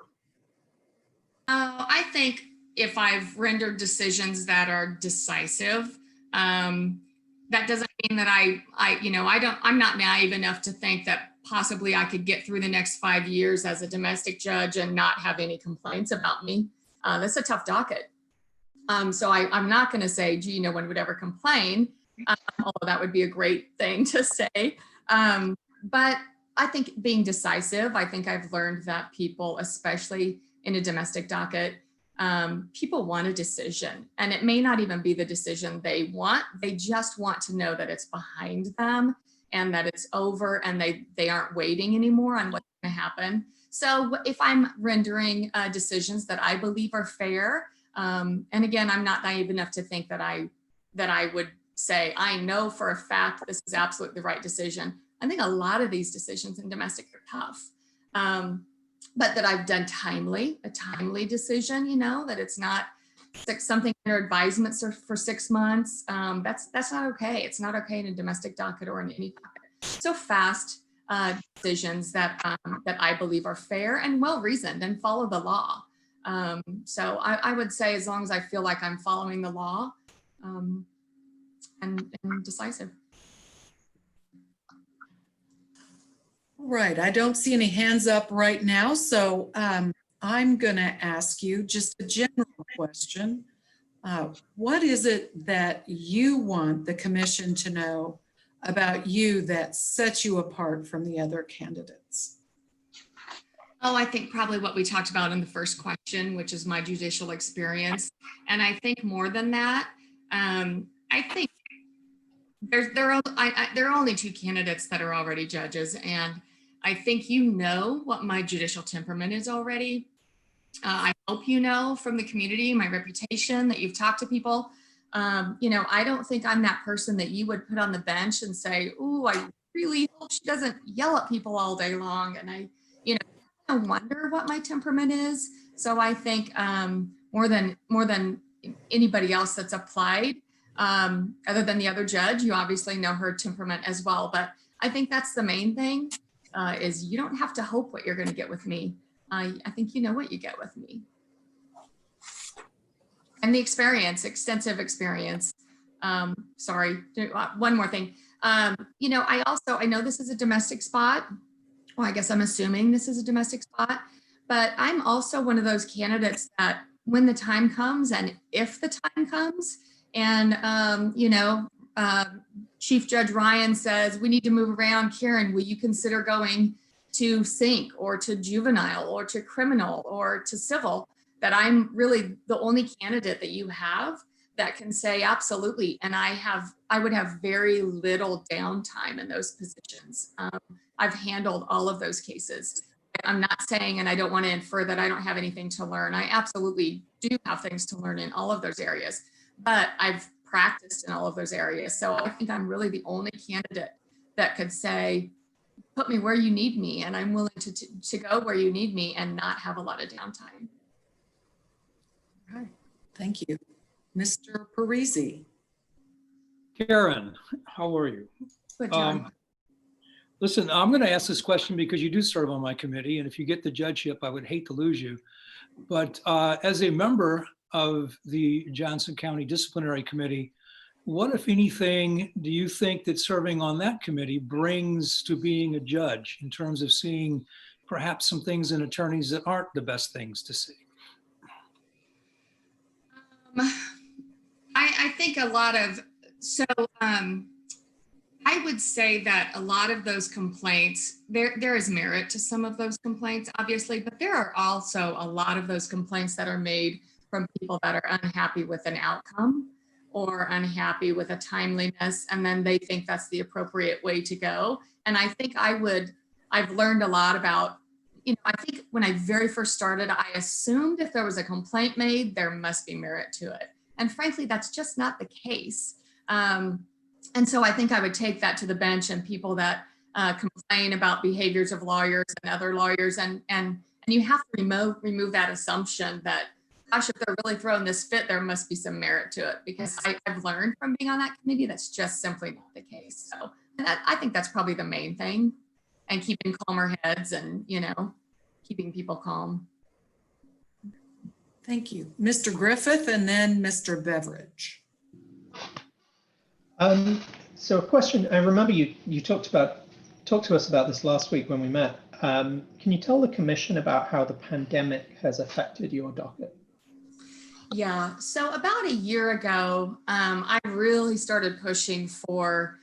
I think if I've rendered decisions that are decisive, that doesn't mean that I'm not naive enough to think that possibly I could get through the next 5 years as a domestic judge and not have any complaints about me. That's a tough docket. So I'm not going to say, gee, no one would ever complain, although that would be a great thing to say. But I think being decisive, I think I've learned that people, especially in a domestic docket, people want a decision, and it may not even be the decision they want. They just want to know that it's behind them and that it's over, and they aren't waiting anymore on what's going to happen. So if I'm rendering decisions that I believe are fair, and again, I'm not naive enough to think that I would say, I know for a fact this is absolutely the right decision. I think a lot of these decisions in domestic are tough. But that I've done a timely decision, you know, that it's not something under advisement for 6 months. That's not okay. It's not okay in a domestic docket or in any docket. So fast decisions that I believe are fair and well reasoned and follow the law. So I would say, as long as I feel like I'm following the law, and decisive. Right, I don't see any hands up right now, so I'm going to ask you just a general question. What is it that you want the commission to know about you that sets you apart from the other candidates? Oh, I think probably what we talked about in the first question, which is my judicial experience. And I think more than that, I think there are only 2 candidates that are already judges. And I think you know what my judicial temperament is already. I hope you know from the community, my reputation, that you've talked to people. You know, I don't think I'm that person that you would put on the bench and say, "Ooh, I really hope she doesn't yell at people all day long." And I wonder what my temperament is. So I think more than anybody else that's applied, other than the other judge, you obviously know her temperament as well. But I think that's the main thing. Is you don't have to hope what you're going to get with me. I think you know what you get with me. And the experience, extensive experience. Sorry, one more thing. You know, I know this is a domestic spot. Well, I guess I'm assuming this is a domestic spot, but I'm also one of those candidates that when the time comes, and if the time comes, and you know, Chief Judge Ryan says, we need to move around. Karen, will you consider going to sync or to juvenile or to criminal or to civil? That I'm really the only candidate that you have that can say absolutely. And I would have very little downtime in those positions. I've handled all of those cases. I'm not saying, and I don't want to infer that I don't have anything to learn. I absolutely do have things to learn in all of those areas, but I've practiced in all of those areas. So I think I'm really the only candidate that could say, put me where you need me, and I'm willing to go where you need me and not have a lot of downtime. All right, thank you. Mr. Parisi. Karen, how are you? Good, John. Listen, I'm going to ask this question because you do serve on my committee, and if you get the judgeship, I would hate to lose you. But as a member of the Johnson County Disciplinary Committee, what, if anything, do you think that serving on that committee brings to being a judge in terms of seeing perhaps some things in attorneys that aren't the best things to see? I think a lot of, I would say that a lot of those complaints, there is merit to some of those complaints, obviously, but there are also a lot of those complaints that are made from people that are unhappy with an outcome or unhappy with a timeliness, and then they think that's the appropriate way to go. And I think I've learned a lot about, I think when I very first started, I assumed if there was a complaint made, there must be merit to it. And frankly, that's just not the case. And so I think I would take that to the bench, and people that complain about behaviors of lawyers and other lawyers, and you have to remove that assumption that, gosh, if they're really throwing this fit, there must be some merit to it, because I've learned from being on that committee that's just simply not the case. So I think that's probably the main thing, and keeping calmer heads and, keeping people calm. Thank you. Mr. Griffith and then Mr. Beveridge. So a question, I remember you talked to us about this last week when we met. Can you tell the commission about how the pandemic has affected your docket? Yeah, so about a year ago, I really started pushing for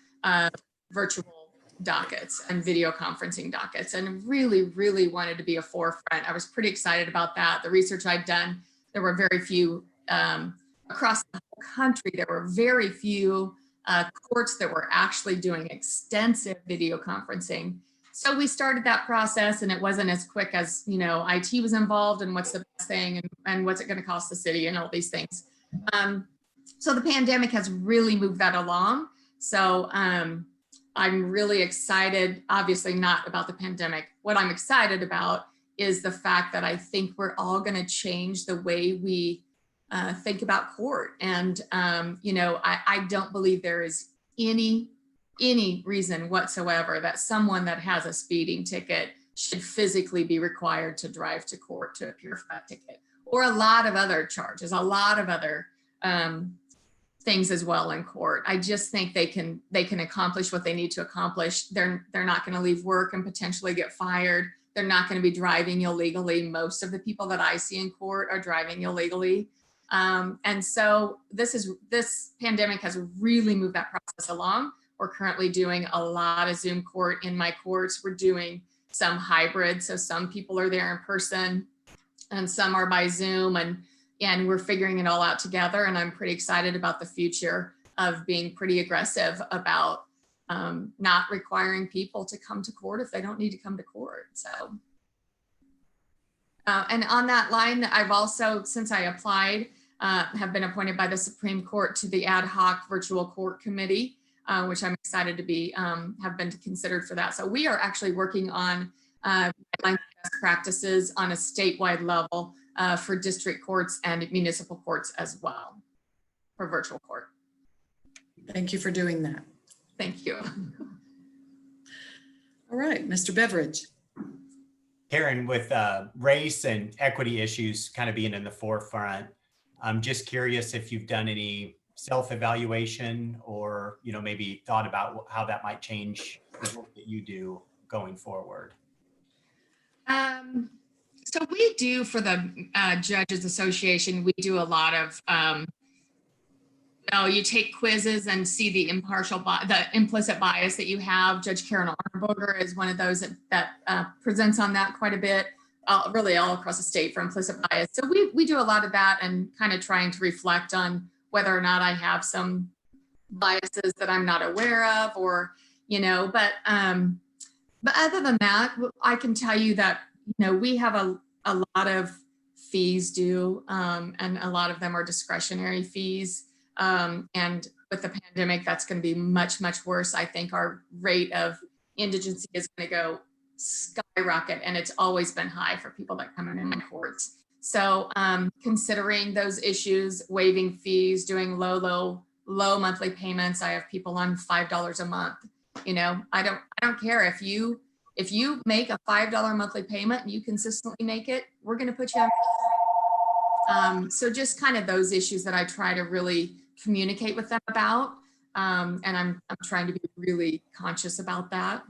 virtual dockets and video conferencing dockets, and really wanted to be a forefront. I was pretty excited about that. The research I'd done, there were very few, across the whole country, there were very few courts that were actually doing extensive video conferencing. So we started that process, and it wasn't as quick as, IT was involved, and what's the best thing, and what's it going to cost the city, and all these things. So the pandemic has really moved that along. So I'm really excited, obviously not about the pandemic. What I'm excited about is the fact that I think we're all going to change the way we think about court. And, I don't believe there is any reason whatsoever that someone that has a speeding ticket should physically be required to drive to court to appear for that ticket, or a lot of other charges, a lot of other things as well in court. I just think they can accomplish what they need to accomplish. They're not going to leave work and potentially get fired. They're not going to be driving illegally. Most of the people that I see in court are driving illegally. And so this pandemic has really moved that process along. We're currently doing a lot of Zoom court in my courts. We're doing some hybrid. So some people are there in person and some are by Zoom, and we're figuring it all out together. And I'm pretty excited about the future of being pretty aggressive about not requiring people to come to court if they don't need to come to court. So, and on that line, I've also, since I applied, have been appointed by the Supreme Court to the ad hoc virtual court committee, which I'm excited to be, have been considered for that. So we are actually working on best practices on a statewide level for district courts and municipal courts as well for virtual court. Thank you for doing that. Thank you. All right, Mr. Beveridge. Karen, with race and equity issues kind of being in the forefront, I'm just curious if you've done any self-evaluation or, maybe thought about how that might change the work that you do going forward. So we do, for the Judges Association, we do a lot of, you take quizzes and see the the implicit bias that you have. Judge Karen Arnberger is one of those that presents on that quite a bit, really all across the state for implicit bias. So we do a lot of that and kind of trying to reflect on whether or not I have some biases that I'm not aware of, or, but other than that, I can tell you that, we have a lot of fees due, and a lot of them are discretionary fees. And with the pandemic, that's going to be much, much worse. I think our rate of indigency is going to go skyrocket, and it's always been high for people that come in my courts. So considering those issues, waiving fees, doing low monthly payments. I have people on $5 a month. I don't care if you make a $5 monthly payment and you consistently make it, we're going to put you on. So just kind of those issues that I try to really communicate with them about. And I'm trying to be really conscious about that.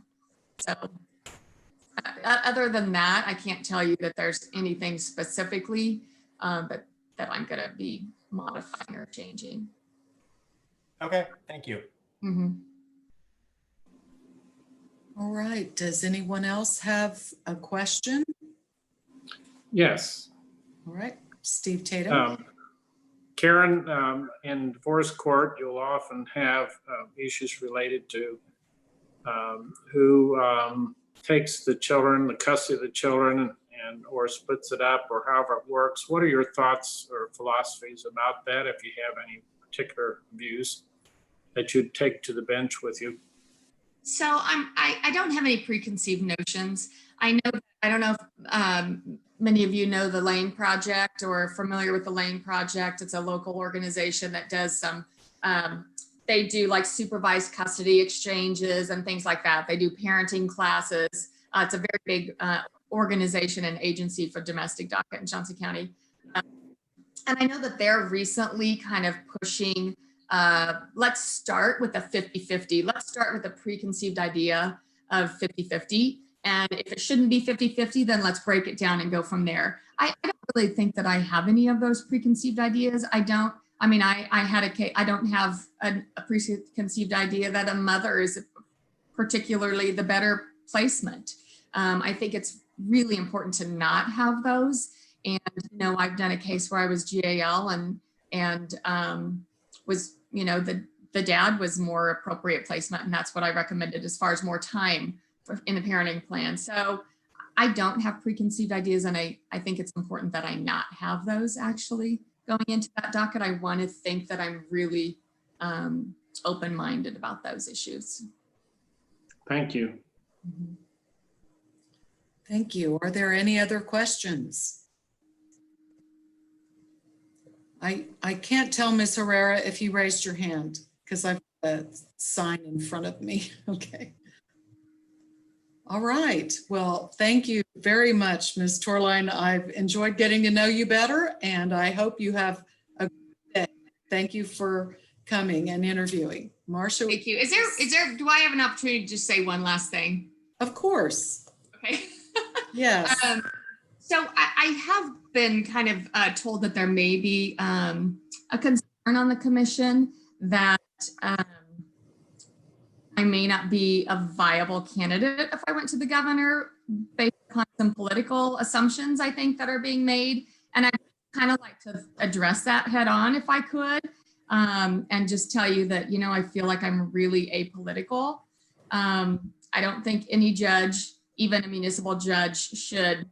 So other than that, I can't tell you that there's anything specifically that I'm going to be modifying or changing. Okay, thank you. All right. Does anyone else have a question? Yes. All right. Steve Tatum. Karen, in divorce court, you'll often have issues related to who takes the children, the custody of the children, and or splits it up, or however it works. What are your thoughts or philosophies about that, if you have any particular views that you'd take to the bench with you? So I don't have any preconceived notions. I don't know if many of you know the Lane Project or are familiar with the Lane Project. It's a local organization that does some, they do like supervised custody exchanges and things like that. They do parenting classes. It's a very big organization and agency for domestic docket in Johnson County. And I know that they're recently kind of pushing, let's start with a 50-50. Let's start with a preconceived idea of 50-50. And if it shouldn't be 50-50, then let's break it down and go from there. I don't really think that I have any of those preconceived ideas. I don't have a preconceived idea that a mother is particularly the better placement. I think it's really important to not have those. And, you know, I've done a case where I was GAL and was, you know, the dad was more appropriate placement. And that's what I recommended as far as more time in the parenting plan. So I don't have preconceived ideas. And I think it's important that I not have those actually going into that docket. I want to think that I'm really open-minded about those issues. Thank you. Thank you. Are there any other questions? I can't tell, Ms. Herrera, if you raised your hand because I've got a sign in front of me. Okay. All right. Well, thank you very much, Ms. Torline. I've enjoyed getting to know you better, and I hope you have a good day. Thank you for coming and interviewing. Marcia. Thank you. Do I have an opportunity to just say one last thing? Of course. Okay. Yes. So I have been kind of told that there may be a concern on the commission that I may not be a viable candidate if I went to the governor based on some political assumptions, I think, that are being made. And I'd kind of like to address that head on if I could, and just tell you that, you know, I feel like I'm really apolitical. I don't think any judge, even a municipal judge, should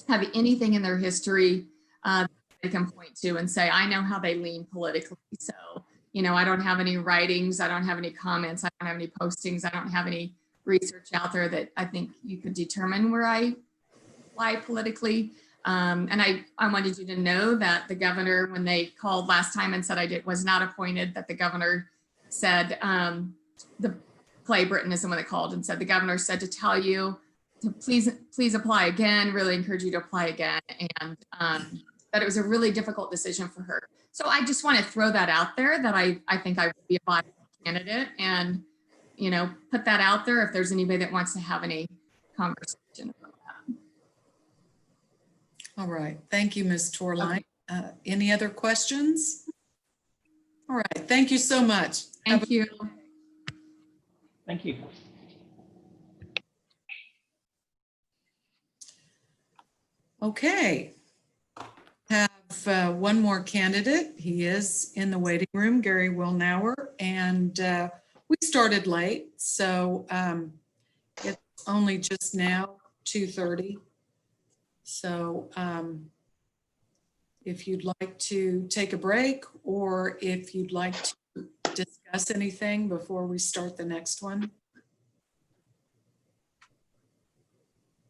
have anything in their history they can point to and say, I know how they lean politically. So, you know, I don't have any writings, I don't have any comments, I don't have any postings, I don't have any research out there that I think you could determine where I lie politically. And I wanted you to know that the governor, when they called last time and said I was not appointed, that the governor said, the Clay Britton is someone that called and said, the governor said to tell you to please apply again, really encourage you to apply again. And that it was a really difficult decision for her. So I just want to throw that out there, that I think I would be a viable candidate, and, you know, put that out there if there's anybody that wants to have any conversation about that. All right. Thank you, Ms. Torline. Any other questions? All right. Thank you so much. Thank you. Thank you. Okay. Have one more candidate. He is in the waiting room, Gary Willnauer, and we started late, so it's only just now 2:30. So if you'd like to take a break, or if you'd like to discuss anything before we start the next one.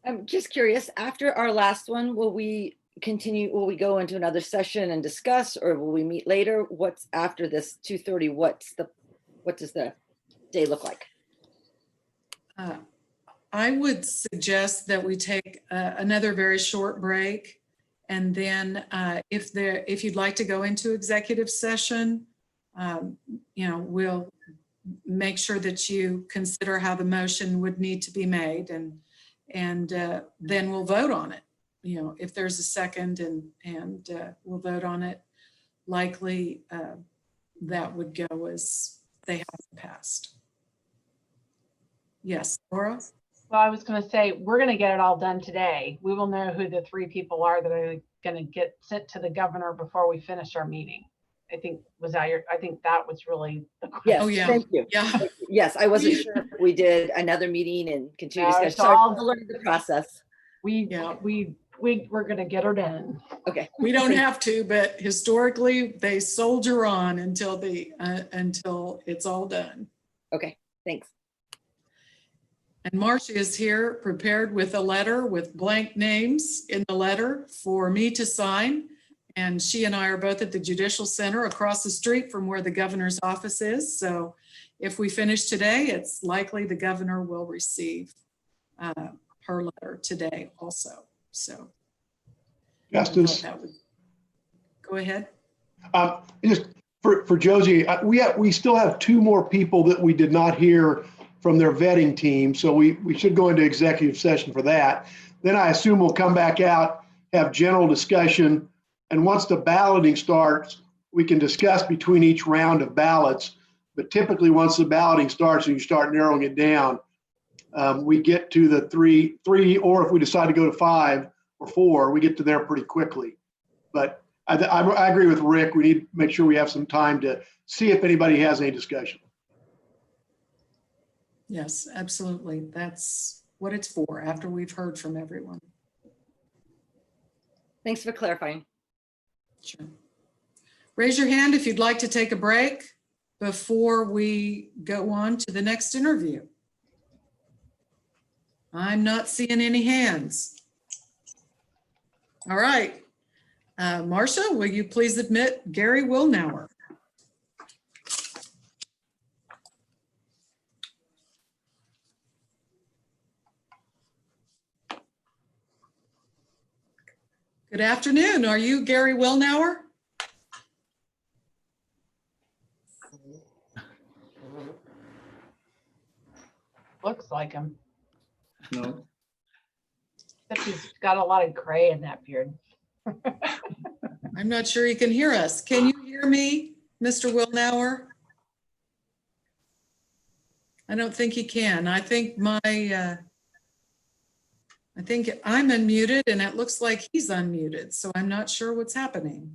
I'm just curious, after our last one, will we go into another session and discuss, or will we meet later? What's after this 2:30? What does the day look like? I would suggest that we take another very short break, and then if you'd like to go into executive session, you know, we'll make sure that you consider how the motion would need to be made, and then we'll vote on it. You know, if there's a second, and we'll vote on it likely that would go as they have in the past. Yes, Laura? Well, I was going to say, we're going to get it all done today. We will know who the 3 people are that are going to get sent to the governor before we finish our meeting. I think that was really the question. Yes, Oh, yeah. thank you. Yeah. Yes, I wasn't sure if we did another meeting and continue discussion. So Sorry, I'll to learn the process. we're going to get her done. Okay. We don't have to, but historically they soldier on until until it's all done. Okay, thanks. And Marcia is here prepared with a letter with blank names in the letter for me to sign. And she and I are both at the Judicial Center across the street from where the governor's office is. So if we finish today, it's likely the governor will receive her letter today also. So Justice, go ahead. just for Josie, we still have 2 more people that we did not hear from their vetting team. So we should go into executive session for that. Then I assume we'll come back out, have general discussion. And once the balloting starts, we can discuss between each round of ballots. But typically once the balloting starts and you start narrowing it down, we get to the three, or if we decide to go to 5 or 4, we get to there pretty quickly. But I agree with Rick. We need to make sure we have some time to see if anybody has any discussion. Yes, absolutely. That's what it's for after we've heard from everyone. Thanks for clarifying. Sure. Raise your hand if you'd like to take a break before we go on to the next interview. I'm not seeing any hands. All right. Marcia, will you please admit Gary Willnauer? Good afternoon. Are you Gary Willnauer? Looks like him. No. Except he's got a lot of gray in that beard. I'm not sure he can hear us. Can you hear me, Mr. Willnauer? I don't think he can. I think I think I'm unmuted and it looks like he's unmuted, so I'm not sure what's happening.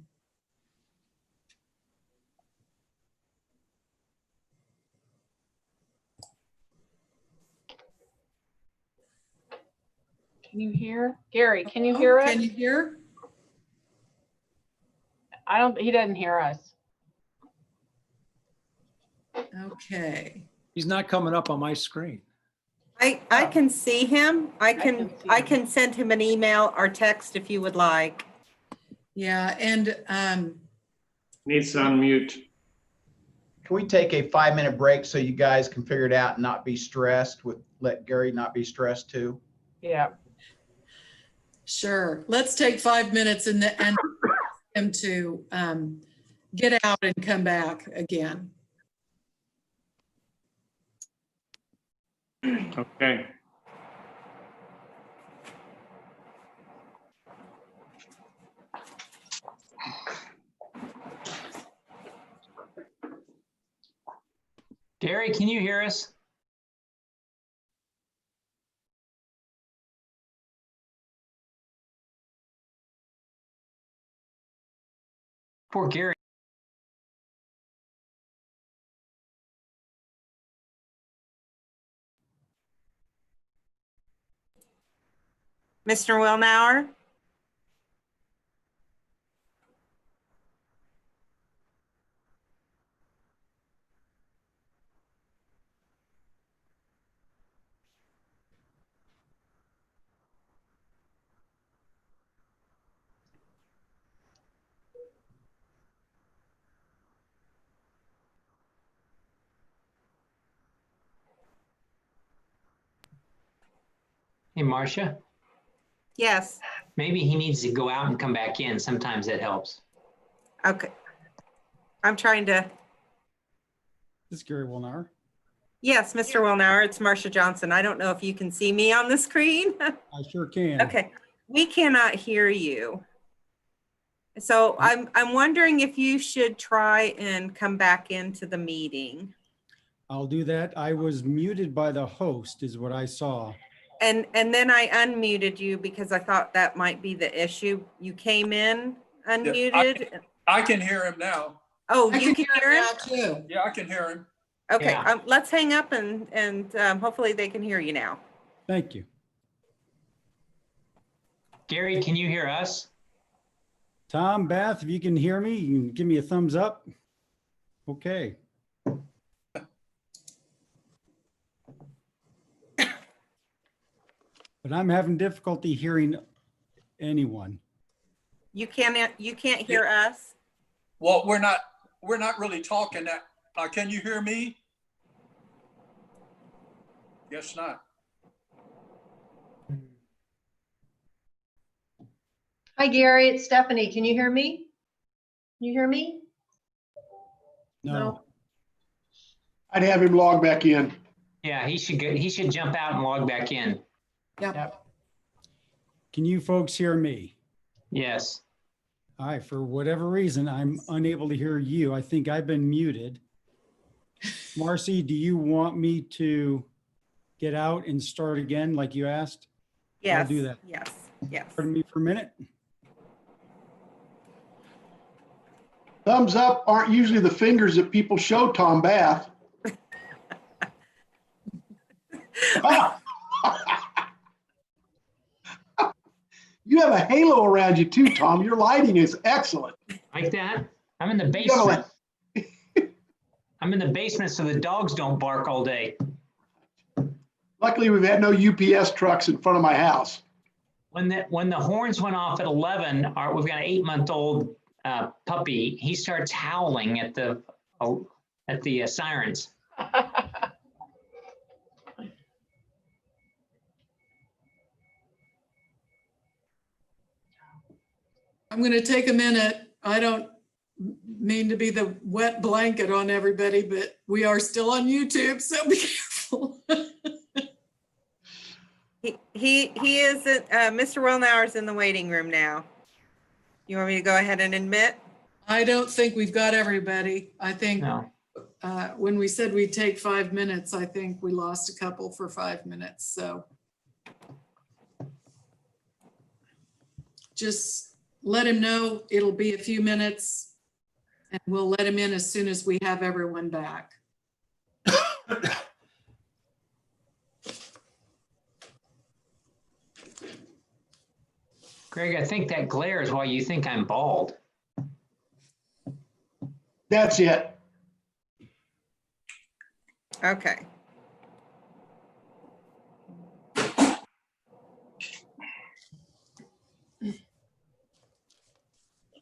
Can you hear? Gary, can you hear us? Can you hear? He doesn't hear us. Okay. He's not coming up on my screen. I can see him. I can send him an email or text if you would like. Yeah, and Needs to unmute. Can we take a 5-minute break so you guys can figure it out and not be stressed let Gary not be stressed too? Yeah. sure. Let's take 5 minutes and him to get out and come back again. Okay. Gary, can you hear us? Poor Gary. Mr. Willnauer? Hey, Marcia. Yes. Maybe he needs to go out and come back in. Sometimes that helps. Okay. I'm trying to. This is Gary Willnauer. Yes, Mr. Willnauer, it's Marcia Johnson. I don't know if you can see me on the screen. I sure can. Okay. We cannot hear you. So I'm wondering if you should try and come back into the meeting. I'll do that. I was muted by the host is what I saw. And then I unmuted you because I thought that might be the issue. You came in unmuted. I can hear him now. Oh, I you can hear him? now too. Yeah, I can hear him. Okay, Yeah. let's hang up and hopefully they can hear you now. Thank you. Gary, can you hear us? Tom, Beth, if you can hear me, you can give me a thumbs up. Okay. But I'm having difficulty hearing anyone. You can't hear us? Well, we're not really talking that. Can you hear me? Guess not. Hi, Gary, it's Stephanie. Can you hear me? Can you hear me? No. I'd have him log back in. Yeah, he should jump out and log back in. Yep. Can you folks hear me? Yes. All right, for whatever reason, I'm unable to hear you. I think I've been muted. Marcy, do you want me to get out and start again like you asked? Yes. I'll do that. Yes. Yes. Pardon me for a minute. Thumbs up aren't usually the fingers that people show Tom Bath. You have a halo around you too, Tom. Your lighting is excellent. Like that? I'm in the basement. I'm in the basement so the dogs don't bark all day. Luckily, we've had no UPS trucks in front of my house. When the horns went off at 11, we've got an 8-month-old puppy. He starts howling at the sirens. I'm going to take a minute. I don't mean to be the wet blanket on everybody, but we are still on YouTube, so be careful. He is, Mr. Willnauer is in the waiting room now. You want me to go ahead and admit? I don't think we've got everybody. I think No. when we said we'd take 5 minutes, I think we lost a couple for 5 minutes. So just let him know it'll be a few minutes and we'll let him in as soon as we have everyone back. Greg, I think that glare is why you think I'm bald. That's it. Okay.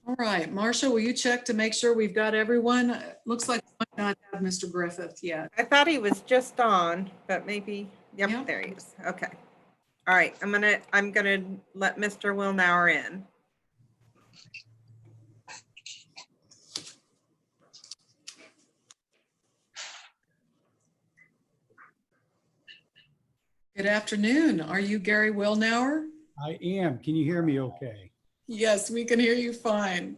All right, Marcia, will you check to make sure we've got everyone? Looks like we might not have Mr. Griffith yet. I thought he was just on, but maybe, yep, there he is. Okay. All right, I'm gonna let Mr. Willnauer in. Good afternoon. Are you Gary Willnauer? I am. Can you hear me okay? Yes, we can hear you fine.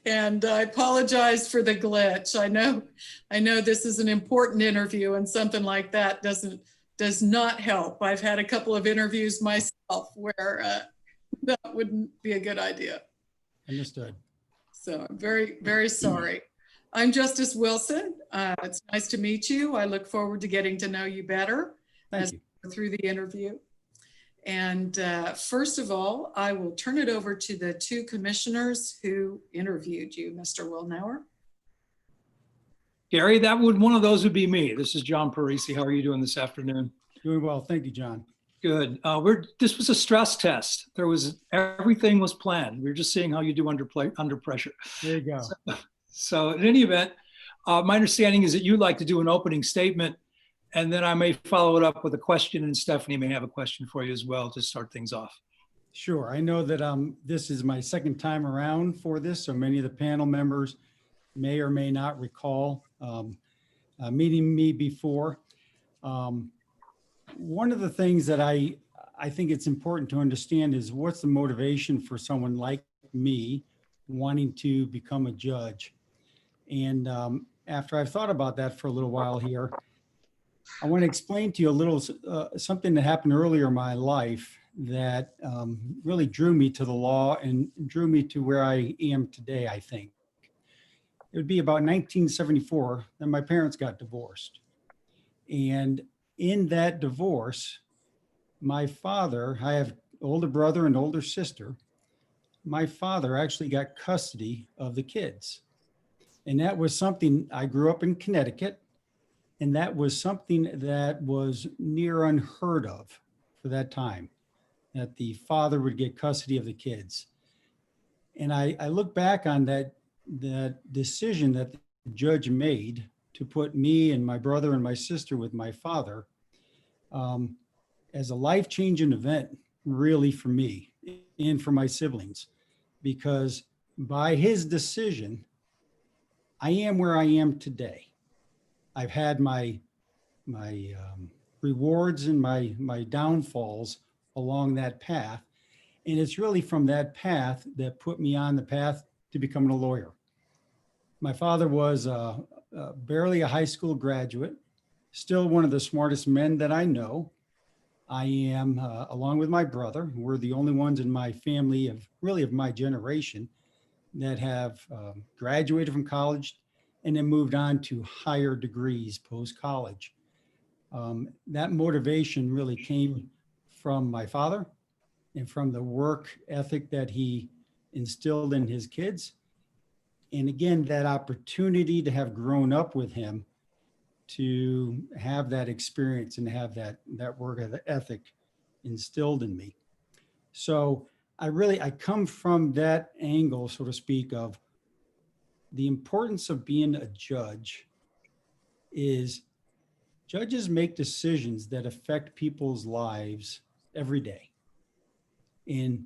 And I apologize for the glitch. I know this is an important interview and something like that does not help. I've had a couple of interviews myself where that wouldn't be a good idea. Understood. So I'm very, very sorry. I'm Justice Wilson. It's nice to meet you. I look forward to getting to know you better as we go through the interview. And first of all, I will turn it over to the two commissioners who interviewed you, Mr. Willnauer. Gary, one of those would be me. This is John Parisi. How are you doing this afternoon? Doing well. Thank you, John. Good. This was a stress test. Everything was planned. We were just seeing how you do under pressure. There you go. So in any event, my understanding is that you'd like to do an opening statement, and then I may follow it up with a question, and Stephanie may have a question for you as well to start things off. Sure. I know that this is my second time around for this, so many of the panel members may or may not recall meeting me before. One of the things that I think it's important to understand is what's the motivation for someone like me wanting to become a judge. And after I've thought about that for a little while here, I want to explain to you a little something that happened earlier in my life that really drew me to the law and drew me to where I am today, I think. It would be about 1974 that my parents got divorced. And in that divorce, my father, I have older brother and older sister, my father actually got custody of the kids. And that was something, I grew up in Connecticut, and that was something that was near unheard of for that time, that the father would get custody of the kids. And I look back on that decision that the judge made to put me and my brother and my sister with my father as a life-changing event, really, for me and for my siblings, because by his decision, I am where I am today. I've had my rewards and my downfalls along that path. And it's really from that path that put me on the path to becoming a lawyer. My father was barely a high school graduate, still one of the smartest men that I know. I am, along with my brother, we're the only ones in my family of my generation that have graduated from college and then moved on to higher degrees post-college. That motivation really came from my father and from the work ethic that he instilled in his kids. And again, that opportunity to have grown up with him, to have that experience and have that work ethic instilled in me. So I come from that angle, so to speak, of the importance of being a judge is judges make decisions that affect people's lives every day. And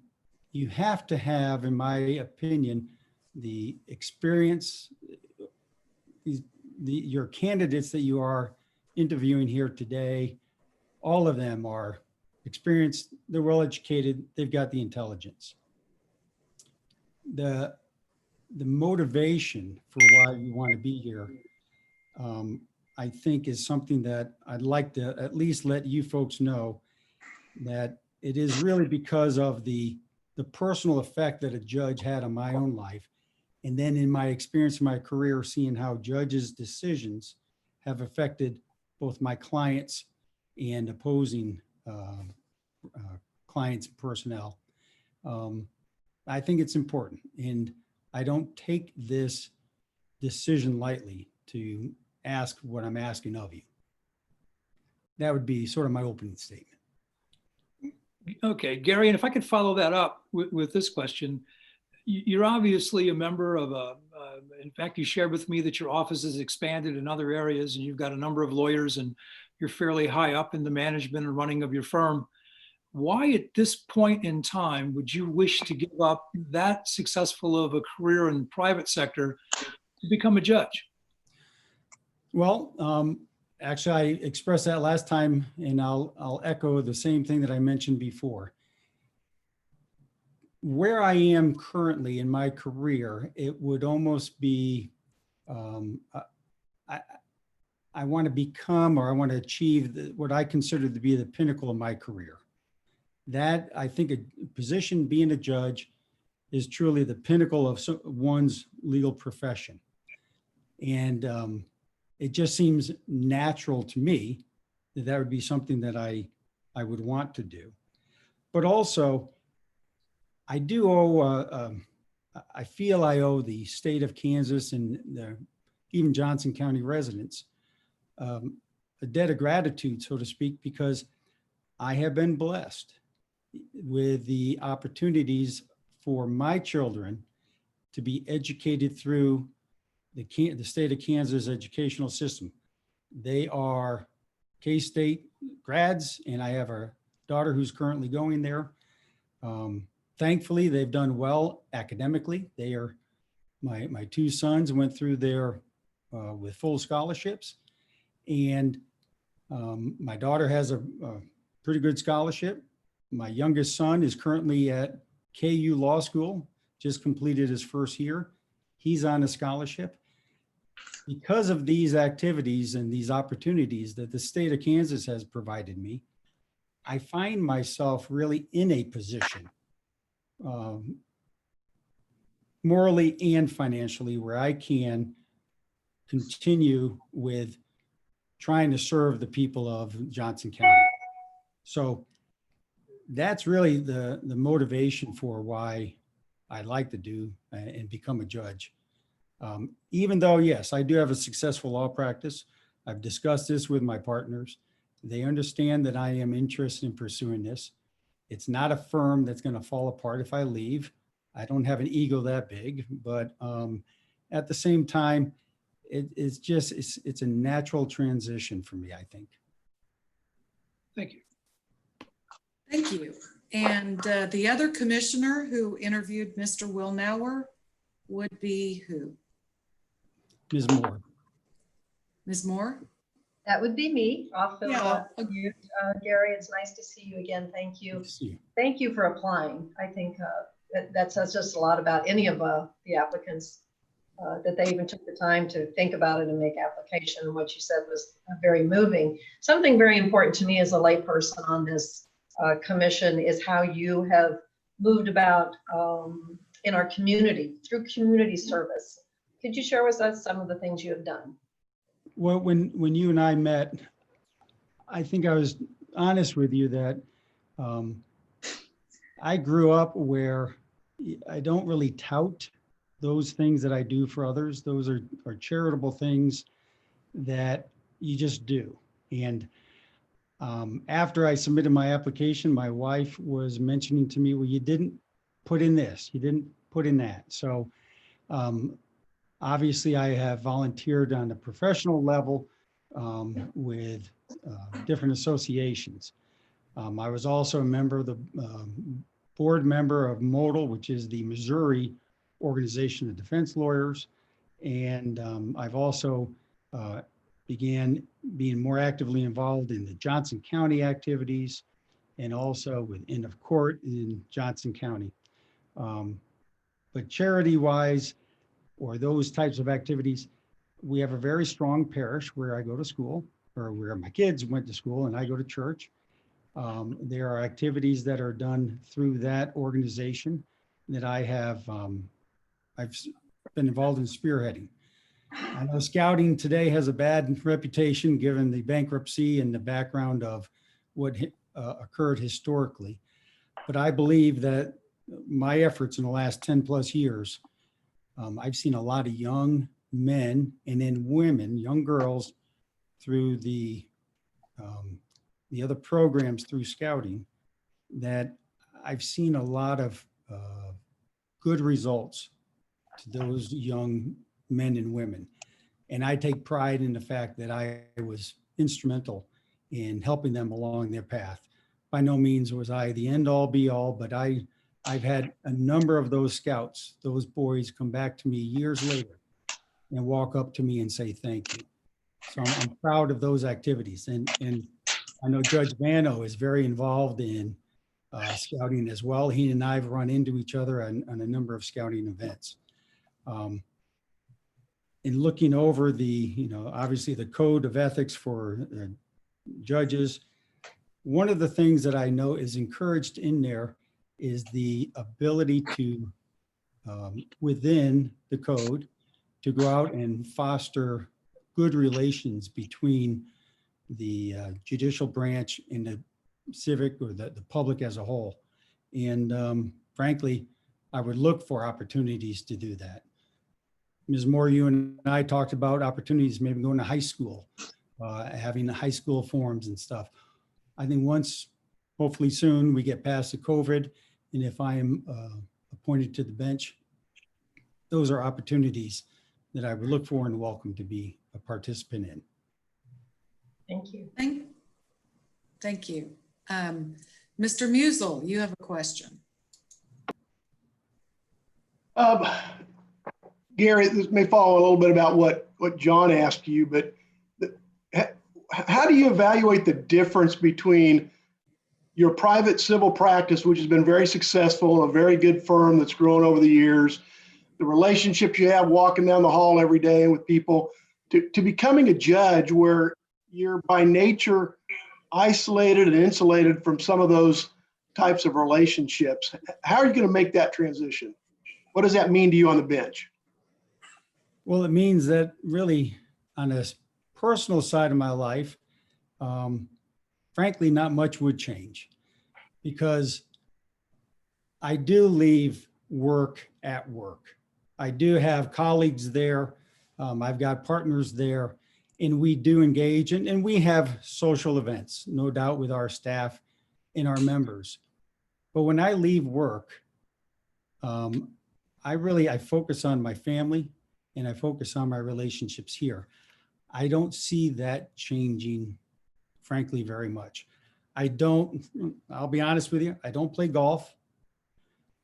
you have to have, in my opinion, the experience, your candidates that you are interviewing here today, all of them are experienced, they're well-educated, they've got the intelligence. The motivation for why you want to be here, I think is something that I'd like to at least let you folks know, that it is really because of the personal effect that a judge had on my own life. And then in my experience in my career, seeing how judges' decisions have affected both my clients and opposing clients and personnel. I think it's important. And I don't take this decision lightly to ask what I'm asking of you. That would be sort of my opening statement. Okay, Gary, and if I could follow that up with this question, you're obviously a member of in fact, you shared with me that your office has expanded in other areas and you've got a number of lawyers and you're fairly high up in the management and running of your firm. Why at this point in time would you wish to give up that successful of a career in the private sector to become a judge? Well, actually, I expressed that last time, and I'll echo the same thing that I mentioned before. Where I am currently in my career, it would almost be, I want to become, or I want to achieve what I consider to be the pinnacle of my career. That, I think, a position being a judge is truly the pinnacle of one's legal profession. And it just seems natural to me that that would be something that I would want to do. But also, I do owe, I feel I owe the state of Kansas and even Johnson County residents a debt of gratitude, so to speak, because I have been blessed with the opportunities for my children to be educated through the state of Kansas educational system. They are K-State grads, and I have a daughter who's currently going there. Thankfully, they've done well academically. They are, my two sons went through there with full scholarships, and my daughter has a pretty good scholarship. My youngest son is currently at KU Law School, just completed his first year. He's on a scholarship. Because of these activities and these opportunities that the state of Kansas has provided me, I find myself really in a position, morally and financially, where I can continue with trying to serve the people of Johnson County. So that's really the motivation for why I like to do and become a judge. Even though, yes, I do have a successful law practice. I've discussed this with my partners. They understand that I am interested in pursuing this. It's not a firm that's going to fall apart if I leave. I don't have an ego that big, but at the same time, it's a natural transition for me, I think. Thank you. Thank you. And the other commissioner who interviewed Mr. Willnauer would be who? Ms. Moore. Ms. Moore? That would be me. Also, Yeah. Gary, it's nice to see you again. Thank you. Thank you for applying. I think that says just a lot about any of the applicants, that they even took the time to think about it and make application. And what you said was very moving. Something very important to me as a layperson on this commission is how you have moved about in our community through community service. Could you share with us some of the things you have done? Well, when you and I met, I think I was honest with you that I grew up where I don't really tout those things that I do for others. Those are charitable things that you just do. And after I submitted my application, my wife was mentioning to me, well, you didn't put in this, you didn't put in that. So obviously I have volunteered on a professional level with different associations. I was also a member of the board member of MODL, which is the Missouri Organization of Defense Lawyers. And I've also began being more actively involved in the Johnson County activities and also with end of court in Johnson County. But charity-wise, or those types of activities, we have a very strong parish where I go to school, or where my kids went to school and I go to church. There are activities that are done through that organization that I have, I've been involved in spearheading. I know scouting today has a bad reputation given the bankruptcy and the background of what occurred historically. But I believe that my efforts in the last 10 plus years, I've seen a lot of young men and then women, young girls, through the other programs through scouting, that I've seen a lot of good results to those young men and women. And I take pride in the fact that I was instrumental in helping them along their path. By no means was I the end all be all, but I've had a number of those scouts, those boys, come back to me years later and walk up to me and say, thank you. So I'm proud of those activities. And I know Judge Vano is very involved in scouting as well. He and I have run into each other on a number of scouting events. In looking over the, obviously the code of ethics for judges, one of the things that I know is encouraged in there is the ability to, within the code, to go out and foster good relations between the judicial branch and the civic or the public as a whole. And frankly, I would look for opportunities to do that. Ms. Moore, you and I talked about opportunities, maybe going to high school, having the high school forums and stuff. I think once, hopefully soon, we get past the COVID, and if I am appointed to the bench, those are opportunities that I would look for and welcome to be a participant in. Thank you. Thank you. Mr. Musel, you have a question. Gary, this may follow a little bit about what John asked you, but how do you evaluate the difference between your private civil practice, which has been very successful, a very good firm that's grown over the years, the relationships you have walking down the hall every day with people, to becoming a judge where you're by nature isolated and insulated from some of those types of relationships. How are you going to make that transition? What does that mean to you on the bench? Well, it means that really on a personal side of my life, frankly, not much would change, because I do leave work at work. I do have colleagues there. I've got partners there, and we do engage, and we have social events, no doubt, with our staff and our members. But when I leave work, I focus on my family and I focus on my relationships here. I don't see that changing, frankly, very much. I'll be honest with you, I don't play golf.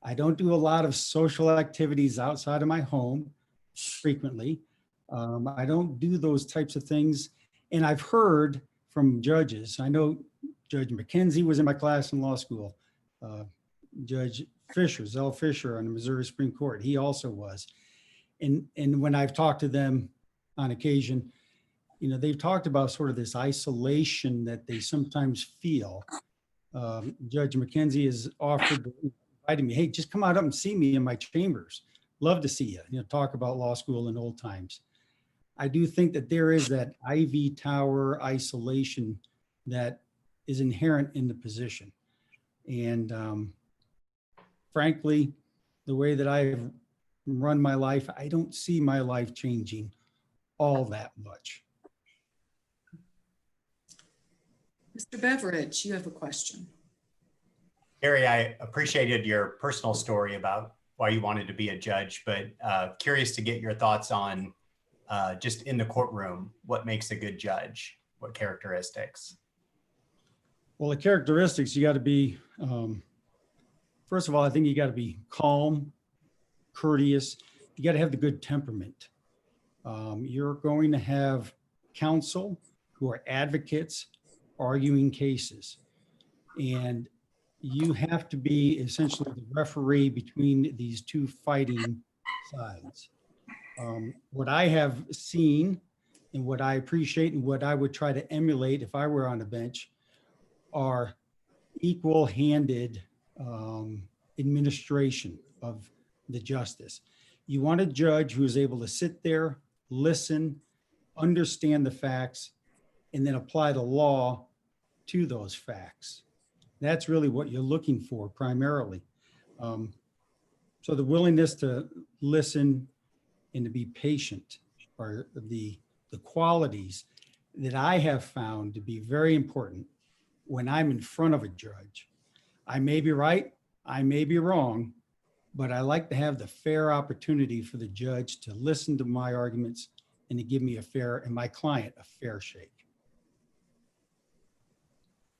I don't do a lot of social activities outside of my home frequently. I don't do those types of things. And I've heard from judges, I know Judge McKenzie was in my class in law school. Judge Fisher, Zell Fisher on the Missouri Supreme Court, he also was. And when I've talked to them on occasion, they've talked about sort of this isolation that they sometimes feel. Judge McKenzie has invited me, hey, just come out up and see me in my chambers. Love to see you, talk about law school in old times. I do think that there is that ivy tower isolation that is inherent in the position. And frankly, the way that I've run my life, I don't see my life changing all that much. Mr. Beveridge, you have a question. Gary, I appreciated your personal story about why you wanted to be a judge, but curious to get your thoughts on just in the courtroom, what makes a good judge? What characteristics? Well, the characteristics, you got to be, first of all, I think you got to be calm, courteous. You got to have the good temperament. You're going to have counsel who are advocates arguing cases. And you have to be essentially the referee between these two fighting sides. What I have seen and what I appreciate and what I would try to emulate if I were on a bench are equal-handed administration of the justice. You want a judge who is able to sit there, listen, understand the facts, and then apply the law to those facts. That's really what you're looking for primarily. So the willingness to listen and to be patient are the qualities that I have found to be very important when I'm in front of a judge. I may be right, I may be wrong, but I like to have the fair opportunity for the judge to listen to my arguments and to give me and my client a fair shake.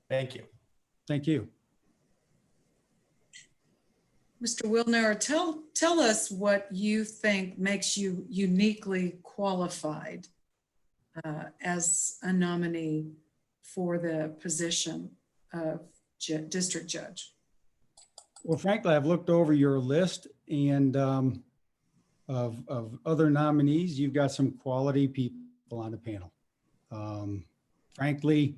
Thank you. Thank you. Mr. Willnauer, tell us what you think makes you uniquely qualified as a nominee for the position of district judge. Well, frankly, I've looked over your list and of other nominees. You've got some quality people on the panel. Frankly,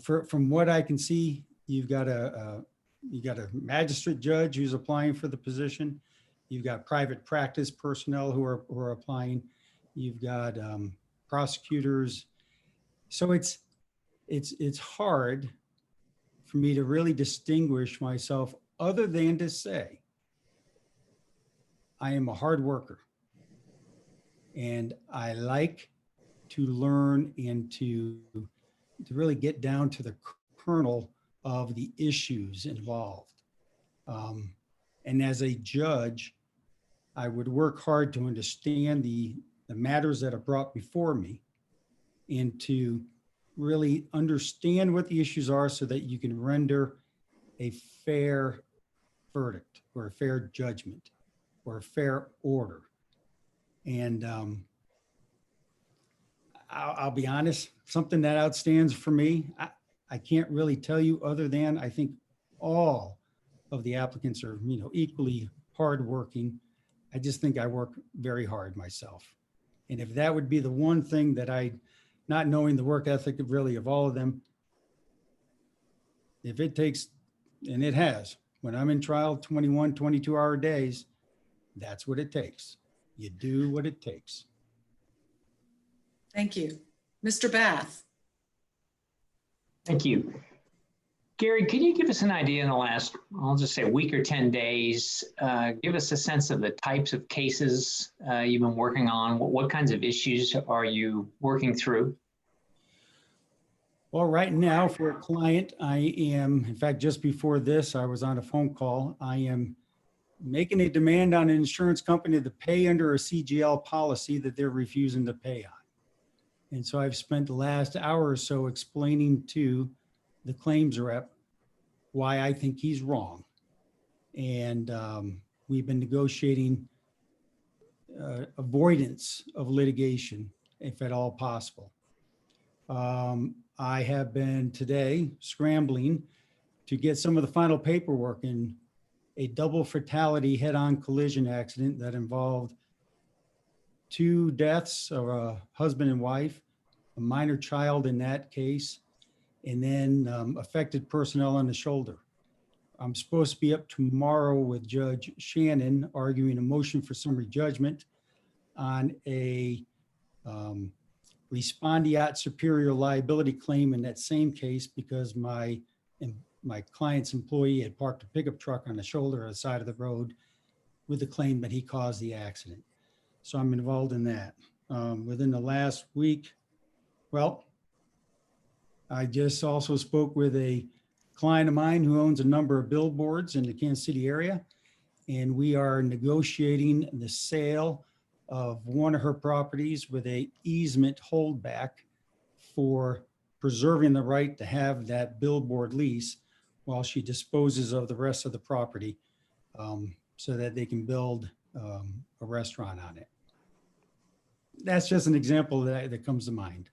from what I can see, you've got a magistrate judge who's applying for the position. You've got private practice personnel who are applying. You've got prosecutors. So it's hard for me to really distinguish myself other than to say I am a hard worker and I like to learn and to really get down to the kernel of the issues involved. And as a judge, I would work hard to understand the matters that are brought before me and to really understand what the issues are so that you can render a fair verdict or a fair judgment or a fair order. And I'll be honest, something that outstands for me, I can't really tell you other than I think all of the applicants are, equally hardworking. I just think I work very hard myself. And if that would be the one thing that not knowing the work ethic of really of all of them, if it takes, and it has, when I'm in trial, 21, 22-hour days, that's what it takes. You do what it takes. Thank you. Mr. Bath. Thank you. Gary, can you give us an idea in the last, I'll just say week or 10 days, give us a sense of the types of cases you've been working on? What kinds of issues are you working through? Well, right now for a client, I am, in fact, just before this, I was on a phone call. I am making a demand on an insurance company to pay under a CGL policy that they're refusing to pay on. And so I've spent the last hour or so explaining to the claims rep why I think he's wrong. And we've been negotiating avoidance of litigation, if at all possible. I have been today scrambling to get some of the final paperwork in a double fatality head-on collision accident that involved 2 deaths of a husband and wife, a minor child in that case, and then affected personnel on the shoulder. I'm supposed to be up tomorrow with Judge Shannon arguing a motion for summary judgment on a respondeat superior liability claim in that same case because my client's employee had parked a pickup truck on the shoulder or the side of the road with the claim that he caused the accident. So I'm involved in that. Within the last week, well, I just also spoke with a client of mine who owns a number of billboards in the Kansas City area, and we are negotiating the sale of one of her properties with a easement holdback for preserving the right to have that billboard lease while she disposes of the rest of the property so that they can build a restaurant on it. That's just an example that comes to mind.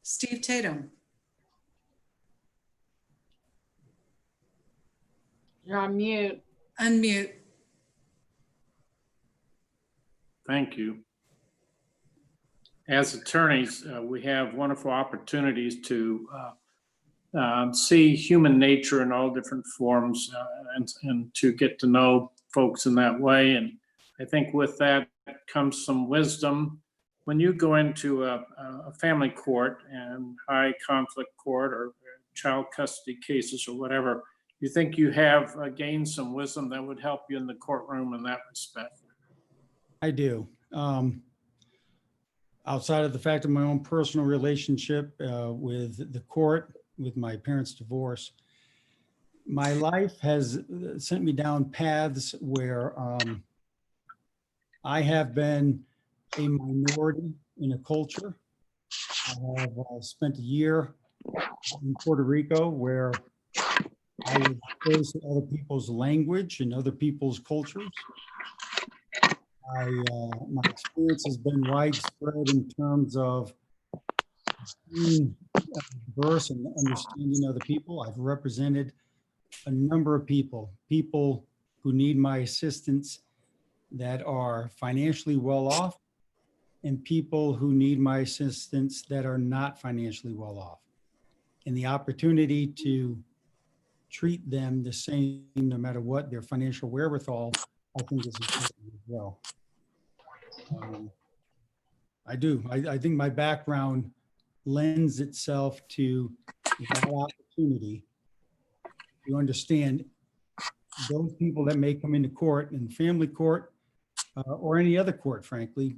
Steve Tatum. You're on mute. Unmute. Thank you. As attorneys, we have wonderful opportunities to see human nature in all different forms and to get to know folks in that way. And I think with that comes some wisdom. When you go into a family court and high conflict court or child custody cases or whatever, you think you have gained some wisdom that would help you in the courtroom in that respect? I do. Outside of the fact of my own personal relationship with the court, with my parents' divorce, my life has sent me down paths where I have been a minority in a culture. I have spent a year in Puerto Rico where I was exposed to other people's language and other people's cultures. My experience has been widespread in terms of being diverse and understanding other people. I've represented a number of people who need my assistance that are financially well off and people who need my assistance that are not financially well off. And the opportunity to treat them the same no matter what their financial wherewithal, I think is important as well. I do. I think my background lends itself to that opportunity to understand those people that may come into court and family court or any other court, frankly,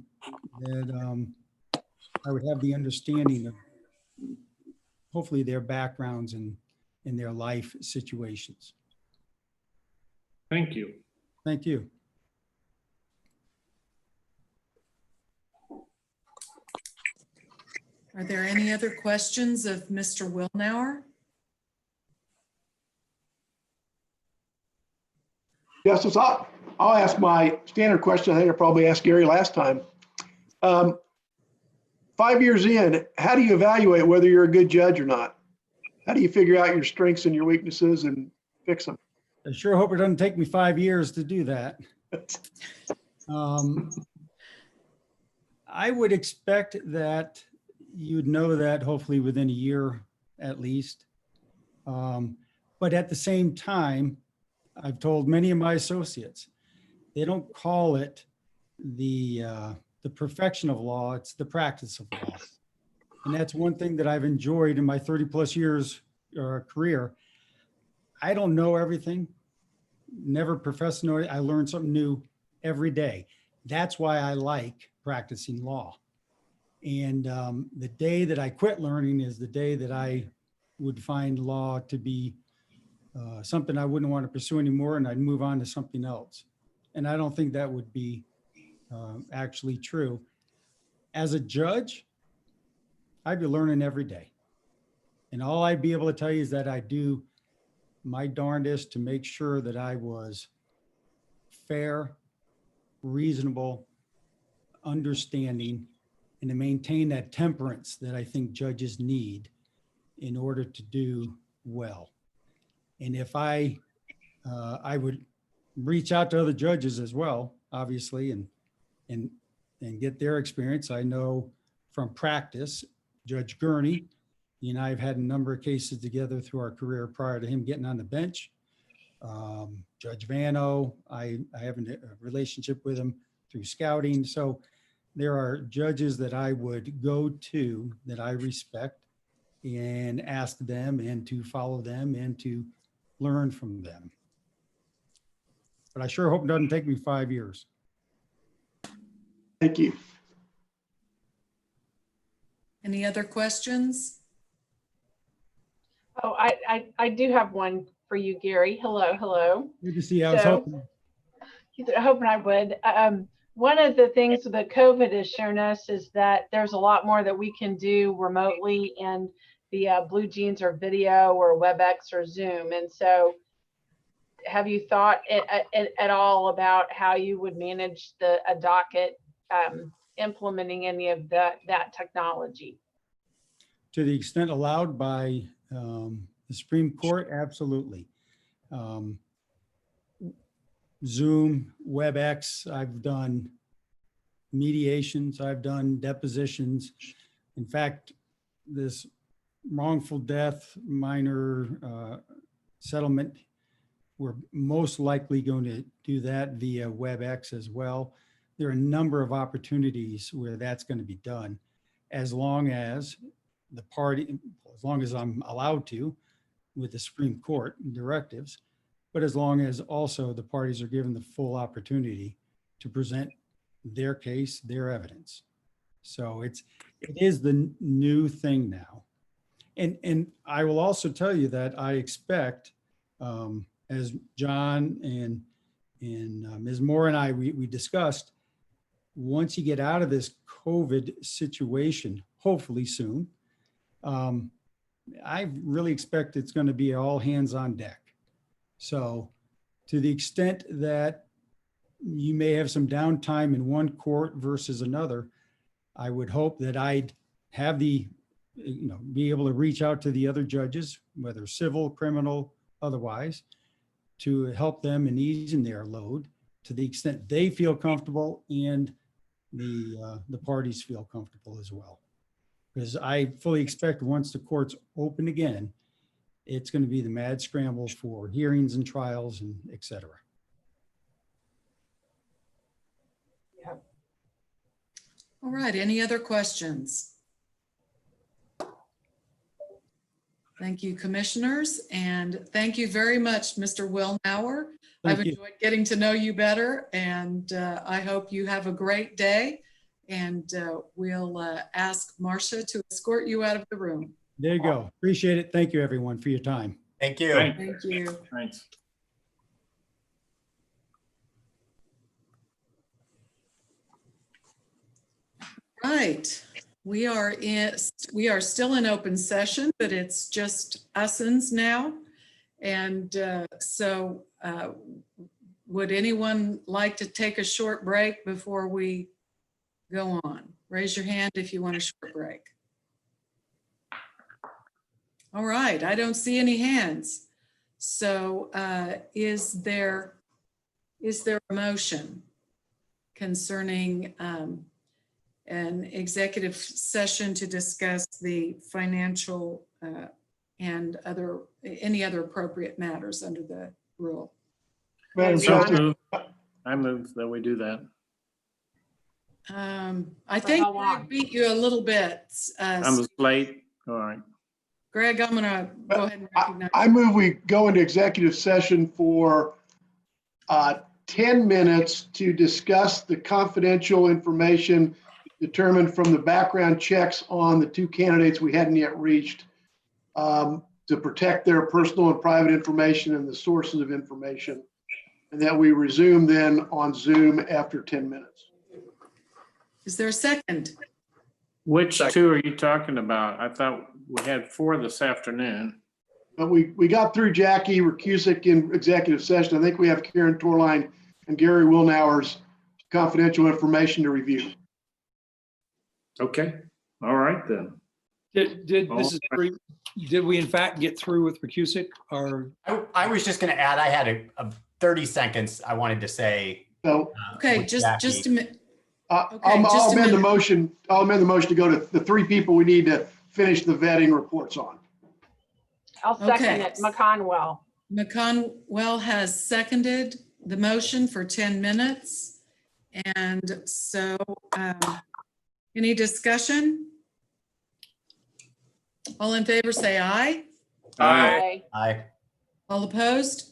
that I would have the understanding of hopefully their backgrounds and in their life situations. Thank you. Thank you. Are there any other questions of Mr. Willnauer? Justice, I'll ask my standard question. I think I probably asked Gary last time. 5 years in, how do you evaluate whether you're a good judge or not? How do you figure out your strengths and your weaknesses and fix them? I sure hope it doesn't take me 5 years to do that. I would expect that you'd know that hopefully within a year at least. But at the same time, I've told many of my associates, they don't call it the perfection of law, it's the practice of law. And that's one thing that I've enjoyed in my 30 plus years career. I don't know everything, never profess to know it. I learn something new every day. That's why I like practicing law. And the day that I quit learning is the day that I would find law to be something I wouldn't want to pursue anymore, and I'd move on to something else. And I don't think that would be actually true. As a judge, I'd be learning every day. And all I'd be able to tell you is that I do my darndest to make sure that I was fair, reasonable, understanding, and to maintain that temperance that I think judges need in order to do well. And if I would reach out to other judges as well, obviously, and get their experience. I know from practice, Judge Gurney, he and I have had a number of cases together through our career prior to him getting on the bench. Judge Vano, I have a relationship with him through scouting. So there are judges that I would go to that I respect and ask them and to follow them and to learn from them. But I sure hope it doesn't take me 5 years. Thank you. Any other questions? Oh, I do have one for you, Gary. Hello. Good to see you. I was hoping. Hoping I would. One of the things that COVID has shown us is that there's a lot more that we can do remotely in the Blue Jeans or video or WebEx or Zoom. And so have you thought at all about how you would manage a docket implementing any of that technology? To the extent allowed by the Supreme Court, absolutely. Zoom, WebEx, I've done mediations, I've done depositions. In fact, this wrongful death minor settlement, we're most likely going to do that via WebEx as well. There are a number of opportunities where that's going to be done, as long as the party, as long as I'm allowed to with the Supreme Court directives, but as long as also the parties are given the full opportunity to present their case, their evidence. So it is the new thing now. And I will also tell you that I expect, as John and Ms. Moore and I, we discussed, once you get out of this COVID situation, hopefully soon, I really expect it's going to be all hands on deck. So to the extent that you may have some downtime in one court versus another, I would hope that I'd have be able to reach out to the other judges, whether civil, criminal, otherwise, to help them in easing their load to the extent they feel comfortable and the parties feel comfortable as well. Because I fully expect once the courts open again, it's going to be the mad scramble for hearings and trials and et cetera. Yeah. All right, any other questions? Thank you, commissioners, and thank you very much, Mr. Willnauer. I've enjoyed getting to know you better, and I hope you have a great day. And we'll ask Marcia to escort you out of the room. There you go. Appreciate it. Thank you, everyone, for your time. Thank you. Thank you. Thanks. Right. We are still in open session, but it's just us-ins now. And so would anyone like to take a short break before we go on? Raise your hand if you want a short break. All right, I don't see any hands. So is there a motion concerning an executive session to discuss the financial and any other appropriate matters under the rule? Madam So President, moved. I move that we do that. I think Greg beat you a little bit. I was late. All right. Greg, I'm gonna go ahead and recognize. I move we go into executive session for 10 minutes to discuss the confidential information determined from the background checks on the two candidates we hadn't yet reached, to protect their personal and private information and the sources of information, and that we resume then on Zoom after 10 minutes. Is there a second? Which two are you talking about? I thought we had 4 this afternoon. But we got through Jackie Rakusic in executive session. I think we have Karen Torline and Gary Willnauer's confidential information to review. Okay. All right then. Did we in fact get through with Rakusic, or? I was just going to add, I had a 30 seconds I wanted to say. So, okay, with just Jackie. a minute. I'll amend the motion. I'll amend the motion to go to the 3 people we need to finish the vetting reports on. I'll second it. McConwell. McConwell has seconded the motion for 10 minutes. And so any discussion? All in favor, say aye. Aye. Aye. All opposed?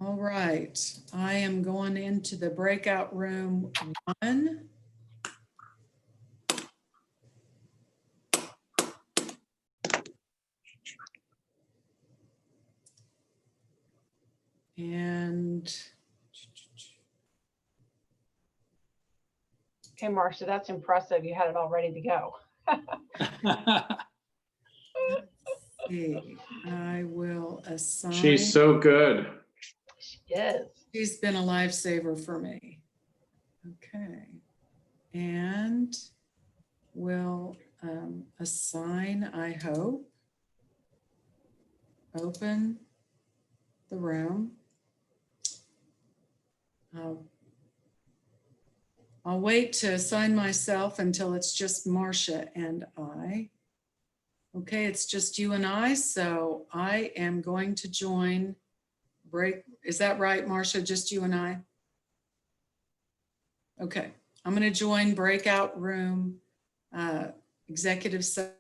All right, I am going into the breakout room 1. And Okay, Marcia, that's impressive. You had it all ready to go. see, I will assign. She's so good. She is. She's been a lifesaver for me. Okay. And we'll assign, I hope, open the room. I'll wait to assign myself until it's just Marcia and I. Okay, it's just you and I, so I am going to join break. Is that right, Marcia? Just you and I? Okay, I'm going to join breakout room executive session.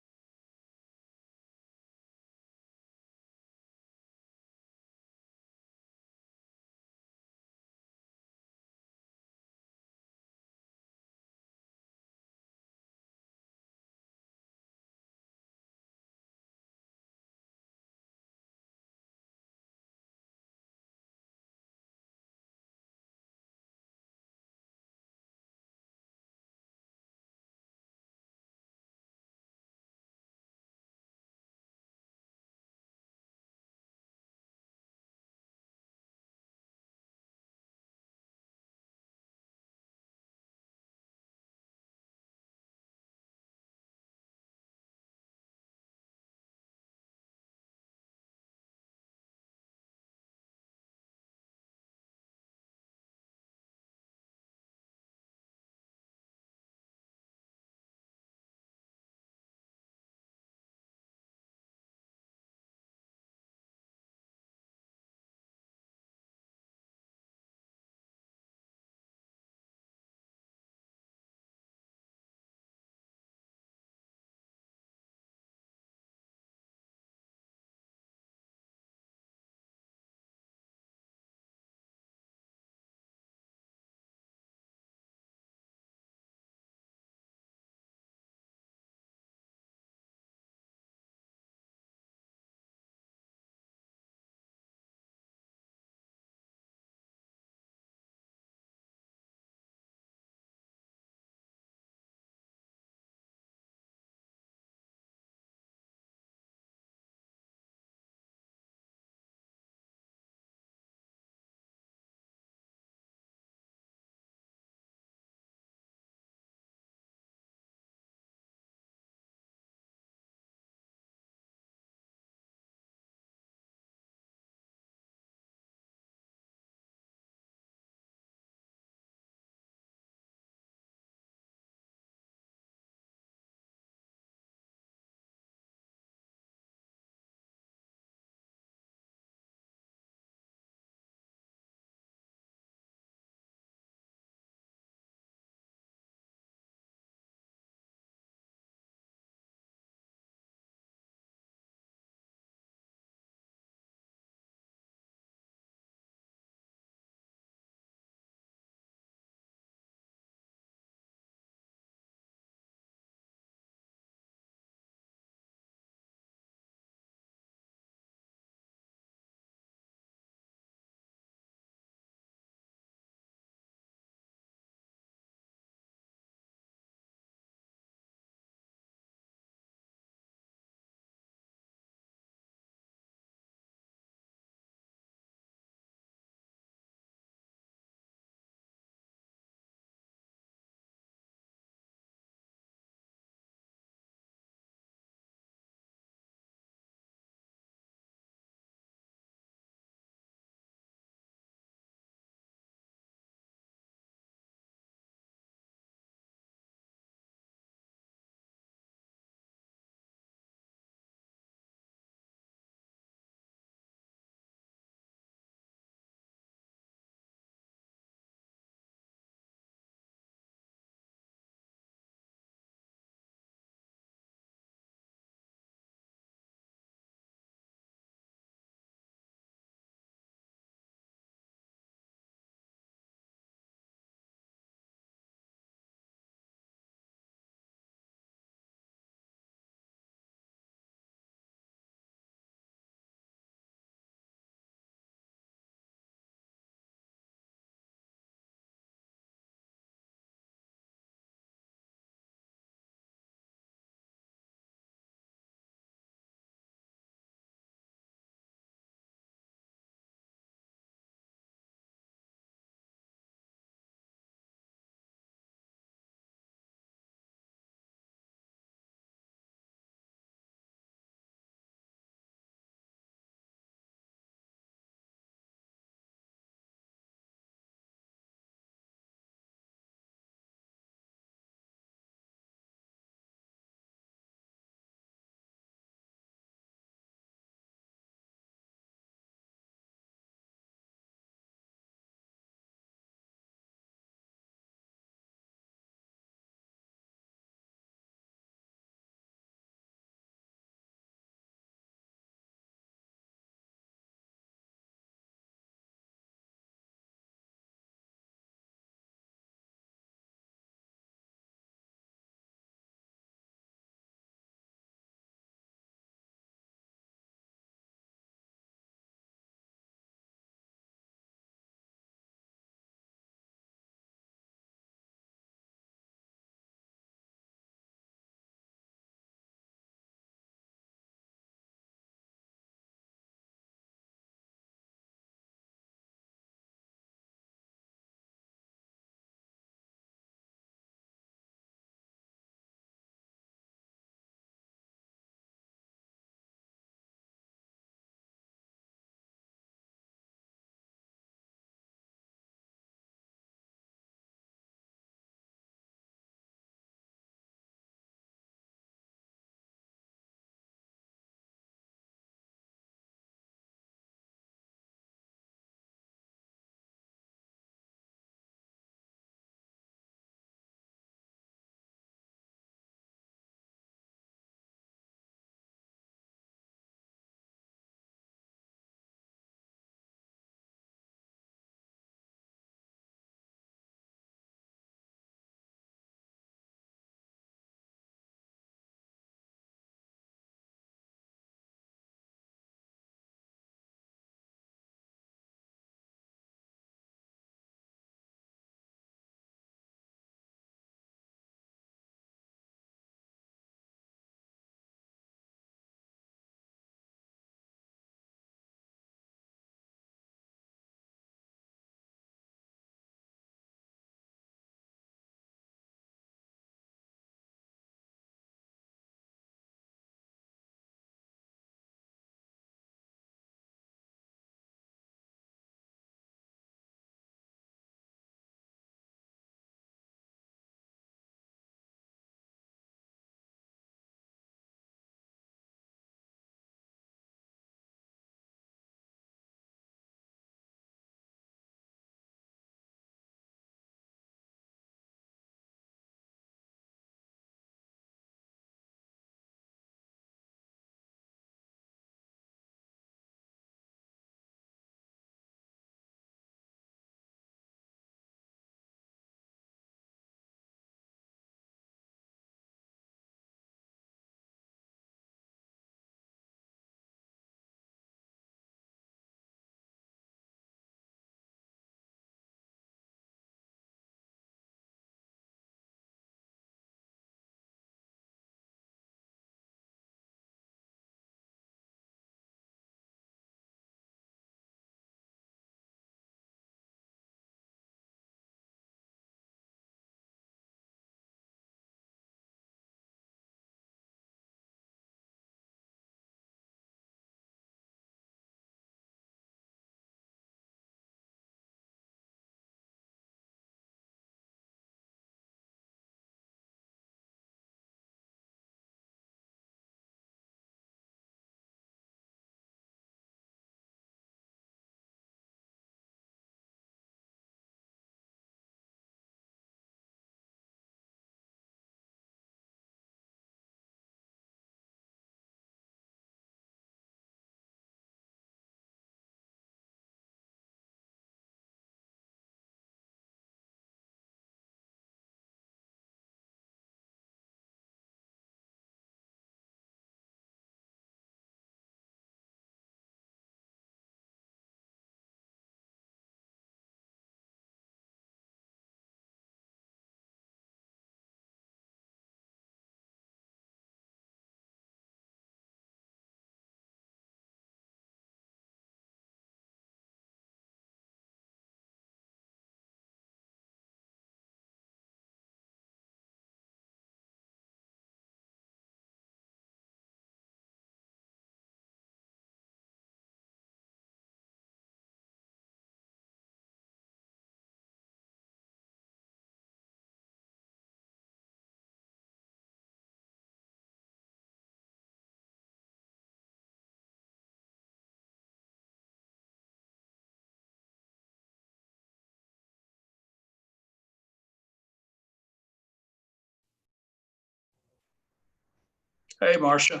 Hey, Marcia.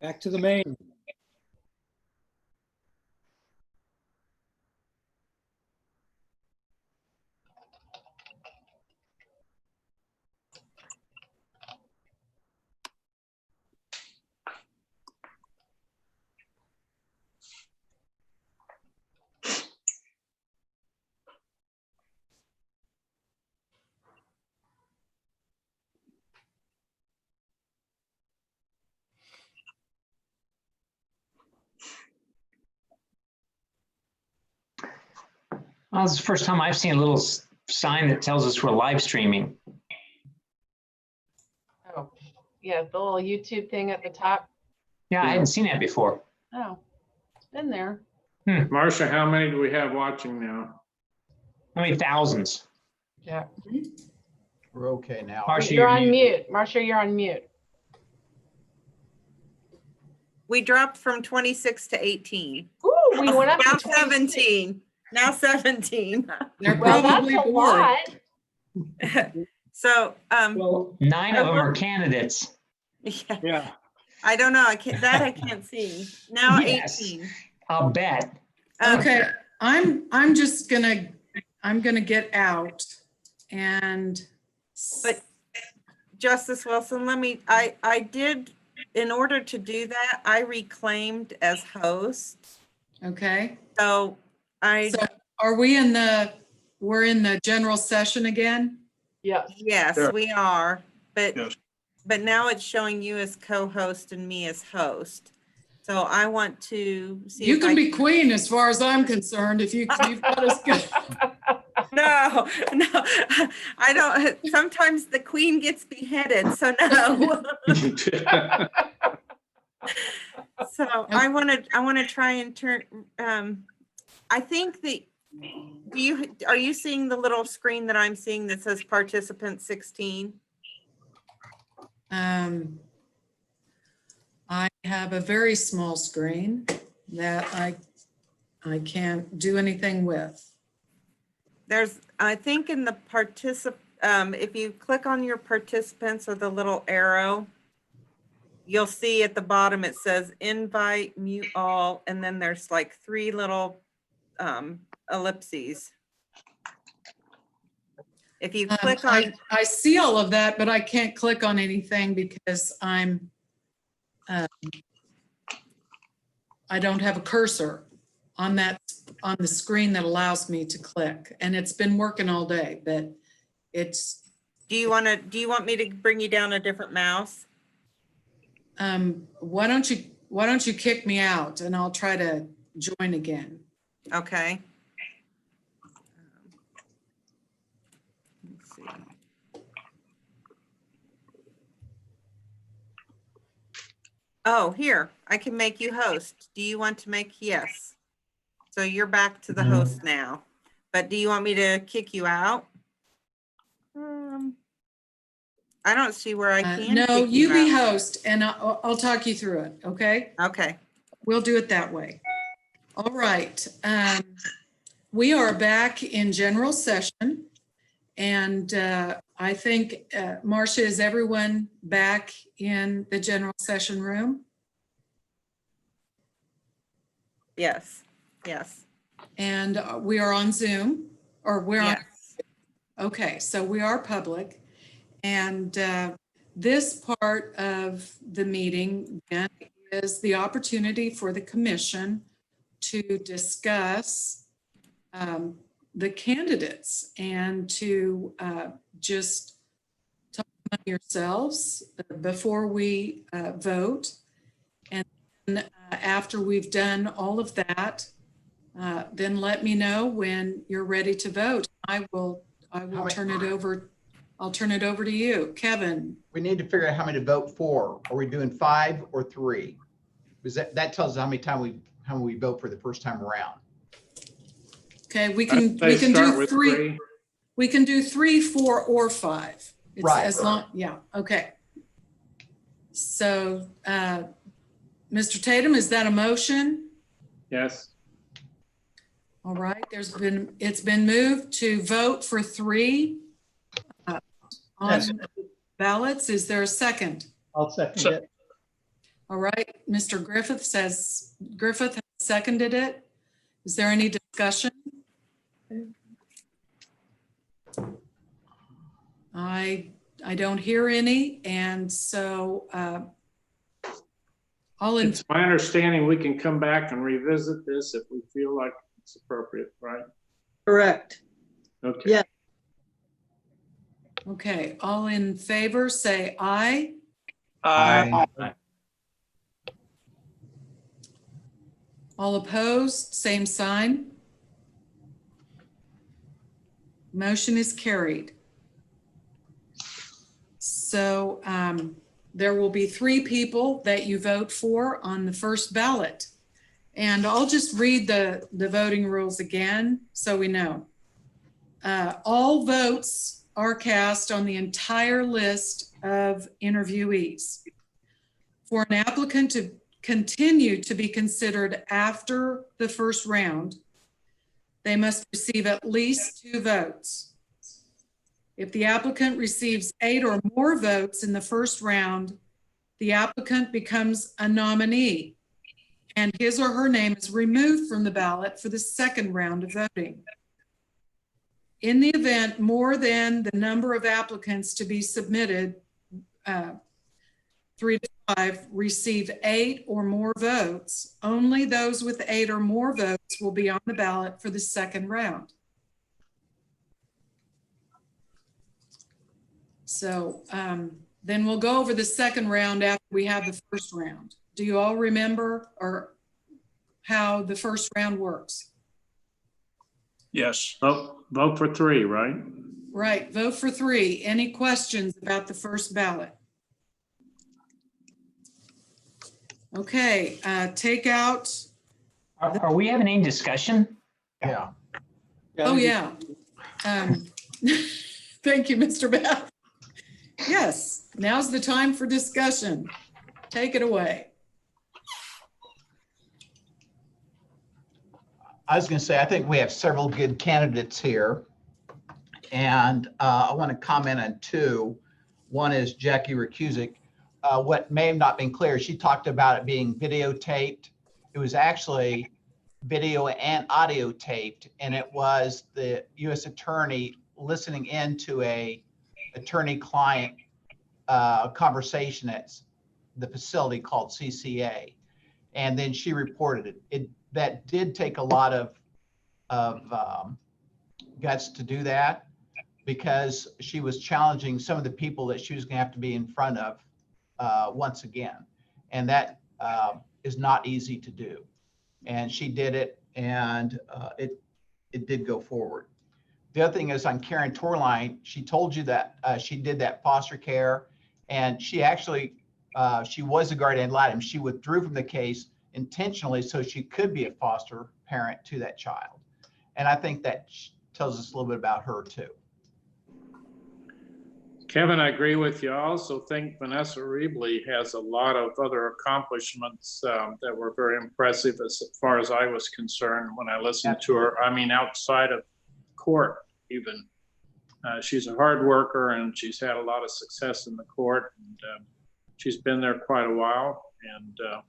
Back to the main. Well, it's the first time I've seen a little sign that tells us we're live streaming. Oh, yeah, the little YouTube thing at the top. Yeah, I hadn't seen that before. Oh, it's been there. Marcia, how many do we have watching now? How many thousands? Yeah. We're okay now. Marcia, You're on mute. Marcia, you're on mute. We dropped from 26 to 18. Ooh, we went up now to 17. Now 17. They're Well, that's probably a bored. lot. So, Well, 9 of them are candidates. Yeah. I don't know. I can't see. Now Yes. 18. I'll bet. Okay, I'm just gonna get out and. But Justice Wilson, I did, in order to do that, I reclaimed as host. Okay. So are we we're in the general session again? Yes. Yes, Yeah. we are, but Yes. but now it's showing you as co-host and me as host. So I want to see. You if can I be queen as far as I'm concerned, if you've got us good. No, I don't. Sometimes the queen gets beheaded, so no. So I want to try and turn. I think are you seeing the little screen that I'm seeing that says participant 16? I have a very small screen that I can't do anything with. I think in the if you click on your participants or the little arrow, you'll see at the bottom it says invite, mute all, and then there's like 3 little ellipses. If you click on, I see all of that, but I can't click on anything because I don't have a cursor on the screen that allows me to click, and it's been working all day, but it's. Do you want me to bring you down a different mouse? Why don't you kick me out and I'll try to join again. Okay. Let's see. Oh, here, I can make you host. Do you want to make, yes. So you're back to the host now, but do you want me to kick you out? I don't see where I can. No, kick you be out. host and I'll talk you through it. Okay. Okay. We'll do it that way. All right. We are back in general session, and I think, Marcia, is everyone back in the general session room? Yes. Yes. And we are on Zoom, or we're Yes. on. Okay, so we are public, and this part of the meeting then is the opportunity for the commission to discuss the candidates and to just talk about yourselves before we vote. And then, after we've done all of that, then let me know when you're ready to vote. I will turn it over. I'll turn it over to you, Kevin. We need to figure out how many to vote for. Are we doing 5 or 3? Because that tells us how many we vote for the first time around. Okay, we can do 3. We can do 3, 4, or 5. It's Right. as long, yeah, okay. So, Mr. Tatum, is that a motion? Yes. All right, it's been moved to vote for 3 on ballots. Is there a second? I'll second it. All right, Mr. Griffith has seconded it. Is there any discussion? I don't hear any, and so It's my understanding we can come back and revisit this if we feel like it's appropriate, right? Correct. Okay. Yeah. Okay, all in favor, say aye. Aye. All opposed, same sign. Motion is carried. So there will be 3 people that you vote for on the first ballot. And I'll just read the voting rules again so we know. All votes are cast on the entire list of interviewees. For an applicant to continue to be considered after the first round, they must receive at least 2 votes. If the applicant receives 8 or more votes in the first round, the applicant becomes a nominee and his or her name is removed from the ballot for the second round of voting. In the event more than the number of applicants to be submitted, 3 to 5, receive 8 or more votes, only those with 8 or more votes will be on the ballot for the second round. So then we'll go over the second round after we have the first round. Do you all remember or how the first round works? Yes. Vote for 3, right? Right, vote for 3. Any questions about the first ballot? Okay, take out. Are we having any discussion? Yeah. Oh, yeah. Thank you, Mr. Beth. Yes, now's the time for discussion. Take it away. I was going to say, I think we have several good candidates here. And I want to comment on 2. One is Jackie Rakusic. What may have not been clear, she talked about it being videotaped. It was actually video and audio taped, and it was the U.S. attorney listening into a attorney-client conversation at the facility called CCA. And then she reported it. That did take a lot of guts to do that, because she was challenging some of the people that she was going to have to be in front of once again. And that is not easy to do. And she did it, and it did go forward. The other thing is on Karen Torline, she told you that she did that foster care, and she actually, she was a guardian ad litem. She withdrew from the case intentionally so she could be a foster parent to that child. And I think that tells us a little bit about her too. Kevin, I agree with you. I also think Vanessa Rebley has a lot of other accomplishments that were very impressive as far as I was concerned when I listened to her. I mean, outside of court even. She's a hard worker, and she's had a lot of success in the court, and she's been there quite a while, and I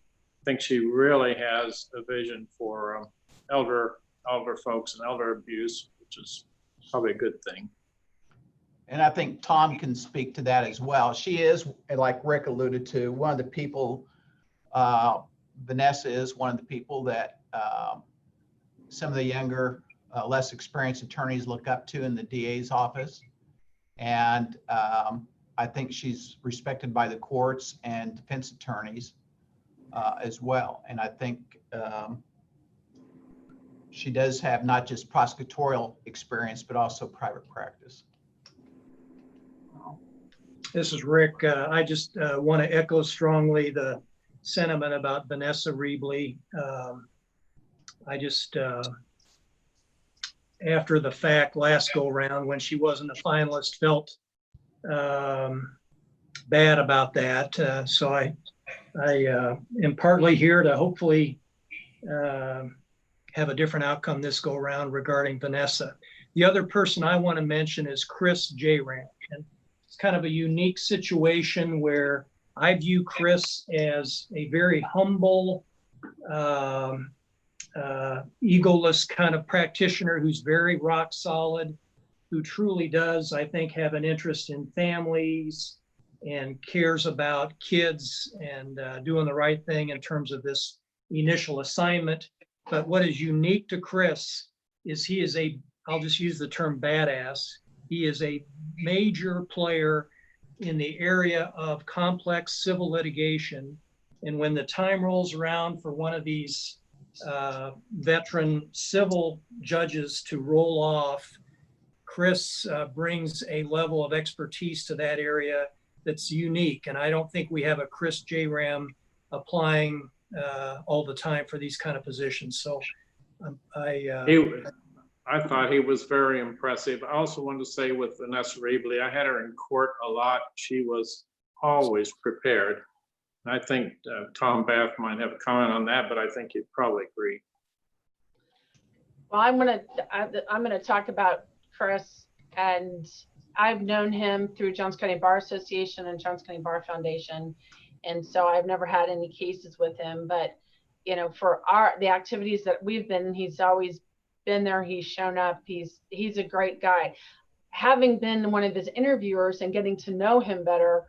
think she really has a vision for elder folks and elder abuse, which is probably a good thing. And I think Tom can speak to that as well. She is, like Rick alluded to, one of the people, Vanessa is one of the people that some of the younger, less experienced attorneys look up to in the DA's office. And I think she's respected by the courts and defense attorneys as well. And I think she does have not just prosecutorial experience, but also private practice. This is Rick. I just want to echo strongly the sentiment about Vanessa Rebley. I just, after the fact, last go round when she wasn't a finalist, felt bad about that. So I am partly here to hopefully have a different outcome this go round regarding Vanessa. The other person I want to mention is Chris Jaram. And it's kind of a unique situation where I view Chris as a very humble, egoless kind of practitioner who's very rock solid, who truly does, I think, have an interest in families and cares about kids and doing the right thing in terms of this initial assignment. But what is unique to Chris is he is I'll just use the term badass. He is a major player in the area of complex civil litigation. And when the time rolls around for one of these veteran civil judges to roll off, Chris brings a level of expertise to that area that's unique. And I don't think we have a Chris Jaram applying all the time for these kind of positions. So I thought he was very impressive. I also wanted to say with Vanessa Rebley, I had her in court a lot. She was always prepared. I think Tom Bath might have a comment on that, but I think you'd probably agree. Well, I'm gonna talk about Chris, and I've known him through Johnson County Bar Association and Johnson County Bar Foundation, and so I've never had any cases with him. But you know, for the activities that we've been, he's always been there. He's shown up. He's a great guy. Having been one of his interviewers and getting to know him better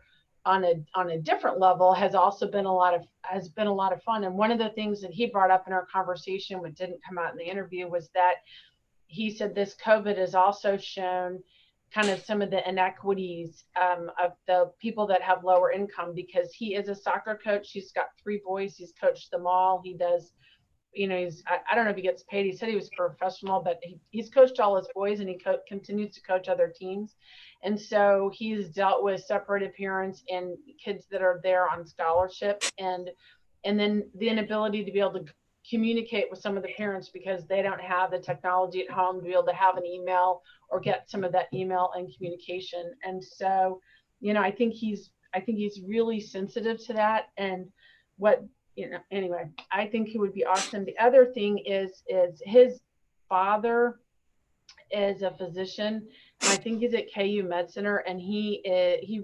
on a different level has also been a lot of fun. And one of the things that he brought up in our conversation, which didn't come out in the interview, was that he said this COVID has also shown kind of some of the inequities of the people that have lower income, because he is a soccer coach. He's got 3 boys. He's coached them all. He does, you know, I don't know if he gets paid. He said he was professional, but he's coached all his boys, and he continues to coach other teams. And so he's dealt with separated parents and kids that are there on scholarship, and then the inability to be able to communicate with some of the parents because they don't have the technology at home to be able to have an email or get some of that email and communication. And so, you know, I think he's really sensitive to that. And what, you know, anyway, I think he would be awesome. The other thing is his father is a physician. I think he's at KU Med Center, and he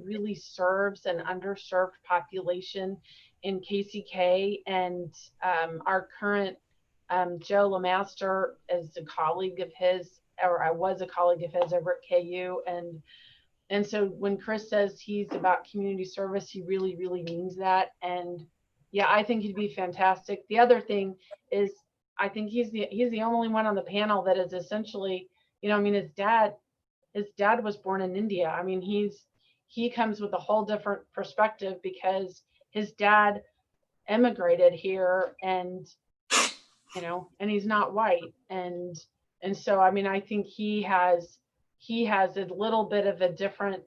really serves an underserved population in KCK. And our current Joe LeMaster is a colleague of his, or I was a colleague of his over at KU. And so when Chris says he's about community service, he really, really means that. And yeah, I think he'd be fantastic. The other thing is, I think he's the only one on the panel that is essentially, you know, I mean, his dad was born in India. I mean, he comes with a whole different perspective because his dad emigrated here, and, you know, and he's not white. And so, I mean, I think he has a little bit of a different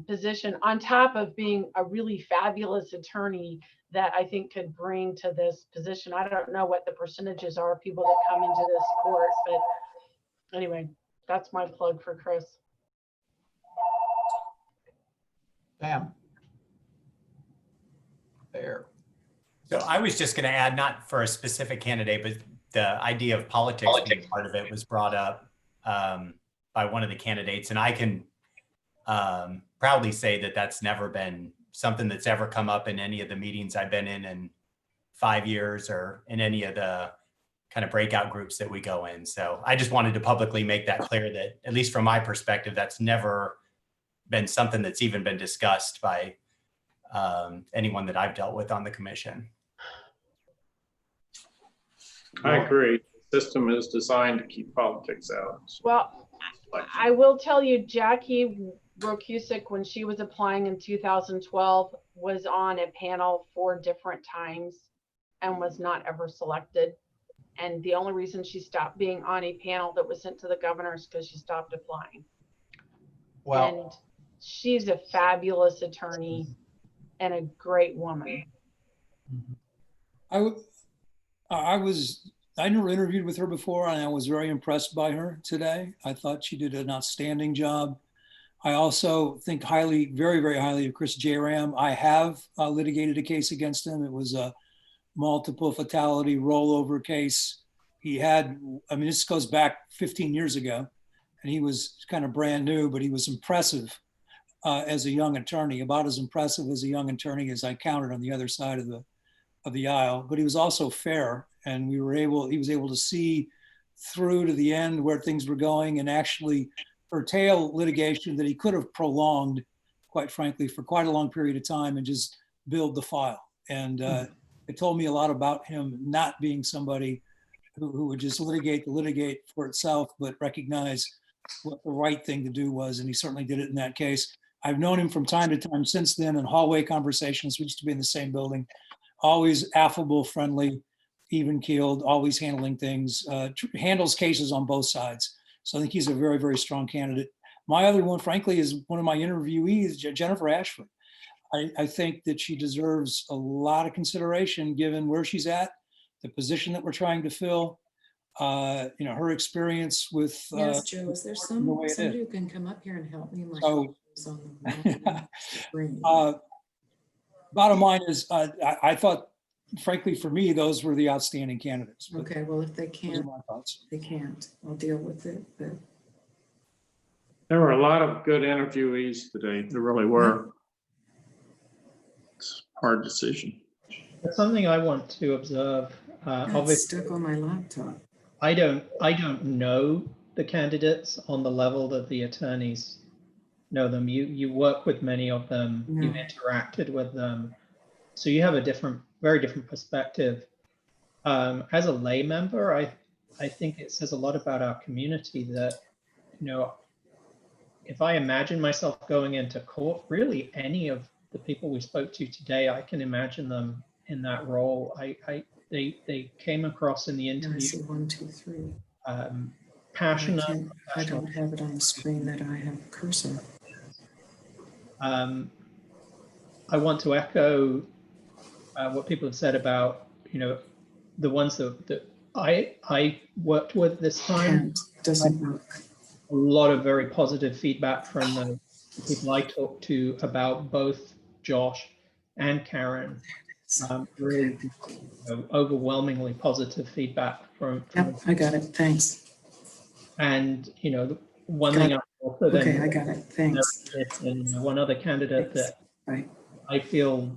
position on top of being a really fabulous attorney that I think could bring to this position. I don't know what the percentages are of people that come into this court, but anyway, that's my plug for Chris. Sam. There. So I was just going to add, not for a specific candidate, but the idea of politics being part of it was brought up by one of the candidates. And I can proudly say that that's never been something that's ever come up in any of the meetings I've been in 5 years, or in any of the kind of breakout groups that we go in. So I just wanted to publicly make that clear, that at least from my perspective, that's never been something that's even been discussed by anyone that I've dealt with on the commission. I agree. The system is designed to keep politics out. Well, I will tell you, Jackie Rokusik, when she was applying in 2012, was on a panel 4 different times and was not ever selected. And the only reason she stopped being on a panel that was sent to the governor is because she stopped applying. Well, and she's a fabulous attorney and a great woman. I never interviewed with her before, and I was very impressed by her today. I thought she did an outstanding job. I also think highly, very, very highly of Chris Jaram. I have litigated a case against him. It was a multiple fatality rollover case. He had, I mean, this goes back 15 years ago, and he was kind of brand new, but he was impressive. as a young attorney, about as impressive as a young attorney as I counted on the other side of the aisle. But he was also fair, and he was able to see through to the end where things were going and actually curtail litigation that he could have prolonged, quite frankly, for quite a long period of time and just build the file. And it told me a lot about him not being somebody who would just litigate for itself, but recognize what the right thing to do was. And he certainly did it in that case. I've known him from time to time since then in hallway conversations. We used to be in the same building, always affable, friendly, even keeled, always handling things, handles cases on both sides. So I think he's a very, very strong candidate. My other one, frankly, is one of my interviewees, Jennifer Ashford. I think that she deserves a lot of consideration given where she's at, the position that we're trying to fill, her experience with. Yes, Joe, is there somebody who can come up here and help me? Bottom line is, I thought, frankly, for me, those were the outstanding candidates. Okay, well, if they can't, they can't. I'll deal with it. But there were a lot of good interviewees today. There really were. It's a hard decision. That's something I want to observe. Obviously, stuck on my laptop. I don't know the candidates on the level that the attorneys know them. You work with many of them. Yeah. You've interacted with them, so you have a very different perspective. As a lay member, I think it says a lot about our community that, if I imagine myself going into court, really any of the people we spoke to today, I can imagine them in that role. They came across in the interview. I see 1, 2, 3. Passionate. I don't have it on the screen that I have a cursor. I want to echo what people have said about, the ones that I worked with this time. Doesn't work. A lot of very positive feedback from the people I talked to about both Josh and Karen. Really overwhelmingly positive feedback from Yep, I got it. Thanks. And one thing I also okay, I got it. Thanks. And one other candidate that I feel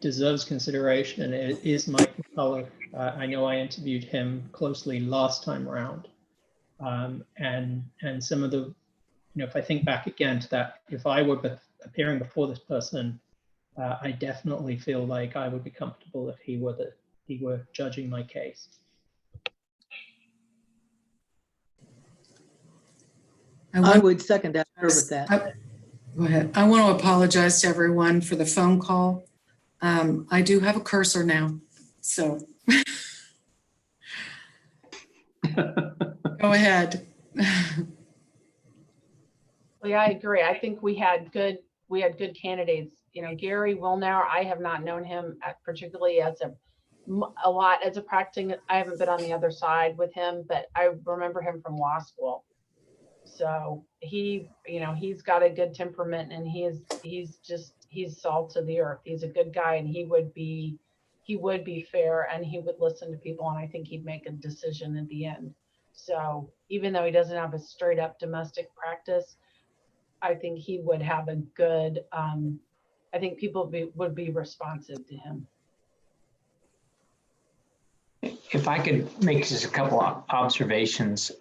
deserves consideration is Mike McCulla. I know I interviewed him closely last time around, and some of the, if I think back again to that, if I were appearing before this person, I definitely feel like I would be comfortable if he were judging my case. I would second that with that. Go ahead. I want to apologize to everyone for the phone call. I do have a cursor now, so go ahead. Well, yeah, I agree. I think we had good candidates. Gary Willnauer, I have not known him particularly as a lot as a practicing. I haven't been on the other side with him, but I remember him from law school. So he's got a good temperament, and he's salt of the earth. He's a good guy, and he would be fair, and he would listen to people, and I think he'd make a decision at the end. So even though he doesn't have a straight up domestic practice, I think he would have a good, I think people would be responsive to him. If I could make just a couple of observations.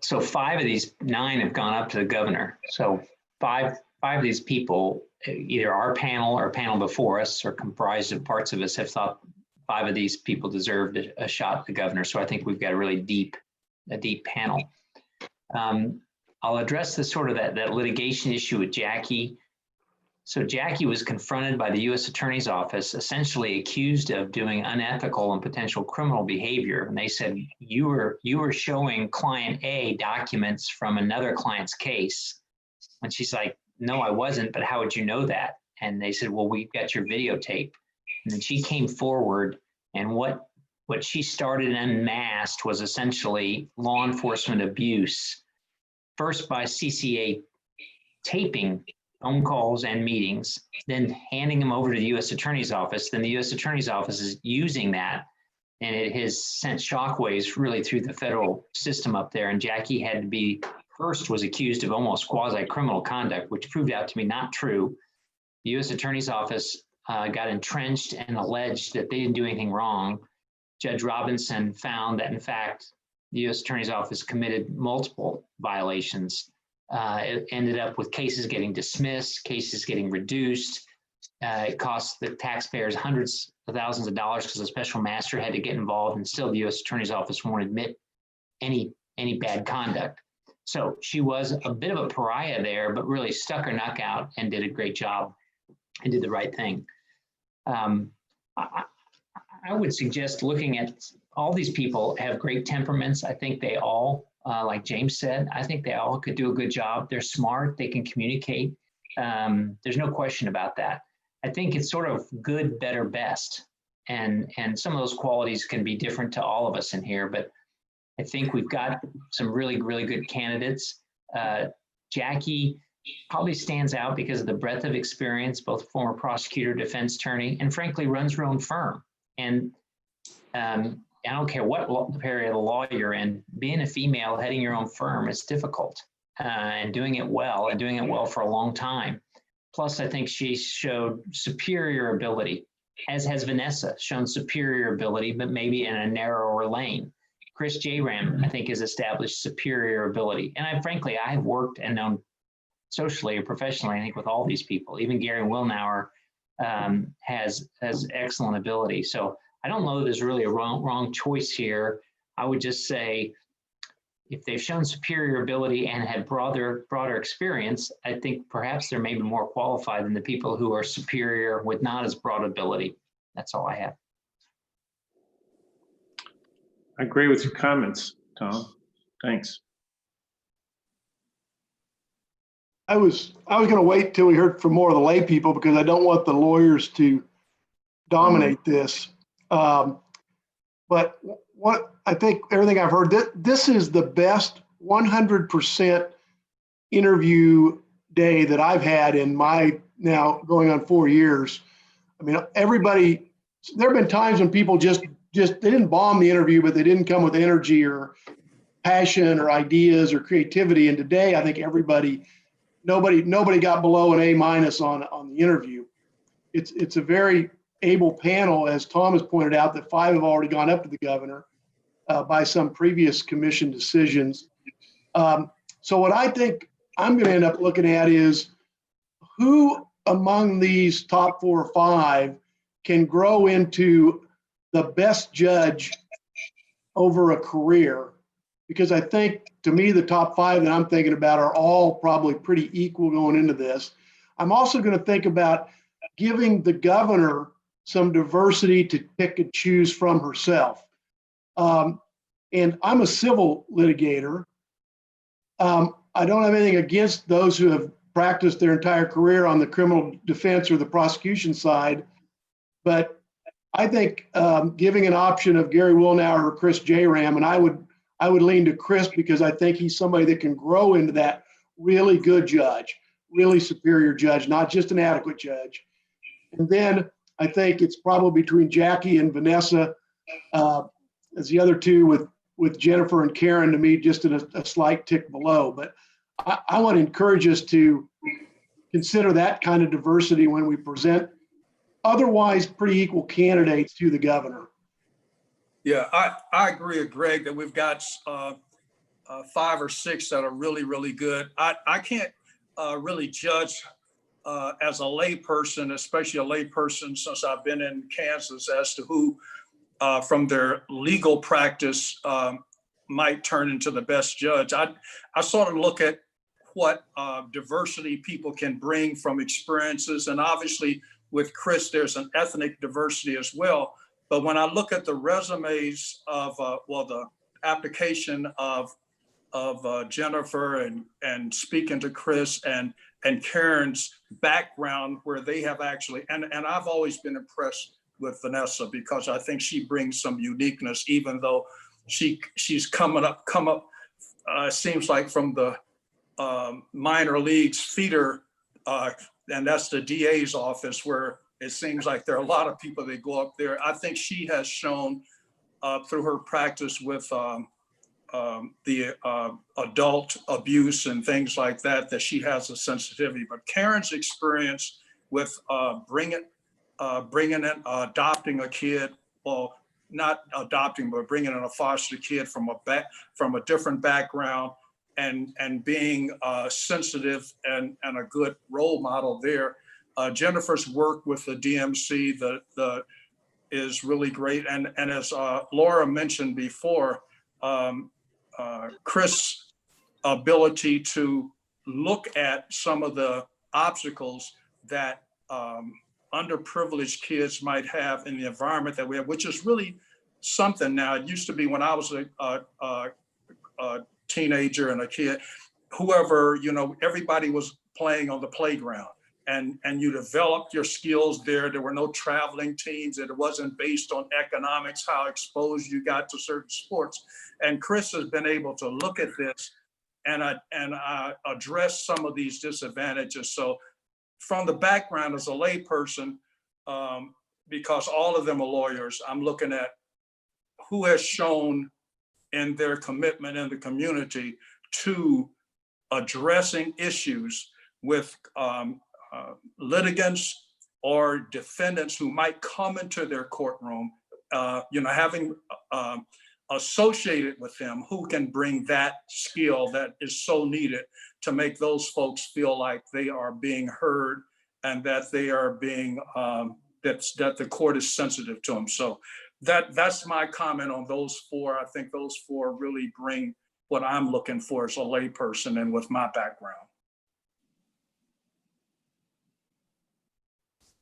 So 5 of these 9 have gone up to the governor. So five of these people, either our panel or a panel before us, or comprised of parts of us, have thought 5 of these people deserved a shot at the governor. So I think we've got a really deep panel. I'll address the sort of that litigation issue with Jackie. So Jackie was confronted by the U.S. Attorney's Office, essentially accused of doing unethical and potential criminal behavior. And they said, you were showing client A documents from another client's case. And she's like, no, I wasn't, but how would you know that? And they said, well, we've got your videotape. And then she came forward, and what she started en masse was essentially law enforcement abuse, first by CCA taping phone calls and meetings, then handing them over to the U.S. Attorney's Office. Then the U.S. Attorney's Office is using that, and it has sent shockwaves really through the federal system up there. And Jackie had to be first was accused of almost quasi-criminal conduct, which proved out to be not true. The U.S. Attorney's Office got entrenched and alleged that they didn't do anything wrong. Judge Robinson found that, in fact, the U.S. Attorney's Office committed multiple violations. It ended up with cases getting dismissed, cases getting reduced. It cost the taxpayers hundreds of thousands of dollars because the special master had to get involved, and still the U.S. Attorney's Office won't admit any bad conduct. So she was a bit of a pariah there, but really stuck her neck out and did a great job and did the right thing. I would suggest looking at all these people have great temperaments. I think they all, like James said, I think they all could do a good job. They're smart, they can communicate. There's no question about that. I think it's sort of good, better, best. And some of those qualities can be different to all of us in here, but I think we've got some really, really good candidates. Jackie probably stands out because of the breadth of experience, both former prosecutor, defense attorney, and frankly runs her own firm. And I don't care what area of the law you're in, being a female heading your own firm is difficult, and doing it well for a long time. Plus, I think she showed superior ability, as has Vanessa shown superior ability, but maybe in a narrower lane. Chris Jaram, I think, has established superior ability. And frankly, I've worked and known socially or professionally, I think, with all these people. Even Gary Willnauer has excellent ability. So I don't know that there's really a wrong choice here. I would just say, if they've shown superior ability and had broader experience, I think perhaps they're maybe more qualified than the people who are superior with not as broad ability. That's all I have. I agree with your comments, Tom. Thanks. I was going to wait till we heard from more of the lay people because I don't want the lawyers to dominate this. But what I think everything I've heard, this is the best 100% interview day that I've had in my now going on 4 years. I mean, everybody, there have been times when people just they didn't bomb the interview, but they didn't come with energy or passion or ideas or creativity. And today, I think nobody got below an A- on the interview. It's a very able panel, as Tom has pointed out, that 5 have already gone up to the governor by some previous commission decisions. So what I think I'm going to end up looking at is who among these top 4 or 5 can grow into the best judge over a career. Because I think, to me, the top 5 that I'm thinking about are all probably pretty equal going into this. I'm also going to think about giving the governor some diversity to pick and choose from herself. And I'm a civil litigator. I don't have anything against those who have practiced their entire career on the criminal defense or the prosecution side. But I think giving an option of Gary Willnauer or Chris Jaram, and I would lean to Chris because I think he's somebody that can grow into that really good judge, really superior judge, not just an adequate judge. And then I think it's probably between Jackie and Vanessa as the other 2 with Jennifer and Karen, to me, just in a slight tick below. But I want to encourage us to consider that kind of diversity when we present otherwise pretty equal candidates to the governor. Yeah, I agree with Greg that we've got 5 or 6 that are really, really good. I can't really judge as a layperson, especially a layperson since I've been in Kansas, as to who from their legal practice might turn into the best judge. I sort of look at what diversity people can bring from experiences. And obviously with Chris, there's an ethnic diversity as well. But when I look at the resumes of, the application of Jennifer and speaking to Chris and Karen's background, where they have actually, and I've always been impressed with Vanessa because I think she brings some uniqueness, even though she's come up, seems like from the minor leagues feeder, and that's the DA's office, where it seems like there are a lot of people that go up there. I think she has shown through her practice with adult abuse and things like that, that she has a sensitivity. But Karen's experience with bringing in, adopting a kid, well, not adopting, but bringing in a foster kid from a different background, and being sensitive and a good role model there. Jennifer's work with the DMC is really great. And as Laura mentioned before, Chris' ability to look at some of the obstacles that underprivileged kids might have in the environment that we have, which is really something now. It used to be when I was a teenager and a kid, whoever, everybody was playing on the playground, and you developed your skills there. There were no traveling teams. It wasn't based on economics, how exposed you got to certain sports. And Chris has been able to look at this and address some of these disadvantages. So from the background as a layperson, because all of them are lawyers, I'm looking at who has shown in their commitment in the community to addressing issues with litigants or defendants who might come into their courtroom, having associated with them, who can bring that skill that is so needed to make those folks feel like they are being heard and that they are being, that the court is sensitive to them. So that's my comment on those four. I think those four really bring what I'm looking for as a layperson and with my background.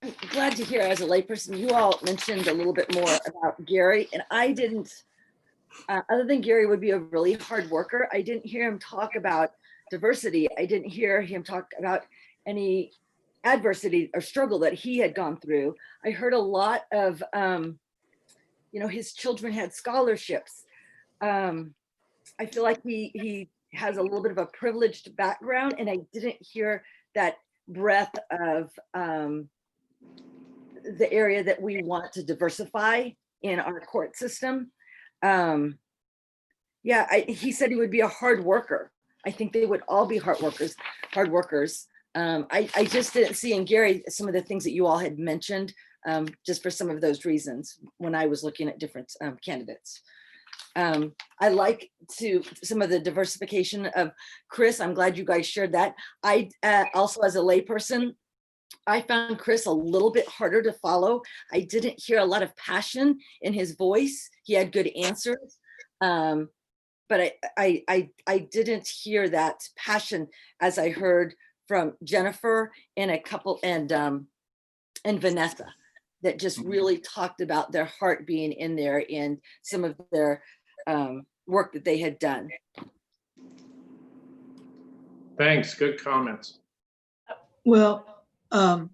I'm glad to hear, as a layperson, you all mentioned a little bit more about Gary, and I didn't, other than Gary would be a really hard worker, I didn't hear him talk about diversity. I didn't hear him talk about any adversity or struggle that he had gone through. I heard a lot of, his children had scholarships. I feel like he has a little bit of a privileged background, and I didn't hear that breadth of the area that we want to diversify in our court system. He said he would be a hard worker. I think they would all be hard workers. I just didn't see in Gary some of the things that you all had mentioned, just for some of those reasons when I was looking at different candidates. I like some of the diversification of Chris. I'm glad you guys shared that. I also, as a layperson, I found Chris a little bit harder to follow. I didn't hear a lot of passion in his voice. He had good answers, but I didn't hear that passion as I heard from Jennifer and a couple and Vanessa, that just really talked about their heart being in there and some of their work that they had done. Thanks, good comments. Well, I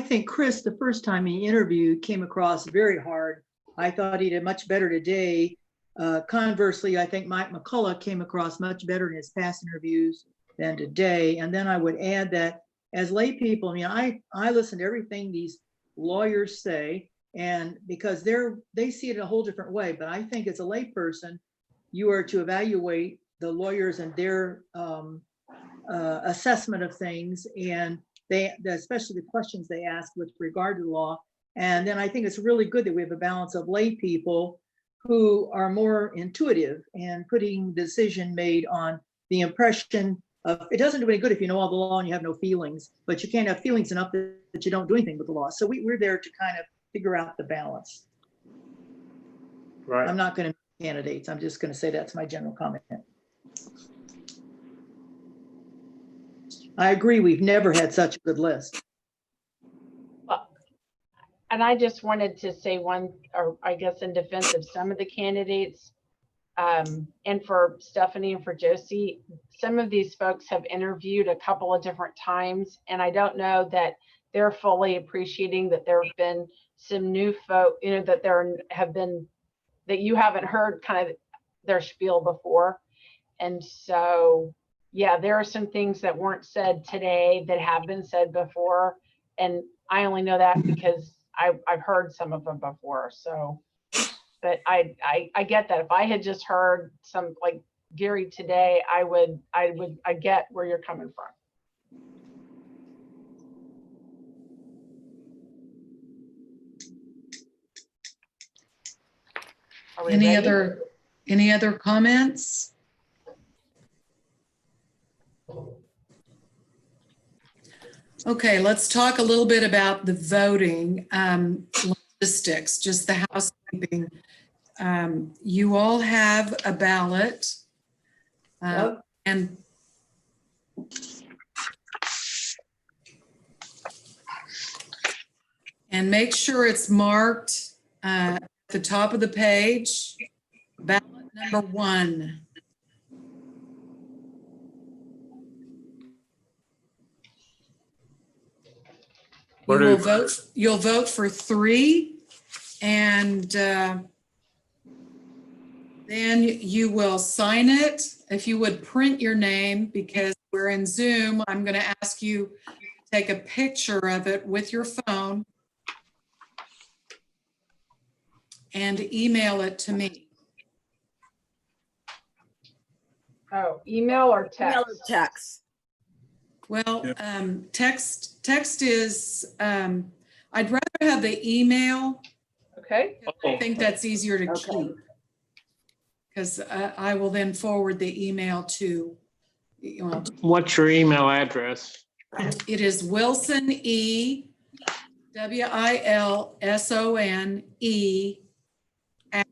think Chris, the first time he interviewed, came across very hard. I thought he did much better today. Conversely, I think Mike McCulla came across much better in his past interviews than today. And then I would add that as lay people, I listen to everything these lawyers say, and because they see it in a whole different way. But I think as a lay person, you are to evaluate the lawyers and their assessment of things, and especially the questions they ask with regard to the law. And then I think it's really good that we have a balance of lay people who are more intuitive and putting the decision made on the impression of, it doesn't do any good if you know all the law and you have no feelings, but you can't have feelings enough that you don't do anything with the law. So we're there to kind of figure out the balance. Right. I'm not going to make candidates. I'm just going to say that's my general comment. I agree. We've never had such a good list. And I just wanted to say one, or I guess in defense of some of the candidates, and for Stephanie and for Josie, some of these folks have interviewed a couple of different times, and I don't know that they're fully appreciating that there have been some new folk, that that you haven't heard kind of their spiel before. And so, yeah, there are some things that weren't said today that have been said before. And I only know that because I've heard some of them before. So But I get that. If I had just heard some like Gary today, I get where you're coming from. Are we Any ready? other comments? Okay, let's talk a little bit about the voting logistics, just the housekeeping. You all have a ballot. And make sure it's marked at the top of the page, ballot number 1. You'll vote for 3, and then you will sign it. If you would print your name, because we're in Zoom, I'm going to ask you to take a picture of it with your phone and email it to me. Oh, email or text? Email or text. Well, text is, I'd rather have the email. Okay. I think that's easier to keep. Because I will then forward the email to, What's your email address? it is Wilson E. Wilsone at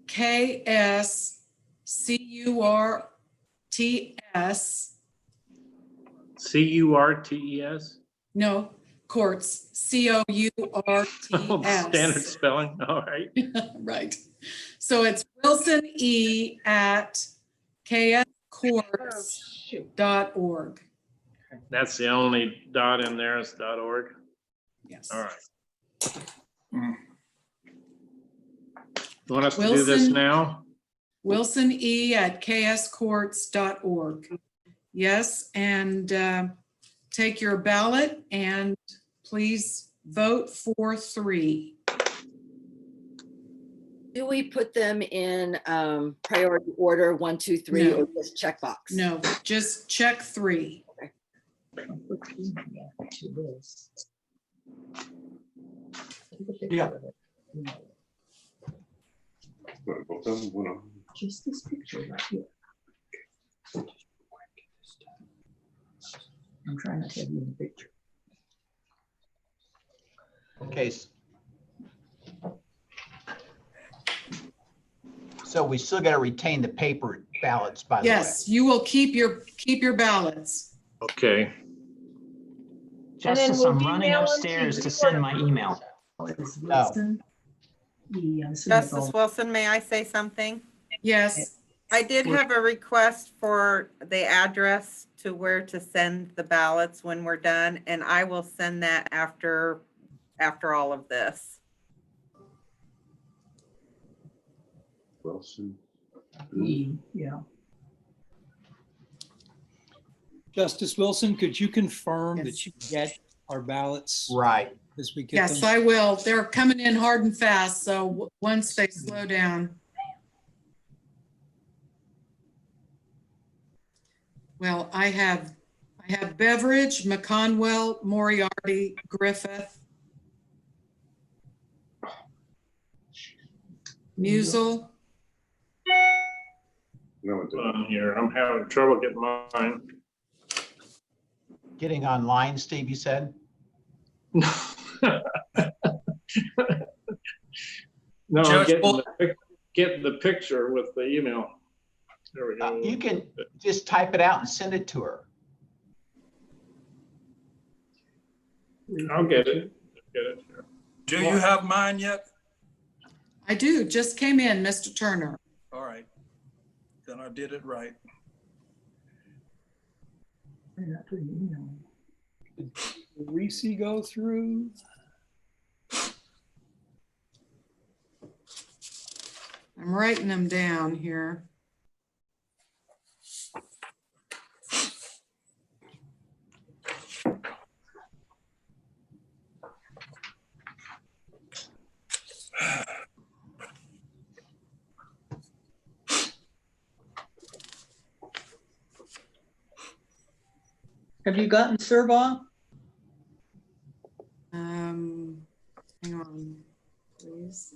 KSCURTS. CURTES? No, courts, COURTS. Standard spelling, all right. Right. So it's Wilson E at kscourts.org. That's the only dot in there is .org? Yes. All right. You want us to do this now? Wilson E at kscourts.org. Yes, and take your ballot and please vote for 3. Do we put them in priority order 1, 2, 3, No. or just checkbox? No, just check 3. Okay. Yeah. Just this picture right here. I'm trying not to have you in the picture. Okay. So we still got to retain the paper ballots, by the way. Yes, you will keep your ballots. Okay. Justice, I'm running upstairs to send my email. Justice Wilson, may I say something? Yes. I did have a request for the address to where to send the ballots when we're done, and I will send that after all of this. Wilson. Yeah. Justice Wilson, could you confirm that you get our ballots? Right. As we get Yes, them? I will. They're coming in hard and fast, so once they slow down. Well, I have Beveridge, McConwell, Moriarty, Griffith, Musel. On here, I'm having trouble getting mine. Getting online, Steve, you said? No, I'm Judge getting the picture with the email. There we go. You can just type it out and send it to her. I'll get it. Here. Do you have mine yet? I do, just came in, Mr. Turner. All right. Then I did it right. Did Reese go through? I'm writing them down here. Have you gotten Serva? Hang on, please.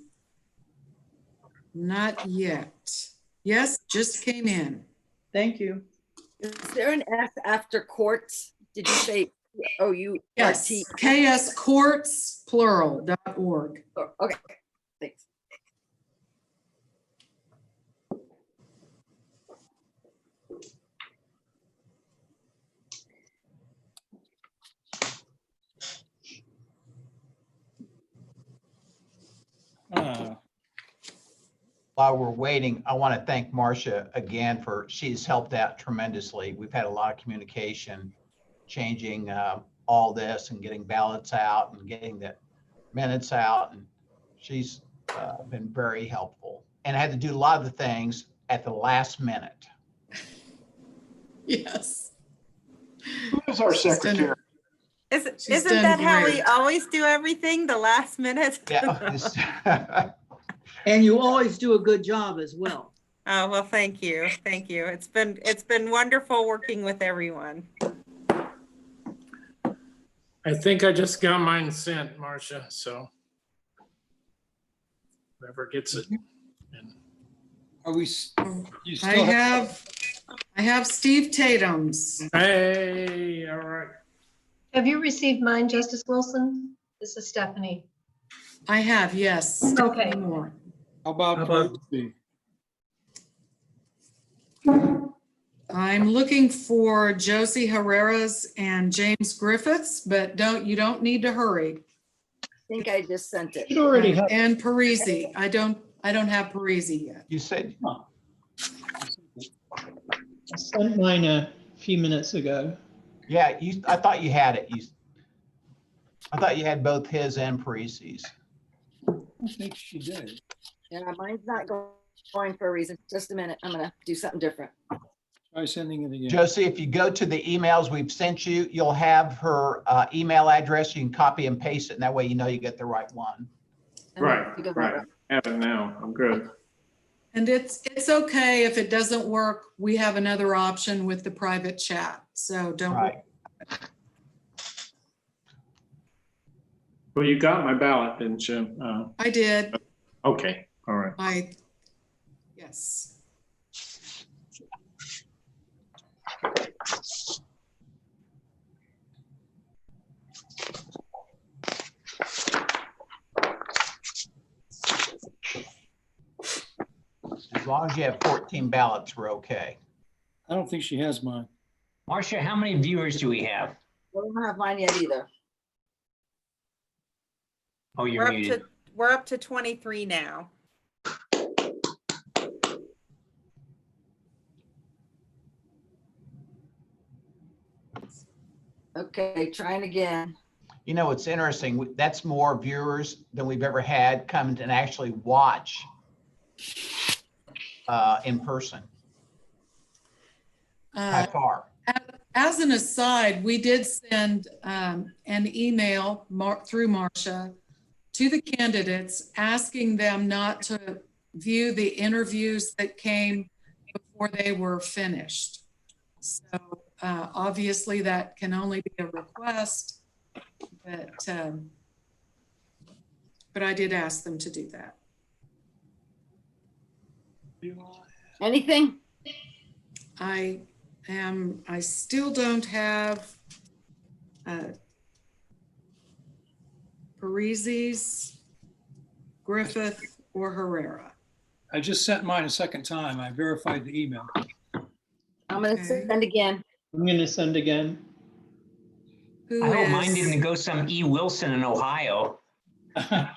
Not yet. Yes, just came in. Thank you. Is there an F after courts? Did you say OU? Yes, kscourtsplural.org. Okay, thanks. While we're waiting, I want to thank Marcia again for, she's helped out tremendously. We've had a lot of communication, changing all this and getting ballots out and getting the minutes out. And she's been very helpful and had to do a lot of the things at the last minute. Yes. Who is our secretary? Isn't that how we always do everything, the last minute? Yeah. And you always do a good job as well. Oh, well, thank you. Thank you. It's been wonderful working with everyone. I think I just got mine sent, Marcia, so whoever gets it. Are we, you still I have Steve Tatum's. Hey, all right. Have you received mine, Justice Wilson? This is Stephanie. I have, yes. Okay. More. How about I'm looking for Josie Herrera's and James Griffiths, but you don't need to hurry. I think I just sent it. You already have. And Parisi. I don't have Parisi yet. You said. I sent mine a few minutes ago. Yeah, I thought you had it. I thought you had both his and Parisi's. I think she did. Yeah, mine's not going for a reason. Just a minute. I'm going to do something different. Try sending it again. Josie, if you go to the emails we've sent you, you'll have her email address. You can copy and paste it, and that way you know you get the right one. Right. I have it now. I'm good. And it's okay if it doesn't work. We have another option with the private chat. So don't. Right. Well, you got my ballot, didn't you? I did. Okay. All right. Yes. As long as you have 14 ballots, we're okay. I don't think she has mine. Marcia, how many viewers do we have? I don't have mine yet either. Oh, you're muted. We're up to 23 now. Okay, trying again. You know, it's interesting. That's more viewers than we've ever had come and actually watch in person. By far. As an aside, we did send an email through Marcia to the candidates asking them not to view the interviews that came before they were finished. So obviously that can only be a request, but I did ask them to do that. Anything? I still don't have Parisi's, Griffith, or Herrera. I just sent mine a second time. I verified the email. I'm going to send again. I'm going to send again. I hope mine didn't go some E. Wilson in Ohio. I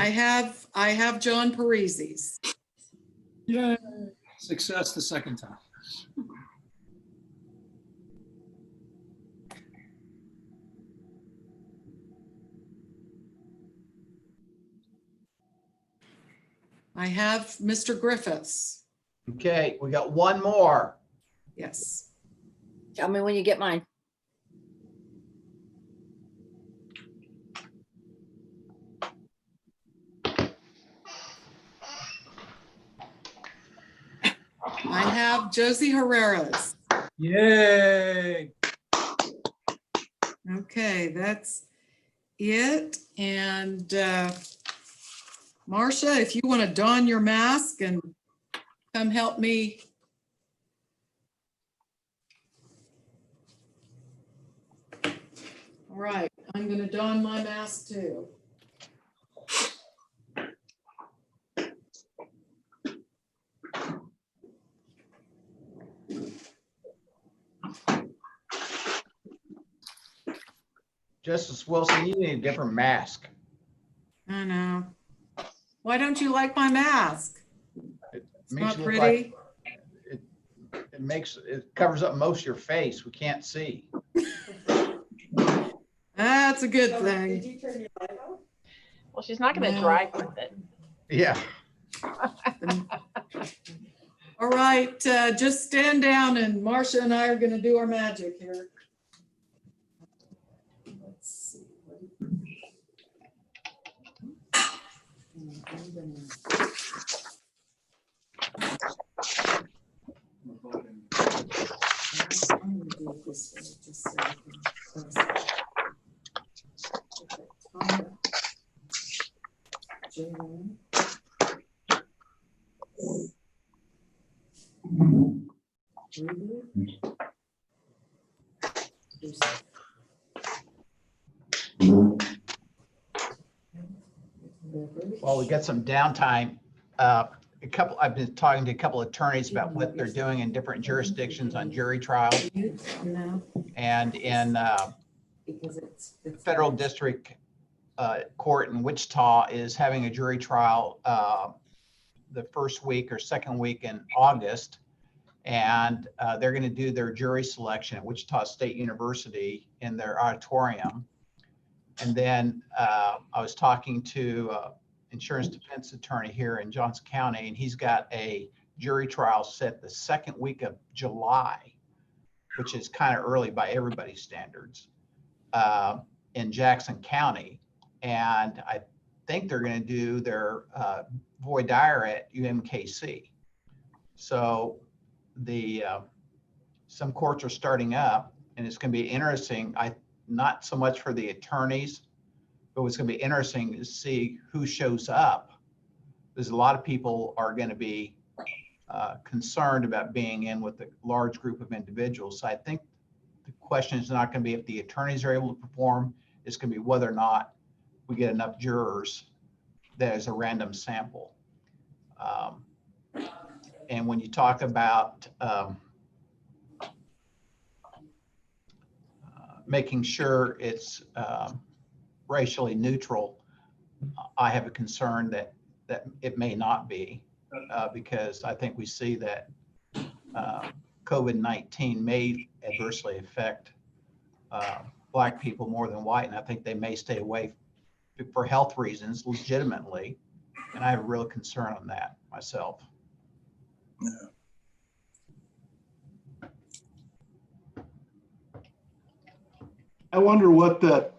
have John Parisi's. Yeah, success the second time. I have Mr. Griffiths. Okay, we got one more. Yes. Tell me when you get mine. I have Josie Herrera's. Yay. Okay, that's it. And Marcia, if you want to don your mask and come help me. All right, I'm going to don my mask too. Justice Wilson, you need a different mask. I know. Why don't you like my mask? It's Makes not you look pretty. like it covers up most of your face. We can't see. That's a good thing. Well, she's not going to drive with it. Yeah. All right, just stand down and Marcia and I are going to do our magic here. Let's see. I'm going to do it this way, just so I can Jaram. Well, we got some downtime. I've been talking to a couple of attorneys about what they're doing in different jurisdictions on jury trials. And in federal district court in Wichita is having a jury trial the first week or second week in August. And they're going to do their jury selection at Wichita State University in their auditorium. And then I was talking to insurance defense attorney here in Johnson County, and he's got a jury trial set the second week of July, which is kind of early by everybody's standards, in Jackson County. And I think they're going to do their voir dire at UMKC. So some courts are starting up, and it's going to be interesting. Not so much for the attorneys, but what's going to be interesting is see who shows up. There's a lot of people are going to be concerned about being in with a large group of individuals. So I think the question is not going to be if the attorneys are able to perform, it's going to be whether or not we get enough jurors that is a random sample. And when you talk about making sure it's racially neutral, I have a concern that it may not be, because I think we see that COVID-19 may adversely affect Black people more than white, and I think they may stay away for health reasons legitimately, and I have a real concern on that myself. Yeah. I wonder what the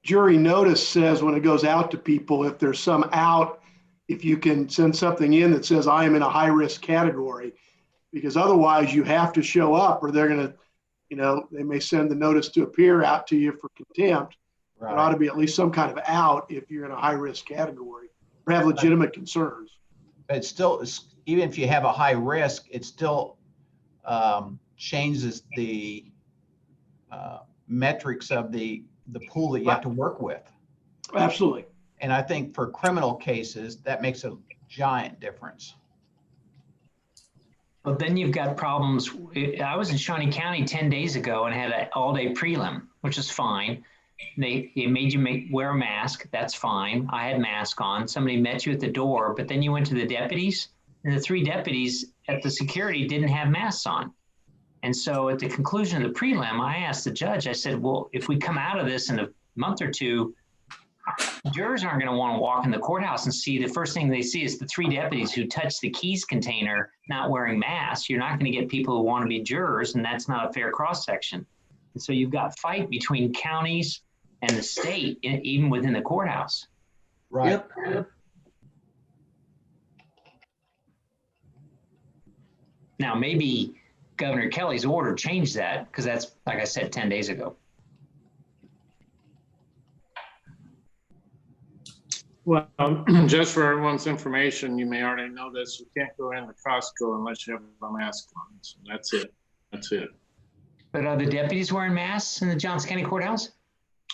jury notice says when it goes out to people, if there's some out, if you can send something in that says I am in a high risk category, because otherwise you have to show up or they're going to, they may send the notice to appear out to you for contempt. Right. There ought to be at least some kind of out if you're in a high risk category or have legitimate concerns. But it's still, even if you have a high risk, it still changes the metrics of the pool that you have to work with. Absolutely. And I think for criminal cases, that makes a giant difference. But then you've got problems. I was in Shawnee County 10 days ago and had an all-day prelim, which is fine. They made you wear a mask. That's fine. I had mask on. Somebody met you at the door, but then you went to the deputies, and the 3 deputies at the security didn't have masks on. And so at the conclusion of the prelim, I asked the judge, I said, well, if we come out of this in a month or two, jurors aren't going to want to walk in the courthouse and see the first thing they see is the 3 deputies who touched the keys container not wearing masks. You're not going to get people who want to be jurors, and that's not a fair cross-section. And so you've got fight between counties and the state, even within the courthouse. Right. Yep. Now, maybe Governor Kelly's order changed that, because that's, like I said, 10 days ago. Well, just for everyone's information, you may already know this, you can't go into Costco unless you have a mask on. So that's it. That's it. But are the deputies wearing masks in the Johnson County Courthouse?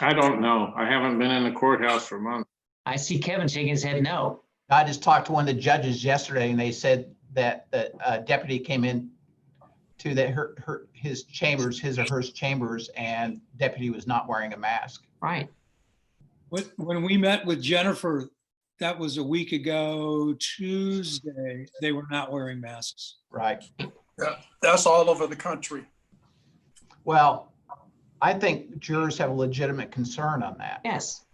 I don't know. I haven't been in the courthouse for months. I see Kevin shaking his head no. I just talked to one of the judges yesterday and they said that the deputy came in to his chambers, his or hers chambers, and deputy was not wearing a mask. Right. When we met with Jennifer, that was a week ago, Tuesday, they were not wearing masks. Right. Yeah, that's all over the country. Well, I think jurors have a legitimate concern on that. Yes.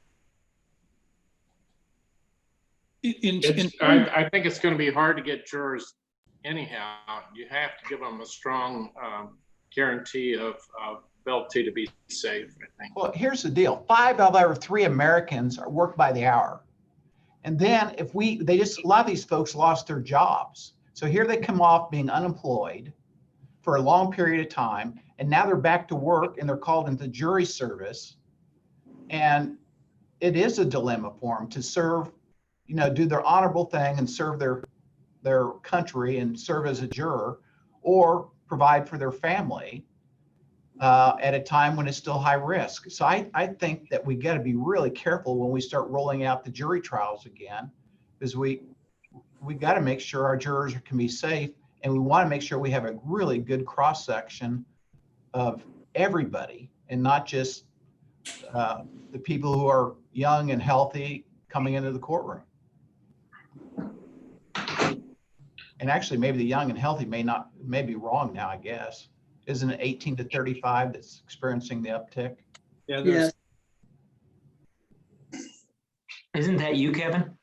I think it's going to be hard to get jurors anyhow. You have to give them a strong guarantee of ability to be safe, I think. Well, here's the deal. 5 out of every 3 Americans are work by the hour. And then a lot of these folks lost their jobs. So here they come off being unemployed for a long period of time. And now they're back to work and they're called into jury service. And it is a dilemma for them to serve, do their honorable thing and serve their country and serve as a juror, or provide for their family at a time when it's still high risk. So I think that we got to be really careful when we start rolling out the jury trials again, because we got to make sure our jurors can be safe, and we want to make sure we have a really good cross section of everybody and not just the people who are young and healthy coming into the courtroom. And actually, maybe the young and healthy may be wrong now, I guess. Isn't it 18 to 35 that's experiencing the uptick? Yeah. Isn't that you, Kevin?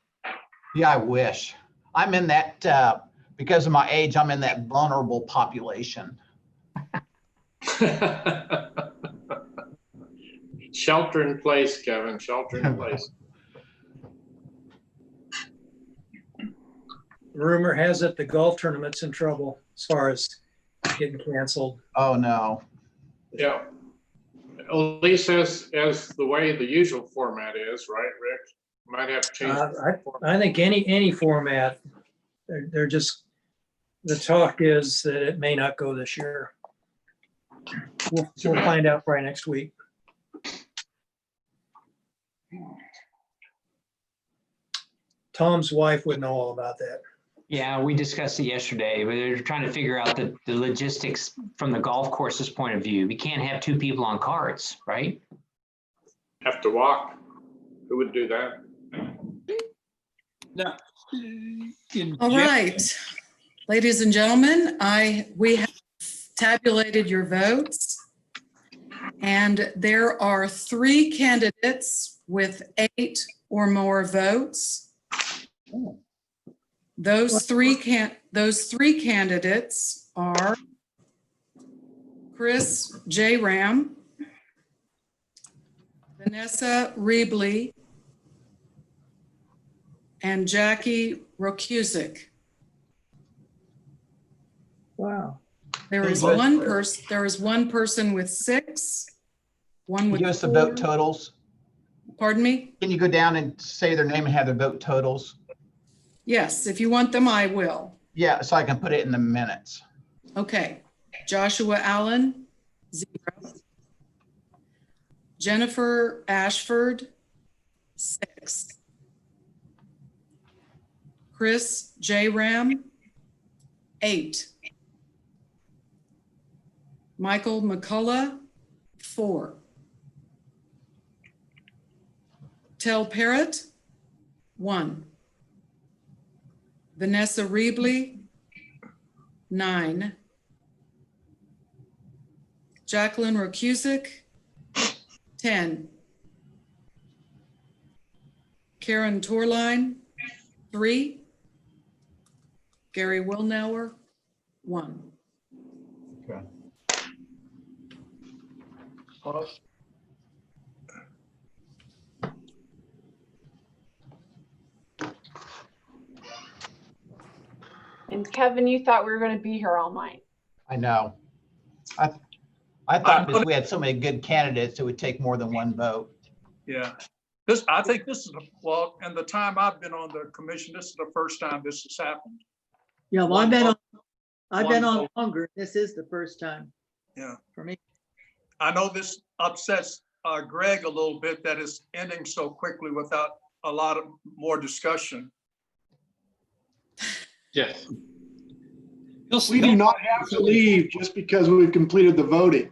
Yeah, I wish. I'm in that, because of my age, I'm in that vulnerable population. Shelter in place, Kevin, shelter in place. Rumor has it the golf tournament's in trouble as far as getting canceled. Oh, no. Yeah. At least as the way the usual format is, right, Rick? Might have to change. I think any format, they're just, the talk is that it may not go this year. We'll find out probably next week. Tom's wife would know all about that. Yeah, we discussed it yesterday. We're trying to figure out the logistics from the golf course's point of view. We can't have 2 people on carts, right? Have to walk. Who would do that? Now, All right, ladies and gentlemen, we have tabulated your votes. And there are 3 candidates with 8 or more votes. Those three candidates are Chris Jaram, Vanessa Rebley, and Jackie Rokusic. Wow. There is one person with 6, one with Give us the 4. vote totals. Pardon me? Can you go down and say their name and have their vote totals? Yes, if you want them, I will. Yeah, so I can put it in the minutes. Okay. Joshua Allen, 0. Jennifer Ashford, 6. Chris Jaram, 8. Michael McCulla, 4. Tel Parrott, 1. Vanessa Rebley, 9. Jacqueline Rokusic, 10. Karen Torline, 3. Gary Willnauer, 1. Okay. And Kevin, you thought we were going to be here all night. I know. I thought because we had so many good candidates, it would take more than one vote. Yeah. I think this is, well, and the time I've been on the commission, this is the first time this has happened. Yeah, well, I've been on vote. longer. This is the first time Yeah. for me. I know this upsets Greg a little bit that it's ending so quickly without a lot of more discussion. Yes. We do not have to leave just because we've completed the voting.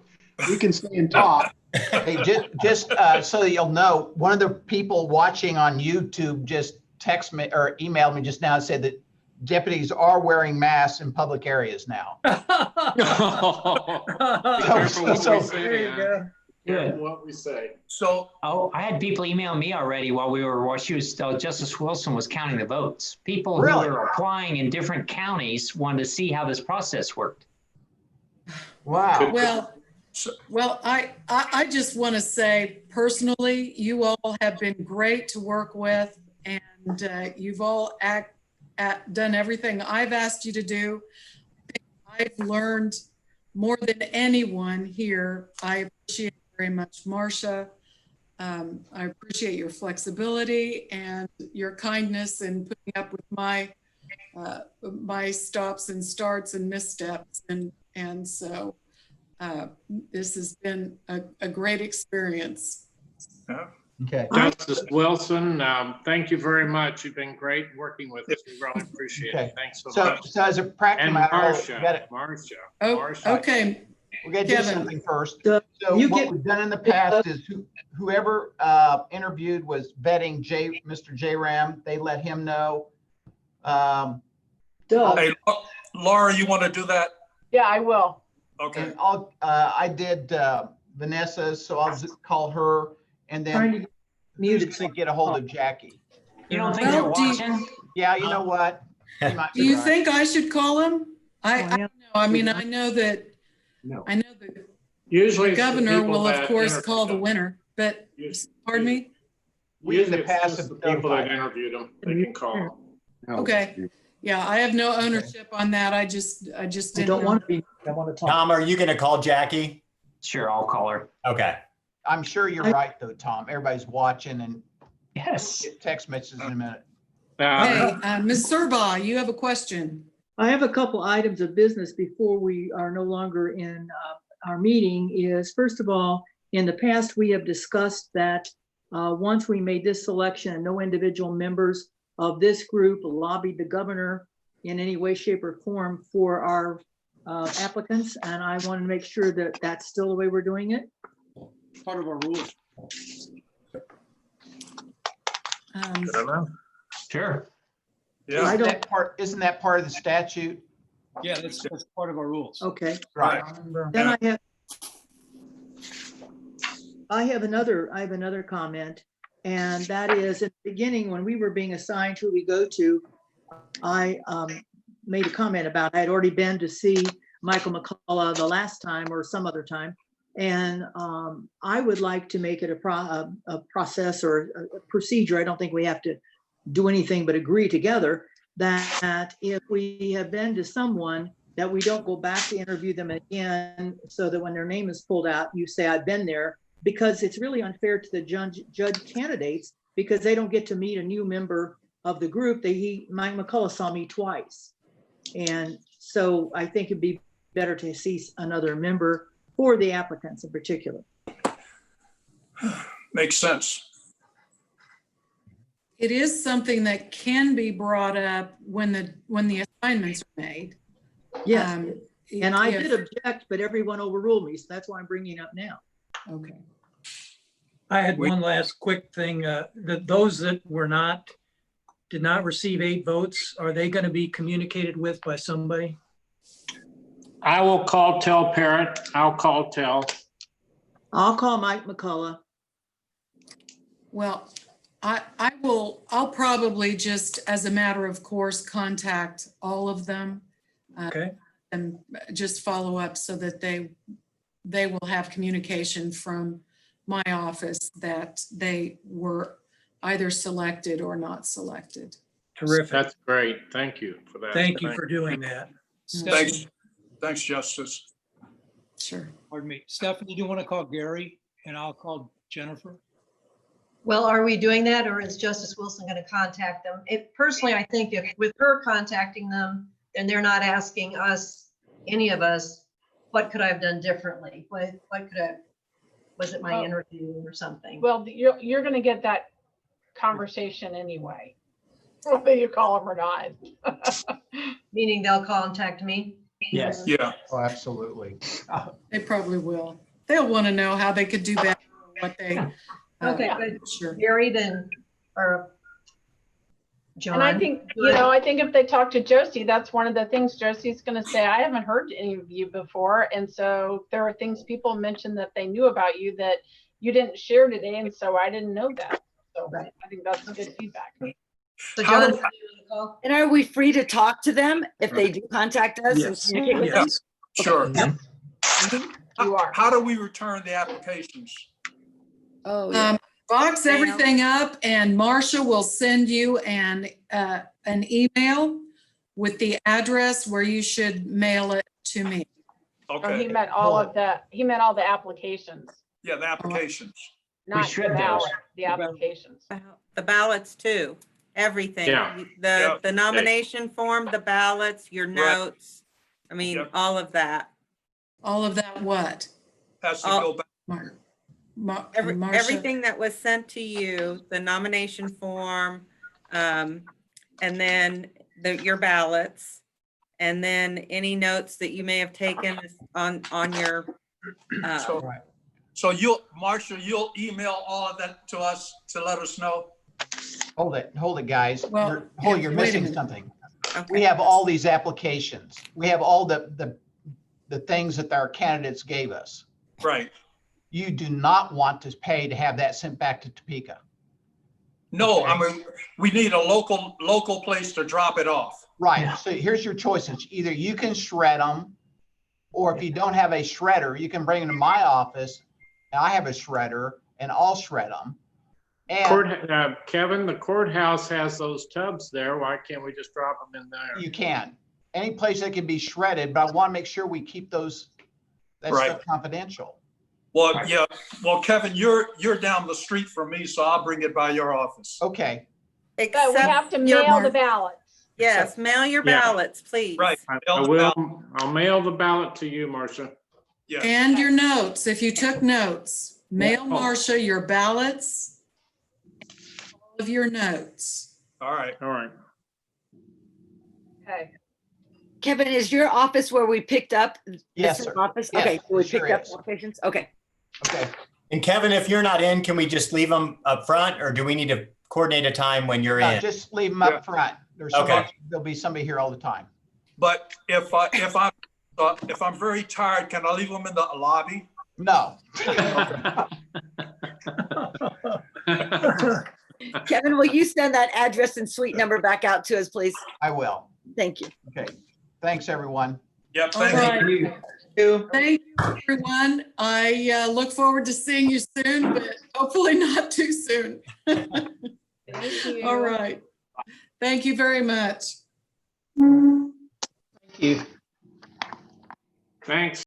We can stay and talk. Hey, just so that you'll know, one of the people watching on YouTube just text me or emailed me just now and said that deputies are wearing masks in public areas now. Good. What we say. So, oh, I had people email me already while Justice Wilson was counting the votes. People who Really? were applying in different counties wanted to see how this process worked. Wow. Well, I just want to say personally, you all have been great to work with, and you've all done everything I've asked you to do. I've learned more than anyone here. I appreciate very much Marcia. I appreciate your flexibility and your kindness in putting up with my stops and starts and missteps, and so this has been a great experience. yeah. Okay. Justice Wilson, thank you very much. You've been great working with us. We really appreciate Okay. it. Thanks so So much. as a practical And matter, Marcia, Oh, okay. we got to do Kevin. something first. So So you what get- we've done in the past is whoever interviewed was vetting Mr. Jaram. They let him know. Hey, Laura, you want to do that? Yeah, I will. Okay. And I did Vanessa, so I'll call her and Trying to then get muted. to get a hold of Jackie. You don't think they're watching? Yeah, you know what? He might Do be you right. think I should call him? I don't know. I mean, I know that Usually the it's the governor people will, of that course, interviewed call the them. winner, but, pardon me? We in the Usually it's past just have the people that notified. interviewed them, they can call. Okay. Yeah, I have no ownership on that. I just I didn't don't know. want to be, I want to talk. Tom, are you going to call Jackie? Sure, I'll call her. Okay. I'm sure you're right though, Tom. Everybody's watching and Yes. get text messages in a minute. Hey, Ms. Surba, you have a question. I have a couple items of business before we are no longer in our meeting. Is first of all, in the past, we have discussed that once we made this selection and no individual members of this group lobbied the governor in any way, shape, or form for our applicants. And I want to make sure that that's still the way we're doing it. Part of our rules. Sure. Yeah. Isn't that part of the statute? Yeah, that's part of our rules. Okay. Right. Then I have another comment, and that is at the beginning when we were being assigned who we go to, I made a comment about I had already been to see Michael McCulla the last time or some other time, and I would like to make it a process or a procedure. I don't think we have to do anything but agree together that if we have been to someone that we don't go back to interview them again, so that when their name is pulled out, you say, I've been there, because it's really unfair to the judge candidates because they don't get to meet a new member of the group. Mike McCulla saw me twice. And so I think it'd be better to see another member for the applicants in particular. Makes sense. It is something that can be brought up when the assignments are made. Yes, and I if- did object, but everyone overruled me, so that's why I'm bringing it up now. Okay. I had one last quick thing. Those that did not receive 8 votes, are they going to be communicated with by somebody? I will call Tel Parent. I'll call Tel. I'll call Mike McCulla. Well, I'll probably just, as a matter of course, contact all of them. Okay. And just follow up so that they will have communication from my office that they were either selected or not selected. Terrific. That's great. Thank you for that. Thank you for doing that. Thanks, Justice. Sure. Pardon me. Stephanie, do you want to call Gary and I'll call Jennifer? Well, are we doing that, or is Justice Wilson going to contact them? Personally, I think if with her contacting them, then they're not asking us, any of us, what could I have done differently? What could I, was it my interview or something? Well, you're going to get that conversation anyway, whether you call them or not. Meaning they'll contact me? Yes. Yeah. Oh, absolutely. They probably will. They'll want to know how they could do better, what they. Okay, good. Sure. Gary, then, or John. And I think, I think if they talk to Josie, that's one of the things Josie's going to say, I haven't heard any of you before. And so there are things people mentioned that they knew about you that you didn't share today. And so I didn't know that. So I think that's good feedback. So John, And are we free to talk to them if they do contact us and communicate with them? Yes, sure. You are. How do we return the applications? Oh, yeah. Box everything up and Marcia will send you an email with the address where you should mail it to me. Okay. Oh, he meant all of that. He meant all the applications, Yeah, the applications. not the shred those. ballot, the applications. The ballots too, everything. Yeah. The nomination form, the ballots, your notes. I mean, all of that. All of that what? Has to go back. Marcia? Everything that was sent to you, the nomination form, and then your ballots, and then any notes that you may have taken on your. So Marcia, you'll email all of that to us to let us know. Hold it, guys. Well, You're wait a missing minute. something. Okay. We have all these applications. We have all the things that our candidates gave us. Right. You do not want to pay to have that sent back to Topeka. No, Okay. I mean, we need a local place to drop it off. Right. So here's your choices. Either you can shred them, or if you don't have a shredder, you can bring them to my office. And I have a shredder and I'll shred them. And Kevin, the courthouse has those tubs there. Why can't we just drop them in there? you can. Any place that can be shredded, but I want to make sure we keep that stuff confidential. Well, yeah. Well, Kevin, you're down the street from me, so I'll bring it by your office. Okay. But we have to mail the ballots. Yes, mail your ballots, please. Right. I'll mail the ballot to you, Marcia. Yeah. And your notes, if you took notes, mail Marcia your ballots, all of your notes. All right. All right. Okay. Kevin, is your office where we picked up? Yes, this sir. Office? Yes, Okay, so we it sure picked up is. applications? Okay. Okay. And Kevin, if you're not in, can we just leave them up front, or do we need to coordinate a time when you're in? Just leave them up front. Okay. There'll be somebody here all the time. But if I'm very tired, can I leave them in the lobby? No. Kevin, will you send that address and suite number back out to us, please? I will. Thank you. Okay. Thanks, everyone. Yep. All Thank right. you. Thank you, everyone. I look forward to seeing you soon, but hopefully not too soon. Thank you. All right. Thank you very much. Thank you. Thanks.